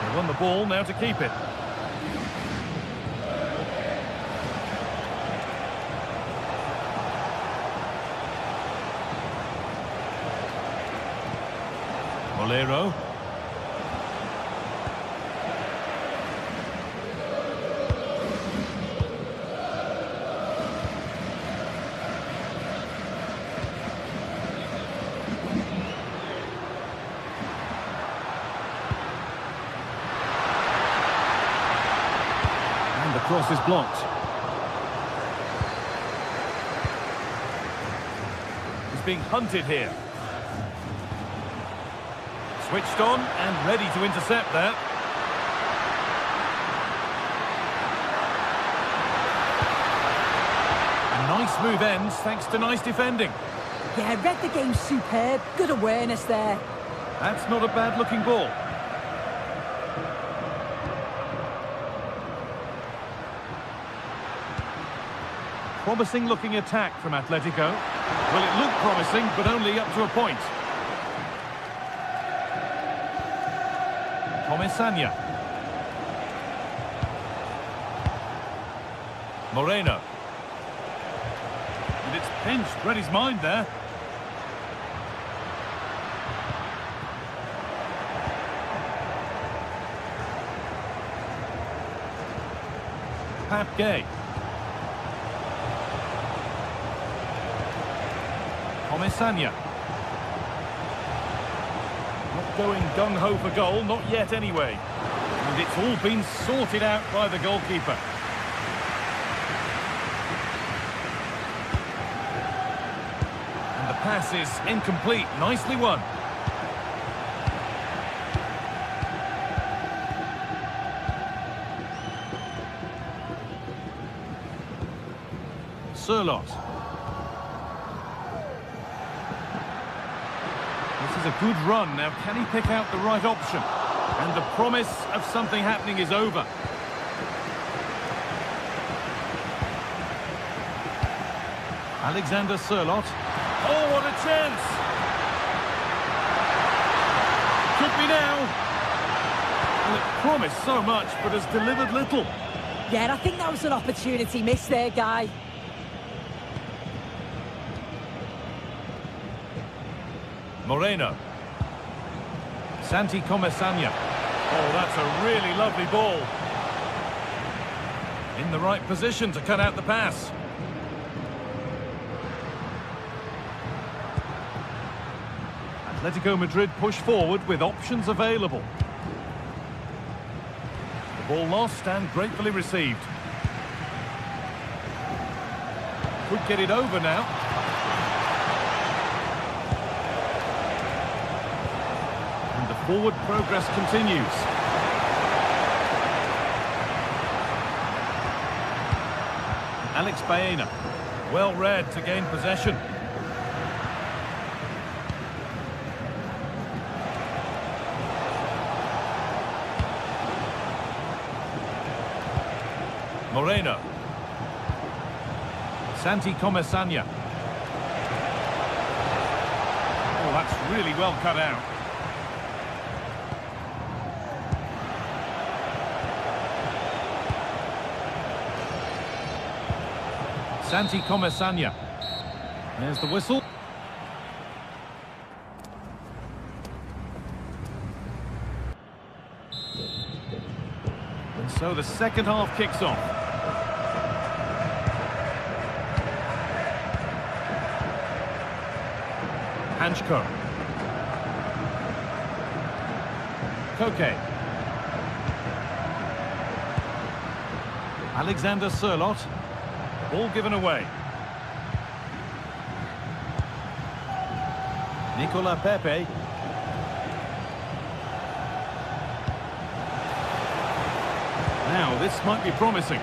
A: They won the ball, now to keep it. Molero. And the cross is blocked. He's being hunted here. Switched on and ready to intercept that. A nice move ends thanks to nice defending.
E: Yeah, read the game superb. Good awareness there.
A: That's not a bad looking ball. Promising looking attack from Atletico. Well, it looked promising, but only up to a point. Comesaña. Moreno. And it's pinched, read his mind there. Pap Gay. Comesaña. Not going gung-ho for goal, not yet anyway. And it's all been sorted out by the goalkeeper. And the pass is incomplete, nicely won. Sørloth. This is a good run. Now, can he pick out the right option? And the promise of something happening is over. Alexander Sørloth. Oh, what a chance! Could be now. promised so much, but has delivered little.
E: Yeah, and I think that was an opportunity missed there, Guy.
A: Moreno. Santi Comesaña. Oh, that's a really lovely ball. In the right position to cut out the pass. Atletico Madrid push forward with options available. The ball lost and gratefully received. Could get it over now. And the forward progress continues. Alex Baena, well read to gain possession. Moreno. Santi Comesaña. Oh, that's really well cut out. Santi Comesaña. There's the whistle. And so the second half kicks off. Hanchko. Koke. Alexander Sørloth. Ball given away. Nicola Pepe. Now, this might be promising.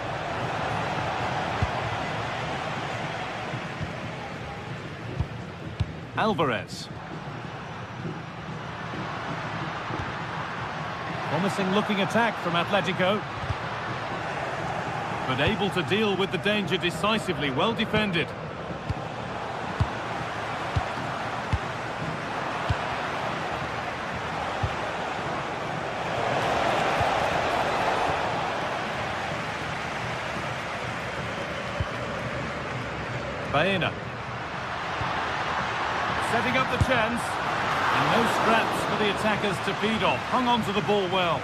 A: Alvarez. Promising looking attack from Atletico. But able to deal with the danger decisively, well defended. Baena. Setting up the chance. And no scraps for the attackers to feed off. Hung on to the ball well.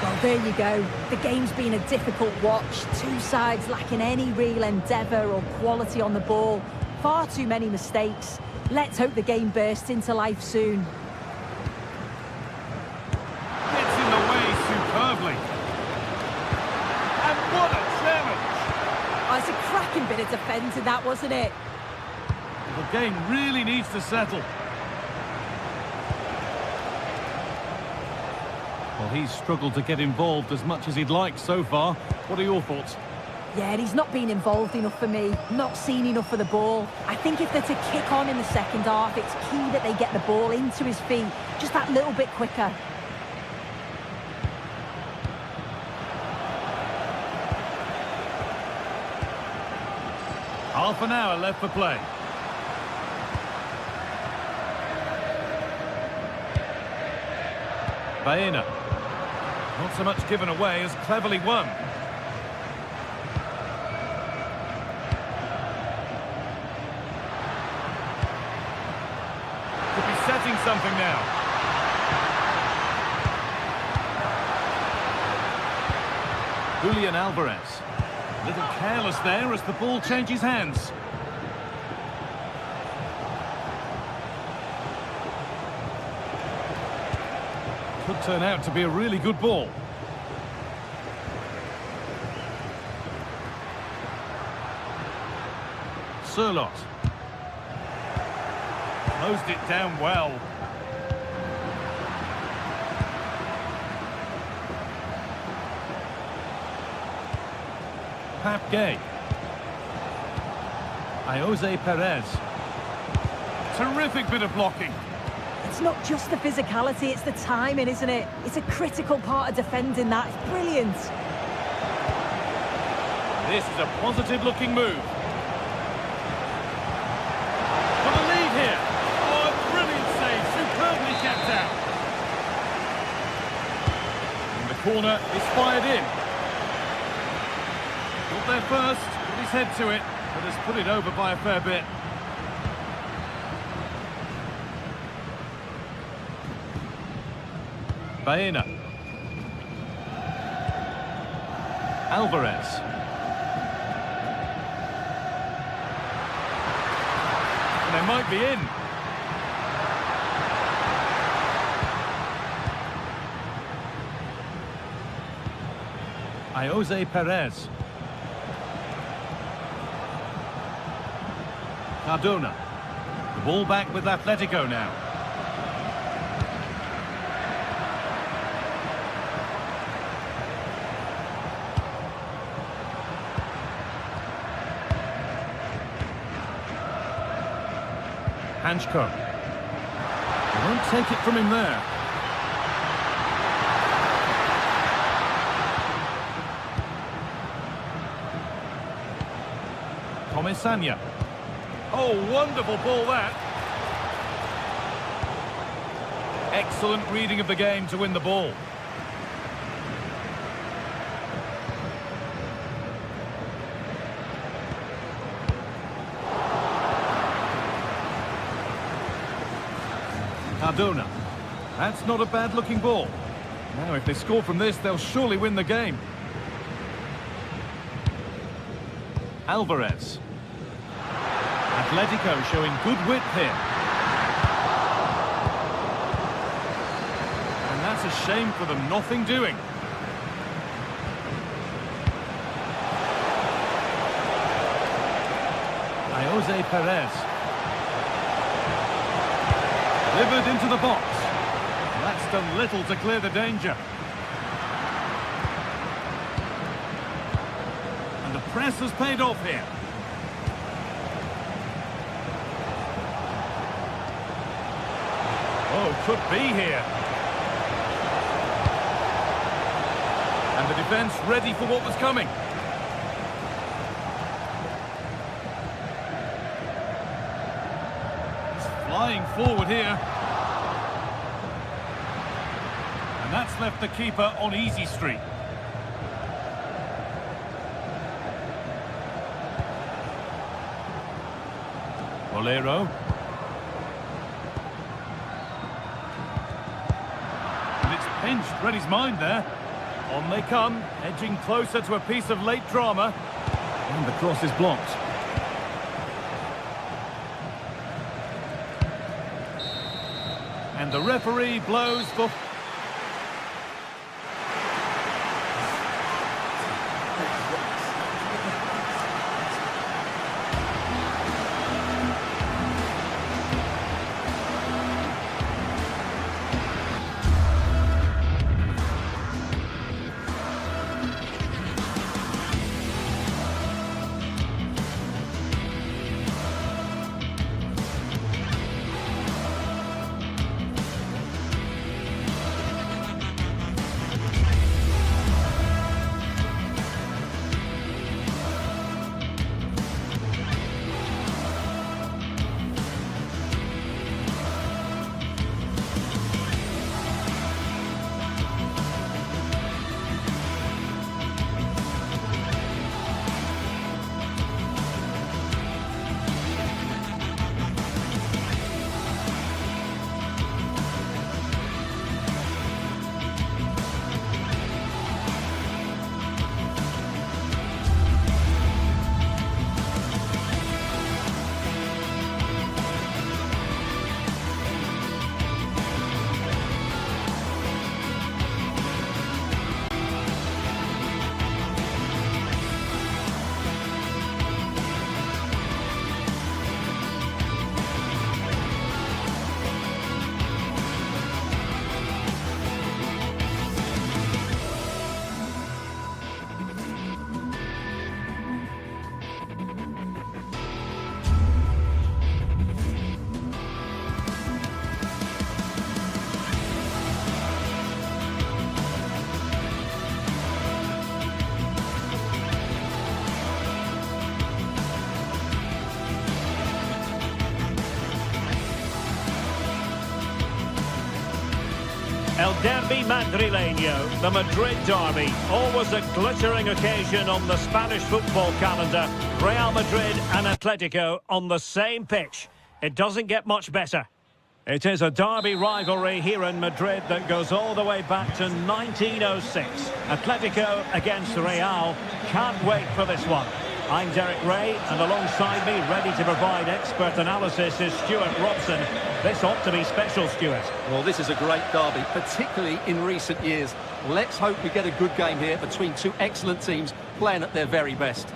E: Well, there you go. The game's been a difficult watch. Two sides lacking any real endeavour or quality on the ball. Far too many mistakes. Let's hope the game bursts into life soon.
A: Gets in the way superbly. And what a challenge!
E: Oh, it's a cracking bit of defending, that, wasn't it?
A: The game really needs to settle. Well, he's struggled to get involved as much as he'd like so far. What are your thoughts?
E: Yeah, and he's not been involved enough for me. Not seen enough for the ball. I think if they're to kick on in the second half, it's key that they get the ball into his feet just that little bit quicker.
A: Half an hour left for play. Baena. Not so much given away as cleverly won. Could be setting something now. Julian Alvarez. A little careless there as the ball changes hands. Could turn out to be a really good ball. Sørloth. Closed it down well. Pap Gay. Jose Perez. Terrific bit of blocking.
E: It's not just the physicality, it's the timing, isn't it? It's a critical part of defending that. It's brilliant.
A: This is a positive-looking move. For the lead here. Oh, a brilliant save. Superbly kept out. corner is fired in. Got there first, put his head to it, but has put it over by a fair bit. Baena. Alvarez. And they might be in. Jose Perez. Cardona. The ball back with Atletico now. Hanchko. They won't take it from him there. Comesaña. Oh, wonderful ball that. Excellent reading of the game to win the ball. Cardona. That's not a bad-looking ball. Now, if they score from this, they'll surely win the game. Alvarez. Atletico showing good width here. And that's a shame for them, nothing doing. Jose Perez. Delivered into the box. That's done little to clear the danger. And the press has paid off here. Oh, could be here. And the defence ready for what was coming. He's flying forward here. And that's left the keeper on easy street. Bolero. Pinched, read his mind there. On they come, edging closer to a piece of late drama. And the cross is blocked. And the referee blows for...
D: Derby Madrileño, the Madrid derby. Always a glittering occasion on the Spanish football calendar. Real Madrid and Atletico on the same pitch. It doesn't get much better. It is a derby rivalry here in Madrid that goes all the way back to 1906. Atletico against Real. Can't wait for this one. I'm Derek Ray, and alongside me, ready to provide expert analysis, is Stuart Robson. This ought to be special, Stuart.
B: Well, this is a great derby, particularly in recent years. Let's hope we get a good game here between two excellent teams playing at their very best.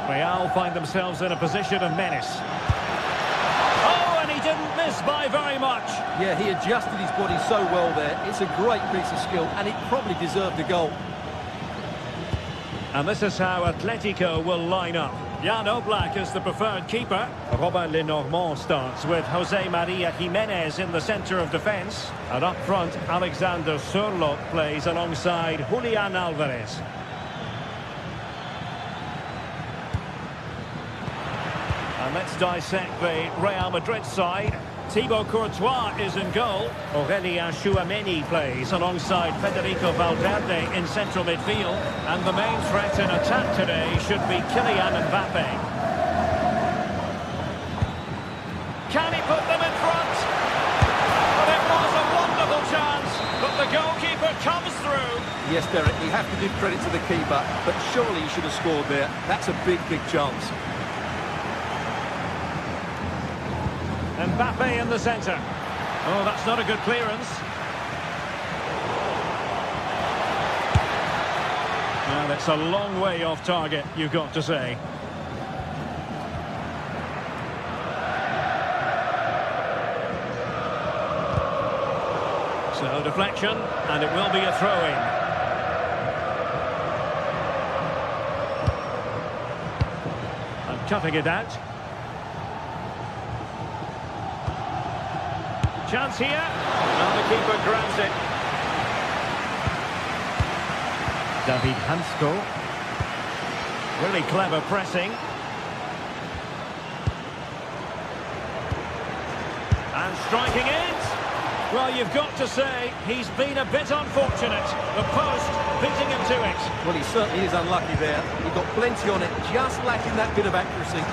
D: Real find themselves in a position of menace. Oh, and he didn't miss by very much.
B: Yeah, he adjusted his body so well there. It's a great piece of skill, and it probably deserved a goal.
D: And this is how Atletico will line up. Jan Oblak is the preferred keeper. Robin Lenormand starts with Jose Maria Jimenez in the centre of defence. And up front, Alexander Sørloth plays alongside Julian Alvarez. And let's dissect the Real Madrid side. Thibaut Courtois is in goal. Aurélien Tchouameni plays alongside Federico Valverde in central midfield. And the main threat in attack today should be Kylian Mbappe. Can he put them in front? But it was a wonderful chance, but the goalkeeper comes through.
B: Yes, Derek, we have to give credit to the keeper, but surely he should have scored there. That's a big, big chance.
D: Mbappe in the centre. Oh, that's not a good clearance. Well, it's a long way off target, you've got to say. So, deflection, and it will be a throw-in. And cutting it out. Chance here, and the keeper grabs it. David Hansko. Really clever pressing. And striking it. Well, you've got to say, he's been a bit unfortunate. The post beating him to it.
B: Well, he certainly is unlucky there. He got plenty on it, just lacking that bit of accuracy.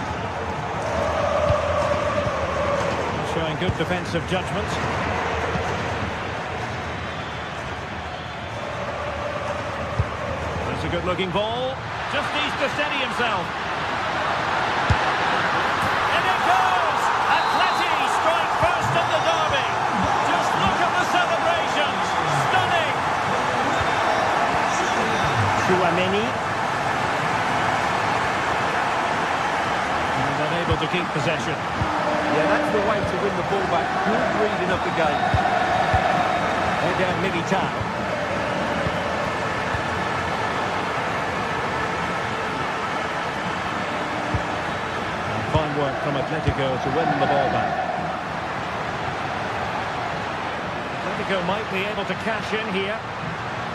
D: Showing good defensive judgment. That's a good-looking ball. Just needs to steady himself. And it goes! Atleti strike first in the derby. Just look at the celebrations. Stunning! Tchouameni. And unable to keep possession.
B: Yeah, that's the way to win the ball back. Good reading of the game.
D: Eder Militao. And fine work from Atletico to win the ball back. Atletico might be able to cash in here.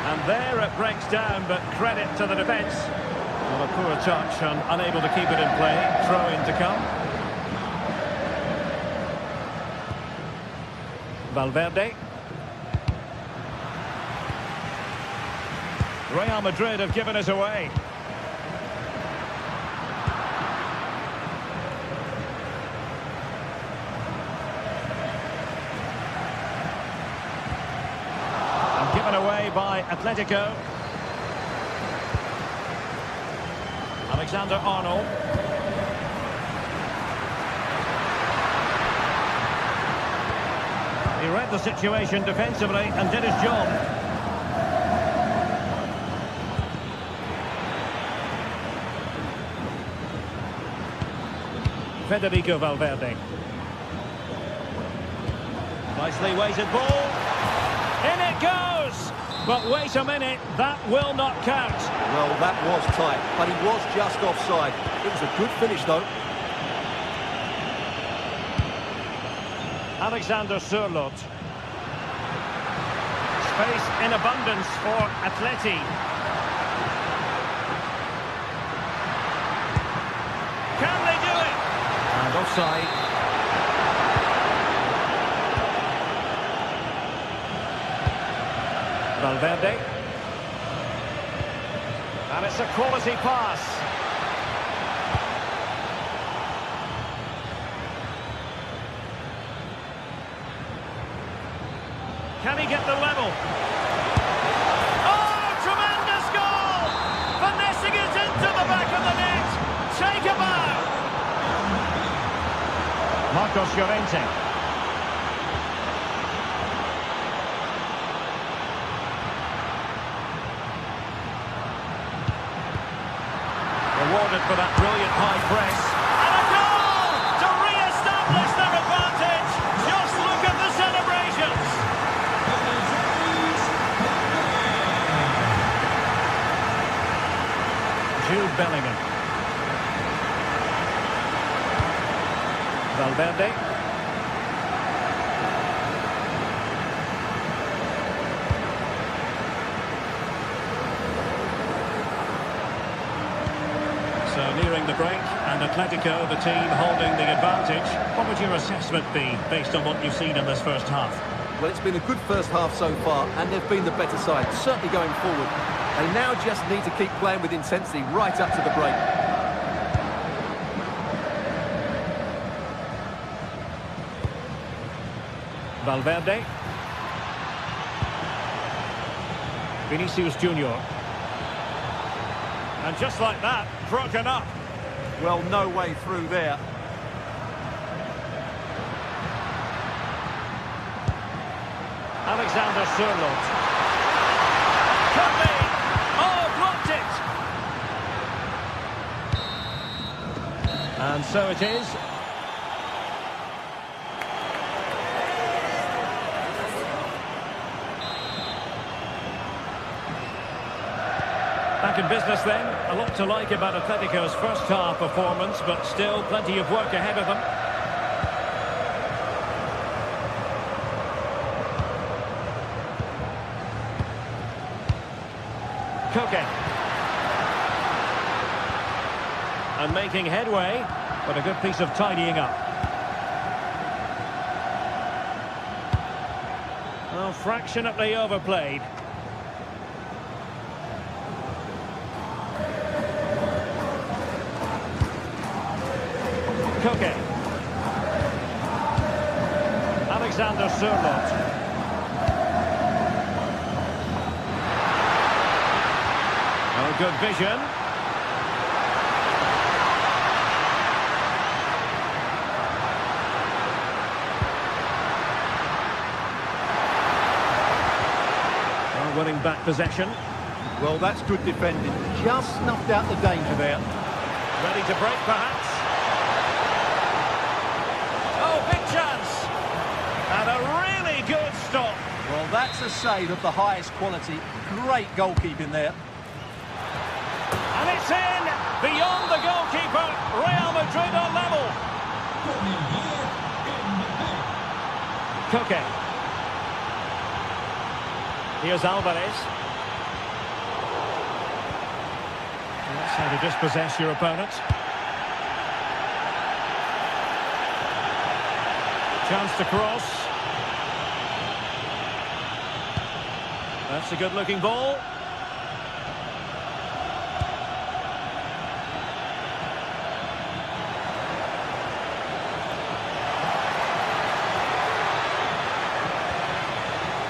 D: And there it breaks down, but credit to the defence. Well, a poor touch and unable to keep it in play. Throw in to come. Valverde. Real Madrid have given us away. And given away by Atletico. Alexander-Arnold. He read the situation defensively and did his job. Federico Valverde. Nicely weighted ball. In it goes! But wait a minute, that will not count.
B: Well, that was tight, but he was just offside. It was a good finish, though.
D: Alexander Sørloth. Space in abundance for Atleti. Can they do it? And offside. Valverde. And it's a quality pass. Can he get the level? Oh, tremendous goal! Finessing it into the back of the net. Take a bow. Marcos Llorente. Rewarded for that brilliant high press. And a goal to re-establish their advantage. Just look at the celebrations. Jude Bellingham. Valverde. So nearing the break, and Atletico, the team holding the advantage. What would your assessment be based on what you've seen in this first half?
B: Well, it's been a good first half so far, and they've been the better side, certainly going forward. They now just need to keep playing with intensity right up to the break.
D: Valverde. Vinicius Junior. And just like that, broken up.
B: Well, no way through there.
D: Alexander Sørloth. Could be. Oh, blocked it. And so it is. Back in business then. A lot to like about Atletico's first half performance, but still plenty of work ahead of them. Koke. And making headway, but a good piece of tidying up. Well, fractionately overplayed. Koke. Alexander Sørloth. Oh, good vision. Well, winning back possession.
B: Well, that's good defending. Just snuffed out the danger there.
D: Ready to break, perhaps. Oh, big chance. And a really good stop.
B: Well, that's a save of the highest quality. Great goalkeeping there.
D: And it's in! Beyond the goalkeeper, Real Madrid are level. Koke. Here's Alvarez. That's how to dispossess your opponent. Chance to cross. That's a good-looking ball.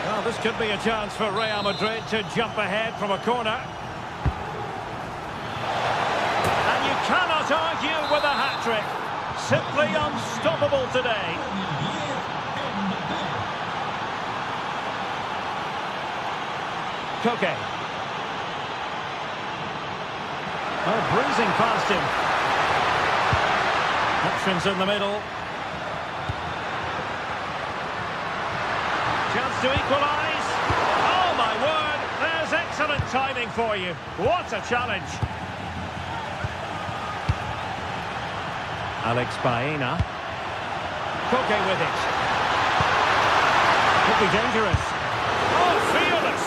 D: Well, this could be a chance for Real Madrid to jump ahead from a corner. And you cannot argue with a hat-trick. Simply unstoppable today. Koke. Oh, breezing past him. Options in the middle. Chance to equalise. Oh, my word. There's excellent timing for you. What a challenge. Alex Baena. Koke with it. Could be dangerous. Oh, fearless.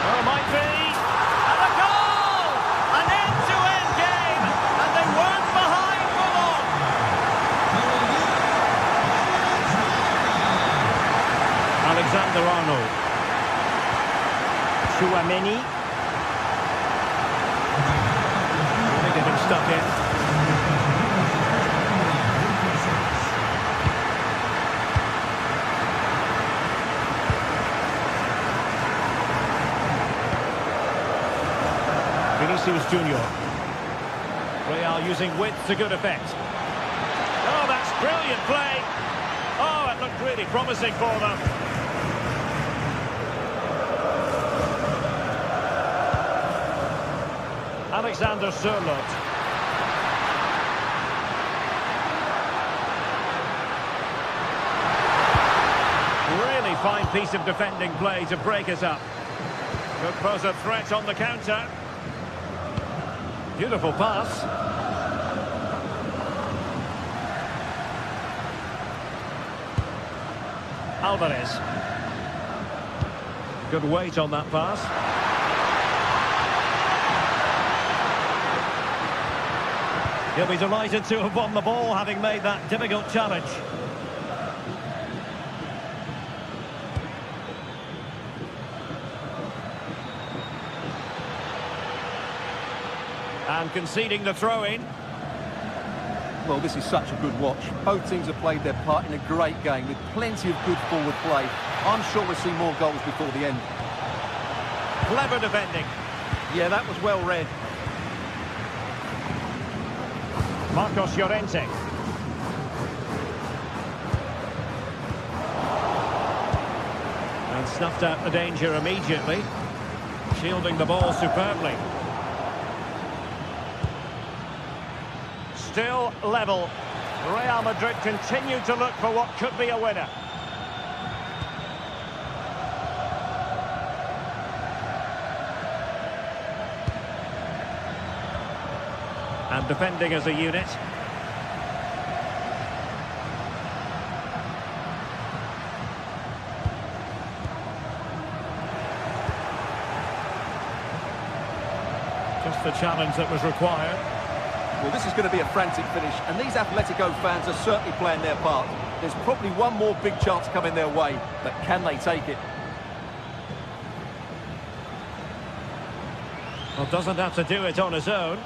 D: Oh, might be. And a goal! An end-to-end game. And they weren't behind for long. Alexander-Arnold. Chouameni. They get him stuck in. Vinicius Junior. Real using width to good effect. Oh, that's brilliant play. Oh, it looked really promising for them. Alexander Sørloth. Really fine piece of defending play to break us up. Could pose a threat on the counter. Beautiful pass. Alvarez. Good weight on that pass. He'll be delighted to have won the ball, having made that difficult challenge. And conceding the throw-in.
B: Well, this is such a good watch. Both teams have played their part in a great game with plenty of good forward play. I'm sure we'll see more goals before the end.
D: Clever defending.
B: Yeah, that was well read.
D: Marcos Llorente. And snuffed out the danger immediately. Shielding the ball superbly. Still level. Real Madrid continue to look for what could be a winner. And defending as a unit. Just the challenge that was required.
B: Well, this is going to be a frantic finish, and these Atletico fans are certainly playing their part. There's probably one more big chance coming their way, but can they take it?
D: Well, doesn't have to do it on his own.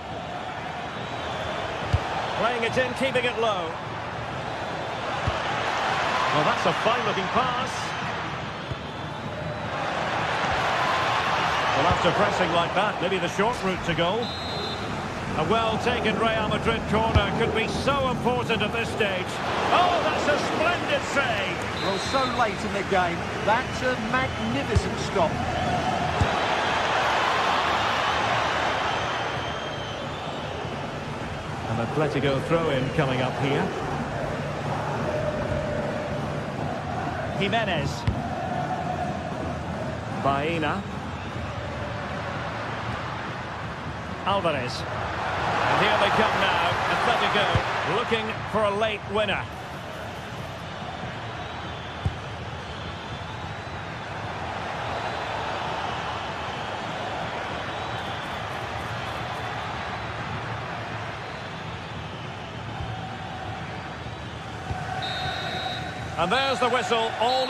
D: Playing it in, keeping it low. Well, that's a fine-looking pass. Well, after pressing like that, maybe the short route to goal. A well-taken Real Madrid corner could be so important at this stage. Oh, that's a splendid save.
B: Well, so late in the game, that's a magnificent stop.
D: An Atletico throw-in coming up here. Jimenez. Baena. Alvarez. And here they come now. Atletico looking for a late winner. And there's the whistle. All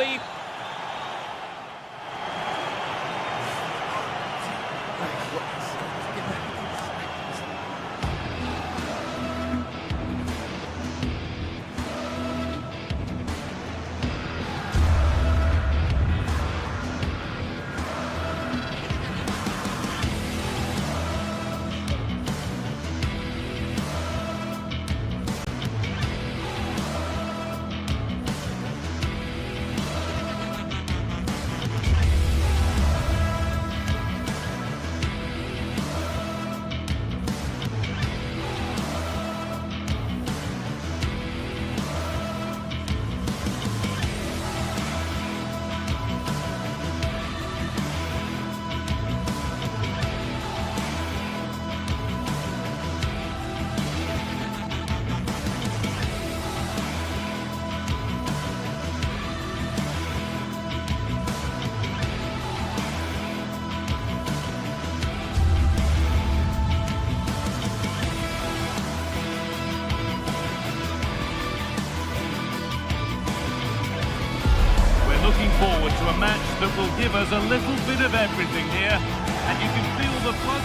A: looking forward to a match that will give us a little bit of everything here. And you can feel the buzz.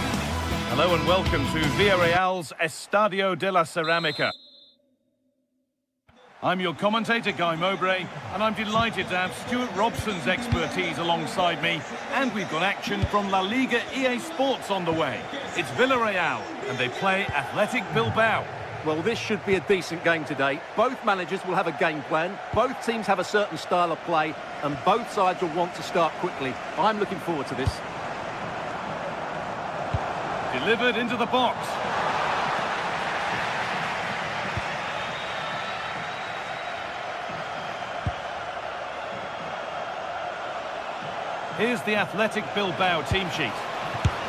A: Hello and welcome to Villarreal's Estadio de la Ceramica. I'm your commentator, Guy Mowbray, and I'm delighted to have Stuart Robson's expertise alongside me. And we've got action from La Liga EA Sports on the way. It's Villarreal, and they play Athletic Bilbao.
B: Well, this should be a decent game today. Both managers will have a game plan. Both teams have a certain style of play, and both sides will want to start quickly. I'm looking forward to this.
A: Delivered into the box. Here's the Athletic Bilbao team sheet.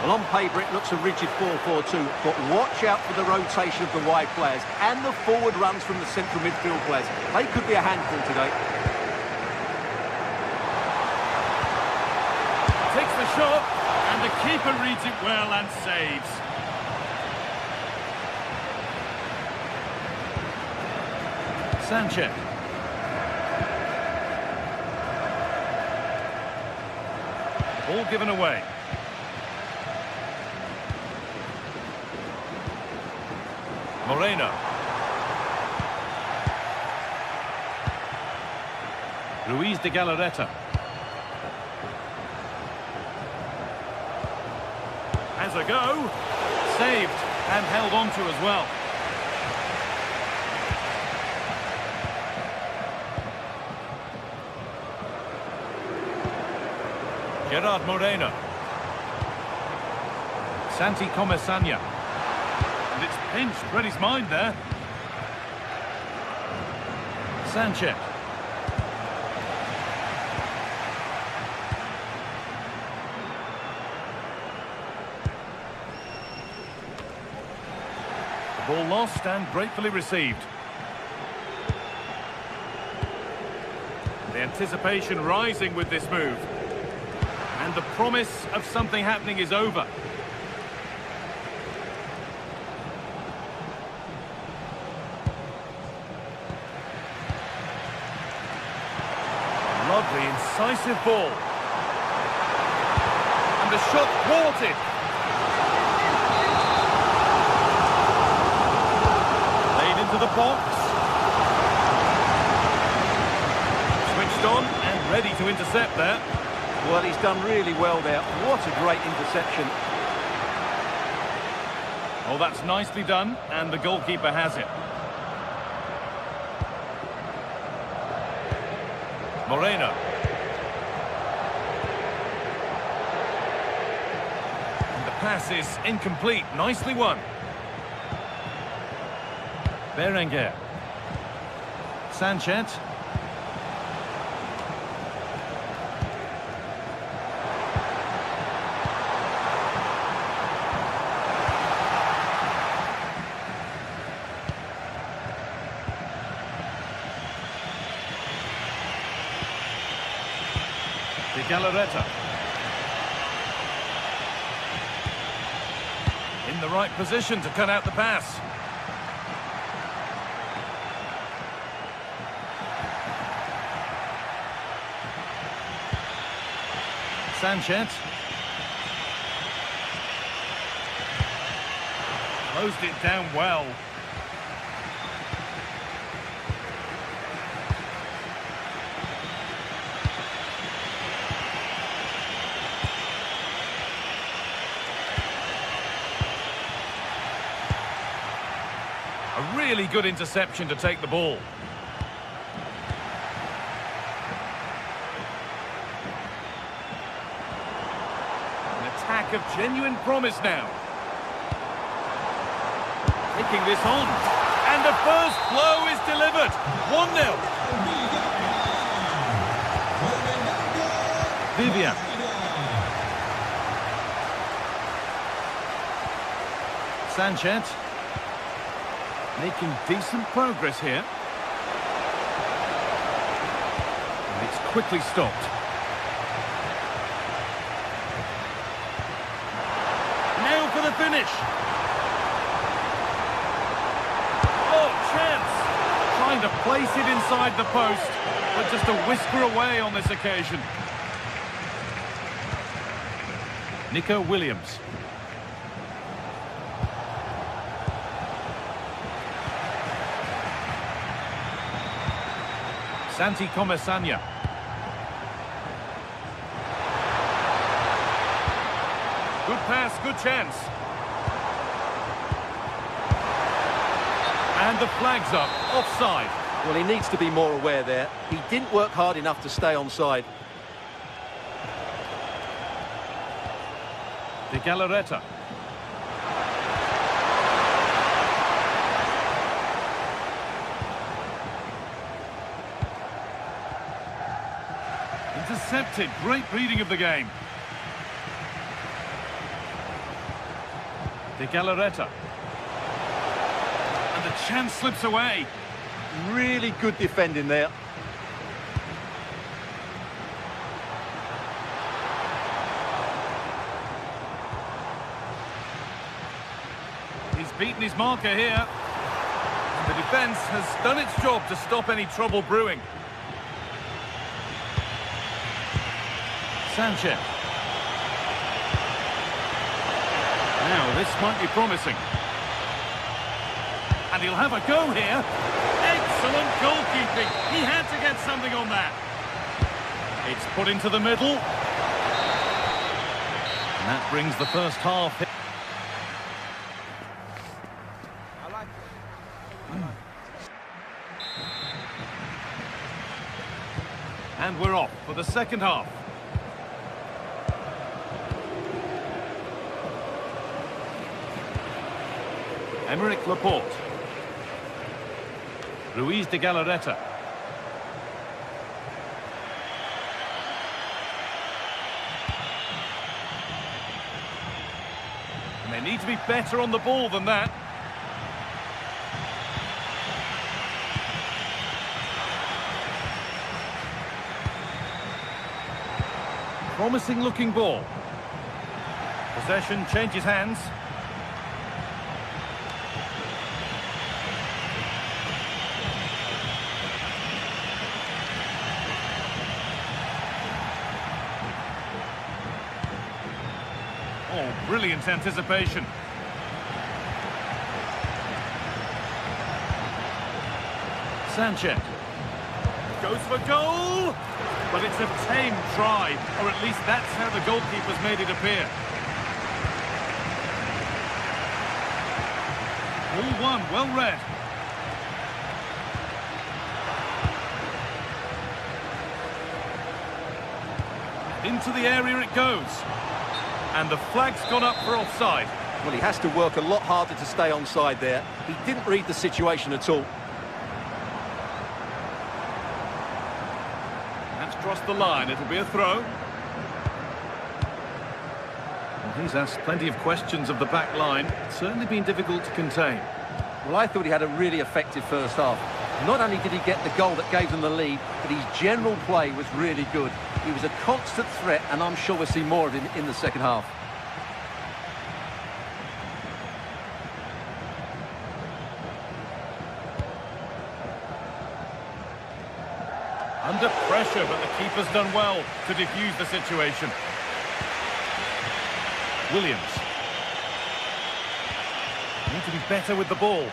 B: Well, on paper, it looks a rigid 4-4-2, but watch out for the rotation of the wide players and the forward runs from the central midfield players. They could be a handful today.
A: Takes the shot, and the keeper reads it well and saves. Sanchez. Ball given away. Moreno. Ruiz de Galarreta. Has a go. Saved and held on to as well. Gerard Moreno. Santi Comesaña. And it's pinched, read his mind there. Sanchez. The ball lost and gratefully received. The anticipation rising with this move. And the promise of something happening is over. Lovely, incisive ball. And the shot thwarted. Laid into the box. Switched on and ready to intercept there.
B: Well, he's done really well there. What a great interception.
A: Oh, that's nicely done, and the goalkeeper has it. Moreno. And the pass is incomplete. Nicely won. Berenguer. Sanchez. De Galarreta. In the right position to cut out the pass. Sanchez. Closed it down well. A really good interception to take the ball. An attack of genuine promise now. Taking this on. And the first blow is delivered. 1-0. Vivian. Sanchez. Making decent progress here. And it's quickly stopped. Now for the finish. Oh, chance. Trying to place it inside the post, but just a whisker away on this occasion. Nico Williams. Santi Comesania. Good pass, good chance. And the flag's up, offside.
B: Well, he needs to be more aware there. He didn't work hard enough to stay onside.
A: De Galarreta. Intercepted, great reading of the game. De Galarreta. And the chance slips away.
B: Really good defending there.
A: He's beaten his marker here. The defence has done its job to stop any trouble brewing. Sanchez. Now, this might be promising. And he'll have a go here. Excellent goalkeeping. He had to get something on that. It's put into the middle. And that brings the first half. And we're off for the second half. Emerick Laporte. Ruiz de Galarreta. And they need to be better on the ball than that. Promising looking ball. Possession changes hands. Oh, brilliant anticipation. Sanchez goes for goal, but it's a tame try, or at least that's how the goalkeeper's made it appear. All one, well read. Into the area it goes. And the flag's gone up for offside.
B: Well, he has to work a lot harder to stay onside there. He didn't read the situation at all.
A: That's crossed the line. It'll be a throw. Well, he's asked plenty of questions of the back line. It's certainly been difficult to contain.
B: Well, I thought he had a really effective first half. Not only did he get the goal that gave them the lead, but his general play was really good. He was a constant threat, and I'm sure we'll see more of him in the second half.
A: Under pressure, but the keeper's done well to defuse the situation. Williams. Need to be better with the ball.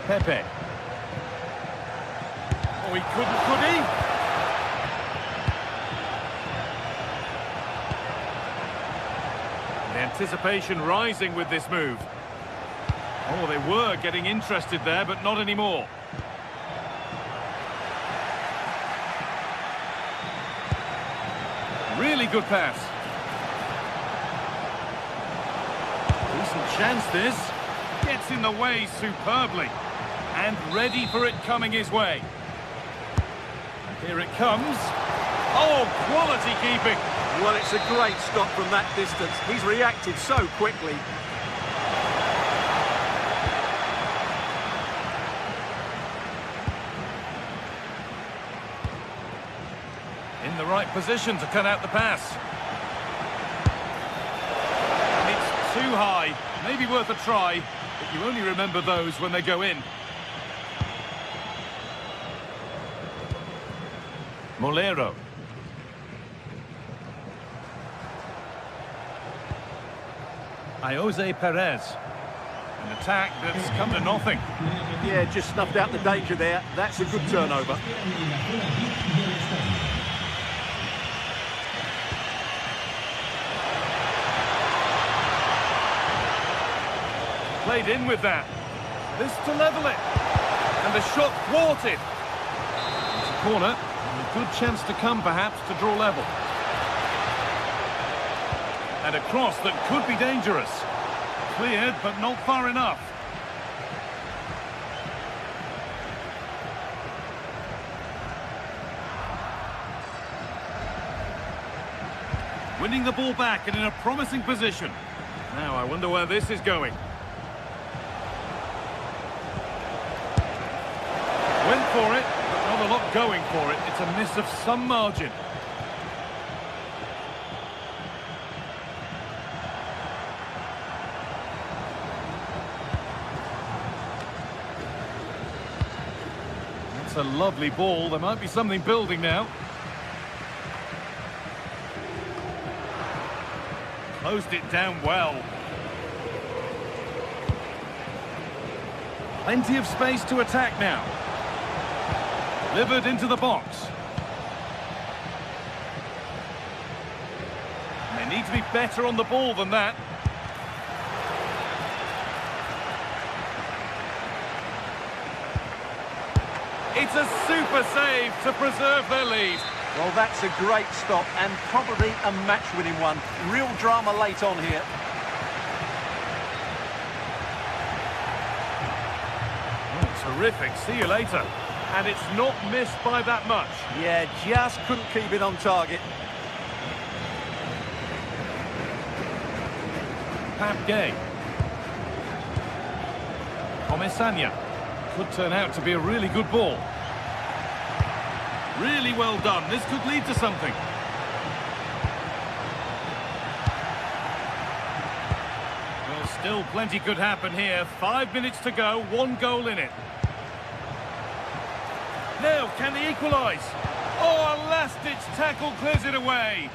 A: Pepe. Oh, he couldn't, could he? The anticipation rising with this move. Oh, they were getting interested there, but not anymore. Really good pass. Decent chance this. Gets in the way superbly. And ready for it coming his way. And here it comes. Oh, quality keeping.
B: Well, it's a great stop from that distance. He's reacted so quickly.
A: In the right position to cut out the pass. And it's too high. Maybe worth a try, but you only remember those when they go in. Molero. Jose Perez. An attack that's come to nothing.
B: Yeah, just snuffed out the danger there. That's a good turnover.
A: Played in with that. This to level it. And the shot thwarted. It's a corner. A good chance to come, perhaps, to draw level. And a cross that could be dangerous. Cleared, but not far enough. Winning the ball back and in a promising position. Now, I wonder where this is going. Went for it, but not a lot going for it. It's a miss of some margin. That's a lovely ball. There might be something building now. Closed it down well. Plenty of space to attack now. Delivered into the box. And they need to be better on the ball than that. It's a super save to preserve their lead.
B: Well, that's a great stop and probably a match-winning one. Real drama late on here.
A: Oh, terrific. See you later. And it's not missed by that much.
B: Yeah, just couldn't keep it on target.
A: Pap Gay. Comesaña. Could turn out to be a really good ball. Really well done. This could lead to something. Well, still plenty could happen here. 5 minutes to go, 1 goal in it. Now, can they equalise? Oh, a last-ditch tackle clears it away.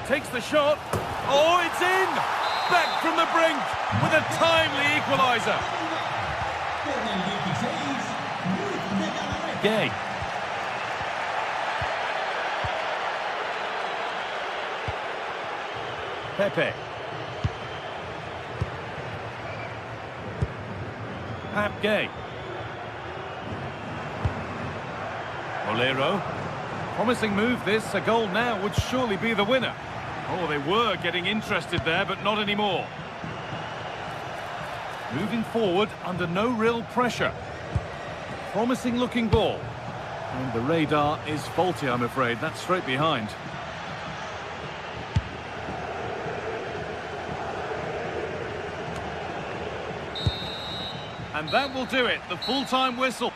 A: Takes the shot. Oh, it's in! Back from the brink with a timely equaliser. Gay. Pepe. Pap Gay. Molero. Promising move this. A goal now would surely be the winner. Oh, they were getting interested there, but not anymore. Moving forward under no real pressure. Promising looking ball. And the radar is faulty, I'm afraid. That's straight behind. And that will do it. The full-time whistle.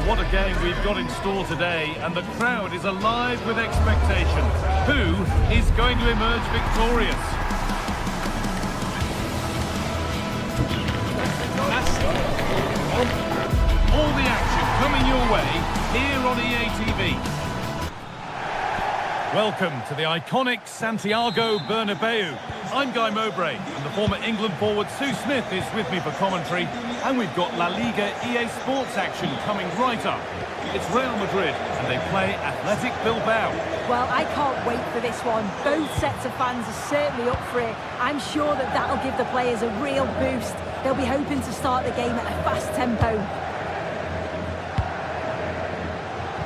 A: what a game we've got in store today, and the crowd is alive with expectation. Who is going to emerge victorious? All the action coming your way here on EA TV. Welcome to the iconic Santiago Bernabeu. I'm Guy Mowbray, and the former England forward Sue Smith is with me for commentary, and we've got La Liga EA Sports action coming right up. It's Real Madrid, and they play Athletic Bilbao.
E: Well, I can't wait for this one. Both sets of fans are certainly up for it. I'm sure that that'll give the players a real boost. They'll be hoping to start the game at a fast tempo.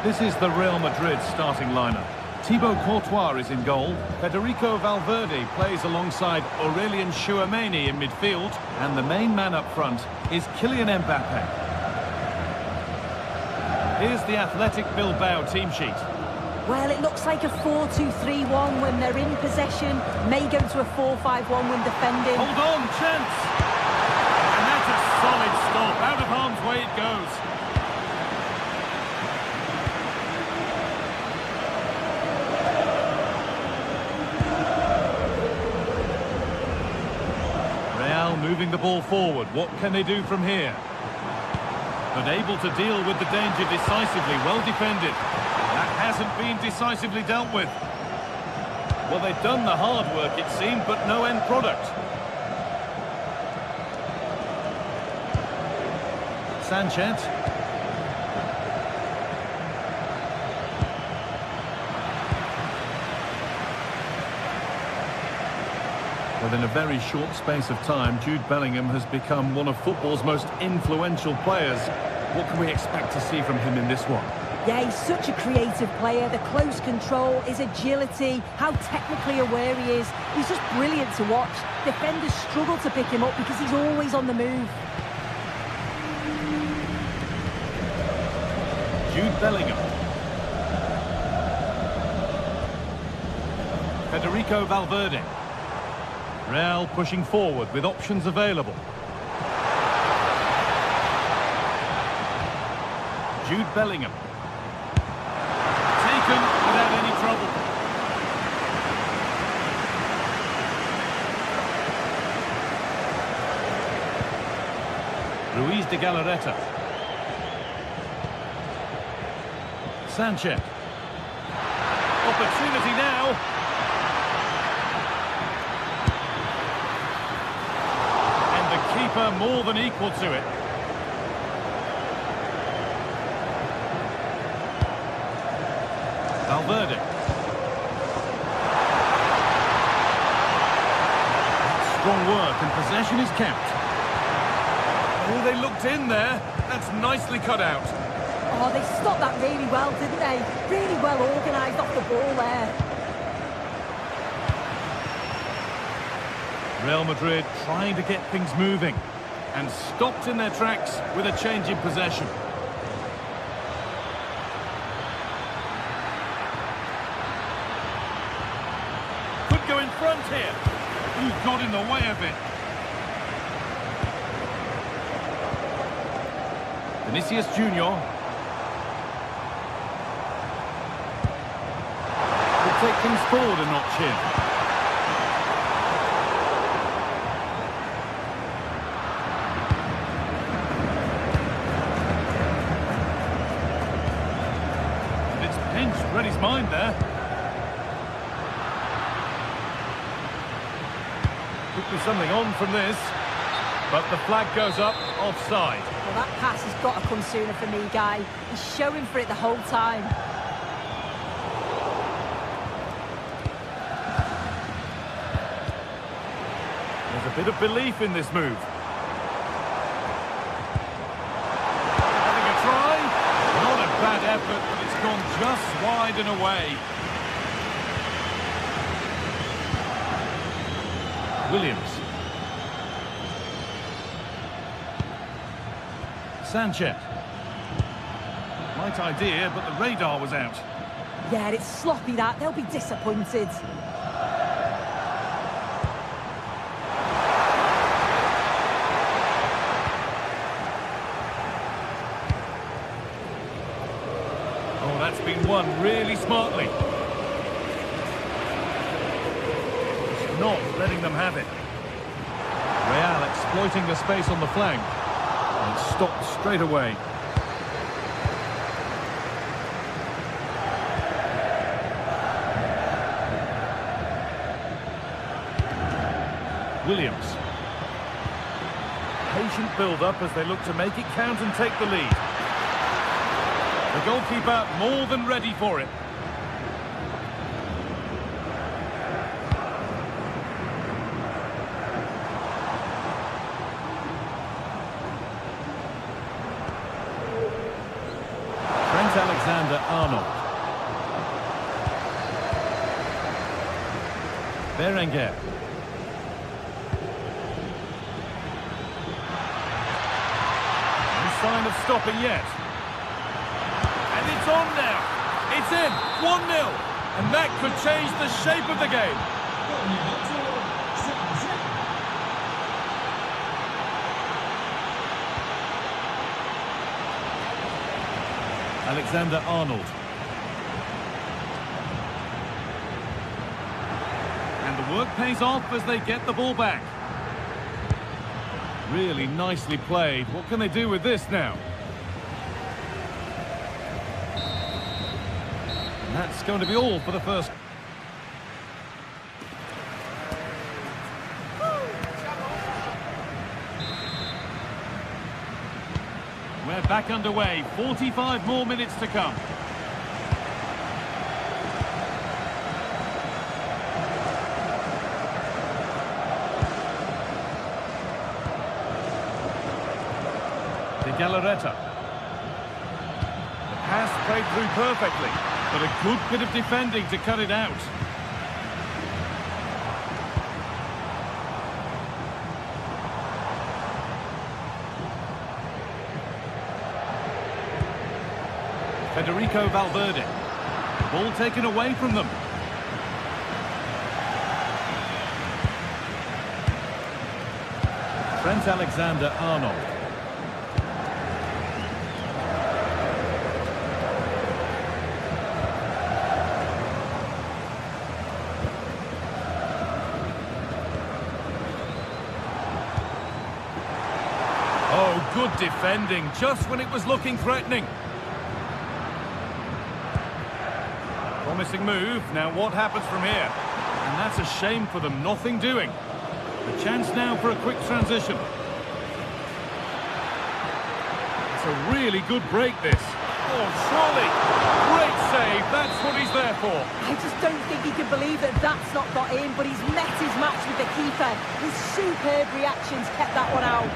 A: This is the Real Madrid starting lineup. Thibaut Courtois is in goal. Federico Valverde plays alongside Aurelien Tchouameni in midfield. And the main man up front is Kylian Mbappe. Here's the Athletic Bilbao team sheet.
E: Well, it looks like a 4-2-3-1 when they're in possession. May go to a 4-5-1 when defending.
A: Hold on, chance! And that's a solid stop. Out of harm's way it goes. Moving the ball forward. What can they do from here? But able to deal with the danger decisively. Well defended. That hasn't been decisively dealt with. Well, they've done the hard work, it seemed, but no end product. Sanchez. Within a very short space of time, Jude Bellingham has become one of football's most influential players. What can we expect to see from him in this one?
E: Yeah, he's such a creative player. The close control, his agility, how technically aware he is. He's just brilliant to watch. Defenders struggle to pick him up because he's always on the move.
A: Jude Bellingham. Federico Valverde. Real pushing forward with options available. Jude Bellingham. Taken without any trouble. Ruiz de Galarreta. Sanchez. Opportunity now. Keeper more than equal to it. Valverde. Strong work and possession is kept. Oh, they looked in there. That's nicely cut out.
E: Oh, they stopped that really well, didn't they? Really well organised off the ball there.
A: Real Madrid trying to get things moving and stopped in their tracks with a change in possession. Could go in front here. Ooh, got in the way of it. Vinicius Junior. Will take things forward a notch here. Read his mind there. Could be something on from this, but the flag goes up, offside.
E: Well, that pass has got to come sooner for me, Guy. He's showing for it the whole time.
A: There's a bit of belief in this move. Having a try. Not a bad effort, but it's gone just wide and away. Williams. Sanchez. Right idea, but the radar was out.
E: Yeah, it's sloppy that. They'll be disappointed.
A: It's been won really smartly. Just not letting them have it. Real exploiting the space on the flank. And stopped straight away. Williams. Patient build-up as they look to make it count and take the lead. The goalkeeper more than ready for it. Trent Alexander-Arnold. Berenguer. Sign of stopping yet. And it's on now. It's in. 1-0. And that could change the shape of the game. Alexander-Arnold. And the work pays off as they get the ball back. Really nicely played. What can they do with this now? And that's going to be all for the first. We're back underway. 45 more minutes to come. Galarreta. The pass played through perfectly, but a good bit of defending to cut it out. Federico Valverde. Ball taken away from them. Trent Alexander-Arnold. Good defending, just when it was looking threatening. Promising move. Now what happens from here? And that's a shame for them, nothing doing. A chance now for a quick transition. It's a really good break, this. Oh, surely. Great save, that's what he's there for.
E: I just don't think he can believe that that's not got in, but he's met his match with the keeper. His superb reactions kept that one out.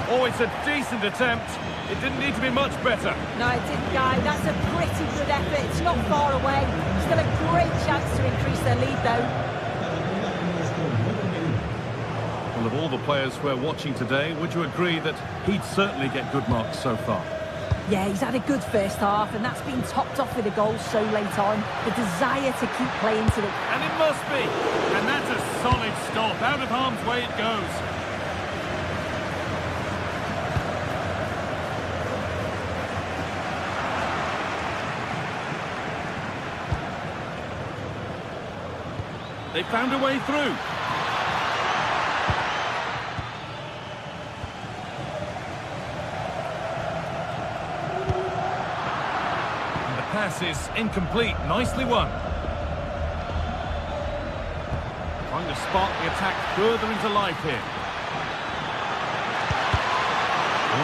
A: Oh, it's a decent attempt. It didn't need to be much better.
E: No, it didn't, Guy. That's a pretty good effort. It's not far away. Still a great chance to increase their lead, though.
A: Well, of all the players we're watching today, would you agree that he'd certainly get good marks so far?
E: Yeah, he's had a good first half, and that's been topped off with a goal so late on. The desire to keep playing to it.
A: And it must be. And that's a solid stop. Out of harm's way it goes. They found a way through. And the pass is incomplete. Nicely won. Trying to spark the attack further into life here.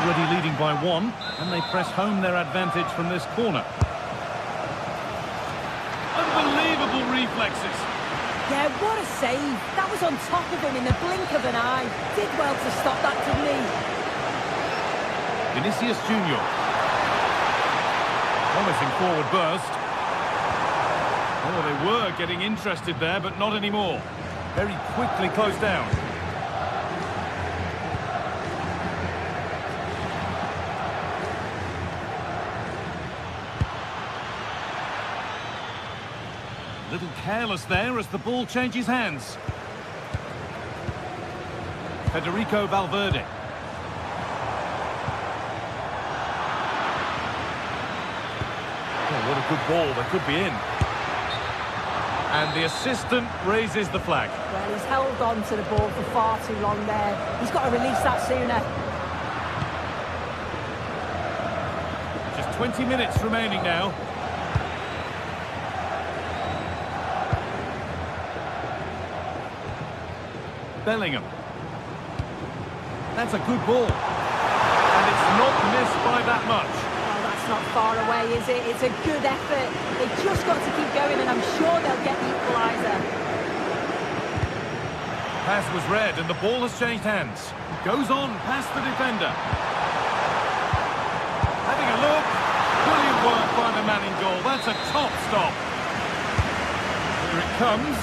A: Already leading by 1, and they press home their advantage from this corner. Unbelievable reflexes.
E: Yeah, what a save. That was on top of him in the blink of an eye. Did well to stop that, didn't he?
A: Vinicius Junior. Promising forward burst. Oh, they were getting interested there, but not anymore. Very quickly closed down. Little careless there as the ball changes hands. Federico Valverde. good ball. They could be in. And the assistant raises the flag.
E: Well, he's held on to the ball for far too long there. He's got to release that sooner.
A: Just 20 minutes remaining now. Bellingham. That's a good ball. And it's not missed by that much.
E: Well, that's not far away, is it? It's a good effort. They've just got to keep going, and I'm sure they'll get the equaliser.
A: Pass was read, and the ball has changed hands. Goes on past the defender. Having a look. Brilliant work by the man in goal. That's a top stop. Here it comes.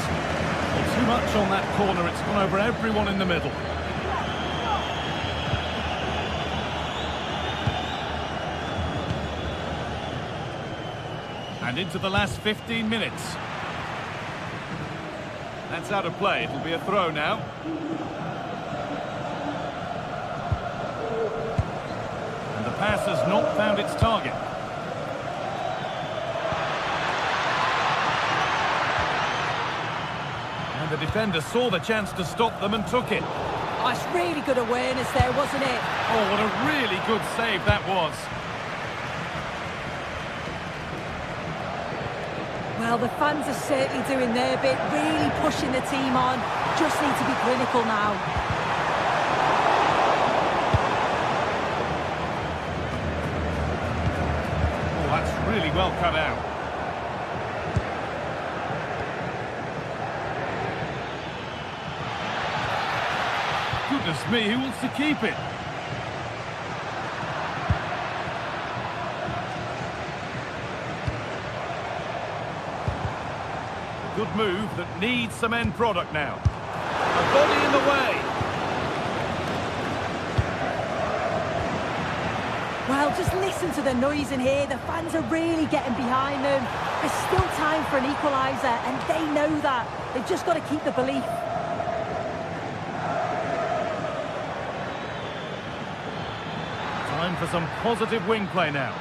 A: Well, too much on that corner. It's gone over everyone in the middle. And into the last 15 minutes. That's out of play. It'll be a throw now. And the pass has not found its target. And the defender saw the chance to stop them and took it.
E: Oh, it's really good awareness there, wasn't it?
A: Oh, what a really good save that was.
E: Well, the fans are certainly doing their bit, really pushing the team on. Just need to be clinical now.
A: Oh, that's really well cut out. Goodness me, who wants to keep it? Good move that needs some end product now. A body in the way.
E: Well, just listen to the noise in here. The fans are really getting behind them. There's still time for an equaliser, and they know that. They've just got to keep the belief.
A: Time for some positive wing play now.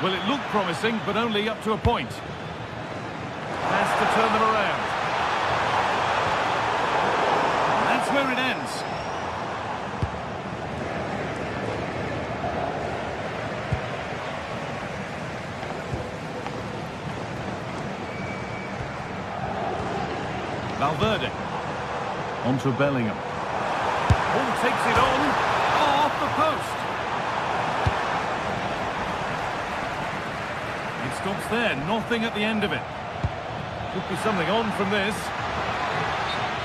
A: Well, it looked promising, but only up to a point. Has to turn them around. That's where it ends. Valverde. On to Bellingham. Oh, takes it on. Oh, off the post. It stops there. Nothing at the end of it. Could be something on from this.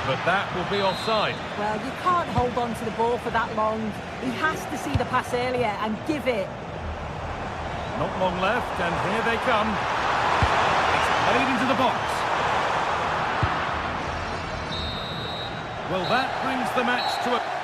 A: But that will be offside.
E: Well, you can't hold on to the ball for that long. He has to see the pass earlier and give it.
A: Not long left, and here they come. It's played into the box. Well, that brings the match to a...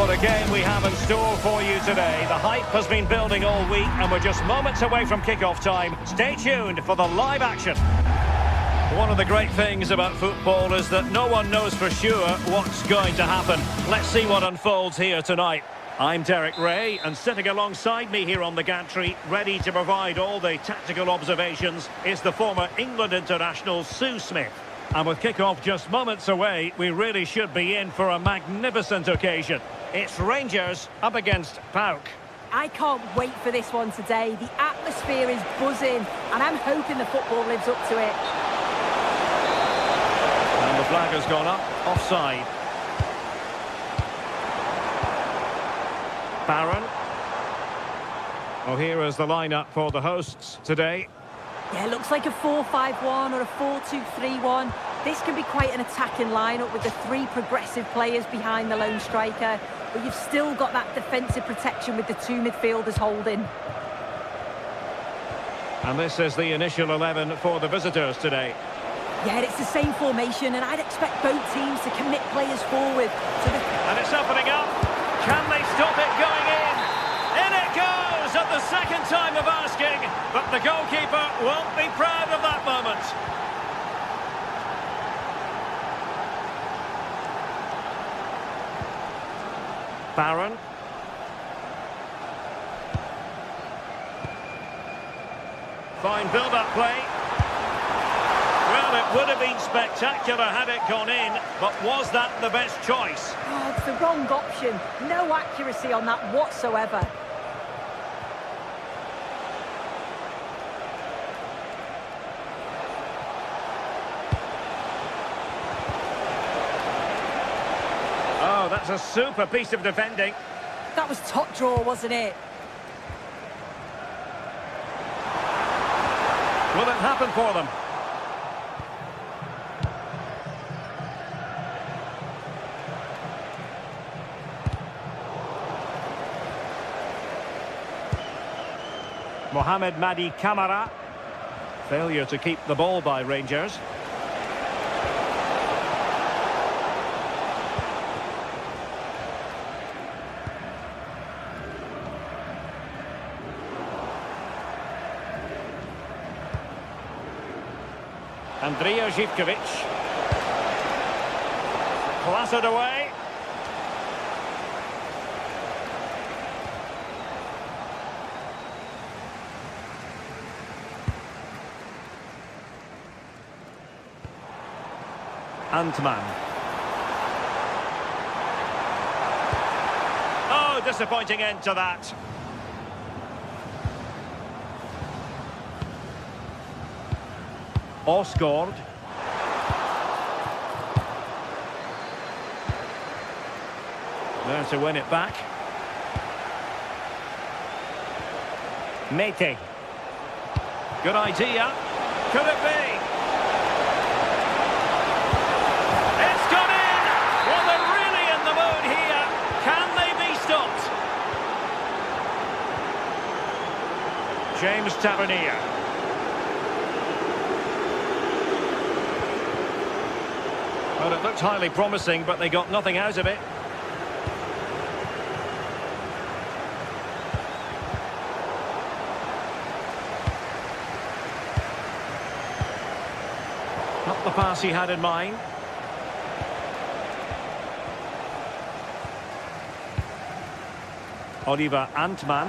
D: What a game we have in store for you today. The hype has been building all week and we're just moments away from kick-off time. Stay tuned for the live action. One of the great things about football is that no one knows for sure what's going to happen. Let's see what unfolds here tonight. I'm Derek Ray, and sitting alongside me here on the gantry, ready to provide all the tactical observations, is the former England international Sue Smith. And with kick-off just moments away, we really should be in for a magnificent occasion. It's Rangers up against PAOK.
E: I can't wait for this one today. The atmosphere is buzzing, and I'm hoping the football lives up to it.
D: And the flag has gone up, offside. Barron. Well, here is the lineup for the hosts today.
E: Yeah, it looks like a 4-5-1 or a 4-2-3-1. This can be quite an attacking lineup with the three progressive players behind the lone striker, but you've still got that defensive protection with the two midfielders holding.
D: And this is the initial 11 for the visitors today.
E: Yeah, it's the same formation, and I'd expect both teams to commit players forward.
D: And it's opening up. Can they stop it going in? In it goes at the second time of asking, but the goalkeeper won't be proud of that moment. Barron. Fine build-up play. Well, it would have been spectacular had it gone in, but was that the best choice?
E: Oh, it's the wrong option. No accuracy on that whatsoever.
D: Oh, that's a super piece of defending.
E: That was top draw, wasn't it?
D: Will it happen for them? Mohamed Madi Camara. Failure to keep the ball by Rangers. Andrija Živković. Clattered away. Antman. Oh, disappointing end to that. Osgaard. There to win it back. Mete. Good idea. Could it be? It's gone in! Well, they're really in the mood here. Can they be stopped? James Tavernier. Well, it looked highly promising, but they got nothing out of it. Not the pass he had in mind. Oliver Antman.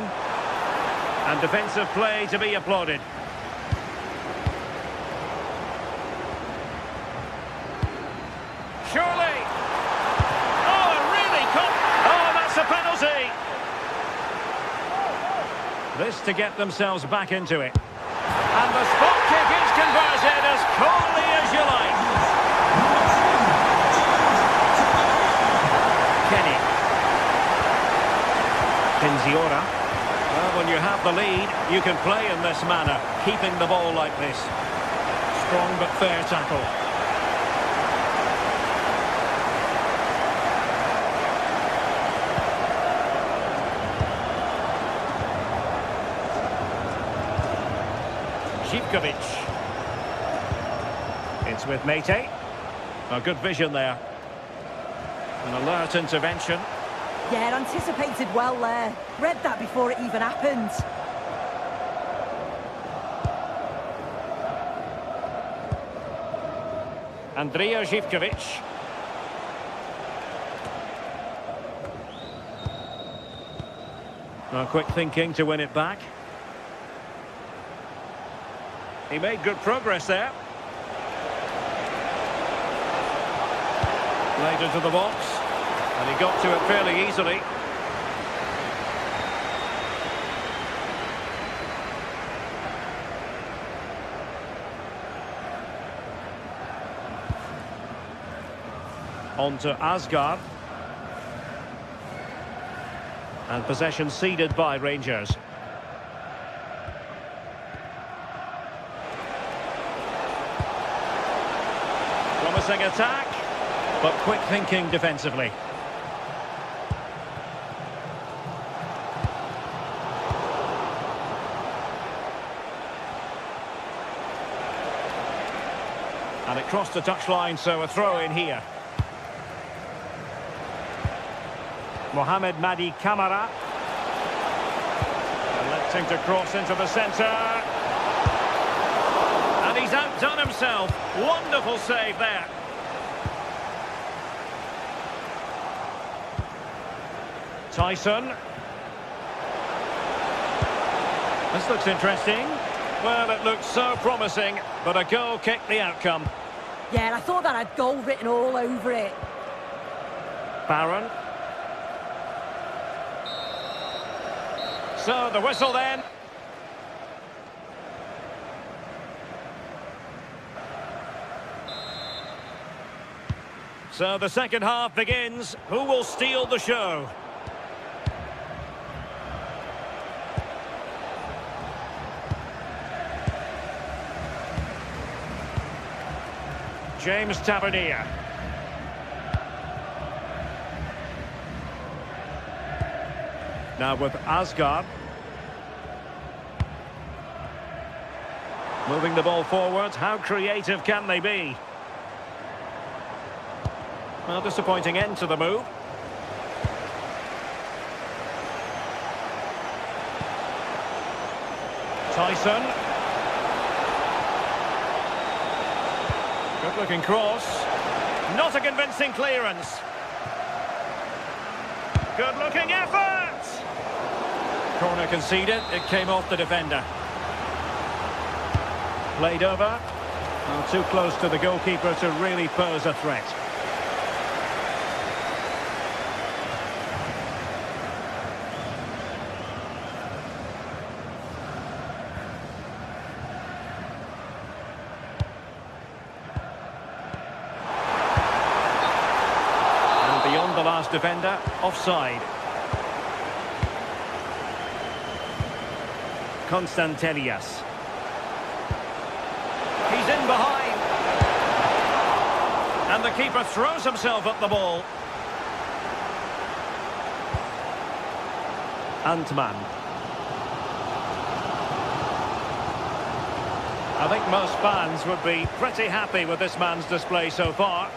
D: And defensive play to be applauded. Surely. Oh, a really oh, that's a penalty. This to get themselves back into it. And the spot kick is converted as coolly as you like. Kenny. Pinziora. Well, when you have the lead, you can play in this manner, keeping the ball like this. Strong but fair tackle. Živković. It's with Mete. A good vision there. An alert intervention.
E: Yeah, anticipated well there. Read that before it even happened.
D: Andrija Zivkovic. Quick thinking to win it back. He made good progress there. Played into the box. And he got to it fairly easily. On to Asgard. And possession ceded by Rangers. Promising attack, but quick thinking defensively. And it crossed the touchline, so a throw in here. Mohamed Madi Camara. Electing to cross into the centre. And he's outdone himself. Wonderful save there. Tyson. This looks interesting. Well, it looks so promising, but a goal kicked the outcome.
E: Yeah, I thought that had goal written all over it.
D: Barron. So, the whistle then. So, the second half begins. Who will steal the show? James Tavernier. Now with Asgard. Moving the ball forward. How creative can they be? Well, disappointing end to the move. Tyson. Good looking cross. Not a convincing clearance. Good looking effort. Corner conceded. It came off the defender. Played over. Well, too close to the goalkeeper to really pose a threat. And beyond the last defender, offside. Constantelias. He's in behind. And the keeper throws himself at the ball. Antman. I think most fans would be pretty happy with this man's display so far.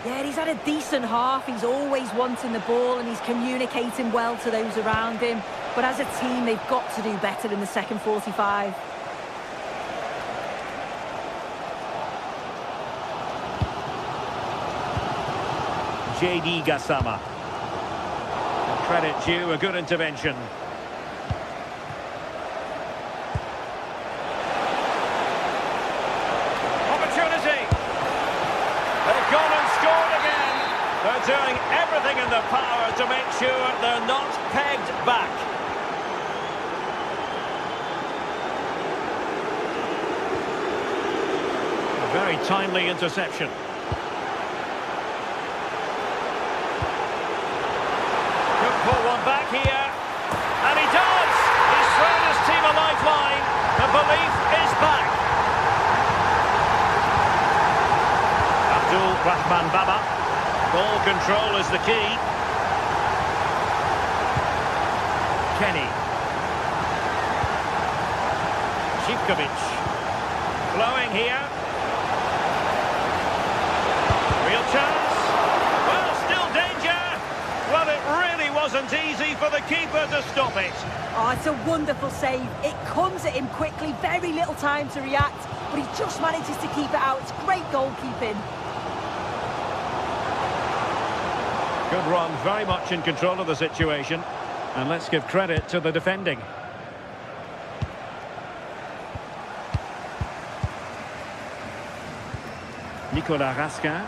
E: Yeah, he's had a decent half. He's always wanting the ball and he's communicating well to those around him. But as a team, they've got to do better in the second 45.
D: JD Gassama. Credit due, a good intervention. Opportunity. They've gone and scored again. They're doing everything in their power to make sure they're not pegged back. A very timely interception. Pull one back here, and he does! He's thrown his team a lifeline. The belief is back. Abdul Rahman Baba. Ball control is the key. Kenny. Zivkovic. Flowing here. Real chance. Well, still danger. Well, it really was wasn't easy for the keeper to stop it.
E: Oh, it's a wonderful save. It comes at him quickly, very little time to react, but he just manages to keep it out. It's great goalkeeping.
D: Good run, very much in control of the situation. And let's give credit to the defending. Nicolas Raskin.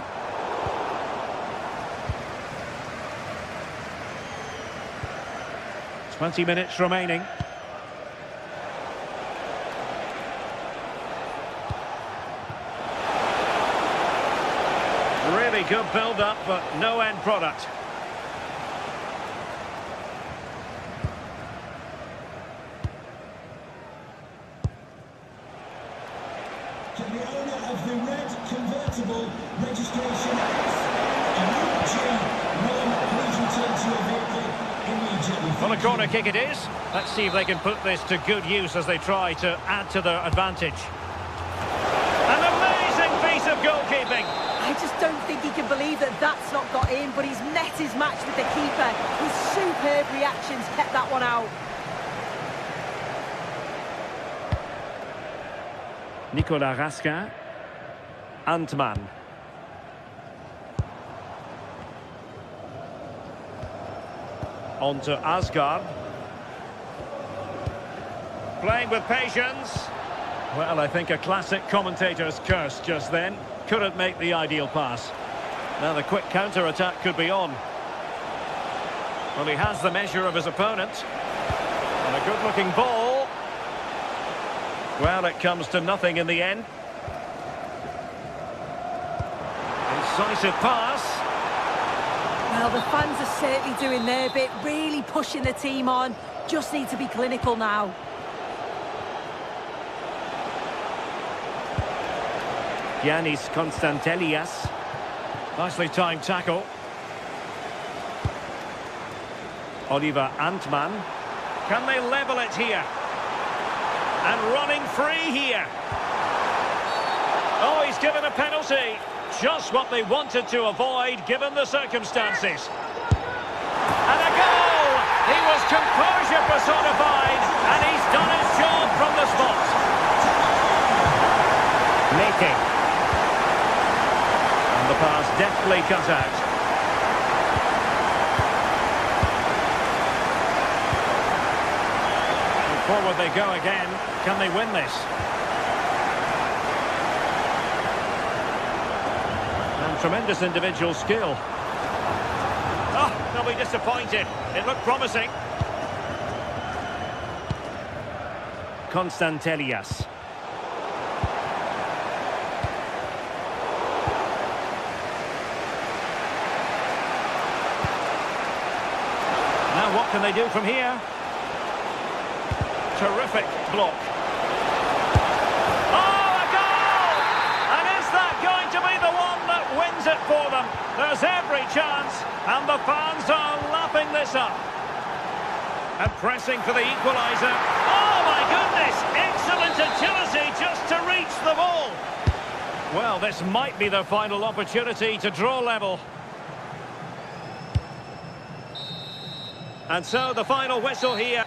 D: 20 minutes remaining. Really good build-up, but no end product.
C: Can the owner of the red convertible registration MG1 please return to your vehicle immediately?
D: Well, a corner kick it is. Let's see if they can put this to good use as they try to add to their advantage. An amazing piece of goalkeeping.
E: I just don't think he can believe that that's not got in, but he's met his match with the keeper. His superb reactions kept that one out.
D: Nicolas Raskin. Antman. On to Asgard. Playing with patience. Well, I think a classic commentator's curse just then. Couldn't make the ideal pass. Now the quick counter-attack could be on. Well, he has the measure of his opponent. And a good-looking ball. Well, it comes to nothing in the end. Incisive pass.
E: Well, the fans are certainly doing their bit, really pushing the team on. Just need to be clinical now.
D: Giannis Constantelias. Nicely timed tackle. Oliver Antman. Can they level it here? And running free here. Oh, he's given a penalty. Just what they wanted to avoid, given the circumstances. And a goal! He was composure personified, and he's done his job from the spot. Making. And the pass deftly cut out. And forward they go again. Can they win this? And tremendous individual skill. Oh, they'll be disappointed. It looked promising. Constantelias. Now what can they do from here? Terrific block. Oh, a goal! And is that going to be the one that wins it for them? There's every chance, and the fans are lapping this up. And pressing for the equaliser. Oh, my goodness! Excellent agility just to reach the ball. Well, this might be their final opportunity to draw level. And so the final whistle here.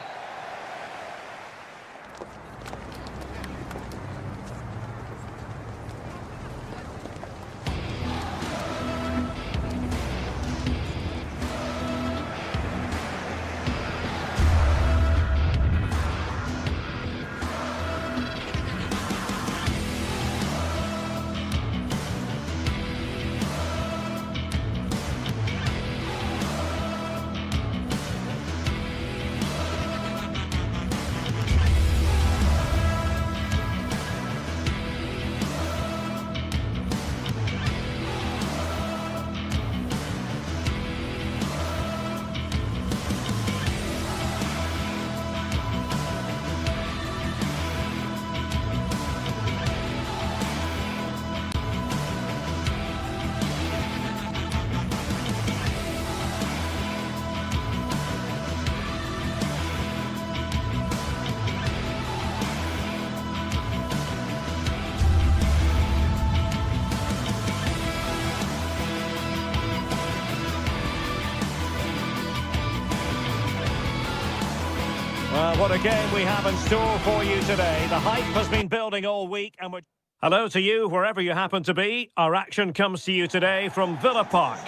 D: Well, what a game we have in store for you today. The hype has been building all week and we're... Hello to you, wherever you happen to be. Our action comes to you today from Villa Park.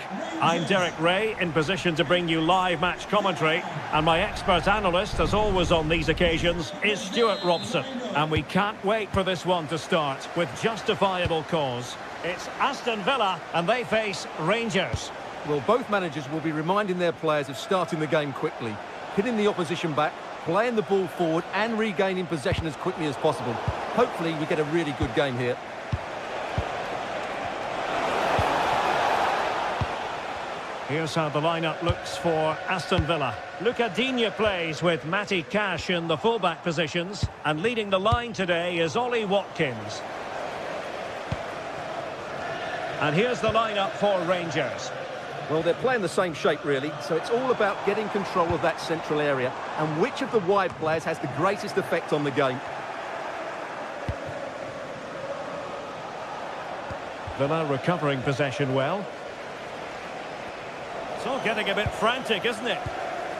D: I'm Derek Ray, in position to bring you live match commentary. And my expert analyst, as always on these occasions, is Stuart Robson. And we can't wait for this one to start with justifiable cause. It's Aston Villa and they face Rangers.
B: Well, both managers will be reminding their players of starting the game quickly, hitting the opposition back, playing the ball forward and regaining possession as quickly as possible. Hopefully we get a really good game here.
D: Here's how the lineup looks for Aston Villa. Luca Digne plays with Matty Cash in the fullback positions, and leading the line today is Ollie Watkins. And here's the lineup for Rangers.
B: Well, they're playing the same shape, really, so it's all about getting control of that central area and which of the wide players has the greatest effect on the game.
D: Villa recovering possession well. It's all getting a bit frantic, isn't it?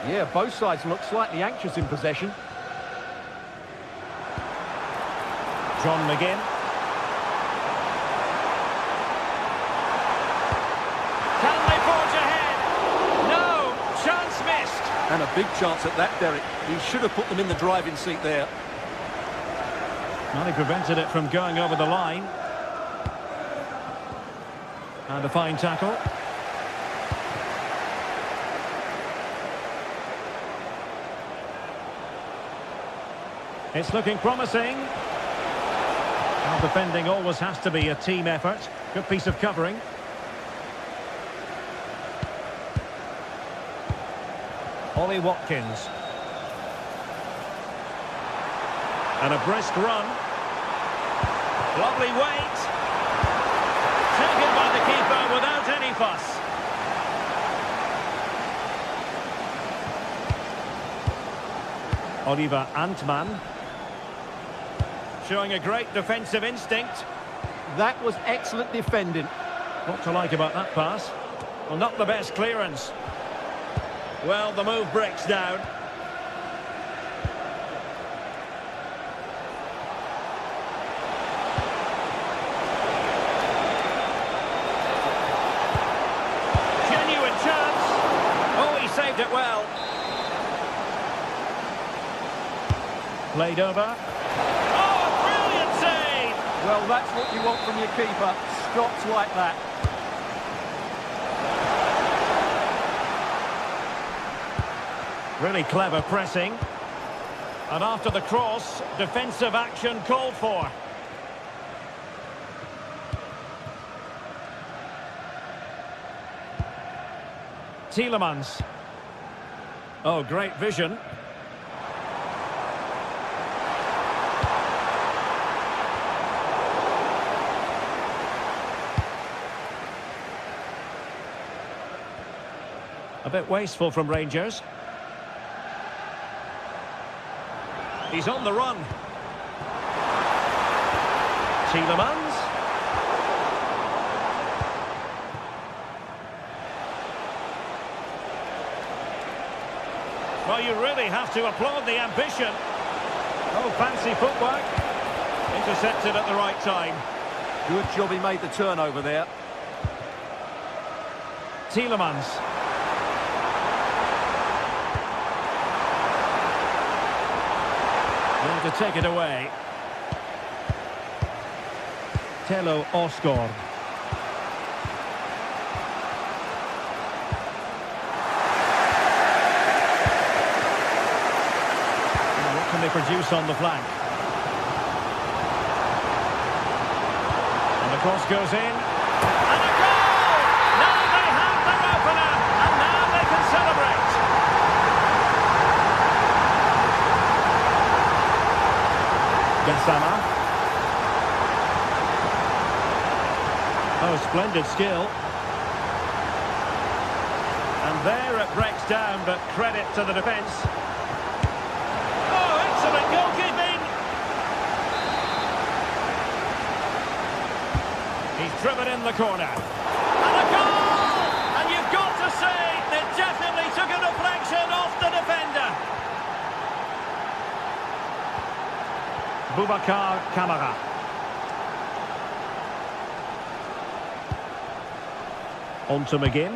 B: Yeah, both sides look slightly anxious in possession.
D: John McGinn. Can they forge ahead? No! Chance missed!
B: And a big chance at that, Derek. He should have put them in the driving seat there.
D: Well, he prevented it from going over the line. And a fine tackle. It's looking promising. Well, defending always has to be a team effort. Good piece of covering. Ollie Watkins. And a brisk run. Lovely weight. Taken by the keeper without any fuss. Oliver Antman. Showing a great defensive instinct.
B: That was excellent defending.
D: What to like about that pass? Well, not the best clearance. Well, the move breaks down. Genuine chance. Oh, he saved it well. Played over. Oh, brilliant save!
B: Well, that's what you want from your keeper. Stops like that.
D: Really clever pressing. And after the cross, defensive action called for. Tielemans. Oh, great vision. A bit wasteful from Rangers. He's on the run. Tielemans. Well, you really have to applaud the ambition. Oh, fancy footwork. Intercepted at the right time.
B: Good job he made the turnover there.
D: Tielemans. To take it away. Tello Osgård. What can they produce on the flank? And the cross goes in. And a goal! Now they have their opener, and now they can celebrate. Gassama. Oh, splendid skill. And there it breaks down, but credit to the defence. Oh, excellent goalkeeping! He's driven in the corner. And a goal! And you've got to say, it definitely took a deflection off the defender. Boubacar Kamara. On to McGinn.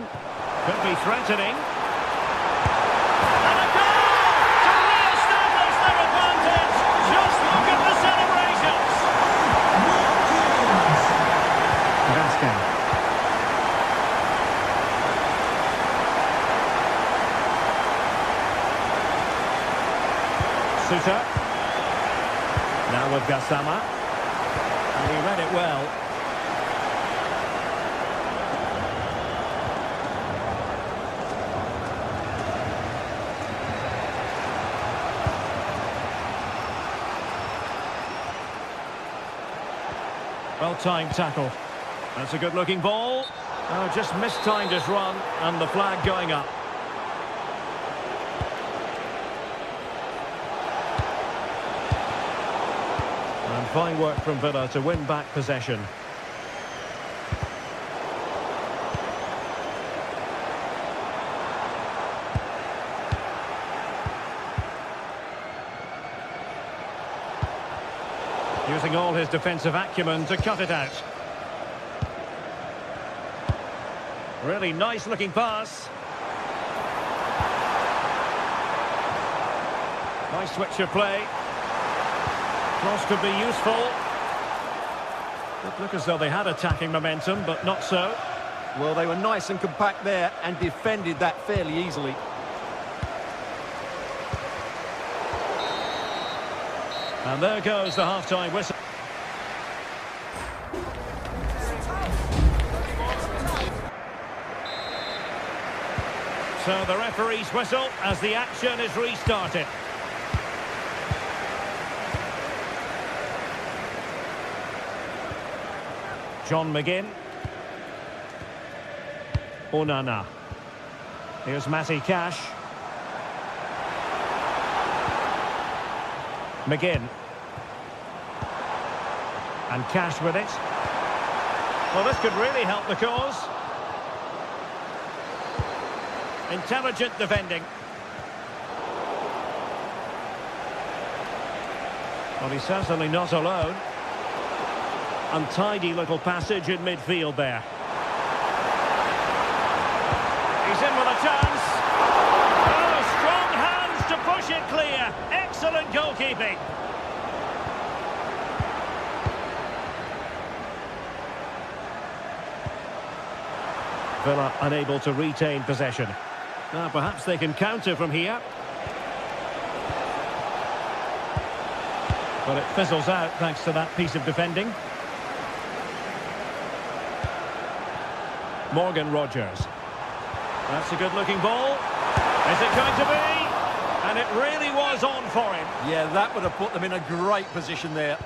D: Could be threatening. And a goal to re-establish their advantage. Just look at the celebrations. Vasquez. Suter. Now with Gassama. And he read it well. Well-timed tackle. That's a good-looking ball. Oh, just mistimed his run, and the flag going up. And fine work from Villa to win back possession. Using all his defensive acumen to cut it out. Really nice looking pass. Nice switch of play. Cross could be useful. It looked as though they had attacking momentum, but not so.
B: Well, they were nice and compact there and defended that fairly easily.
D: And there goes the half-time whistle. So the referee's whistle as the action is restarted. John McGinn. Onana. Here's Matty Cash. McGinn. And Cash with it. Well, this could really help the cause. Intelligent defending. Well, he's certainly not alone. Untidy little passage in midfield there. He's in with a chance. Oh, strong hands to push it clear. Excellent goalkeeping. Villa unable to retain possession. Now perhaps they can counter from here. But it fizzles out thanks to that piece of defending. Morgan Rogers. That's a good-looking ball. Is it going to be? And it really was on for him.
B: Yeah, that would have put them in a great position there.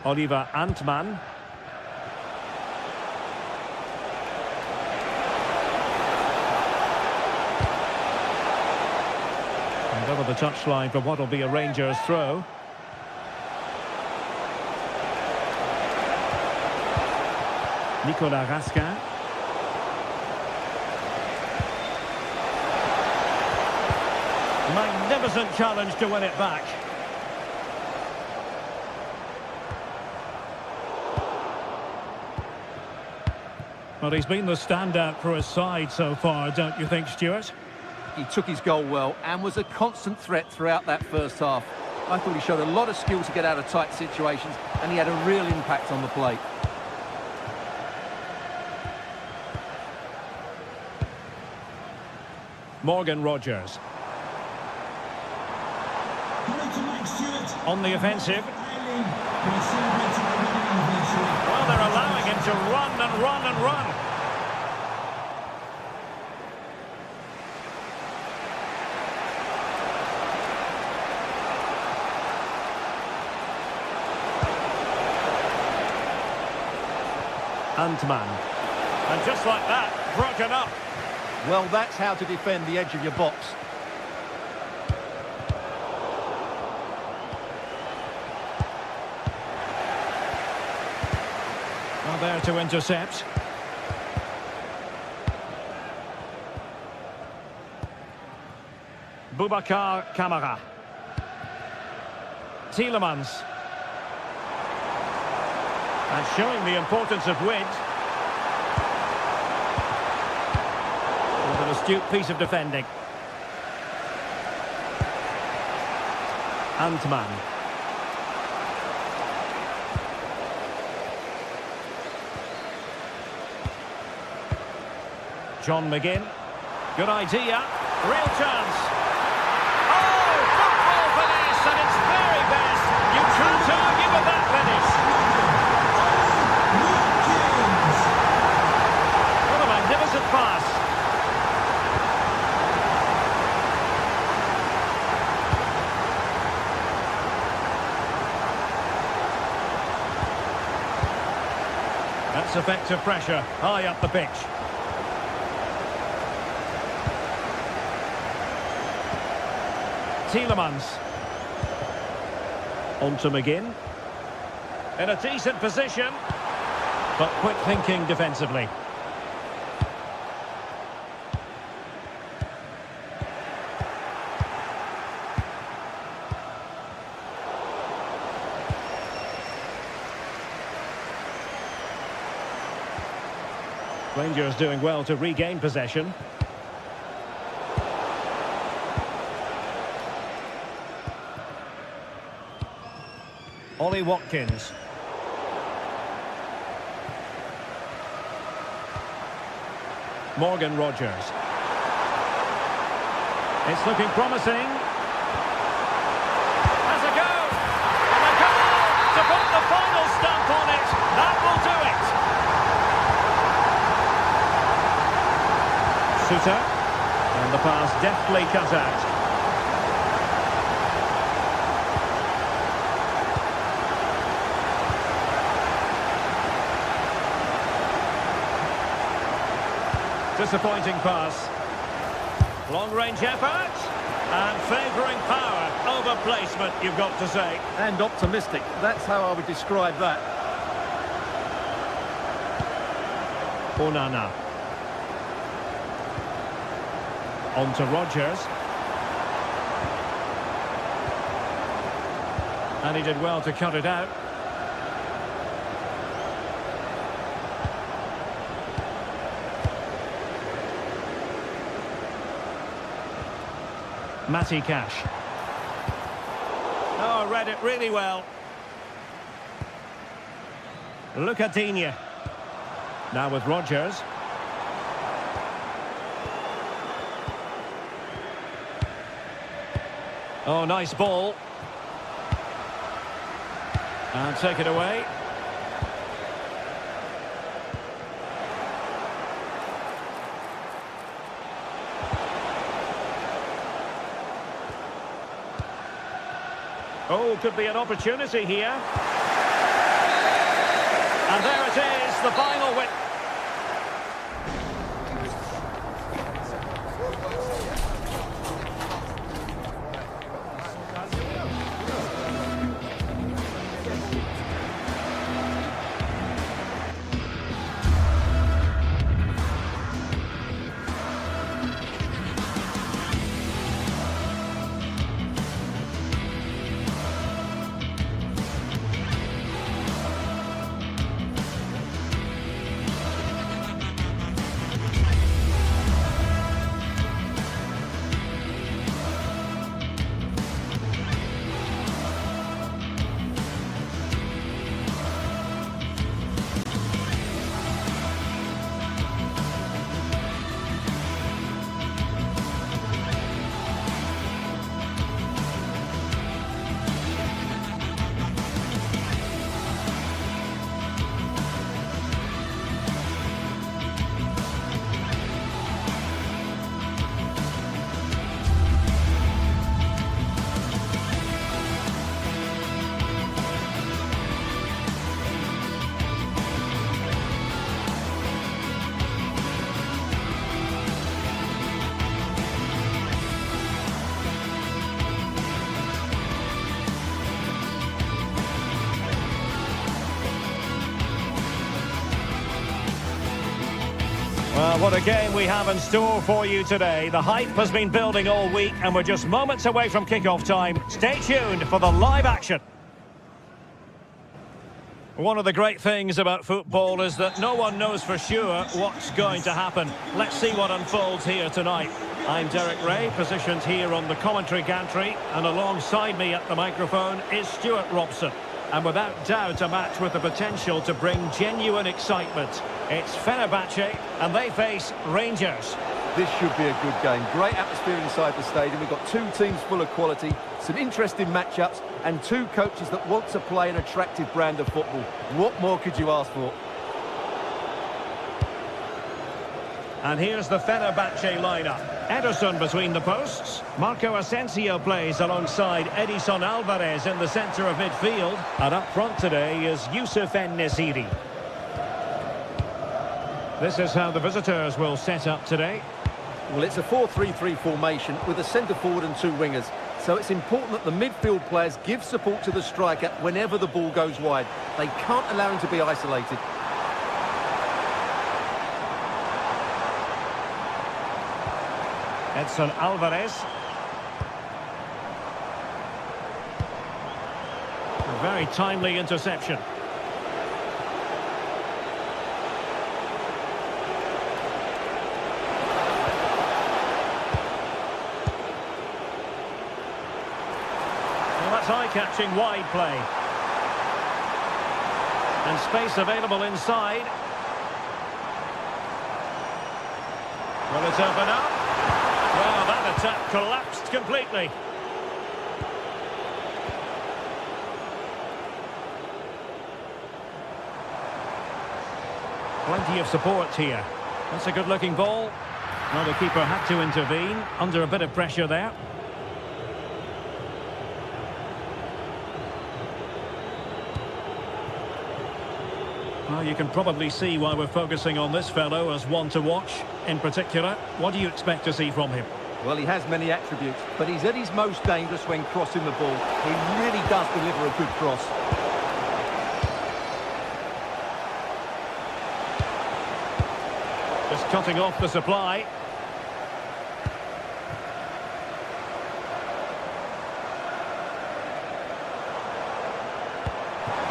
D: Oliver Antman. And over the touchline for what will be a Rangers throw. Nicolas Raskin. Magnificent challenge to win it back. Well, he's been the standout for his side so far, don't you think, Stuart?
B: He took his goal well and was a constant threat throughout that first half. I thought he showed a lot of skill to get out of tight situations, and he had a real impact on the plate.
D: Morgan Rogers. On the offensive. Well, they're allowing him to run and run and run. Antman. And just like that, broken up.
B: Well, that's how to defend the edge of your box.
D: Well, there to intercept. Boubacar Kamara. Tielemans. And showing the importance of width. With an astute piece of defending. Antman. John McGinn. Good idea. Real chance. Oh, football finish at its very best. You can't argue with that finish. What a magnificent pass. That's effective pressure high up the pitch. Tielemans. On to McGinn. In a decent position, but quick thinking defensively. Rangers doing well to regain possession. Ollie Watkins. Morgan Rogers. It's looking promising. Has a go! And a goal to put the final stamp on it. That will do it. Suter. And the pass deftly cut out. Disappointing pass. Long-range effort. And favouring power over placement, you've got to say.
B: And optimistic. That's how I would describe that.
D: Onana. On to Rogers. And he did well to cut it out. Matty Cash. Oh, read it really well. Look at Digne. Now with Rogers. Oh, nice ball. And take it away. Oh, could be an opportunity here. And there it is, the final win. Well, what a game we have in store for you today. The hype has been building all week and we're just moments away from kick-off time. Stay tuned for the live action. One of the great things about football is that no one knows for sure what's going to happen. Let's see what unfolds here tonight. I'm Derek Ray, positioned here on the commentary gantry, and alongside me at the microphone is Stuart Robson. And without doubt, a match with the potential to bring genuine excitement. It's Fenerbahce, and they face Rangers.
B: This should be a good game. Great atmosphere inside the stadium. We've got two teams full of quality, some interesting matchups, and two coaches that want to play an attractive brand of football. What more could you ask for?
D: And here's the Fenerbahce lineup. Ederson between the posts. Marco Asensio plays alongside Edison Alvarez in the centre of midfield. And up front today is Youssef En-Nesyri. This is how the visitors will set up today.
B: Well, it's a 4-3-3 formation with a centre forward and two wingers. So it's important that the midfield players give support to the striker whenever the ball goes wide. They can't allow him to be isolated.
D: Edson Alvarez. A very timely interception. Well, that's eye-catching wide play. And space available inside. Will it open up? Well, that attack collapsed completely. Plenty of support here. That's a good-looking ball. Well, the keeper had to intervene under a bit of pressure there. Well, you can probably see why we're focusing on this fellow as one to watch. In particular, what do you expect to see from him?
B: Well, he has many attributes, but he's at his most dangerous when crossing the ball. He really does deliver a good cross.
D: Just cutting off the supply.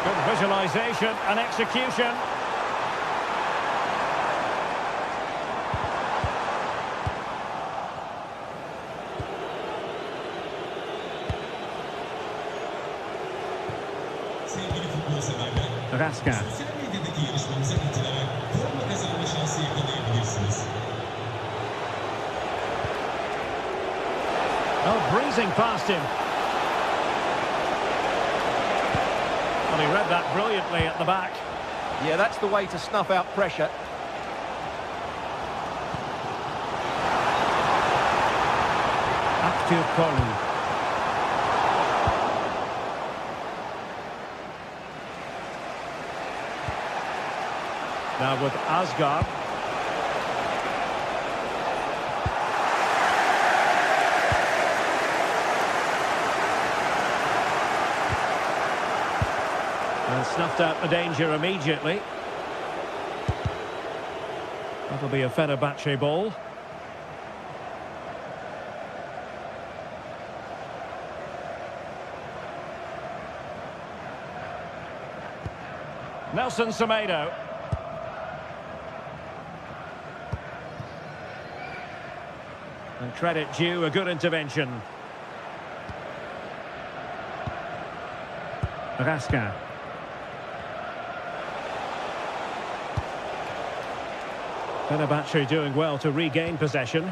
D: Good visualisation and execution.
C: Sevgili futbol severler,
D: Raska.
C: sosyal medyadaki yarışmamıza katılarak forma kazanma şansı yakalayabilirsiniz.
D: Oh, breezing past him. Well, he read that brilliantly at the back.
B: Yeah, that's the way to snuff out pressure.
D: Active Kolu. Now with Asgard. And snuffed out the danger immediately. That'll be a Fenerbahce ball. Nelson Semedo. And credit due, a good intervention. Raska. Fenerbahce doing well to regain possession.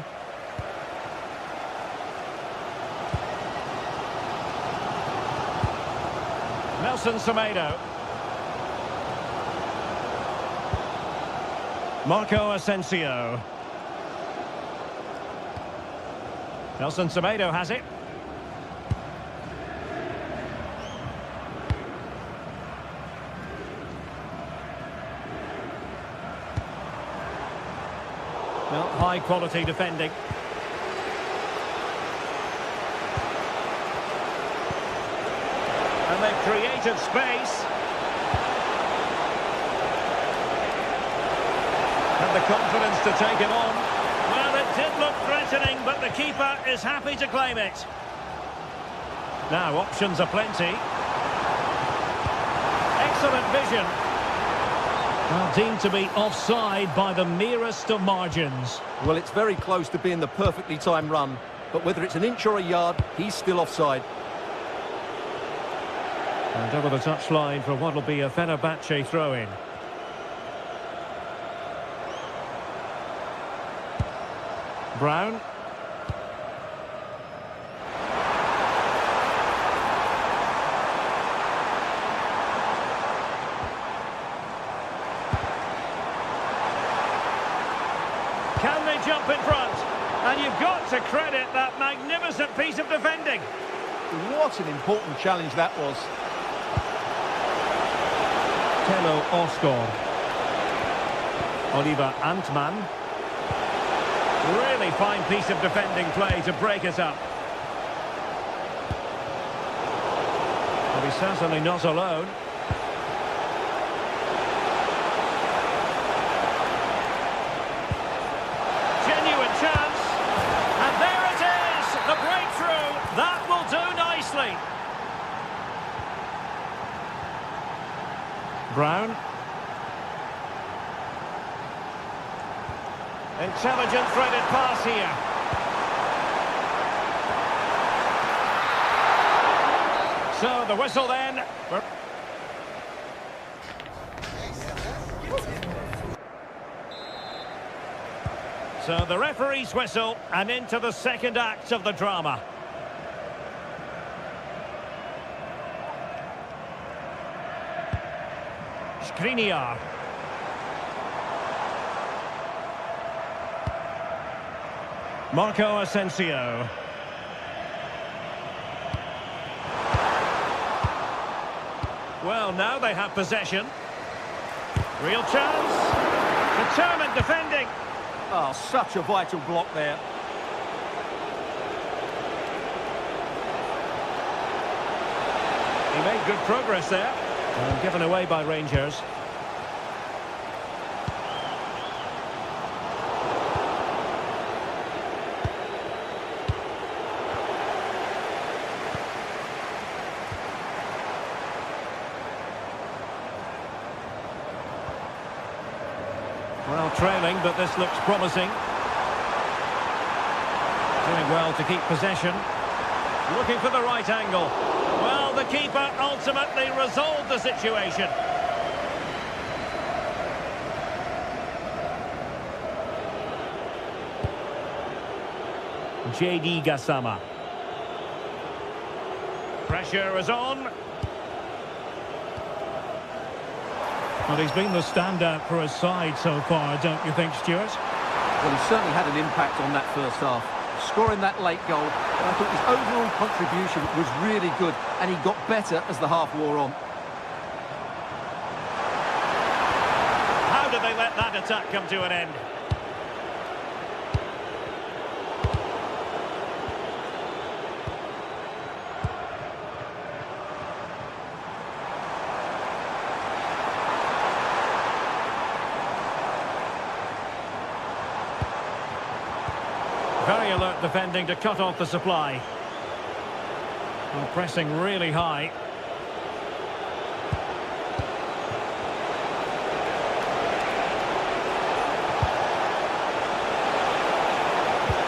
D: Nelson Semedo. Marco Asensio. Nelson Semedo has it. Well, high quality defending. And they've created space. And the confidence to take it on. Well, it did look threatening, but the keeper is happy to claim it. Now, options are plenty. Excellent vision. Well, deemed to be offside by the merest of margins.
B: Well, it's very close to being the perfectly timed run, but whether it's an inch or a yard, he's still offside.
D: And over the touchline for what will be a Fenerbahce throw-in. Brown. Can they jump in front? And you've got to credit that magnificent piece of defending.
B: What an important challenge that was.
D: Telo Oscar. Oliver Antman. Really fine piece of defending play to break it up. Well, he's certainly not alone. Genuine chance. And there it is! The breakthrough! That will do nicely. Brown. Intelligent threaded pass here. So the whistle then. So the referee's whistle and into the second act of the drama. Skriniar. Marco Asensio. Well, now they have possession. Real chance. Determined defending.
B: Oh, such a vital block there.
D: He made good progress there. And given away by Rangers. Well, trailing, but this looks promising. Doing well to keep possession. Looking for the right angle. Well, the keeper ultimately resolved the situation. JD Gassama. Pressure is on. Well, he's been the standout for his side so far, don't you think, Stuart?
B: Well, he certainly had an impact on that first half. Scoring that late goal, I thought his overall contribution was really good, and he got better as the half wore on.
D: How did they let that attack come to an end? Very alert defending to cut off the supply. Well, pressing really high.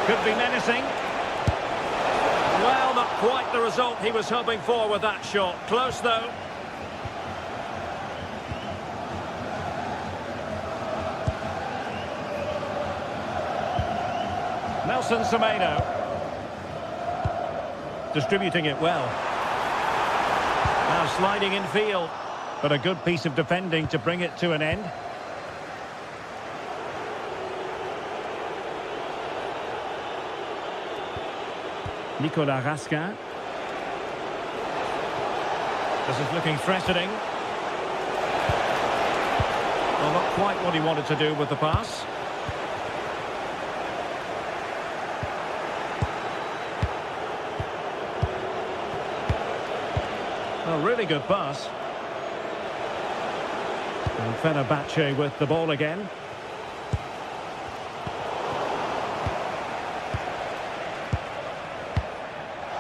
D: Could be menacing. Well, not quite the result he was hoping for with that shot. Close, though. Nelson Semedo. Distributing it well. Now sliding in field. But a good piece of defending to bring it to an end. Nicolas Raskin. This is looking threatening. Well, not quite what he wanted to do with the pass. A really good pass. And Fenerbahce with the ball again.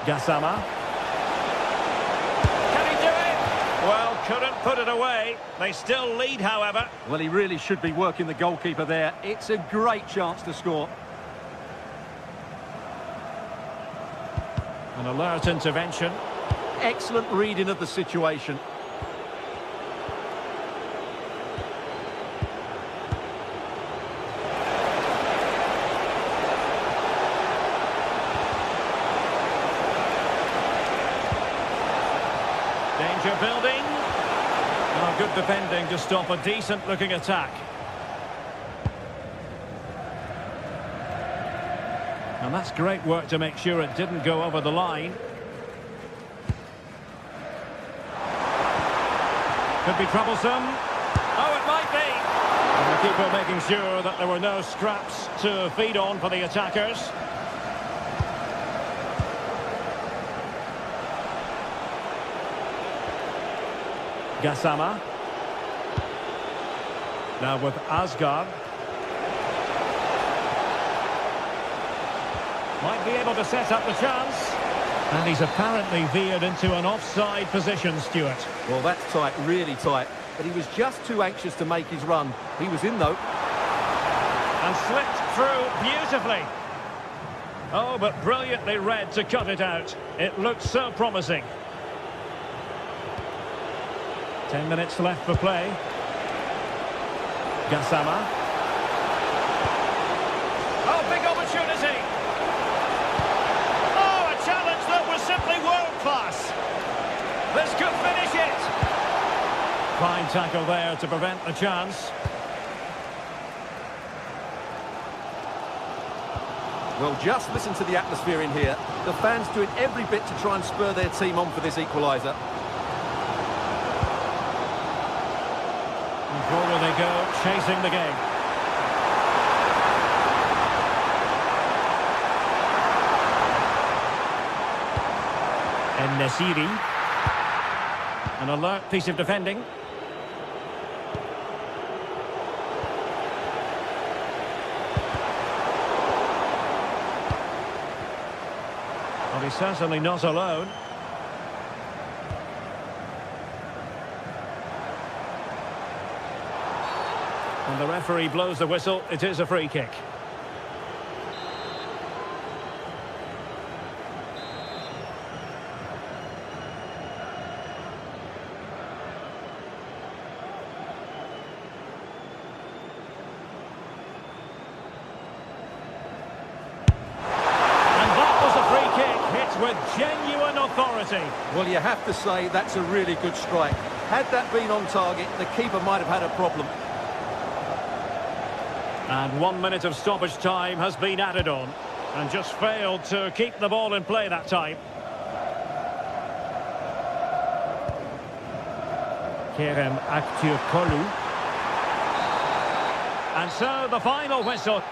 D: Gassama. Can he do it? Well, couldn't put it away. They still lead, however.
B: Well, he really should be working the goalkeeper there. It's a great chance to score.
D: An alert intervention.
B: Excellent reading of the situation.
D: Danger building. Oh, good defending to stop a decent-looking attack. And that's great work to make sure it didn't go over the line. Could be troublesome. Oh, it might be. And the keeper making sure that there were no scraps to feed on for the attackers. Gassama. Now with Asgard. Might be able to set up the chance. And he's apparently veered into an offside position, Stuart.
B: Well, that's tight, really tight. But he was just too anxious to make his run. He was in, though.
D: And slipped through beautifully. Oh, but brilliantly read to cut it out. It looked so promising. 10 minutes left for play. Gassama. Oh, big opportunity. Oh, a challenge that was simply world-class. This could finish it. Fine tackle there to prevent the chance.
B: Well, just listen to the atmosphere in here. The fans doing every bit to try and spur their team on for this equaliser.
D: And forward they go, chasing the game. And Nesiri. An alert piece of defending. Well, he's certainly not alone. And the referee blows the whistle. It is a free kick. With genuine authority.
B: Well, you have to say that's a really good strike. Had that been on target, the keeper might have had a problem.
D: And 1 minute of stoppage time has been added on. And just failed to keep the ball in play that time. Kerem Aktürkoğlu. And so the final whistle.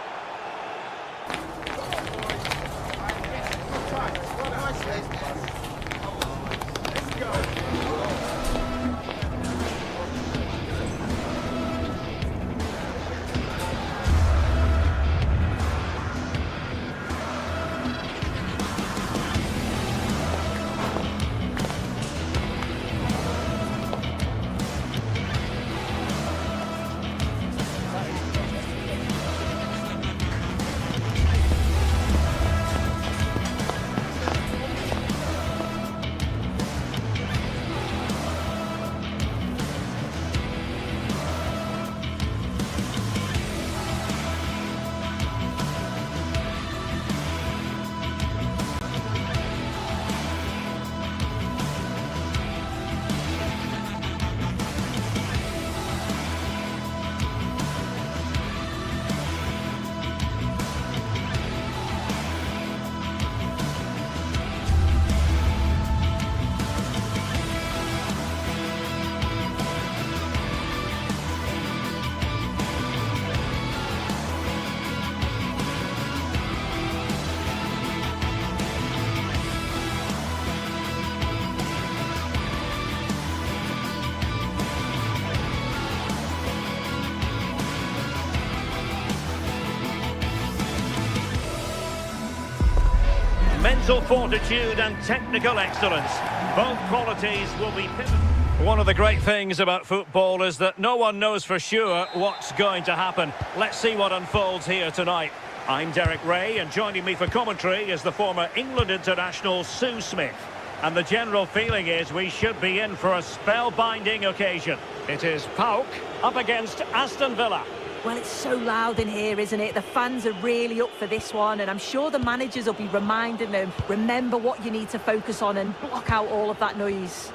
D: mental fortitude and technical excellence. Both qualities will be pivotal. One of the great things about football is that no one knows for sure what's going to happen. Let's see what unfolds here tonight. I'm Derek Ray, and joining me for commentary is the former England international Sue Smith. And the general feeling is we should be in for a spellbinding occasion. It is PAOK up against Aston Villa.
E: Well, it's so loud in here, isn't it? The fans are really up for this one, and I'm sure the managers will be reminding them, remember what you need to focus on and block out all of that noise.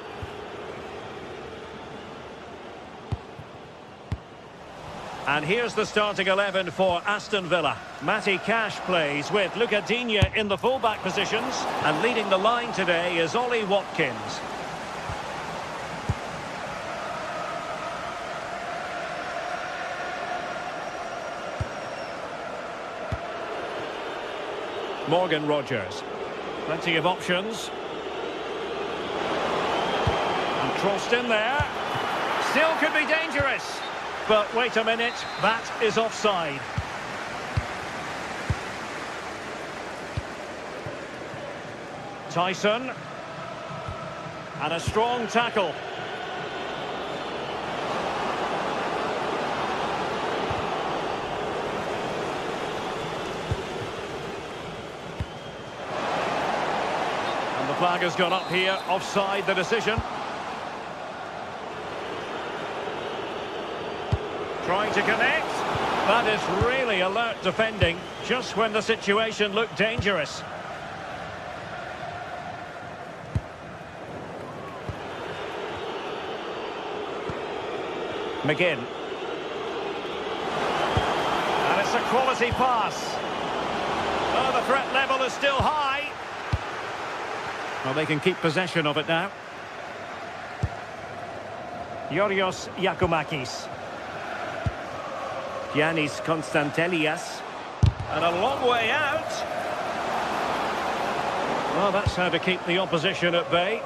D: And here's the starting 11 for Aston Villa. Matty Cash plays with Luca Digne in the full-back positions. And leading the line today is Ollie Watkins. Morgan Rogers. Plenty of options. And crossed in there. Still could be dangerous. But wait a minute, that is offside. Tyson. And a strong tackle. And the flag has gone up here, offside the decision. Trying to connect. That is really alert defending, just when the situation looked dangerous. McGinn. And it's a quality pass. Oh, the threat level is still high. Well, they can keep possession of it now. Yorios Yakumakis. Giannis Konstantelias. And a long way out. Well, that's how to keep the opposition at bay.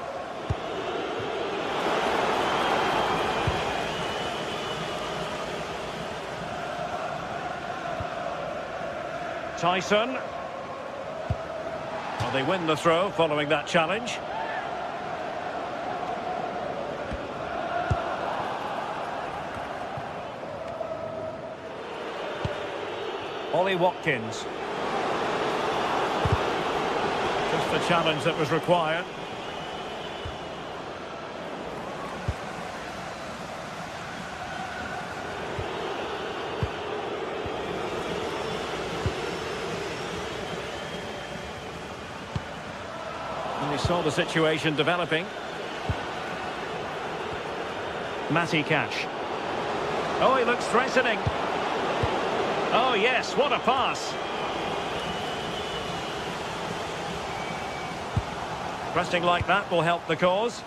D: Tyson. Well, they win the throw following that challenge. Ollie Watkins. Just the challenge that was required. And we saw the situation developing. Matty Cash. Oh, he looks threatening. Oh, yes, what a pass. Pressing like that will help the cause.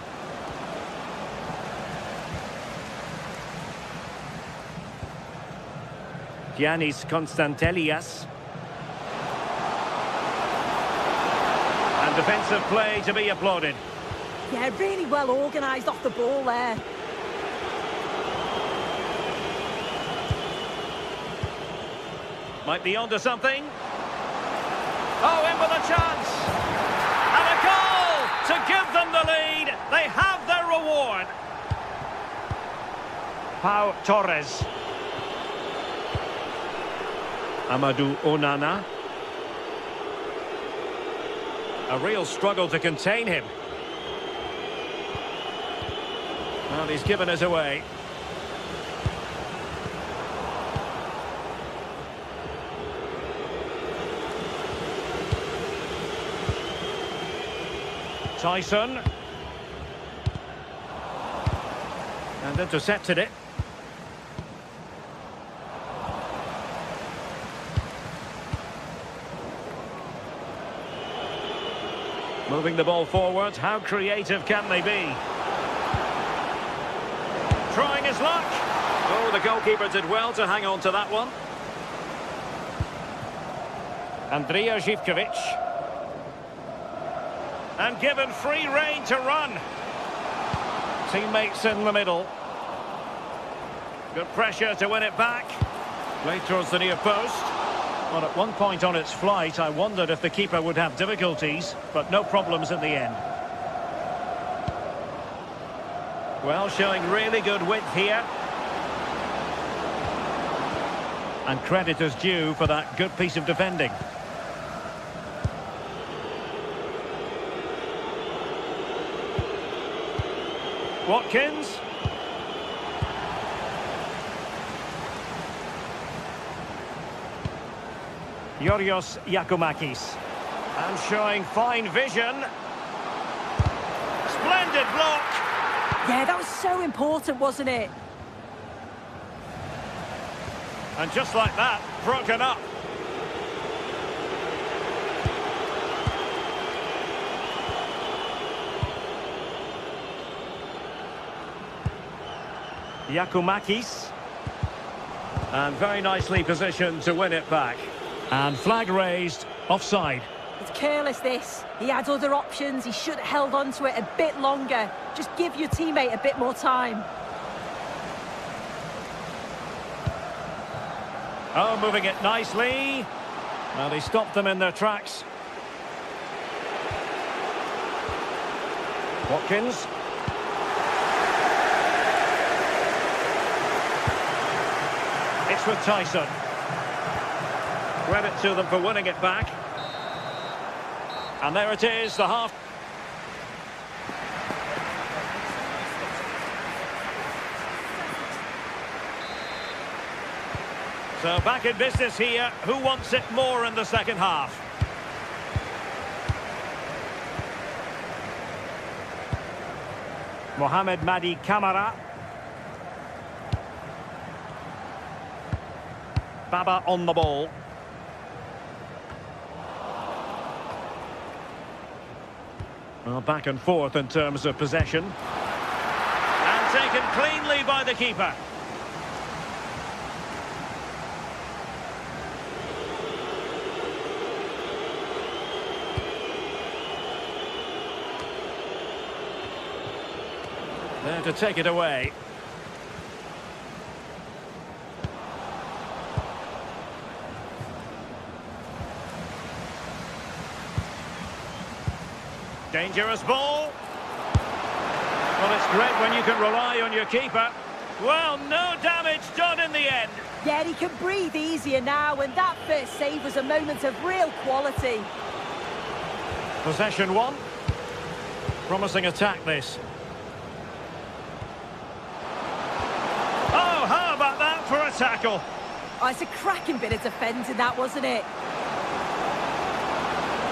D: Giannis Konstantelias. And defensive play to be applauded.
E: Yeah, really well organised off the ball there.
D: Might be onto something. Oh, in with a chance. And a goal to give them the lead. They have their reward. Pau Torres. Amadou Onana. A real struggle to contain him. Well, he's given us away. Tyson. And intercepted it. Moving the ball forward. How creative can they be? Trying his luck. Oh, the goalkeeper did well to hang on to that one. Andrija Živković. And given free rein to run. Teammates in the middle. Good pressure to win it back. Played towards the near post. Well, at one point on its flight, I wondered if the keeper would have difficulties, but no problems in the end. Well, showing really good width here. And credit is due for that good piece of defending. Watkins. Yorios Yakumakis. And showing fine vision. Splendid block.
E: Yeah, that was so important, wasn't it?
D: And just like that, broken up. Yakumakis. And very nicely positioned to win it back. And flag raised, offside.
E: It's careless, this. He had other options. He should have held on to it a bit longer. Just give your teammate a bit more time.
D: Oh, moving it nicely. Well, he stopped them in their tracks. Watkins. It's with Tyson. Credit to them for winning it back. And there it is, the half. So back in business here. Who wants it more in the second half? Mohamed Madi Kamara. Baba on the ball. Well, back and forth in terms of possession. And taken cleanly by the keeper. There to take it away. Dangerous ball. Well, it's great when you can rely on your keeper. Well, no damage done in the end.
E: Yeah, he can breathe easier now, and that first save was a moment of real quality.
D: Possession one. Promising attack, this. Oh, how about that for a tackle?
E: Oh, it's a cracking bit of defending, that, wasn't it?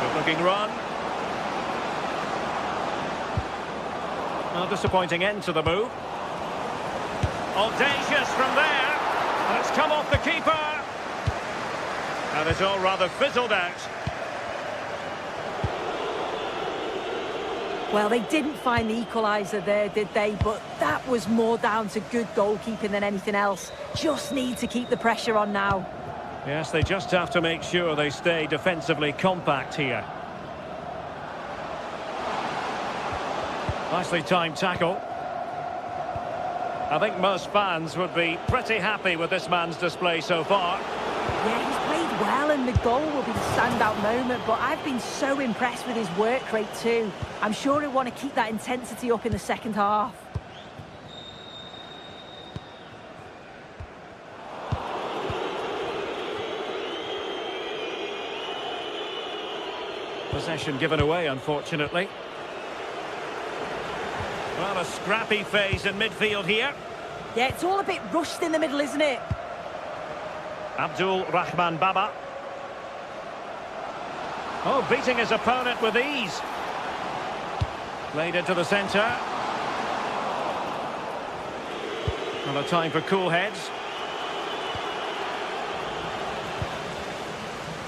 D: Good-looking run. A disappointing end to the move. Audacious from there. And it's come off the keeper. And it's all rather fizzled out.
E: Well, they didn't find the equaliser there, did they? But that was more down to good goalkeeping than anything else. Just need to keep the pressure on now.
D: Yes, they just have to make sure they stay defensively compact here. Nicely timed tackle. I think most fans would be pretty happy with this man's display so far.
E: Yeah, he's played well, and the goal will be the standout moment, but I've been so impressed with his work rate too. I'm sure he'll want to keep that intensity up in the second half.
D: Possession given away, unfortunately. Well, a scrappy phase in midfield here.
E: Yeah, it's all a bit rushed in the middle, isn't it?
D: Abdul Rahman Baba. Oh, beating his opponent with ease. Played into the centre. Another time for cool heads.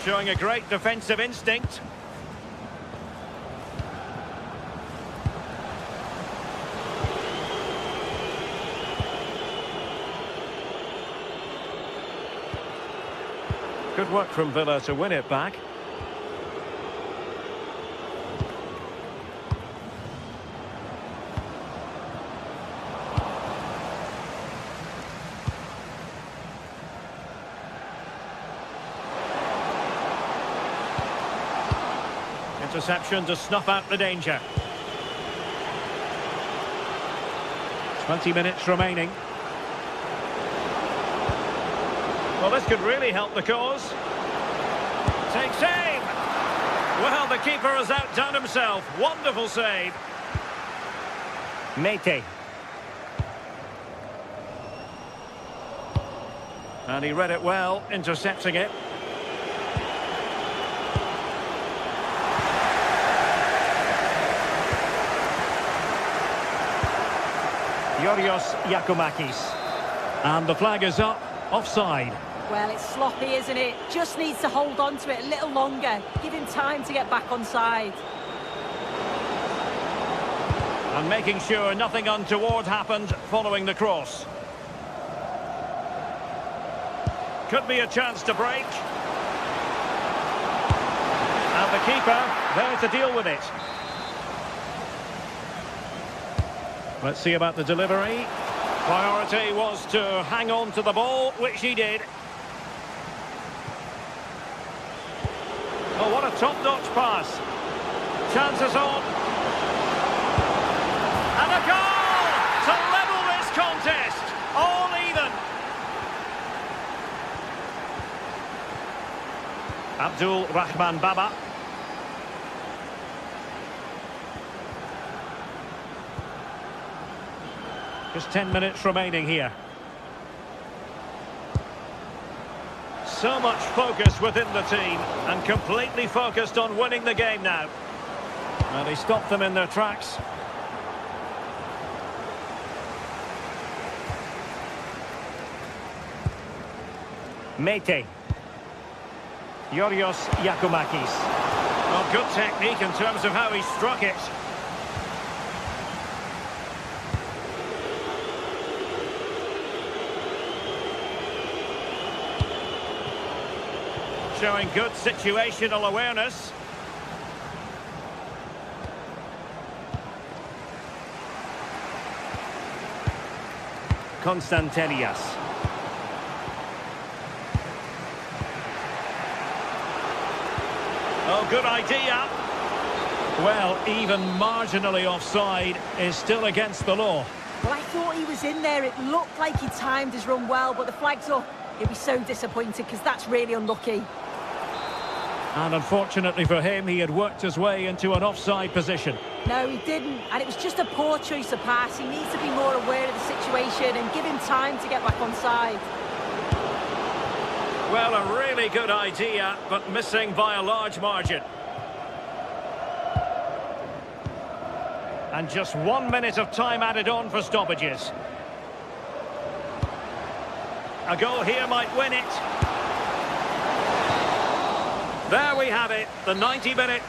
D: Showing a great defensive instinct. Good work from Villa to win it back. Interception to snuff out the danger. 20 minutes remaining. Well, this could really help the cause. Takes aim! Well, the keeper has outdone himself. Wonderful save. Mete. And he read it well, intercepting it. Yorios Yakumakis. And the flag is up, offside.
E: Well, it's sloppy, isn't it? Just needs to hold on to it a little longer. Give him time to get back on side.
D: And making sure nothing untoward happened following the cross. Could be a chance to break. And the keeper there to deal with it. Let's see about the delivery. Priority was to hang on to the ball, which he did. Oh, what a top-notch pass. Chances on. And a goal to level this contest. All even. Abdul Rahman Baba. Just 10 minutes remaining here. So much focus within the team and completely focused on winning the game now. And he stopped them in their tracks. Mete. Yorios Yakumakis. Oh, good technique in terms of how he struck it. Showing good situational awareness. Konstantelias. Oh, good idea. Well, even marginally offside is still against the law.
E: Well, I thought he was in there. It looked like he timed his run well, but the flag's up. He'll be so disappointed because that's really unlucky.
D: And unfortunately for him, he had worked his way into an offside position.
E: No, he didn't, and it was just a poor choice of pass. He needs to be more aware of the situation and give him time to get back on side.
D: Well, a really good idea, but missing by a large margin. And just 1 minute of time added on for stoppages. A goal here might win it. There we have it, the 90-minute.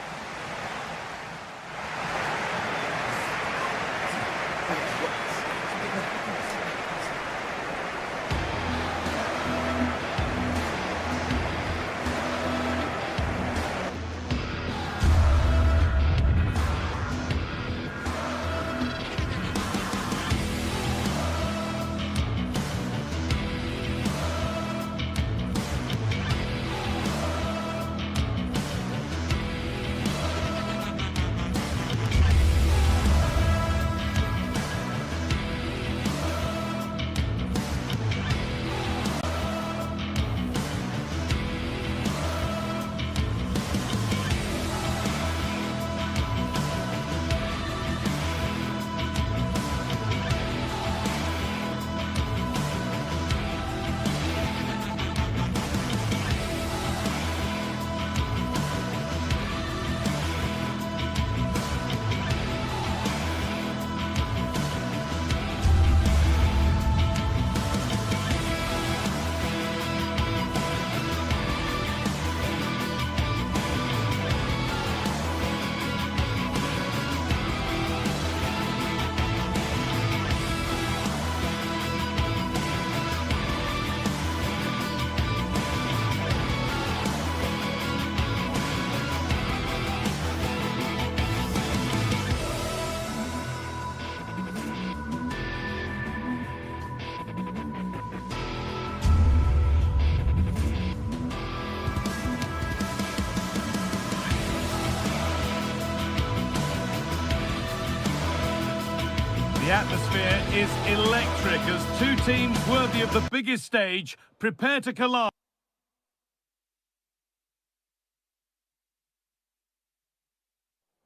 A: The atmosphere is electric as two teams worthy of the biggest stage prepare to collide.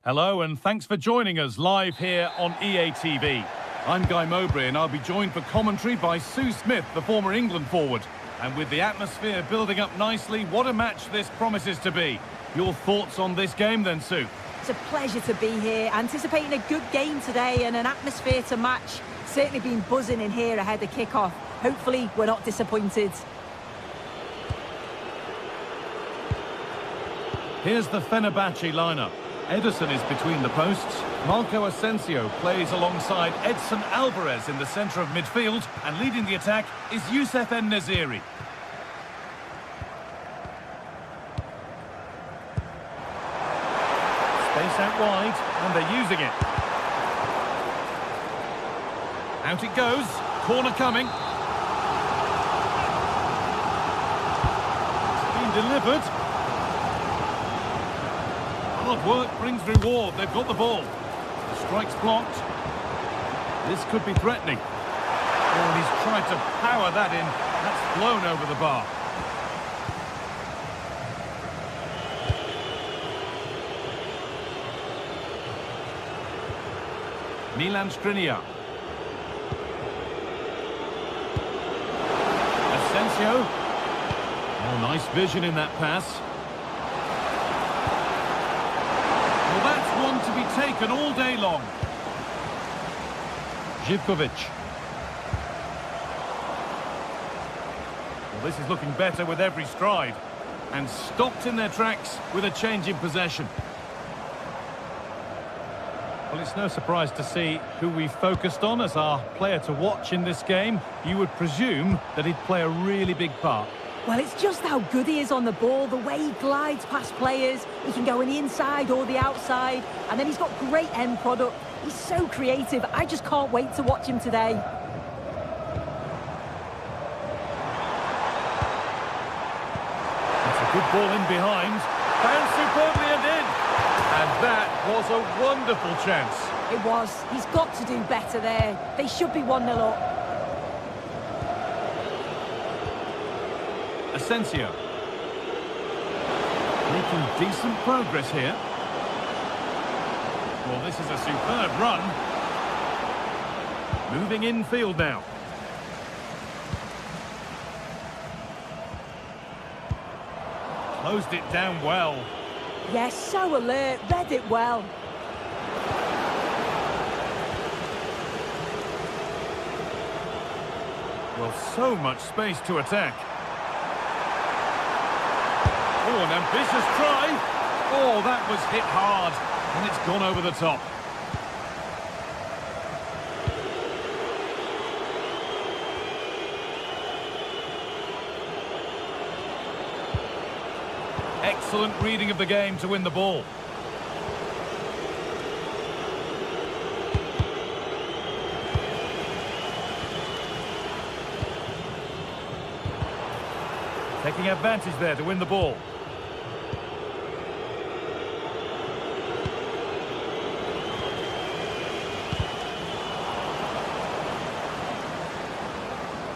A: Hello and thanks for joining us live here on EA TV. I'm Guy Mowbray and I'll be joined for commentary by Sue Smith, the former England forward. And with the atmosphere building up nicely, what a match this promises to be. Your thoughts on this game then, Sue?
E: It's a pleasure to be here, anticipating a good game today and an atmosphere to match. Certainly been buzzing in here ahead of kick-off. Hopefully we're not disappointed.
A: Here's the Fenerbahce lineup. Ederson is between the posts. Marco Asensio plays alongside Edson Alvarez in the centre of midfield, and leading the attack is Youssef En-Nesyri. Space out wide, and they're using it. Out it goes. Corner coming. It's been delivered. Hard work brings reward. They've got the ball. The strike's blocked. This could be threatening. Oh, and he's tried to power that in. That's blown over the bar. Milan Skriniar. Asensio. Oh, nice vision in that pass. Well, that's one to be taken all day long. Živković. Well, this is looking better with every stride. And stopped in their tracks with a change in possession. Well, it's no surprise to see who we focused on as our player to watch in this game. You would presume that he'd play a really big part.
E: Well, it's just how good he is on the ball, the way he glides past players. He can go on the inside or the outside, and then he's got great end product. He's so creative. I just can't wait to watch him today.
A: That's a good ball in behind. Found superbly and in. And that was a wonderful chance.
E: It was. He's got to do better there. They should be 1-0 up.
A: Asensio. Making decent progress here. Well, this is a superb run. Moving infield now. Closed it down well.
E: Yes, so alert, read it well.
A: Well, so much space to attack. Oh, an ambitious try. Oh, that was hit hard, and it's gone over the top. Excellent reading of the game to win the ball. Taking advantage there to win the ball.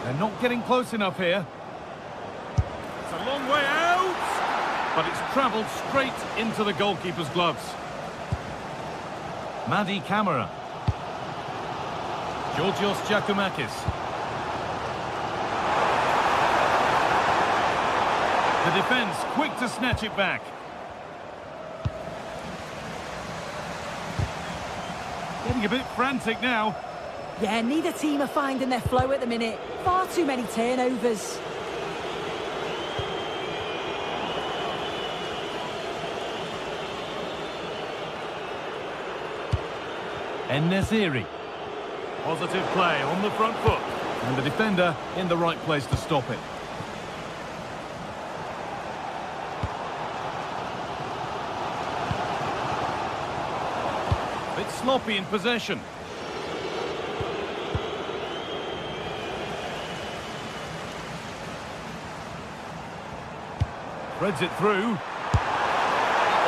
A: They're not getting close enough here. It's a long way out, but it's travelled straight into the goalkeeper's gloves. Madi Camara. Georgios Giacomakis. The defence quick to snatch it back. Getting a bit frantic now.
E: Yeah, neither team are finding their flow at the minute. Far too many turnovers.
A: En-Nesyri. Positive play on the front foot. And the defender in the right place to stop it. Bit sloppy in possession. Threads it through.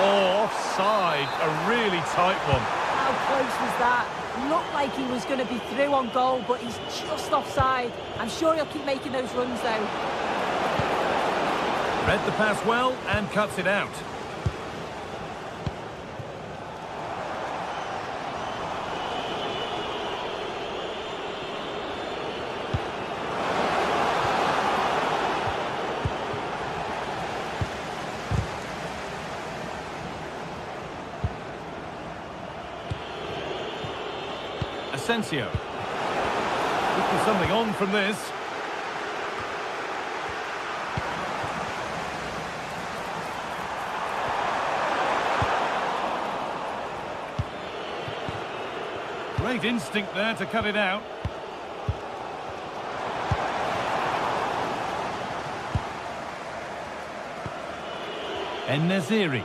A: Oh, offside. A really tight one.
E: How close was that? Looked like he was going to be through on goal, but he's just offside. I'm sure he'll keep making those runs, though.
A: Read the pass well and cuts it out. Asensio. Could be something on from this. Great instinct there to cut it out. En-Nesyri.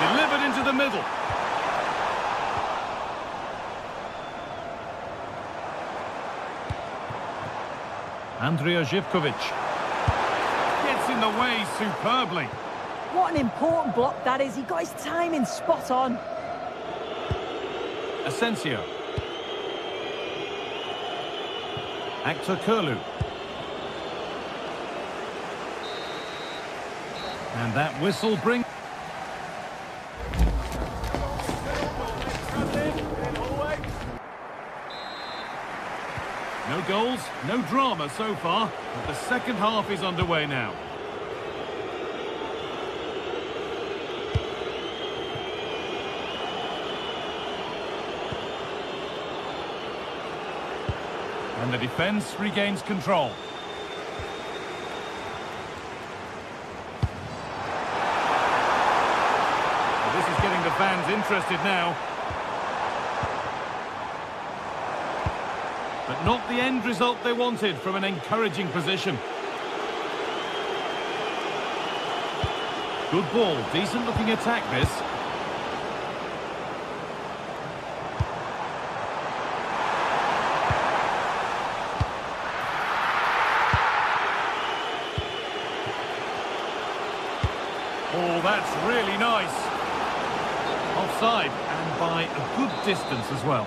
A: Delivered into the middle. Andrija Živković gets in the way superbly.
E: What an important block that is. He got his timing spot on.
A: Asensio. Actor Kurlu. And that whistle brings... No goals, no drama so far, but the second half is underway now. And the defence regains control. Well, this is getting the fans interested now. But not the end result they wanted from an encouraging position. Good ball, decent looking attack this. Oh, that's really nice. Offside, and by a good distance as well.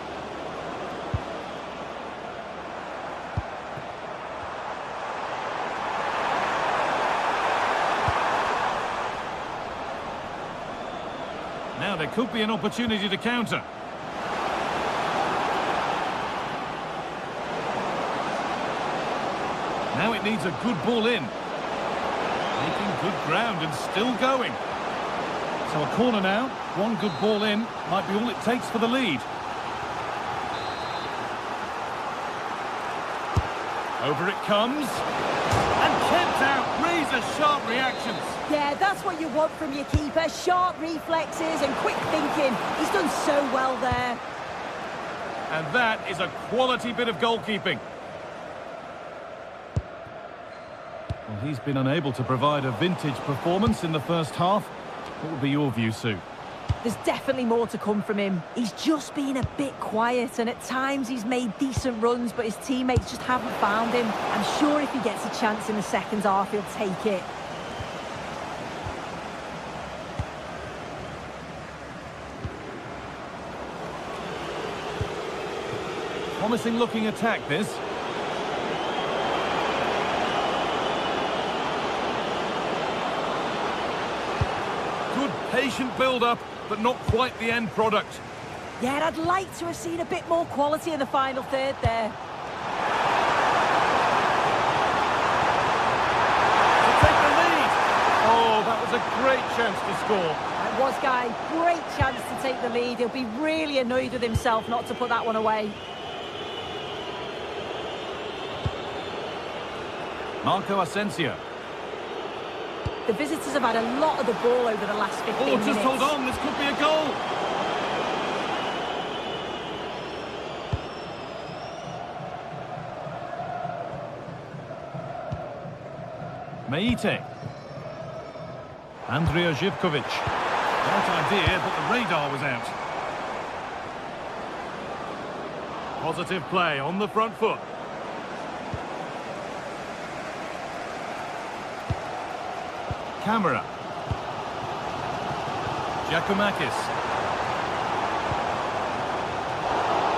A: Now there could be an opportunity to counter. Now it needs a good ball in. Making good ground and still going. So a corner now. One good ball in might be all it takes for the lead. Over it comes. And kept out. Razor-sharp reactions.
E: Yeah, that's what you want from your keeper. Sharp reflexes and quick thinking. He's done so well there.
A: And that is a quality bit of goalkeeping. Well, he's been unable to provide a vintage performance in the first half. What would be your view, Sue?
E: There's definitely more to come from him. He's just been a bit quiet, and at times he's made decent runs, but his teammates just haven't found him. I'm sure if he gets a chance in the second half, he'll take it.
A: Promising looking attack, this. Good patient build-up, but not quite the end product.
E: Yeah, I'd like to have seen a bit more quality in the final third there.
A: To take the lead. Oh, that was a great chance to score.
E: It was, Guy. Great chance to take the lead. He'll be really annoyed with himself not to put that one away.
B: Marco Asensio.
E: The visitors have had a lot of the ball over the last 15 minutes.
A: Oh, just hold on. This could be a goal. Meite. Andrija Živković. Right idea, but the radar was out. Positive play on the front foot. Camera. Giacomakis.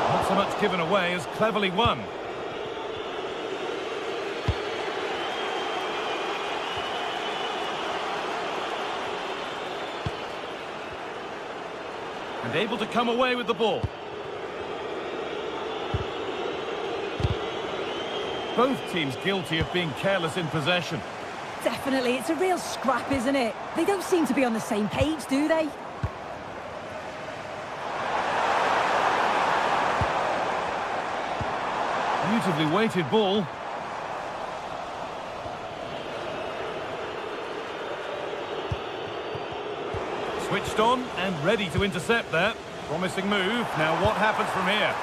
A: Not so much given away as cleverly won. And able to come away with the ball. Both teams guilty of being careless in possession.
E: Definitely, it's a real scrap, isn't it? They don't seem to be on the same page, do they?
A: Beautifully weighted ball. Switched on and ready to intercept there. Promising move. Now what happens from here?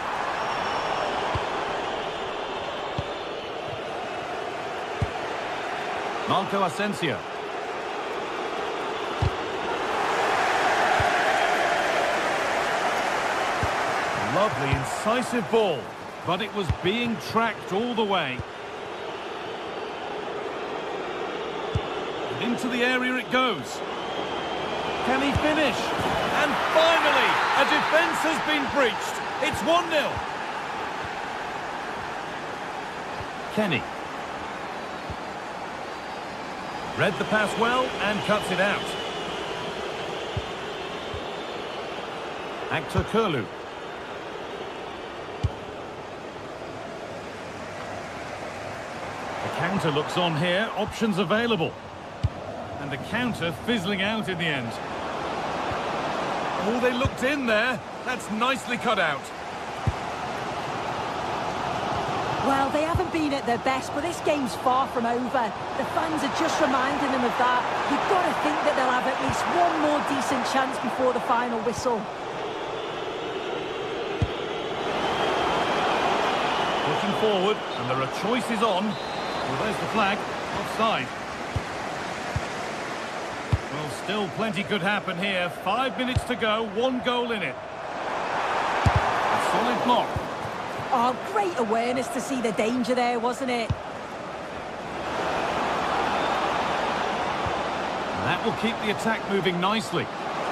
A: Marco Asensio. Lovely, incisive ball, but it was being tracked all the way. And into the area it goes. Can he finish? And finally, a defence has been breached. It's 1-0. Kenny. Read the pass well and cuts it out. Actor Kurlu. The counter looks on here, options available. And the counter fizzling out in the end. Oh, they looked in there. That's nicely cut out.
E: Well, they haven't been at their best, but this game's far from over. The fans are just reminding them of that. You've got to think that they'll have at least one more decent chance before the final whistle.
A: Looking forward, and there are choices on. Well, there's the flag. Offside. Well, still plenty could happen here. 5 minutes to go, 1 goal in it. A solid block.
E: Oh, great awareness to see the danger there, wasn't it?
A: And that will keep the attack moving nicely.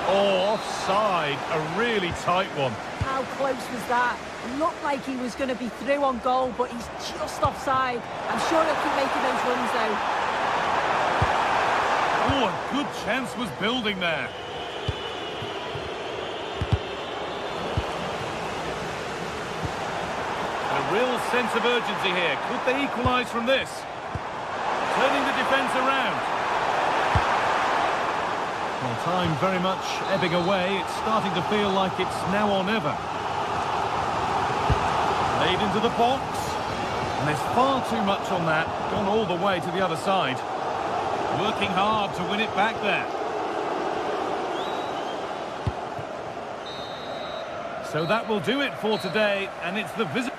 A: Oh, offside. A really tight one.
E: How close was that? It looked like he was going to be through on goal, but he's just offside. I'm sure he'll keep making those runs, though.
A: Oh, a good chance was building there. A real sense of urgency here. Could they equalise from this? Turning the defence around. Well, time very much ebbing away. It's starting to feel like it's now or never. Laid into the box. And there's far too much on that. Gone all the way to the other side. Working hard to win it back there. So that will do it for today, and it's the visit.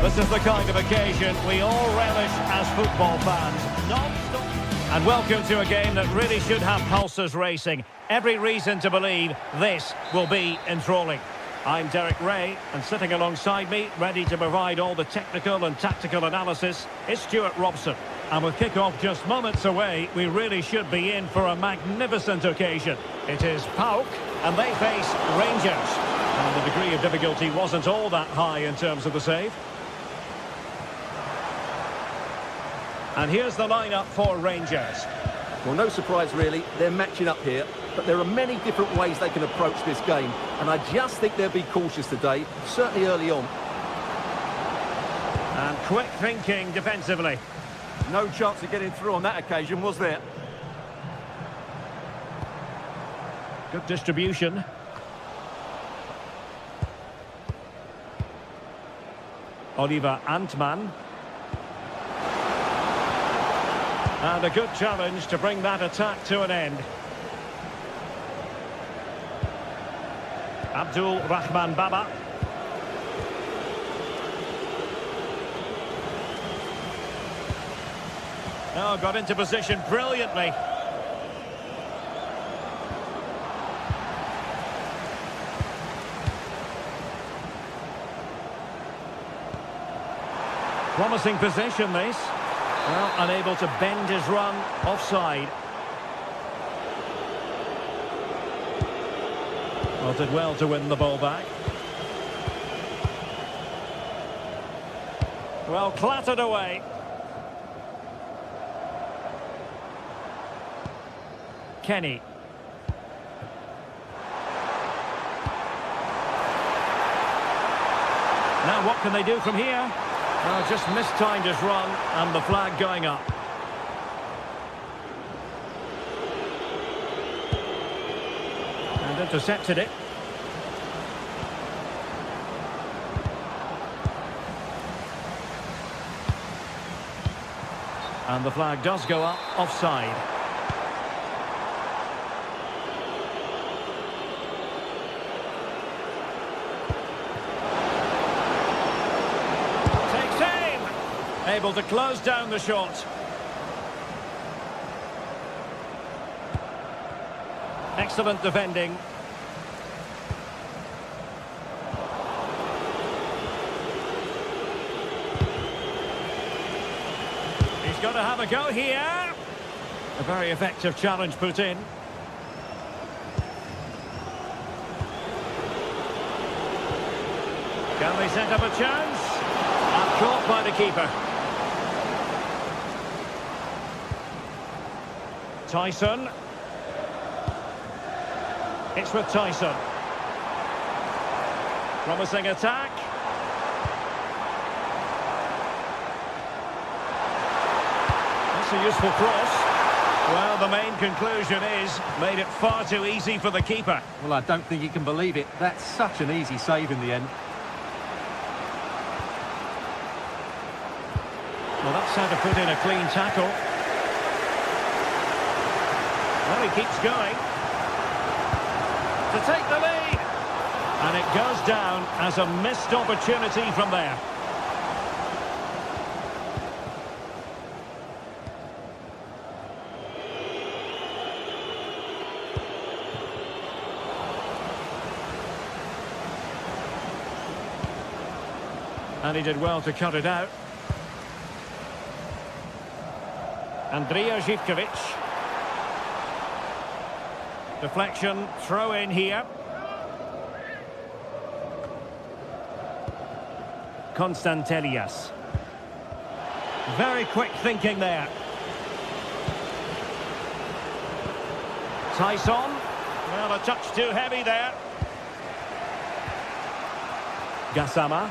D: This is the kind of occasion we all relish as football fans. Non-stop. And welcome to a game that really should have pulses racing. Every reason to believe this will be enthralling. I'm Derek Ray, and sitting alongside me, ready to provide all the technical and tactical analysis, is Stuart Robson. And with kick-off just moments away, we really should be in for a magnificent occasion. It is PAOK, and they face Rangers. And the degree of difficulty wasn't all that high in terms of the save. And here's the lineup for Rangers.
B: Well, no surprise really, they're matching up here, but there are many different ways they can approach this game, and I just think they'll be cautious today, certainly early on.
D: And quick thinking defensively.
B: No chance of getting through on that occasion, was there?
D: Good distribution. Oliver Antman. And a good challenge to bring that attack to an end. Abdul Rahman Baba. Oh, got into position brilliantly. Promising position, this. Well, unable to bend his run, offside. Well, did well to win the ball back. Well, clattered away. Kenny. Now what can they do from here? Well, just mistimed his run and the flag going up. And intercepted it. And the flag does go up, offside. Able to close down the shot. Excellent defending. He's got to have a go here. A very effective challenge put in. Can they set up a chance? And caught by the keeper. Tyson. It's with Tyson. Promising attack. That's a useful cross. Well, the main conclusion is made it far too easy for the keeper.
B: Well, I don't think you can believe it. That's such an easy save in the end.
D: Well, that's how to put in a clean tackle. Well, he keeps going. To take the lead. And it goes down as a missed opportunity from there. And he did well to cut it out. Andrija Živković. Deflection, throw in here. Konstantelias. Very quick thinking there. Tyson. Well, a touch too heavy there. Gassama.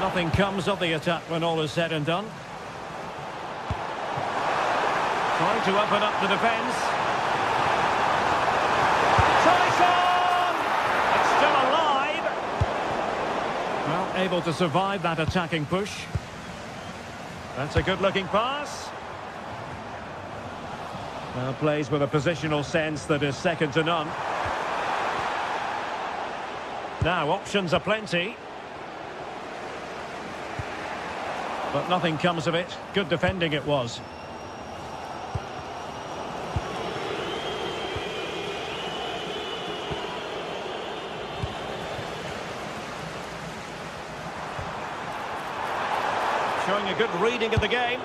D: Nothing comes of the attack when all is said and done. Trying to open up the defence. Tyson! It's still alive. Well, able to survive that attacking push. That's a good-looking pass. Well, plays with a positional sense that is second to none. Now, options are plenty. But nothing comes of it. Good defending it was. Showing a good reading of the game.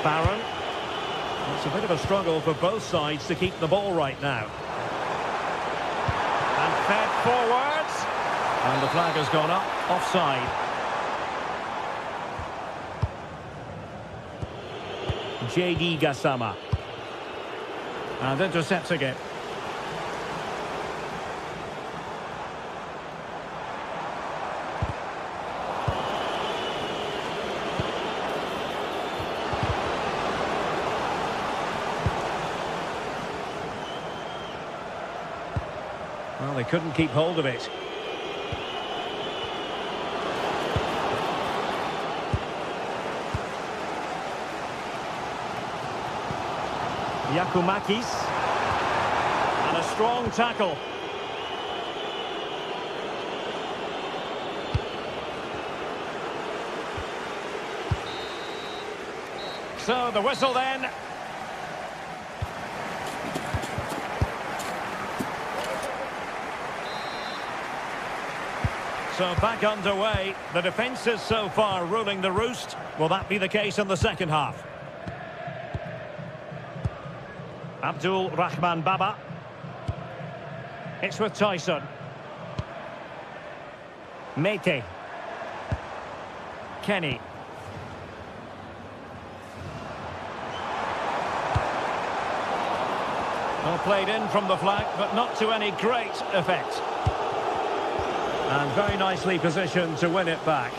D: Barron. It's a bit of a struggle for both sides to keep the ball right now. And fed forwards. And the flag has gone up. Offside. J.D. Gassama. And intercepts again. Well, they couldn't keep hold of it. Yakumakis. And a strong tackle. So the whistle then. So back underway. The defence is so far ruling the roost. Will that be the case in the second half? Abdul Rahman Baba. It's with Tyson. Mete. Kenny. Well played in from the flank, but not to any great effect. And very nicely positioned to win it back.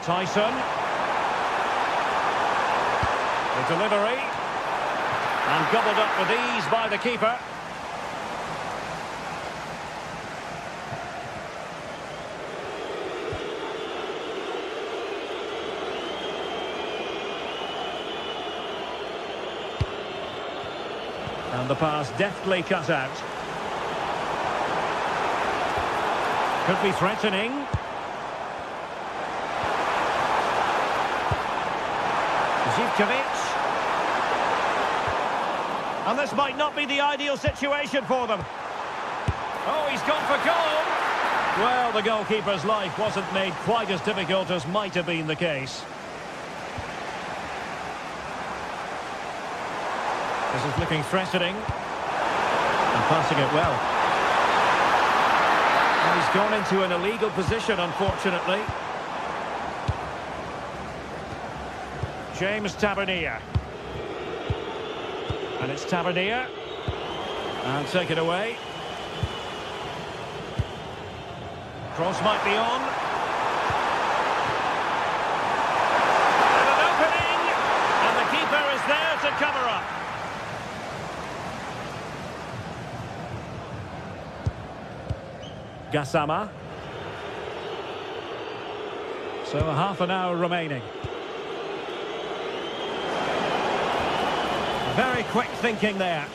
D: Tyson. The delivery. And gobbled up with ease by the keeper. And the pass deftly cut out. Could be threatening. Zivkovic. And this might not be the ideal situation for them. Oh, he's gone for goal. Well, the goalkeeper's life wasn't made quite as difficult as might have been the case. This is looking threatening. And passing it well. And he's gone into an illegal position, unfortunately. James Tavernier. And it's Tavernier. And take it away. Cross might be on. And an opening. And the keeper is there to cover up. Gassama. So half an hour remaining. Very quick thinking there.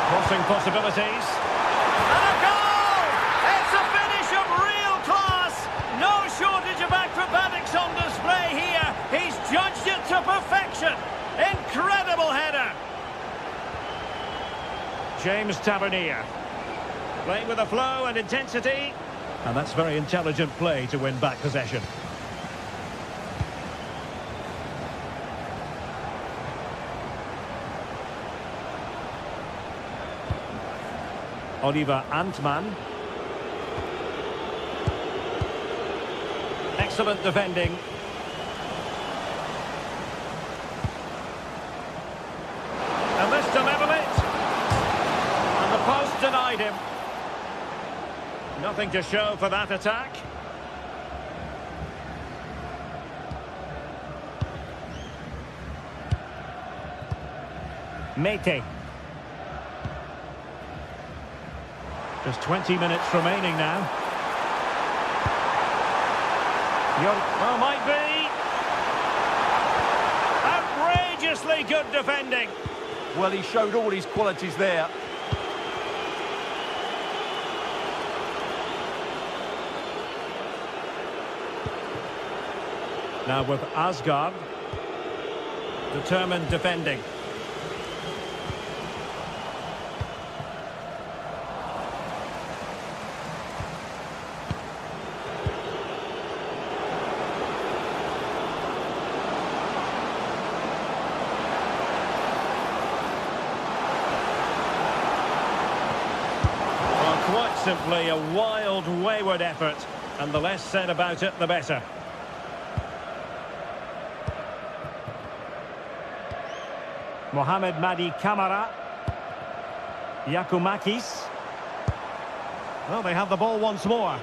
D: Crossing possibilities. And a goal! It's a finish of real class. No shortage of acrobatics on display here. He's judged it to perfection. Incredible header. James Tavernier. Playing with a flow and intensity. And that's very intelligent play to win back possession. Oliver Antman. Excellent defending. And this to level it. And the post denied him. Nothing to show for that attack. Mete. Just 20 minutes remaining now. Oh, might be. Outrageously good defending.
B: Well, he showed all his qualities there.
D: Now with Asgard. Determined defending. Quite simply a wild, wayward effort, and the less said about it, the better. Mohamed Madi Kamara. Yakumakis. Well, they have the ball once more.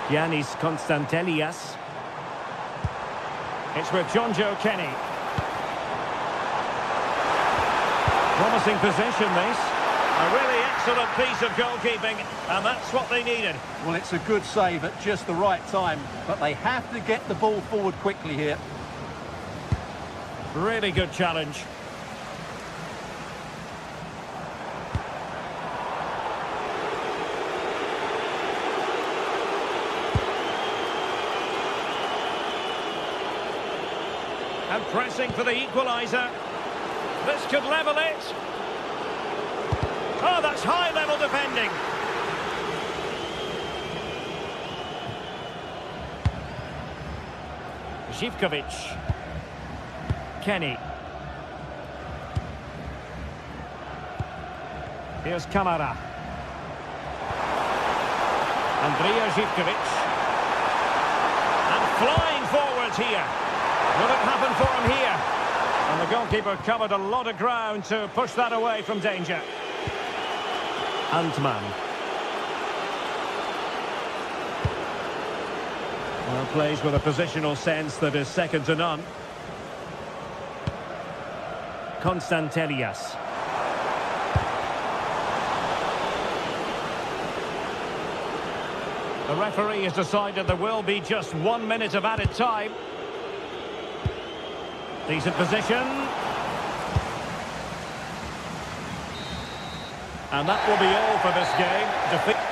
D: Giannis Konstantelias. It's with Jonjo Kenny. Promising possession, this. A really excellent piece of goalkeeping, and that's what they needed.
B: Well, it's a good save at just the right time, but they have to get the ball forward quickly here.
D: Really good challenge. And pressing for the equaliser. This could level it. Oh, that's high-level defending. Zivkovic. Kenny. Here's Kamara. Andrija Zivkovic. And flying forwards here. Will it happen for him here? And the goalkeeper covered a lot of ground to push that away from danger. Antman. Well, plays with a positional sense that is second to none. Konstantelias. The referee has decided there will be just 1 minute of added time. Decent position. And that will be all for this game. Defeat.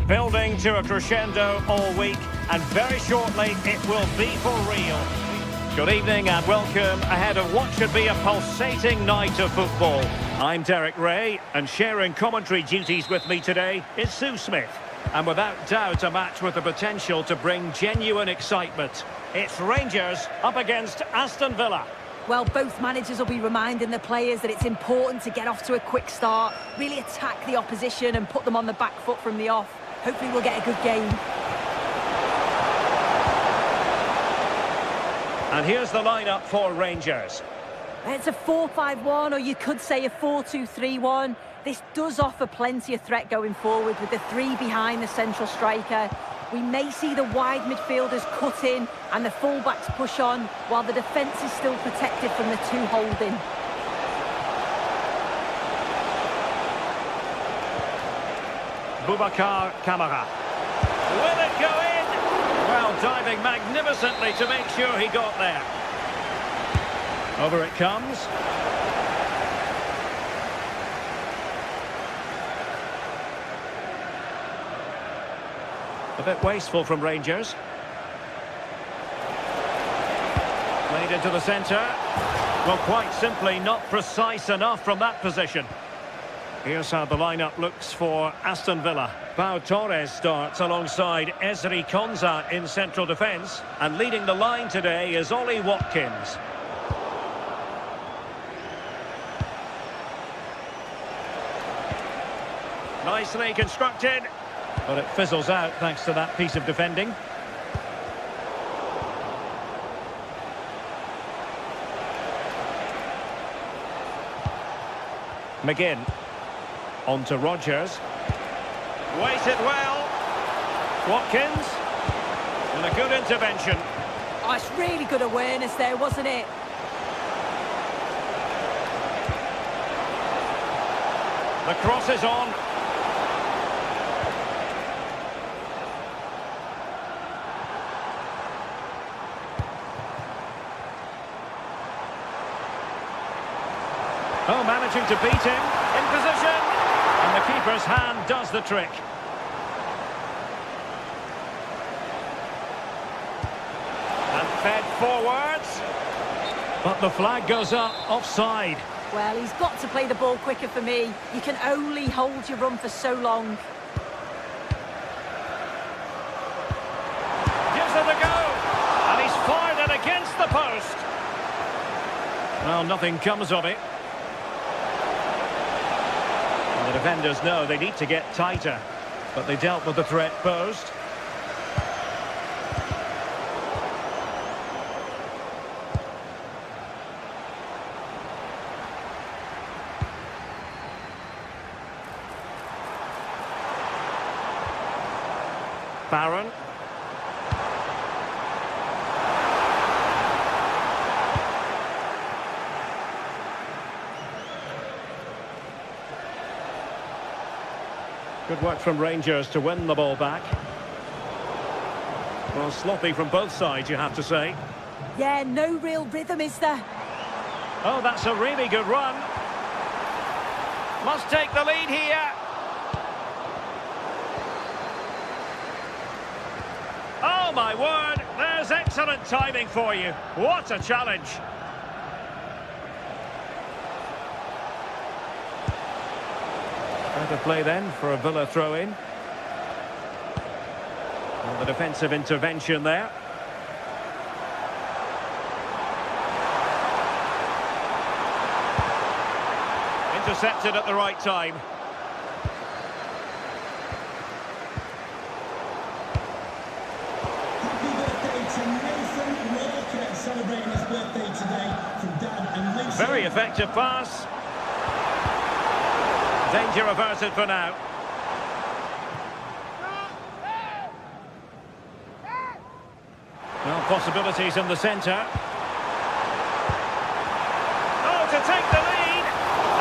D: Building to a crescendo all week, and very shortly it will be for real. Good evening and welcome ahead of what should be a pulsating night of football. I'm Derek Ray, and sharing commentary duties with me today is Sue Smith. And without doubt a match with the potential to bring genuine excitement. It's Rangers up against Aston Villa.
E: Well, both managers will be reminding the players that it's important to get off to a quick start, really attack the opposition and put them on the back foot from the off. Hopefully we'll get a good game.
D: And here's the lineup for Rangers.
E: It's a 4-5-1, or you could say a 4-2-3-1. This does offer plenty of threat going forward with the three behind the central striker. We may see the wide midfielders cut in and the fullbacks push on, while the defence is still protected from the two holding.
D: Boubacar Kamara. Will it go in? Well, diving magnificently to make sure he got there. Over it comes. A bit wasteful from Rangers. Played into the centre. Well, quite simply not precise enough from that position. Here's how the lineup looks for Aston Villa. Pau Torres starts alongside Ezri Konsa in central defence. And leading the line today is Ollie Watkins. Nicely constructed. But it fizzles out thanks to that piece of defending. McGinn. On to Rodgers. Waited well. Watkins. And a good intervention.
E: Oh, it's really good awareness there, wasn't it?
D: The cross is on. Oh, managing to beat him. In position. And the keeper's hand does the trick. And fed forwards. But the flag goes up offside.
E: Well, he's got to play the ball quicker for me. You can only hold your run for so long.
D: Gives it a go. And he's fired it against the post. Well, nothing comes of it. The defenders know they need to get tighter, but they dealt with the threat posed. Barron. Good work from Rangers to win the ball back. Well, sloppy from both sides, you have to say.
E: Yeah, no real rhythm, is there?
D: Oh, that's a really good run. Must take the lead here. Oh, my word. There's excellent timing for you. What a challenge. Better play then for a Villa throw-in. The defensive intervention there. Intercepted at the right time.
C: Happy birthday to Nathan Walker, celebrating his birthday today from Dad and Lucy.
D: Very effective pass. Danger averted for now. Well, possibilities in the centre. Oh, to take the lead.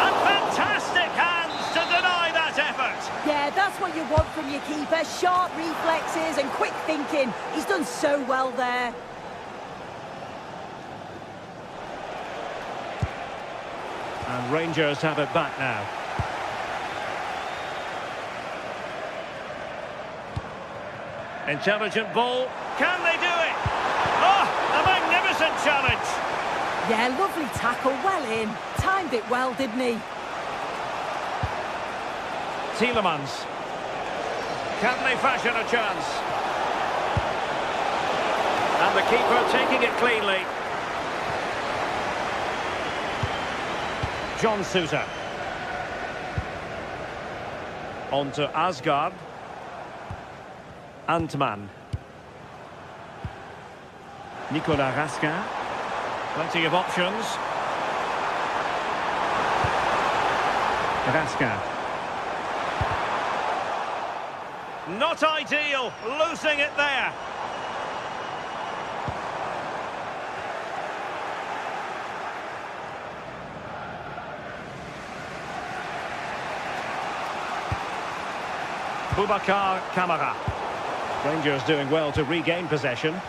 D: And fantastic hands to deny that effort.
E: Yeah, that's what you want from your keeper. Sharp reflexes and quick thinking. He's done so well there.
D: And Rangers have it back now. Intelligent ball. Can they do it? Oh, a magnificent magnificent challenge.
E: Yeah, lovely tackle, well in. Timed it well, didn't he?
D: Tielemans. Can they fashion a chance? And the keeper taking it cleanly. John Sousa. On to Asgard. Antman. Nicolas Raskin. Plenty of options. Raskin. Not ideal, losing it there. Boubacar Kamara. Rangers doing well to regain possession.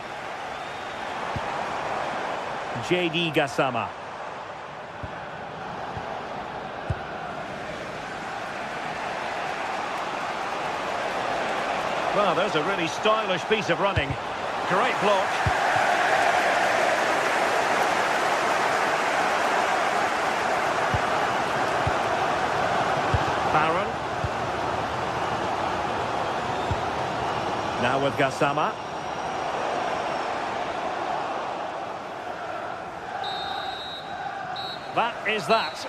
D: JD Gassama. Well, there's a really stylish piece of running. Great block. Barron. Now with Gassama. That is that.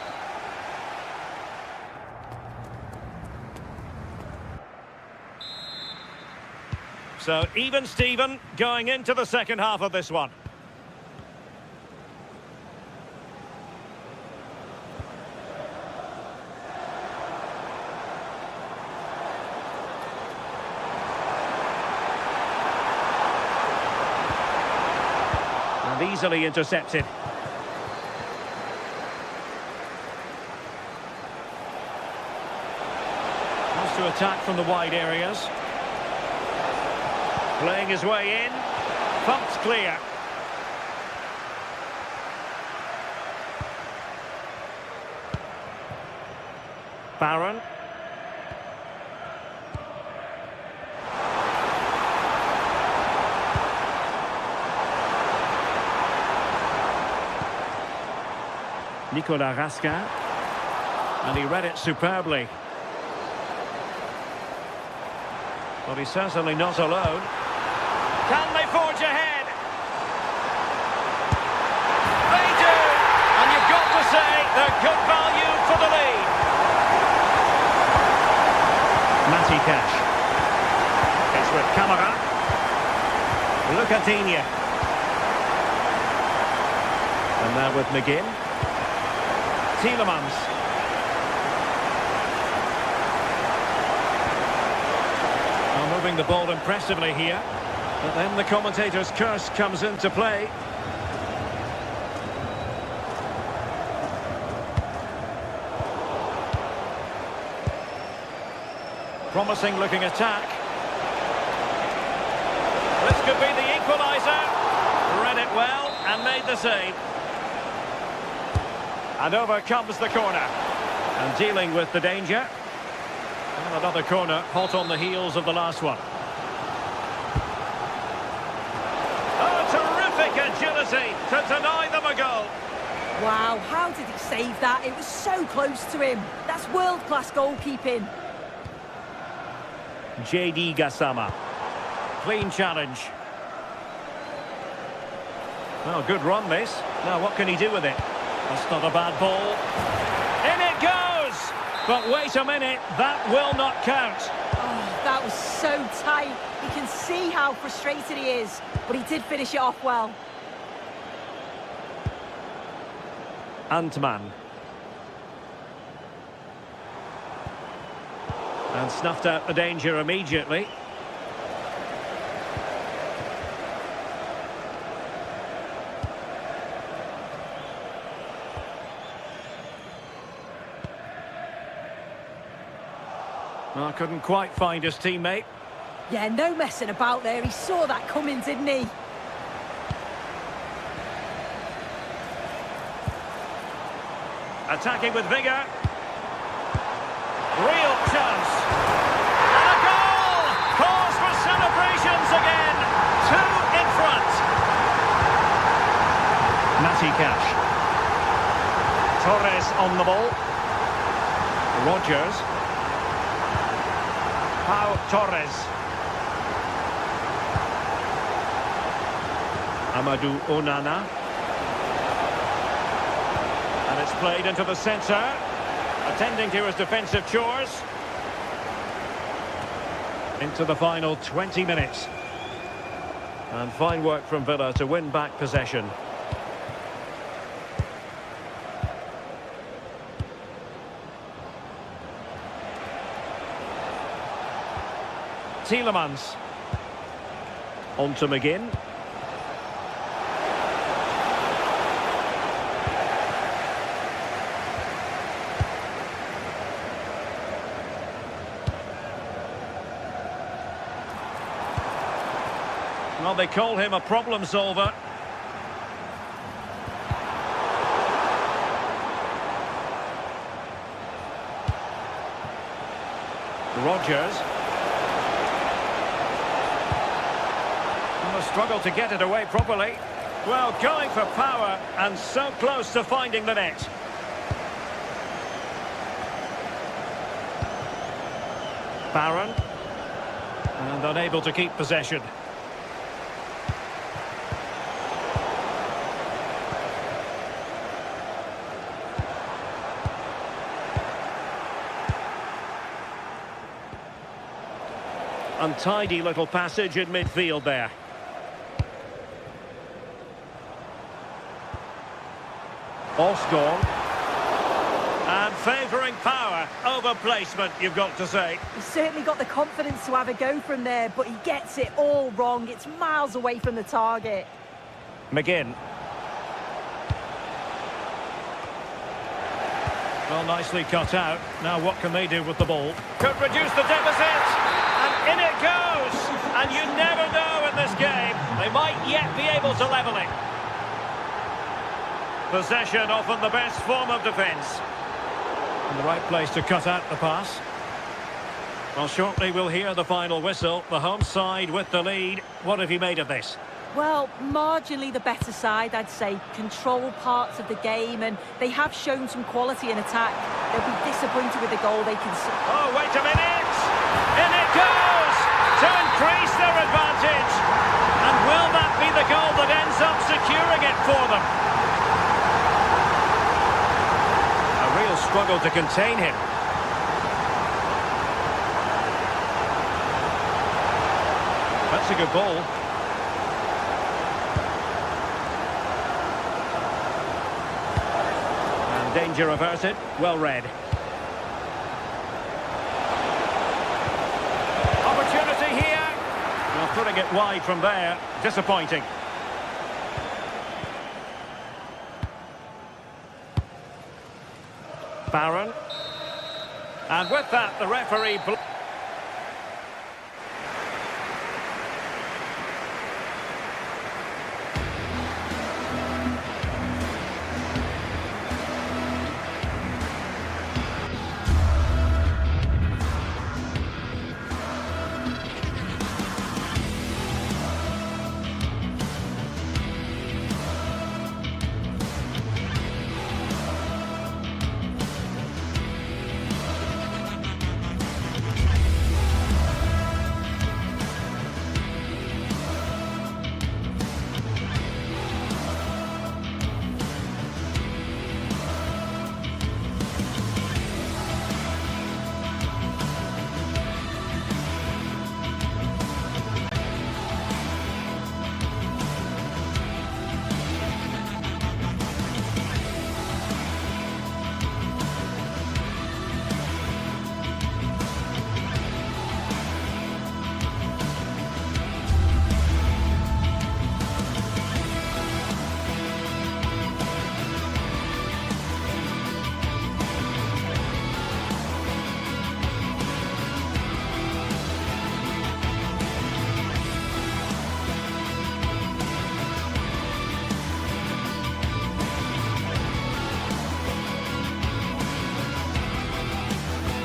D: So even Steven going into the second half of this one. And easily intercepted. Wants to attack from the wide areas. Playing his way in. Pumped clear. Barron. Nicolas Raskin. And he read it superbly. But he's certainly not alone. Can they forge ahead? They do! And you've got to say they're good value for the lead. Matty Cash. It's with Kamara. Look at Digne. And now with McGinn. Tielemans. Moving the ball impressively here. But then the commentator's curse comes into play. Promising looking attack. This could be the equaliser. Read it well and made the save. And over comes the corner. And dealing with the danger. And another corner, hot on the heels of the last one. Oh, terrific agility to deny them a goal.
E: Wow, how did he save that? It was so close to him. That's world-class goalkeeping.
D: JD Gassama. Clean challenge. Well, good run this. Now what can he do with it? That's not a bad ball. In it goes! But wait a minute, that will not count.
E: Oh, that was so tight. You can see how frustrated he is, but he did finish it off well.
D: Antman. And snuffed out the danger immediately. Well, couldn't quite find his teammate.
E: Yeah, no messing about there. He saw that coming, didn't he?
D: Attacking with vigour. Real chance. And a goal! Cause for celebrations again. 2 in front. easy cash. Torres on the ball. Rogers. Pau Torres. Amadou Onana. And it's played into the centre. Attending to his defensive chores. Into the final 20 minutes. And fine work from Villa to win back possession. Tielemans. On to McGinn. Well, they call him a problem solver. Rogers. And the struggle to get it away properly. Well, going for power and so close to finding the net. Barron. And unable to keep possession. Untidy little passage in midfield there. Osgorn. And favouring power over placement, you've got to say.
E: He's certainly got the confidence to have a go from there, but he gets it all wrong. It's miles away from the target.
D: McGinn. Well, nicely cut out. Now what can they do with the ball? Could reduce the deficit. And in it goes! And you never know in this game. They might yet be able to level it. Possession often the best form of defence. In the right place to cut out the pass. Well, shortly we'll hear the final whistle. The home side with the lead. What have you made of this?
E: Well, marginally the better side, I'd say. Control parts of the game, and they have shown some quality in attack. They'll be disappointed with the goal they can see.
D: Oh, wait a minute! In it goes! To increase their advantage! And will that be the goal that ends up securing it for them? A real struggle to contain him. That's a good ball. And danger averted. Well read. Opportunity here. Well, putting it wide from there. Disappointing. Barron. And with that, the referee...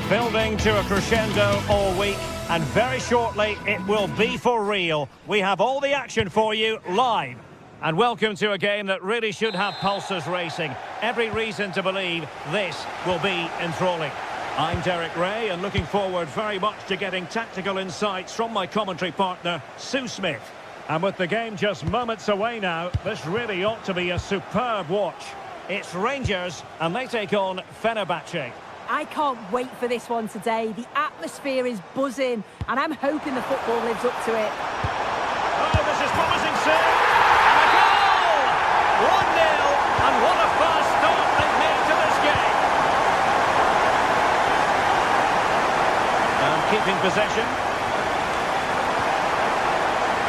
D: Building to a crescendo all week, and very shortly it will be for real. We have all the action for you live. And welcome to a game that really should have pulses racing. Every reason to believe this will be enthralling. I'm Derek Ray, and looking forward very much to getting tactical insights from my commentary partner, Sue Smith. And with the game just moments away now, this really ought to be a superb watch. It's Rangers, and they take on Fenerbahce.
E: I can't wait for this one today. The atmosphere is buzzing, and I'm hoping the football lives up to it.
D: Oh, this is promising, sir. And a goal! 1-0, and what a fast start they've made to this game. And keeping possession.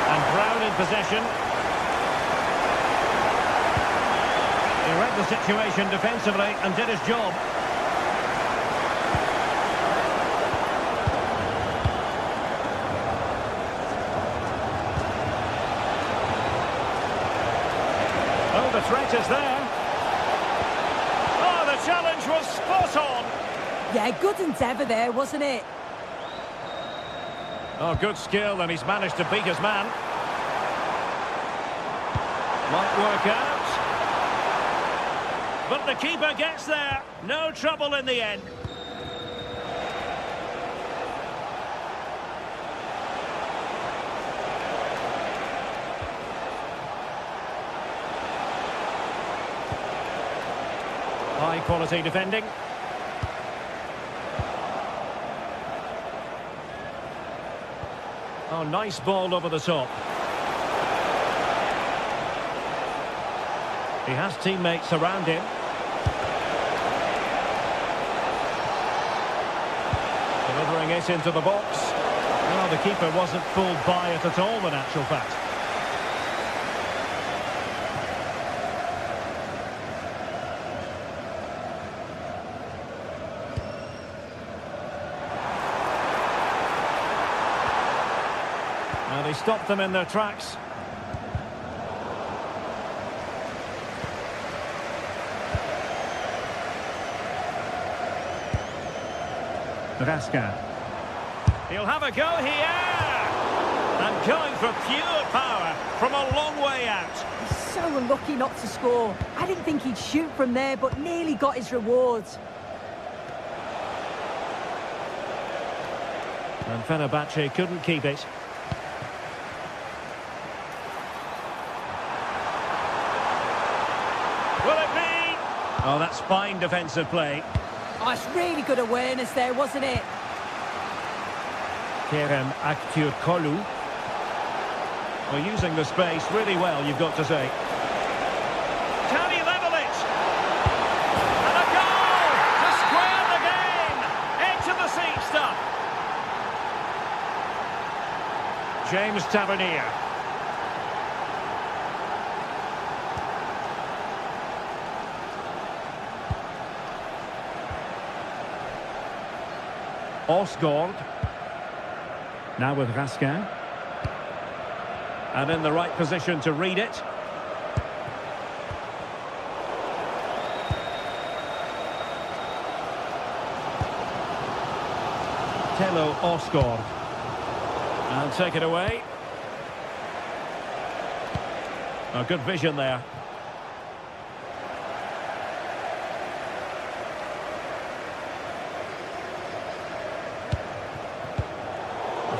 D: And Brown in possession. He read the situation defensively and did his job. Oh, the threat is there. Oh, the challenge was spot on.
E: Yeah, good endeavour there, wasn't it?
D: Oh, good skill, and he's managed to beat his man. Might work out. But the keeper gets there. No trouble in the end. High quality defending. Oh, nice ball over the top. He has teammates around him. Delivering it into the box. Well, the keeper wasn't fooled by it at all, in actual fact. And he stopped them in their tracks. Raskin. He'll have a go here. And going for pure power from a long way out.
E: He's so unlucky not to score. I didn't think he'd shoot from there, but nearly got his rewards.
D: And Fenerbahce couldn't keep it. Will it be? Oh, that's fine defensive play.
E: Oh, it's really good awareness there, wasn't it?
D: Kerem Aktürkoğlu. Well, using the space really well, you've got to say. Can he level it? And a goal to square the game. Edge of the seat stuff. James Tavernier. Osgård. Now with Raskin. And in the right position to read it. Tello Osgård. And take it away. Oh, good vision there.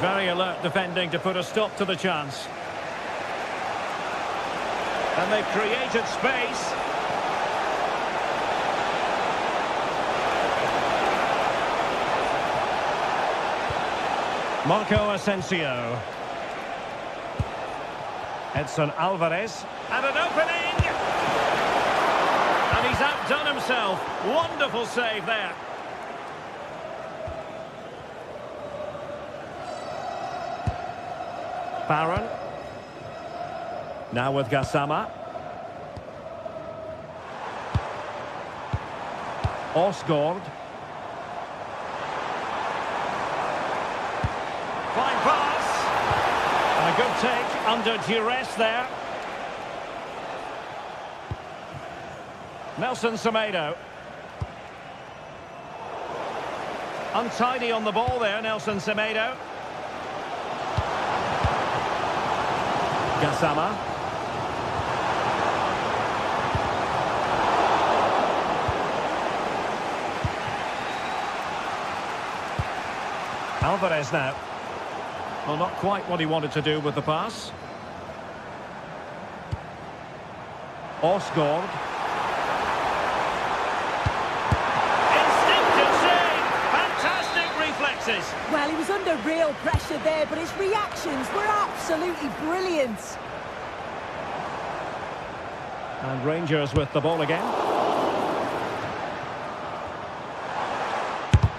D: Very alert defending to put a stop to the chance. And they've created space. Marco Asensio. Edson Alvarez. And an opening! And he's outdone himself. Wonderful save there. Barron. Now with Gassama. Osgård. Fine pass. And a good take under duress there. Nelson Semedo. Untidy on the ball there, Nelson Semedo. Gassama. Alvarez now. Well, not quite what he wanted to do with the pass. Osgaard. Instinctive save! Fantastic reflexes!
E: Well, he was under real pressure there, but his reactions were absolutely brilliant.
D: And Rangers with the ball again.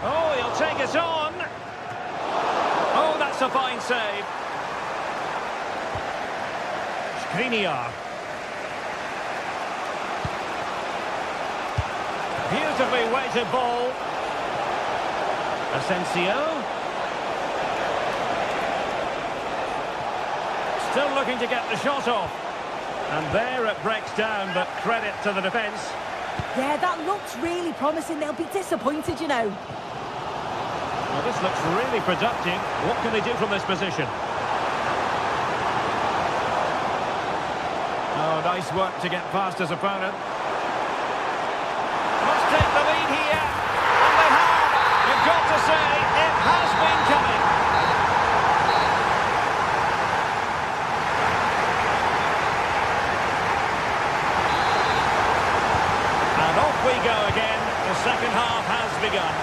D: Oh, he'll take it on. Oh, that's a fine save. Skriniar. Beautifully weighted ball. Asensio. Still looking to get the shot off. And there it breaks down, but credit to the defence.
E: Yeah, that looks really promising. They'll be disappointed, you know.
D: Well, this looks really productive. What can they do from this position?
A: Oh, nice work to get past his opponent.
D: Must take the lead here. And they have. You've got to say, it has been coming. And off we go again. The second half has begun.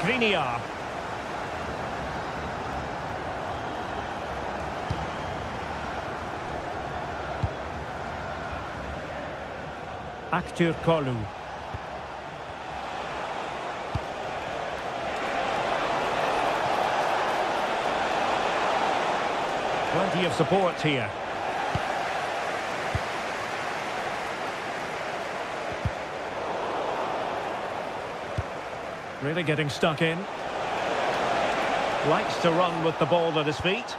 D: Skriniar. Aktür Kolu. Plenty of support here. Really getting stuck in. Likes to run with the ball at his feet.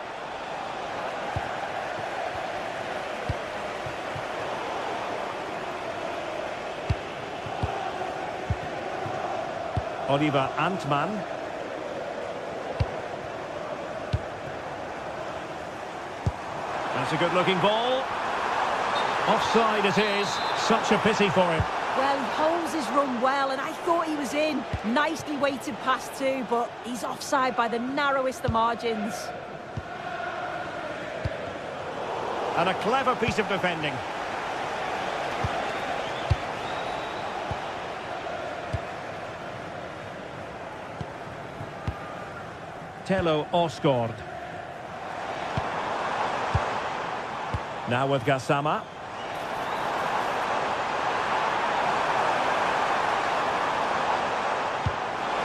D: Oliver Antman. That's a good-looking ball. Offside it is. Such a pity for him.
E: Well, he holds his run well, and I thought he was in. Nicely weighted pass too, but he's offside by the narrowest of margins.
D: And a clever piece of defending. Tello Osgaard. Now with Gassama.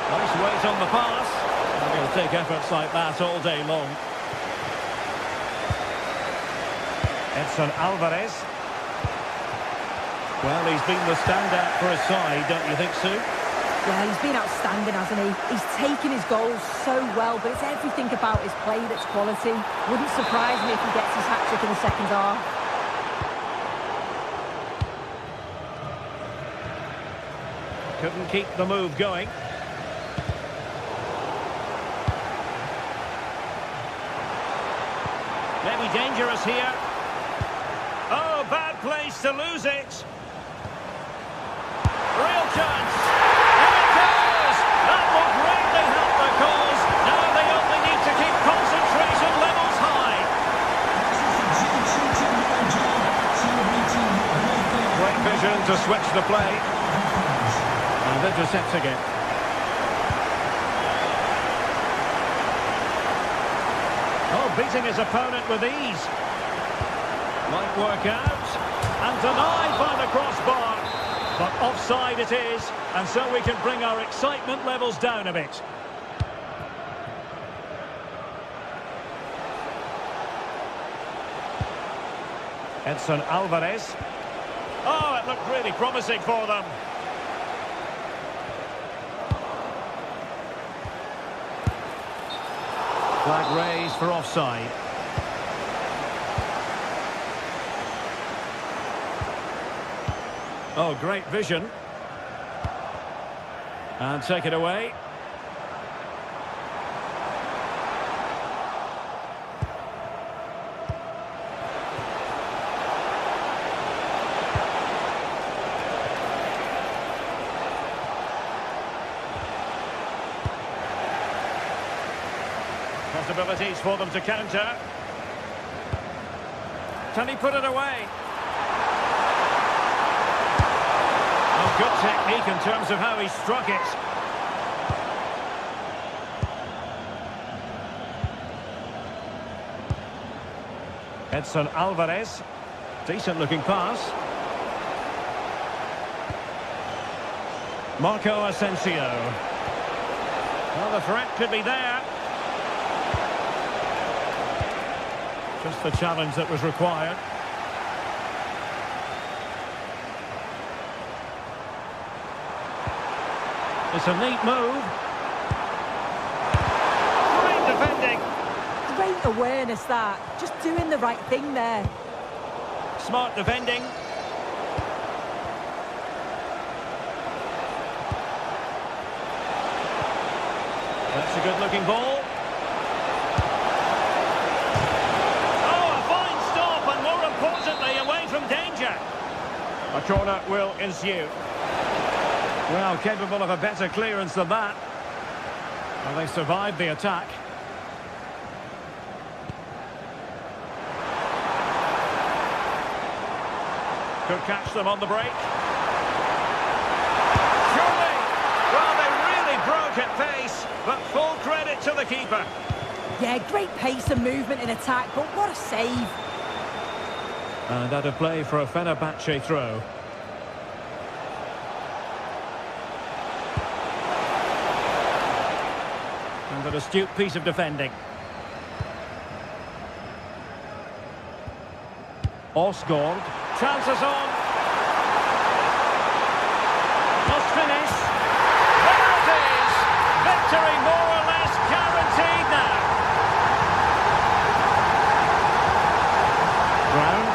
D: Nice weight on the pass. He'll take efforts like that all day long. Edson Alvarez. Well, he's been the standout for his side, don't you think, Sue?
E: Yeah, he's been outstanding, hasn't he? He's taken his goals so well, but it's everything about his play that's quality. Wouldn't surprise me if he gets his hat-trick in the second half.
D: Couldn't keep the move going. Maybe dangerous here. Oh, bad place to lose it. Real chance. Here it goes. That would greatly help the cause. Now they only need to keep concentration levels high.
A: Great vision to switch the play. And intercepts again.
D: Oh, beating his opponent with ease. Might work out. And denied by the crossbar. But offside it is. And so we can bring our excitement levels down a bit. Edson Alvarez. Oh, it looked really promising for them. Flag raised for offside. Oh, great vision. And take it away. possibilities for them to counter. Can he put it away? Oh, good technique in terms of how he struck it. Edson Alvarez. Decent looking pass. Marco Asensio. Well, the threat could be there. Just the challenge that was required. It's a neat move. Great defending.
E: Great awareness, that. Just doing the right thing there.
D: Smart defending. That's a good-looking ball. Oh, a fine stop, and more importantly, away from danger. A corner will ensue. Well, capable of a better clearance than that. Well, they survived the attack. Could catch them on the break. Surely! Well, they really broke at pace, but full credit to the keeper.
E: Yeah, great pace and movement in attack, but what a save.
D: And out of play for a Fenerbahce throw. And an astute piece of defending. Osgaard. Chances on. Must finish. There it is. Victory more or less guaranteed now. Brown.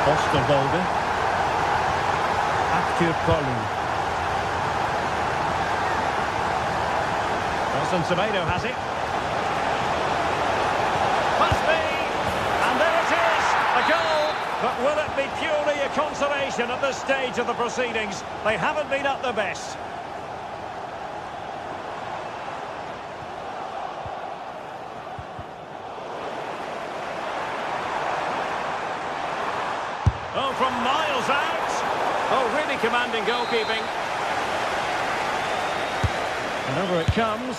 D: Osterwolde. Aktur-Kolu. Nelson Semedo has it. Must be. And there it is. A goal. But will it be purely a consolation at this stage of the proceedings? They haven't been at their best. Oh, from miles out. Oh, really commanding goalkeeping. And over it comes.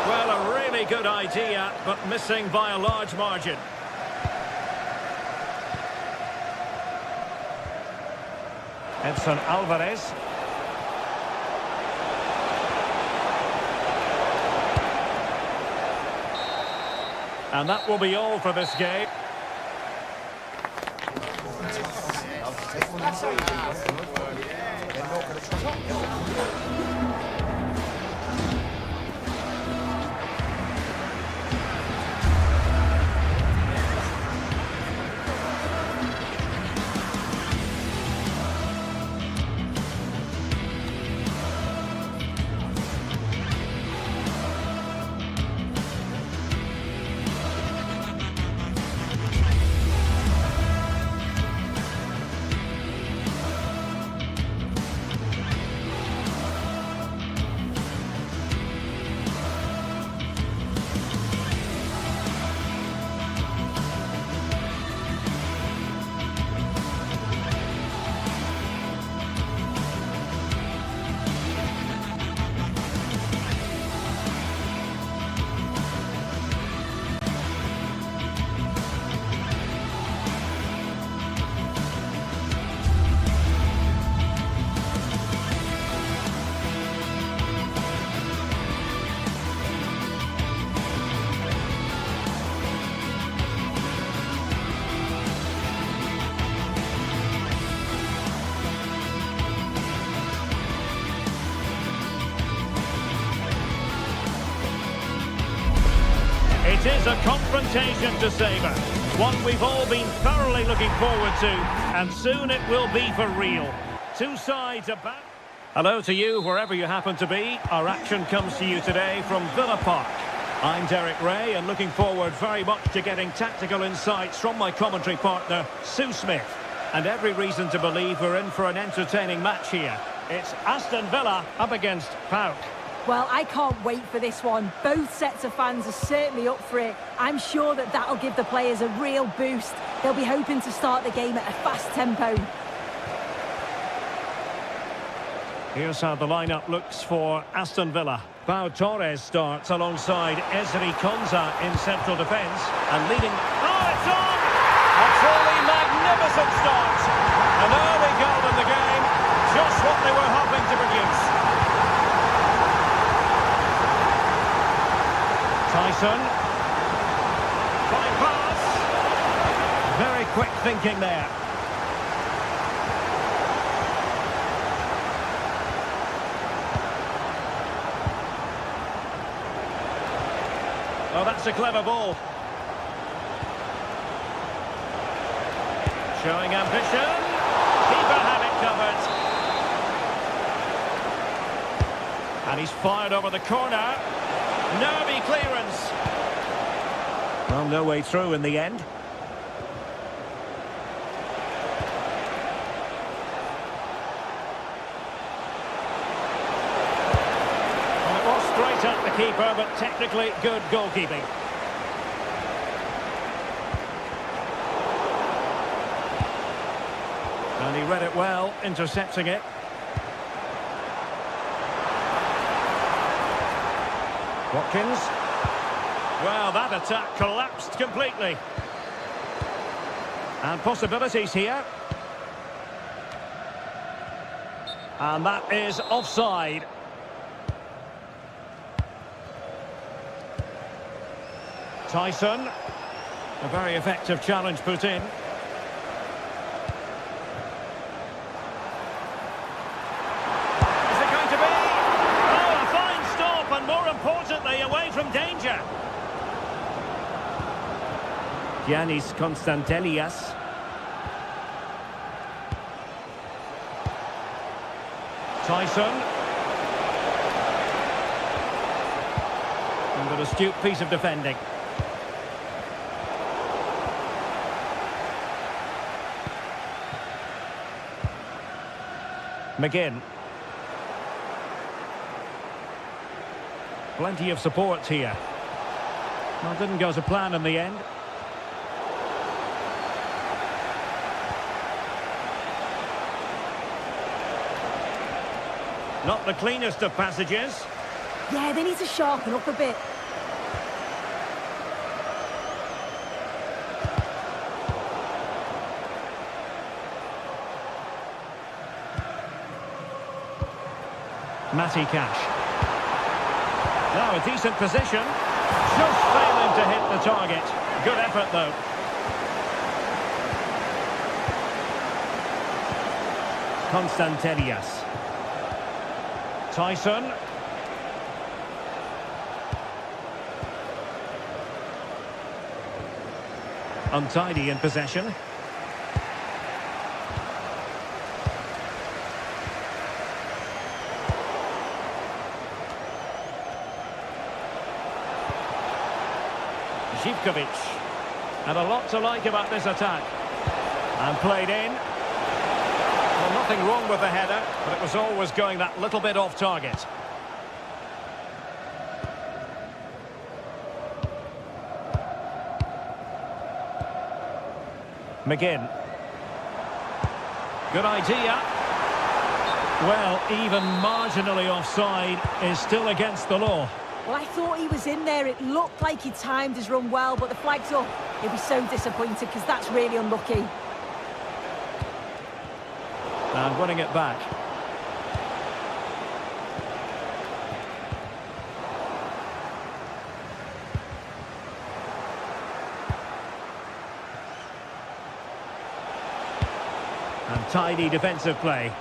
D: Well, a really good idea, but missing by a large margin. Edson Alvarez. And that will be all for this game. It is a confrontation to savour, one we've all been thoroughly looking forward to, and soon it will be for real. Two sides about. Hello to you, wherever you happen to be. Our action comes to you today from Villa Park. I'm Derek Ray, and looking forward very much to getting tactical insights from my commentary partner, Sue Smith. And every reason to believe we're in for an entertaining match here. It's Aston Villa up against PAOK.
E: Well, I can't wait for this one. Both sets of fans are certainly up for it. I'm sure that that'll give the players a real boost. They'll be hoping to start the game at a fast tempo.
D: Here's how the lineup looks for Aston Villa. Pau Torres starts alongside Ezri Konsa in central defence. And leading... Oh, it's on! A truly magnificent start. An early goal in the game. Just what they were hoping to produce. Tyson. Fine pass. Very quick thinking there. Oh, that's a clever ball. Showing ambition. Keeper had it covered. And he's fired over the corner. Nervy clearance. Well, no way through in the end. Well, it was straight at the keeper, but technically good goalkeeping. And he read it well, intercepting it. Watkins. Well, that attack collapsed completely. And possibilities here. And that is offside. Tyson. A very effective challenge put in. Away from danger. Giannis Constantelias. Tyson. And an astute piece of defending. McGinn. Plenty of support here. Well, didn't go to plan in the end. Not the cleanest of passages.
E: Yeah, they need to sharpen up a bit.
D: Matty Cash. Now a decent position. Just failing to hit the target. Good effort though. Constantelias. Tyson. Untidy in possession. Zivkovic. And a lot to like about this attack. And played in. Well, nothing wrong with the header, but it was always going that little bit off target. McGinn. Good idea. Well, even marginally offside is still against the law.
E: Well, I thought he was in there. It looked like he timed his run well, but the flag's up. He'll be so disappointed because that's really unlucky.
D: And winning it back. And tidy defensive play.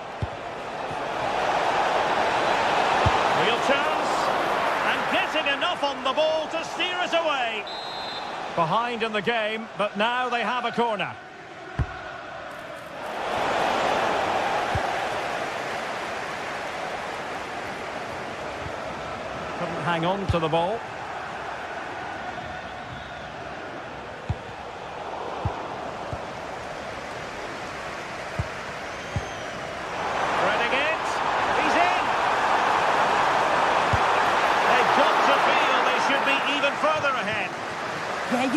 D: Real chance. And getting enough on the ball to steer us away. Behind in the game, but now they have a corner. Couldn't hang on to the ball.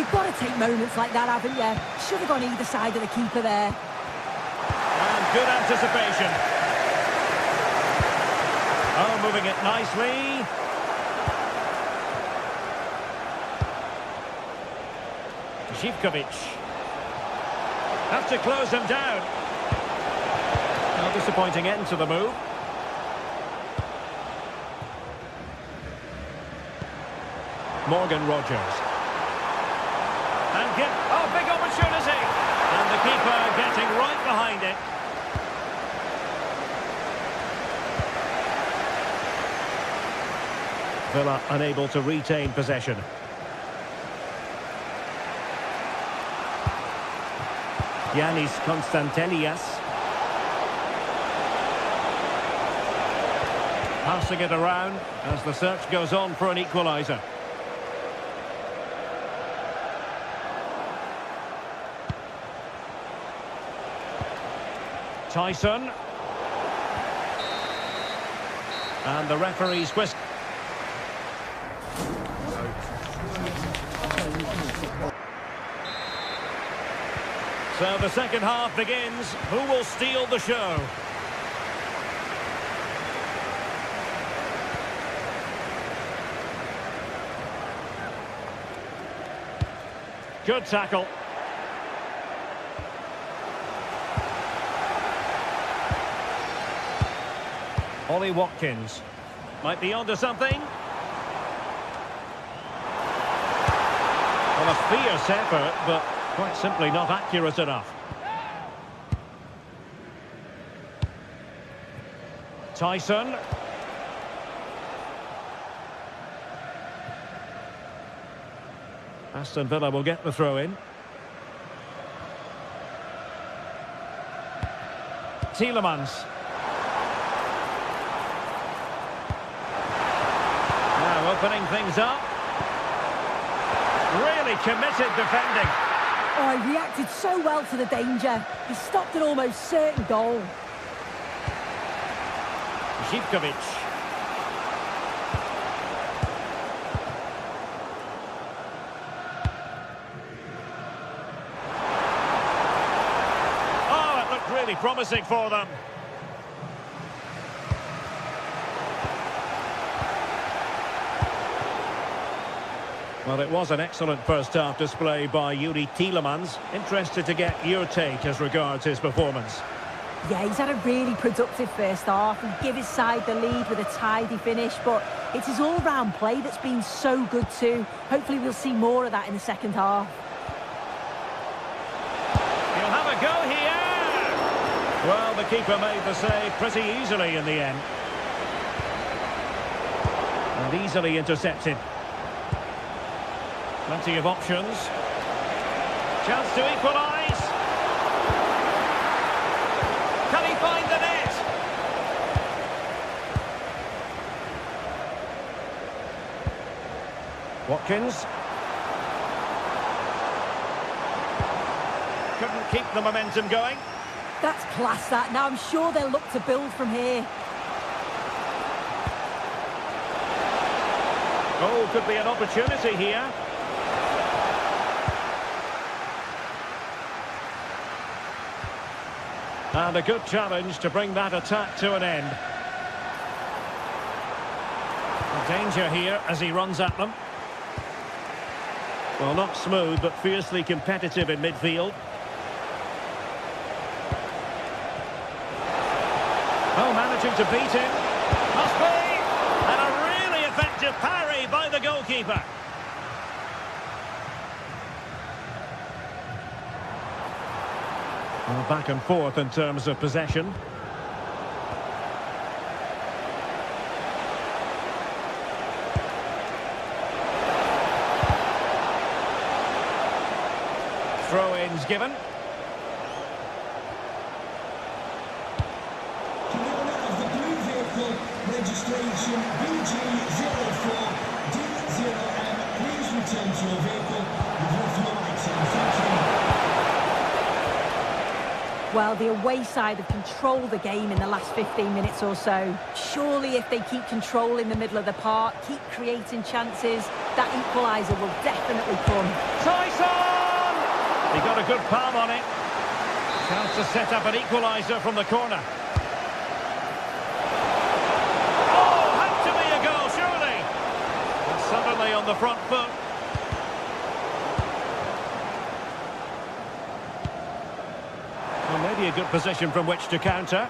E: You've got to take moments like that, haven't you? Should have gone either side of the keeper there.
D: And good anticipation. Oh, moving it nicely. Zivkovic. Have to close him down. No disappointing end to the move. Morgan Rogers. And oh, big opportunity! And the keeper getting right behind it. Villa unable to retain possession. Yanis Konstantelias. Passing it around as the search goes on for an equaliser. Tyson. And the referee's whistle. So the second half begins. Who will steal the show? Good tackle. Ollie Watkins. Might be onto something. Well, a fierce effort, but quite simply not accurate enough. Tyson. Aston Villa will get the throw in. Tielemans. Now opening things up. Really committed defending.
E: Oh, he reacted so well to the danger. He stopped an almost certain goal.
D: Zivkovic. Oh, it looked really promising for them. Well, it was an excellent first-half display by Yuri Tielemans. Interested to get your take as regards his performance.
E: Yeah, he's had a really productive first half. He gave his side the lead with a tidy finish, but it's his all-round play that's been so good too. Hopefully we'll see more of that in the second half.
D: He'll have a go here! Well, the keeper made the save pretty easily in the end. And easily intercepted. Plenty of options. Chance to equalise. Can he find the net? Watkins. Couldn't keep the momentum going.
E: That's class, that. Now I'm sure they'll look to build from here.
D: Oh, could be an opportunity here. And a good challenge to bring that attack to an end. Danger here as he runs at them. Well, not smooth, but fiercely competitive in midfield. Oh, managing to beat him. Must be! And a really effective parry by the goalkeeper. Well, back and forth in terms of possession. Throw-ins given.
C: Owner of the blue vehicle, registration BG04D0M, please return to your vehicle with your fuel item. Thank you.
E: Well, the away side have controlled the game in the last 15 minutes or so. Surely if they keep control in the middle of the park, keep creating chances, that equaliser will definitely come.
D: Tyson! a good palm on it. Chance to set up an equaliser from the corner. Oh, had to be a goal, surely. And suddenly on the front foot. Well, maybe a good position from which to counter.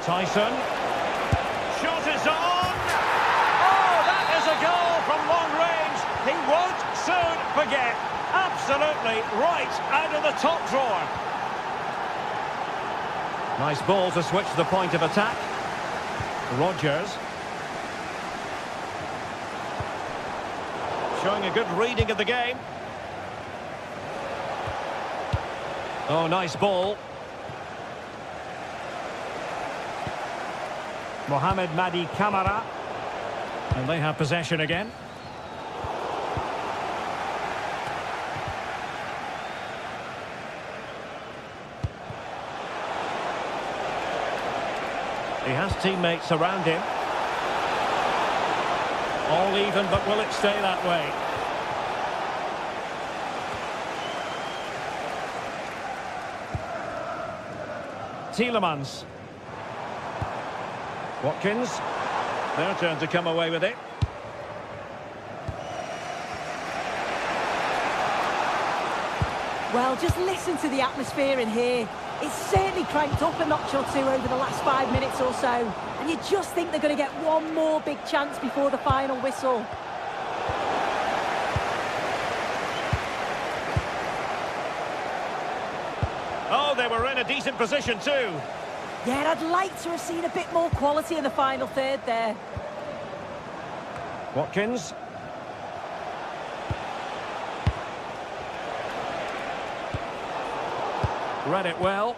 D: Tyson. Shot is on. Oh, that is a goal from long range. He won't soon forget. Absolutely right out of the top drawer. Nice ball to switch the point of attack. Rodgers. Showing a good reading of the game. Oh, nice ball. Mohamed Madi Camara. And they have possession again. He has teammates around him. All even, but will it stay that way? Tielemans. Watkins. Their turn to come away with it.
E: Well, just listen to the atmosphere in here. It's certainly cranked up a notch or two over the last 5 minutes or so. And you just think they're going to get one more big chance before the final whistle.
D: Oh, they were in a decent position too.
E: Yeah, I'd like to have seen a bit more quality in the final third there.
D: Watkins. Read it well.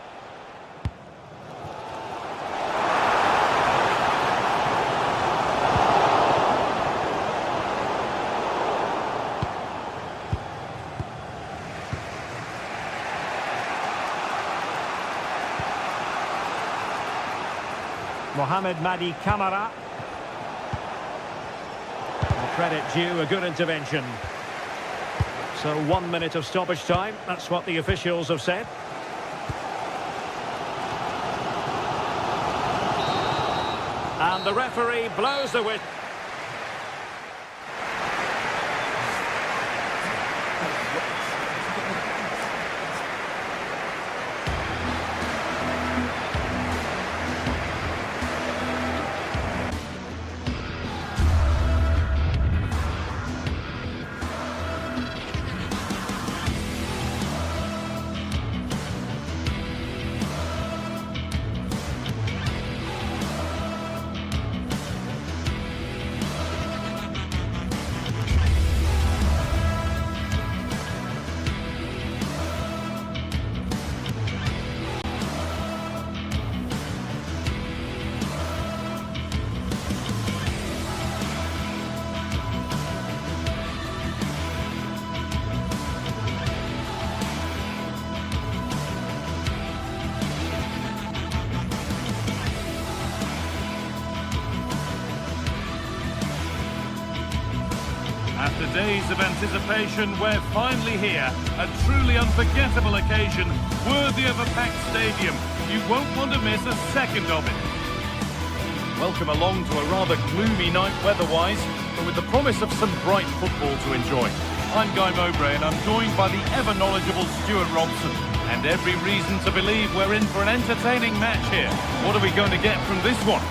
D: Mohamed Madi Camara. Credit due, a good intervention. So 1 minute of stoppage time, that's what the officials have said. And the referee blows the whistle.
A: After days of anticipation, we're finally here. A truly unforgettable occasion, worthy of a packed stadium. You won't want to miss a second of it. Welcome along to a rather gloomy night weather-wise, but with the promise of some bright football to enjoy. I'm Guy Mowbray and I'm joined by the ever-knowledgeable Stuart Robson. And every reason to believe we're in for an entertaining match here. What are we going to get from this one?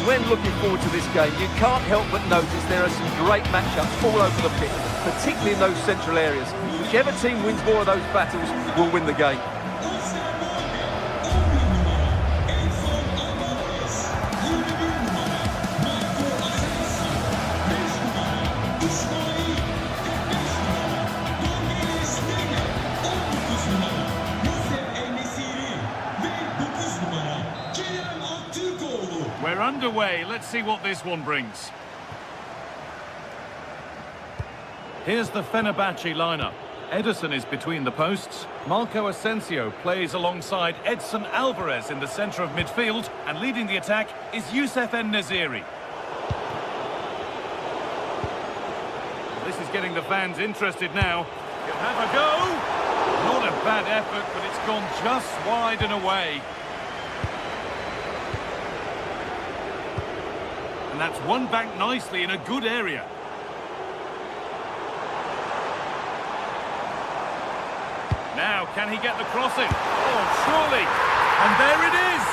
B: When looking forward to this game, you can't help but notice there are some great matchups all over the pitch, particularly in those central areas. Whichever team wins more of those battles will win the game.
A: We're underway. Let's see what this one brings. Here's the Fenerbahce lineup. Ederson is between the posts. Marco Asensio plays alongside Edson Alvarez in the centre of midfield. And leading the attack is Youssef En-Nesyri. This is is getting the fans interested now. He'll have a go. Not a bad effort, but it's gone just wide and away. And that's won back nicely in a good area. Now, can he get the crossing? Oh, surely. And there it is.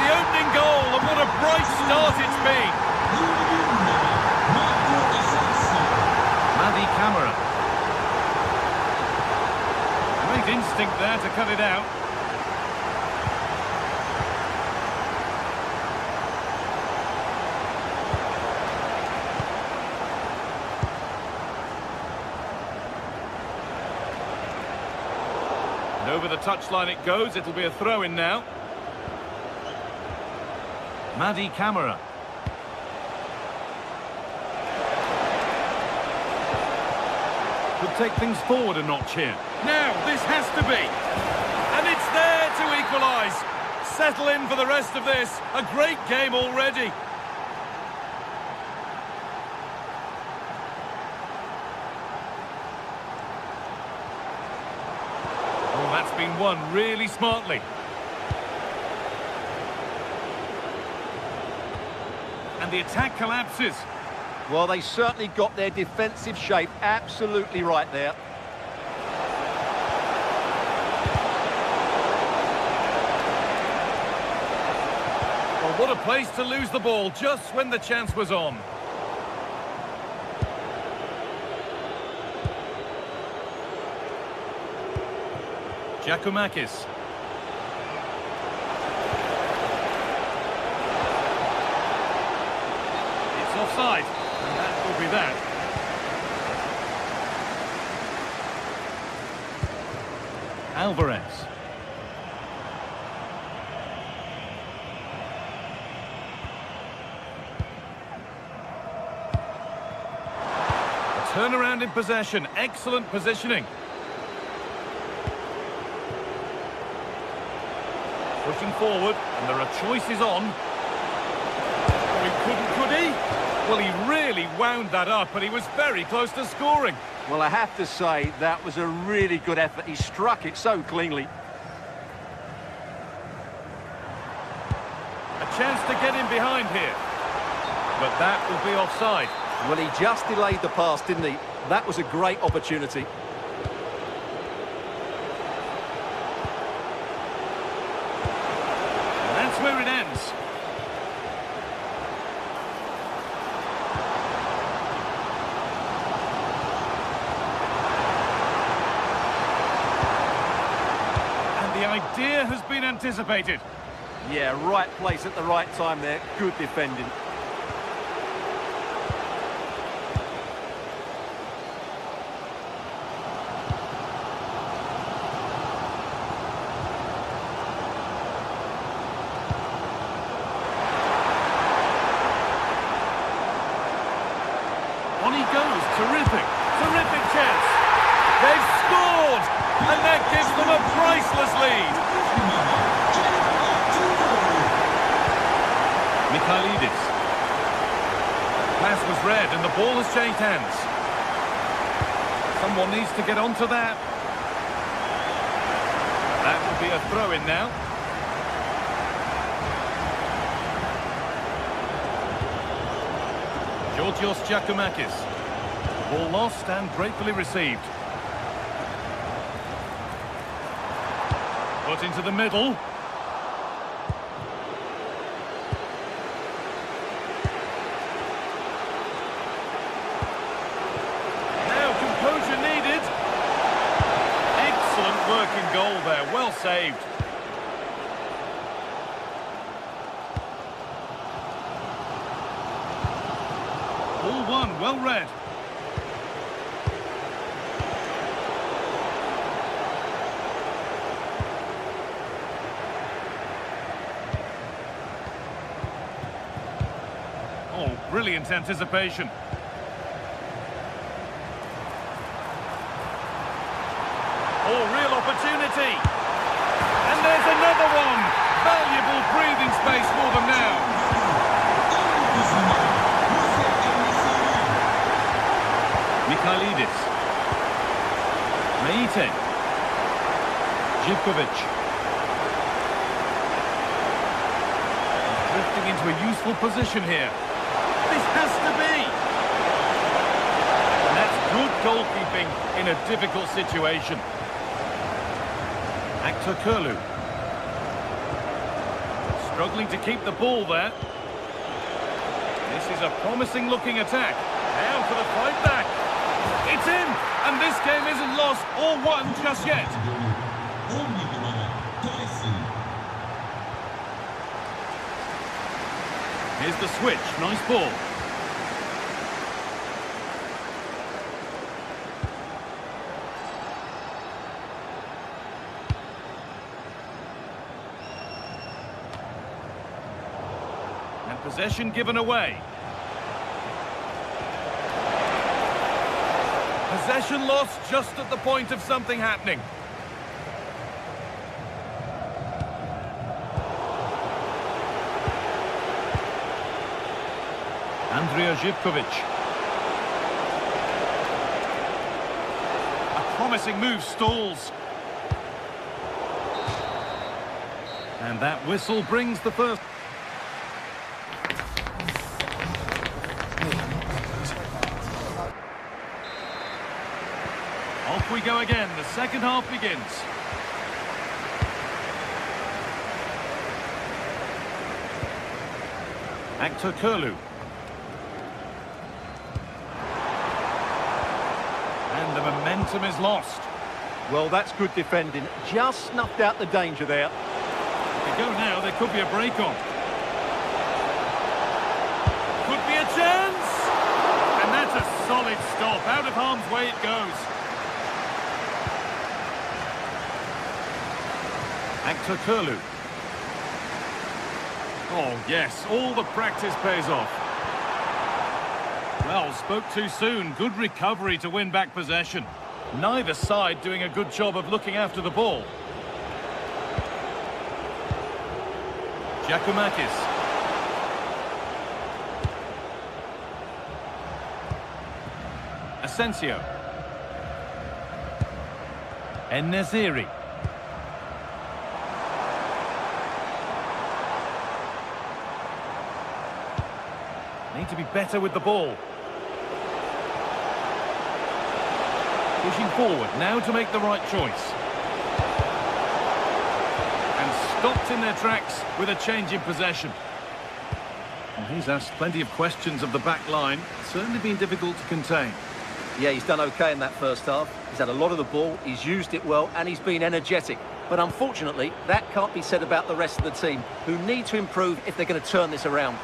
A: The opening goal, and what a bright start it's been. Madi Camara. Great instinct there to cut it out. And over the touchline it goes. It'll be a throw-in now. Madi Camara. Could take things forward a notch here. Now, this has to be. And it's there to equalise. Settle in for the rest of this. A great game already. Oh, that's been won really smartly. And the attack collapses.
B: Well, they certainly got their defensive shape absolutely right there.
A: Well, what a place to lose the ball just when the chance was on. Giacomakis. It's offside. And that will be that. Alvarez. A turnaround in possession. Excellent positioning. Pushing forward, and there are choices on. Oh, he couldn't, could he? Well, he really wound that up, and he was very close to scoring.
B: Well, I have to say, that was a really good effort. He struck it so cleanly.
A: A chance to get in behind here. But that will be offside.
B: Well, he just delayed the pass, didn't he? That was a great opportunity.
A: And that's where it ends. The idea has been anticipated.
B: Yeah, right place at the right time there. Good defending.
A: On he goes. Terrific. Terrific chance. They've scored. And that gives them a priceless lead. Mikhailidis. Pass was read and the ball has changed hands. Someone needs to get onto that. That will be a throw-in now. Georgios Giacomakis. Ball lost and gratefully received. Put into the middle. Now composure needed. Excellent working goal there, well saved. Ball won, well read. Oh, brilliant anticipation. Oh, real opportunity. And there's another one. Valuable breathing space for them now. Mikhailidis. Meite. Živkovic. Drifting into a useful position here. This has to be! And that's good goalkeeping in a difficult situation. Actor Kurlu. Struggling to keep the ball there. This is a promising looking attack. Now for the fight back. It's in! And this game isn't lost or won just yet. Here's the switch. Nice ball. And possession given away. Possession lost just at the point of something happening. Andrea Živkovic. A promising move stalls. And that whistle brings the first. Off we go again. The second half begins. Actor Kurlu. And the momentum is lost.
B: Well, that's good defending. Just snuffed out the danger there.
A: If we go now, there could be a break on. Could be a chance! And that's a solid stop. Out of harm's way it goes. Actor Kurlu. Oh, yes, all the practice pays off. Well, spoke too soon. Good recovery to win back possession. Neither side doing a good job of looking after the ball. Giacomakis. Asensio. En-Nesyri. Need to be better with the ball. Pushing forward, now to make the right choice. And stopped in their tracks with a change in possession. And he's asked plenty of questions of the back line. Certainly been difficult to contain.
B: Yeah, he's done okay in that first half. He's had a lot of the ball, he's used it well, and he's been energetic. But unfortunately, that can't be said about the rest of the team, who need to improve if they're going to turn this around.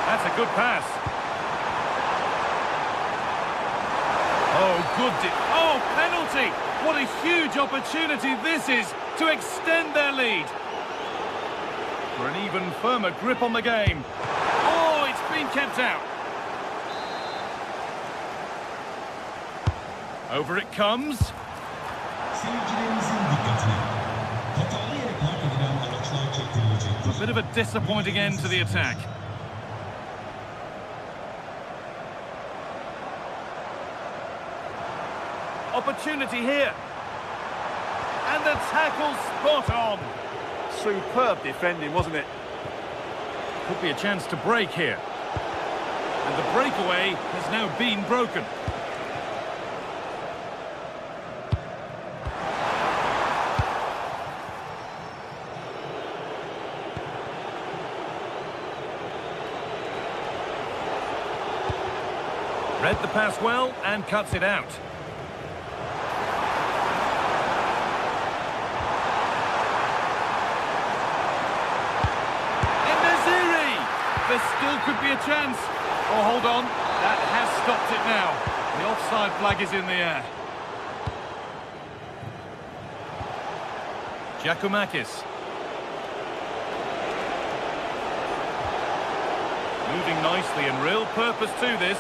A: That's a good pass. Oh, good. Oh, penalty! What a huge opportunity this is to extend their lead. For an even firmer grip on the game. Oh, it's been kept out. Over it comes. A bit of a disappointing end to the attack. Opportunity here. And the tackle spot on.
B: Superb defending, wasn't it?
A: Could be a chance to break here. And the breakaway has now been broken. Read the pass well and cuts it out. There still could be a chance. Oh, hold on. That has stopped it now. The offside flag is in the air. Giacomakis. Moving nicely and real purpose to this.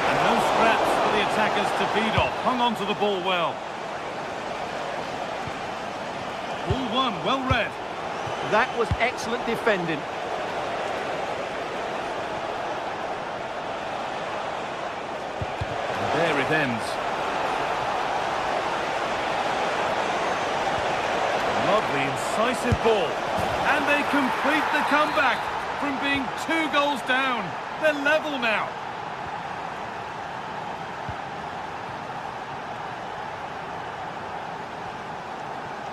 A: And no scraps for the attackers to feed off. Hung on to the ball well. one, well read.
B: That was excellent defending.
A: And there it ends. Lovely, incisive ball. And they complete the comeback from being 2 goals down. They're level now.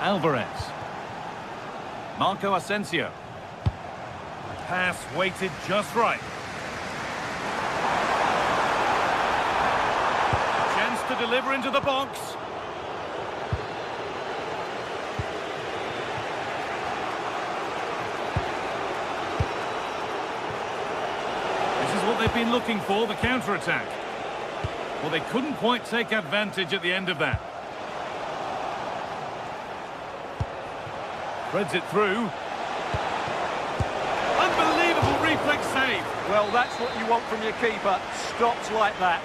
A: Alvarez. Marco Asensio. Pass weighted just right. Chance to deliver into the box. This is what they've been looking for, the counter-attack. Well, they couldn't quite take advantage at the end of that. Threads it through. Unbelievable reflex save.
B: Well, that's what you want from your keeper. Stops like that.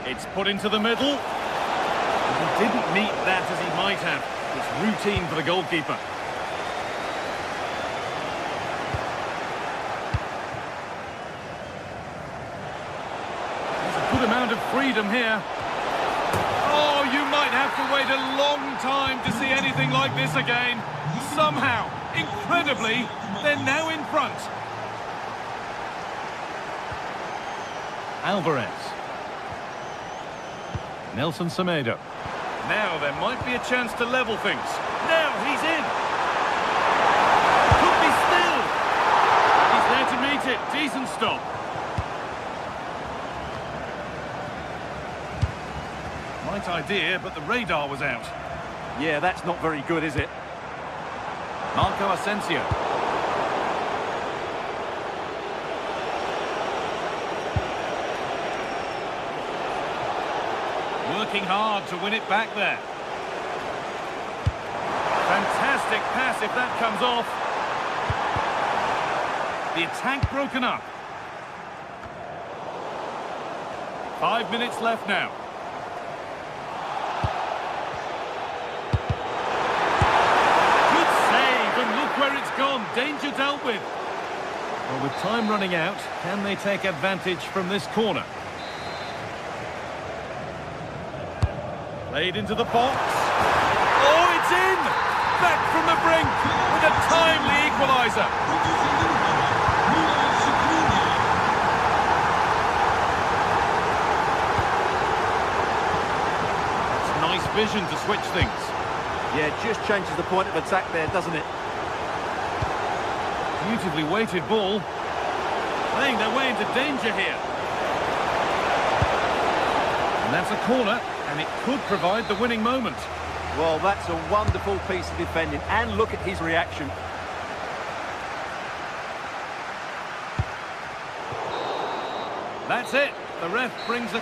A: It's put into the middle. He didn't meet that as he might have. It's routine for the goalkeeper. There's a good amount of freedom here. Oh, you might have to wait a long time to see anything like this again. Somehow, incredibly, they're now in front. Alvarez. Nelson Semedo. Now there might be a chance to level things. Now he's in. Could be still. He's there to meet it. Decent stop. Right idea, but the radar was out.
B: Yeah, that's not very good, is it?
A: Marco Asensio. Working hard to win it back there. Fantastic pass if that comes off. The attack broken up. 5 minutes left now. Where it's gone, danger dealt with. Well, with time running out, can they take advantage from this corner? Played into the box. Oh, it's in! Back from the brink with a timely equaliser. It's nice vision to switch things.
B: Yeah, it just changes the point of attack there, doesn't it?
A: Beautifully weighted ball. Playing their way into danger here. And that's a corner, and it could provide the winning moment.
B: Well, that's a wonderful piece of defending, and look at his reaction.
A: That's it. The ref brings a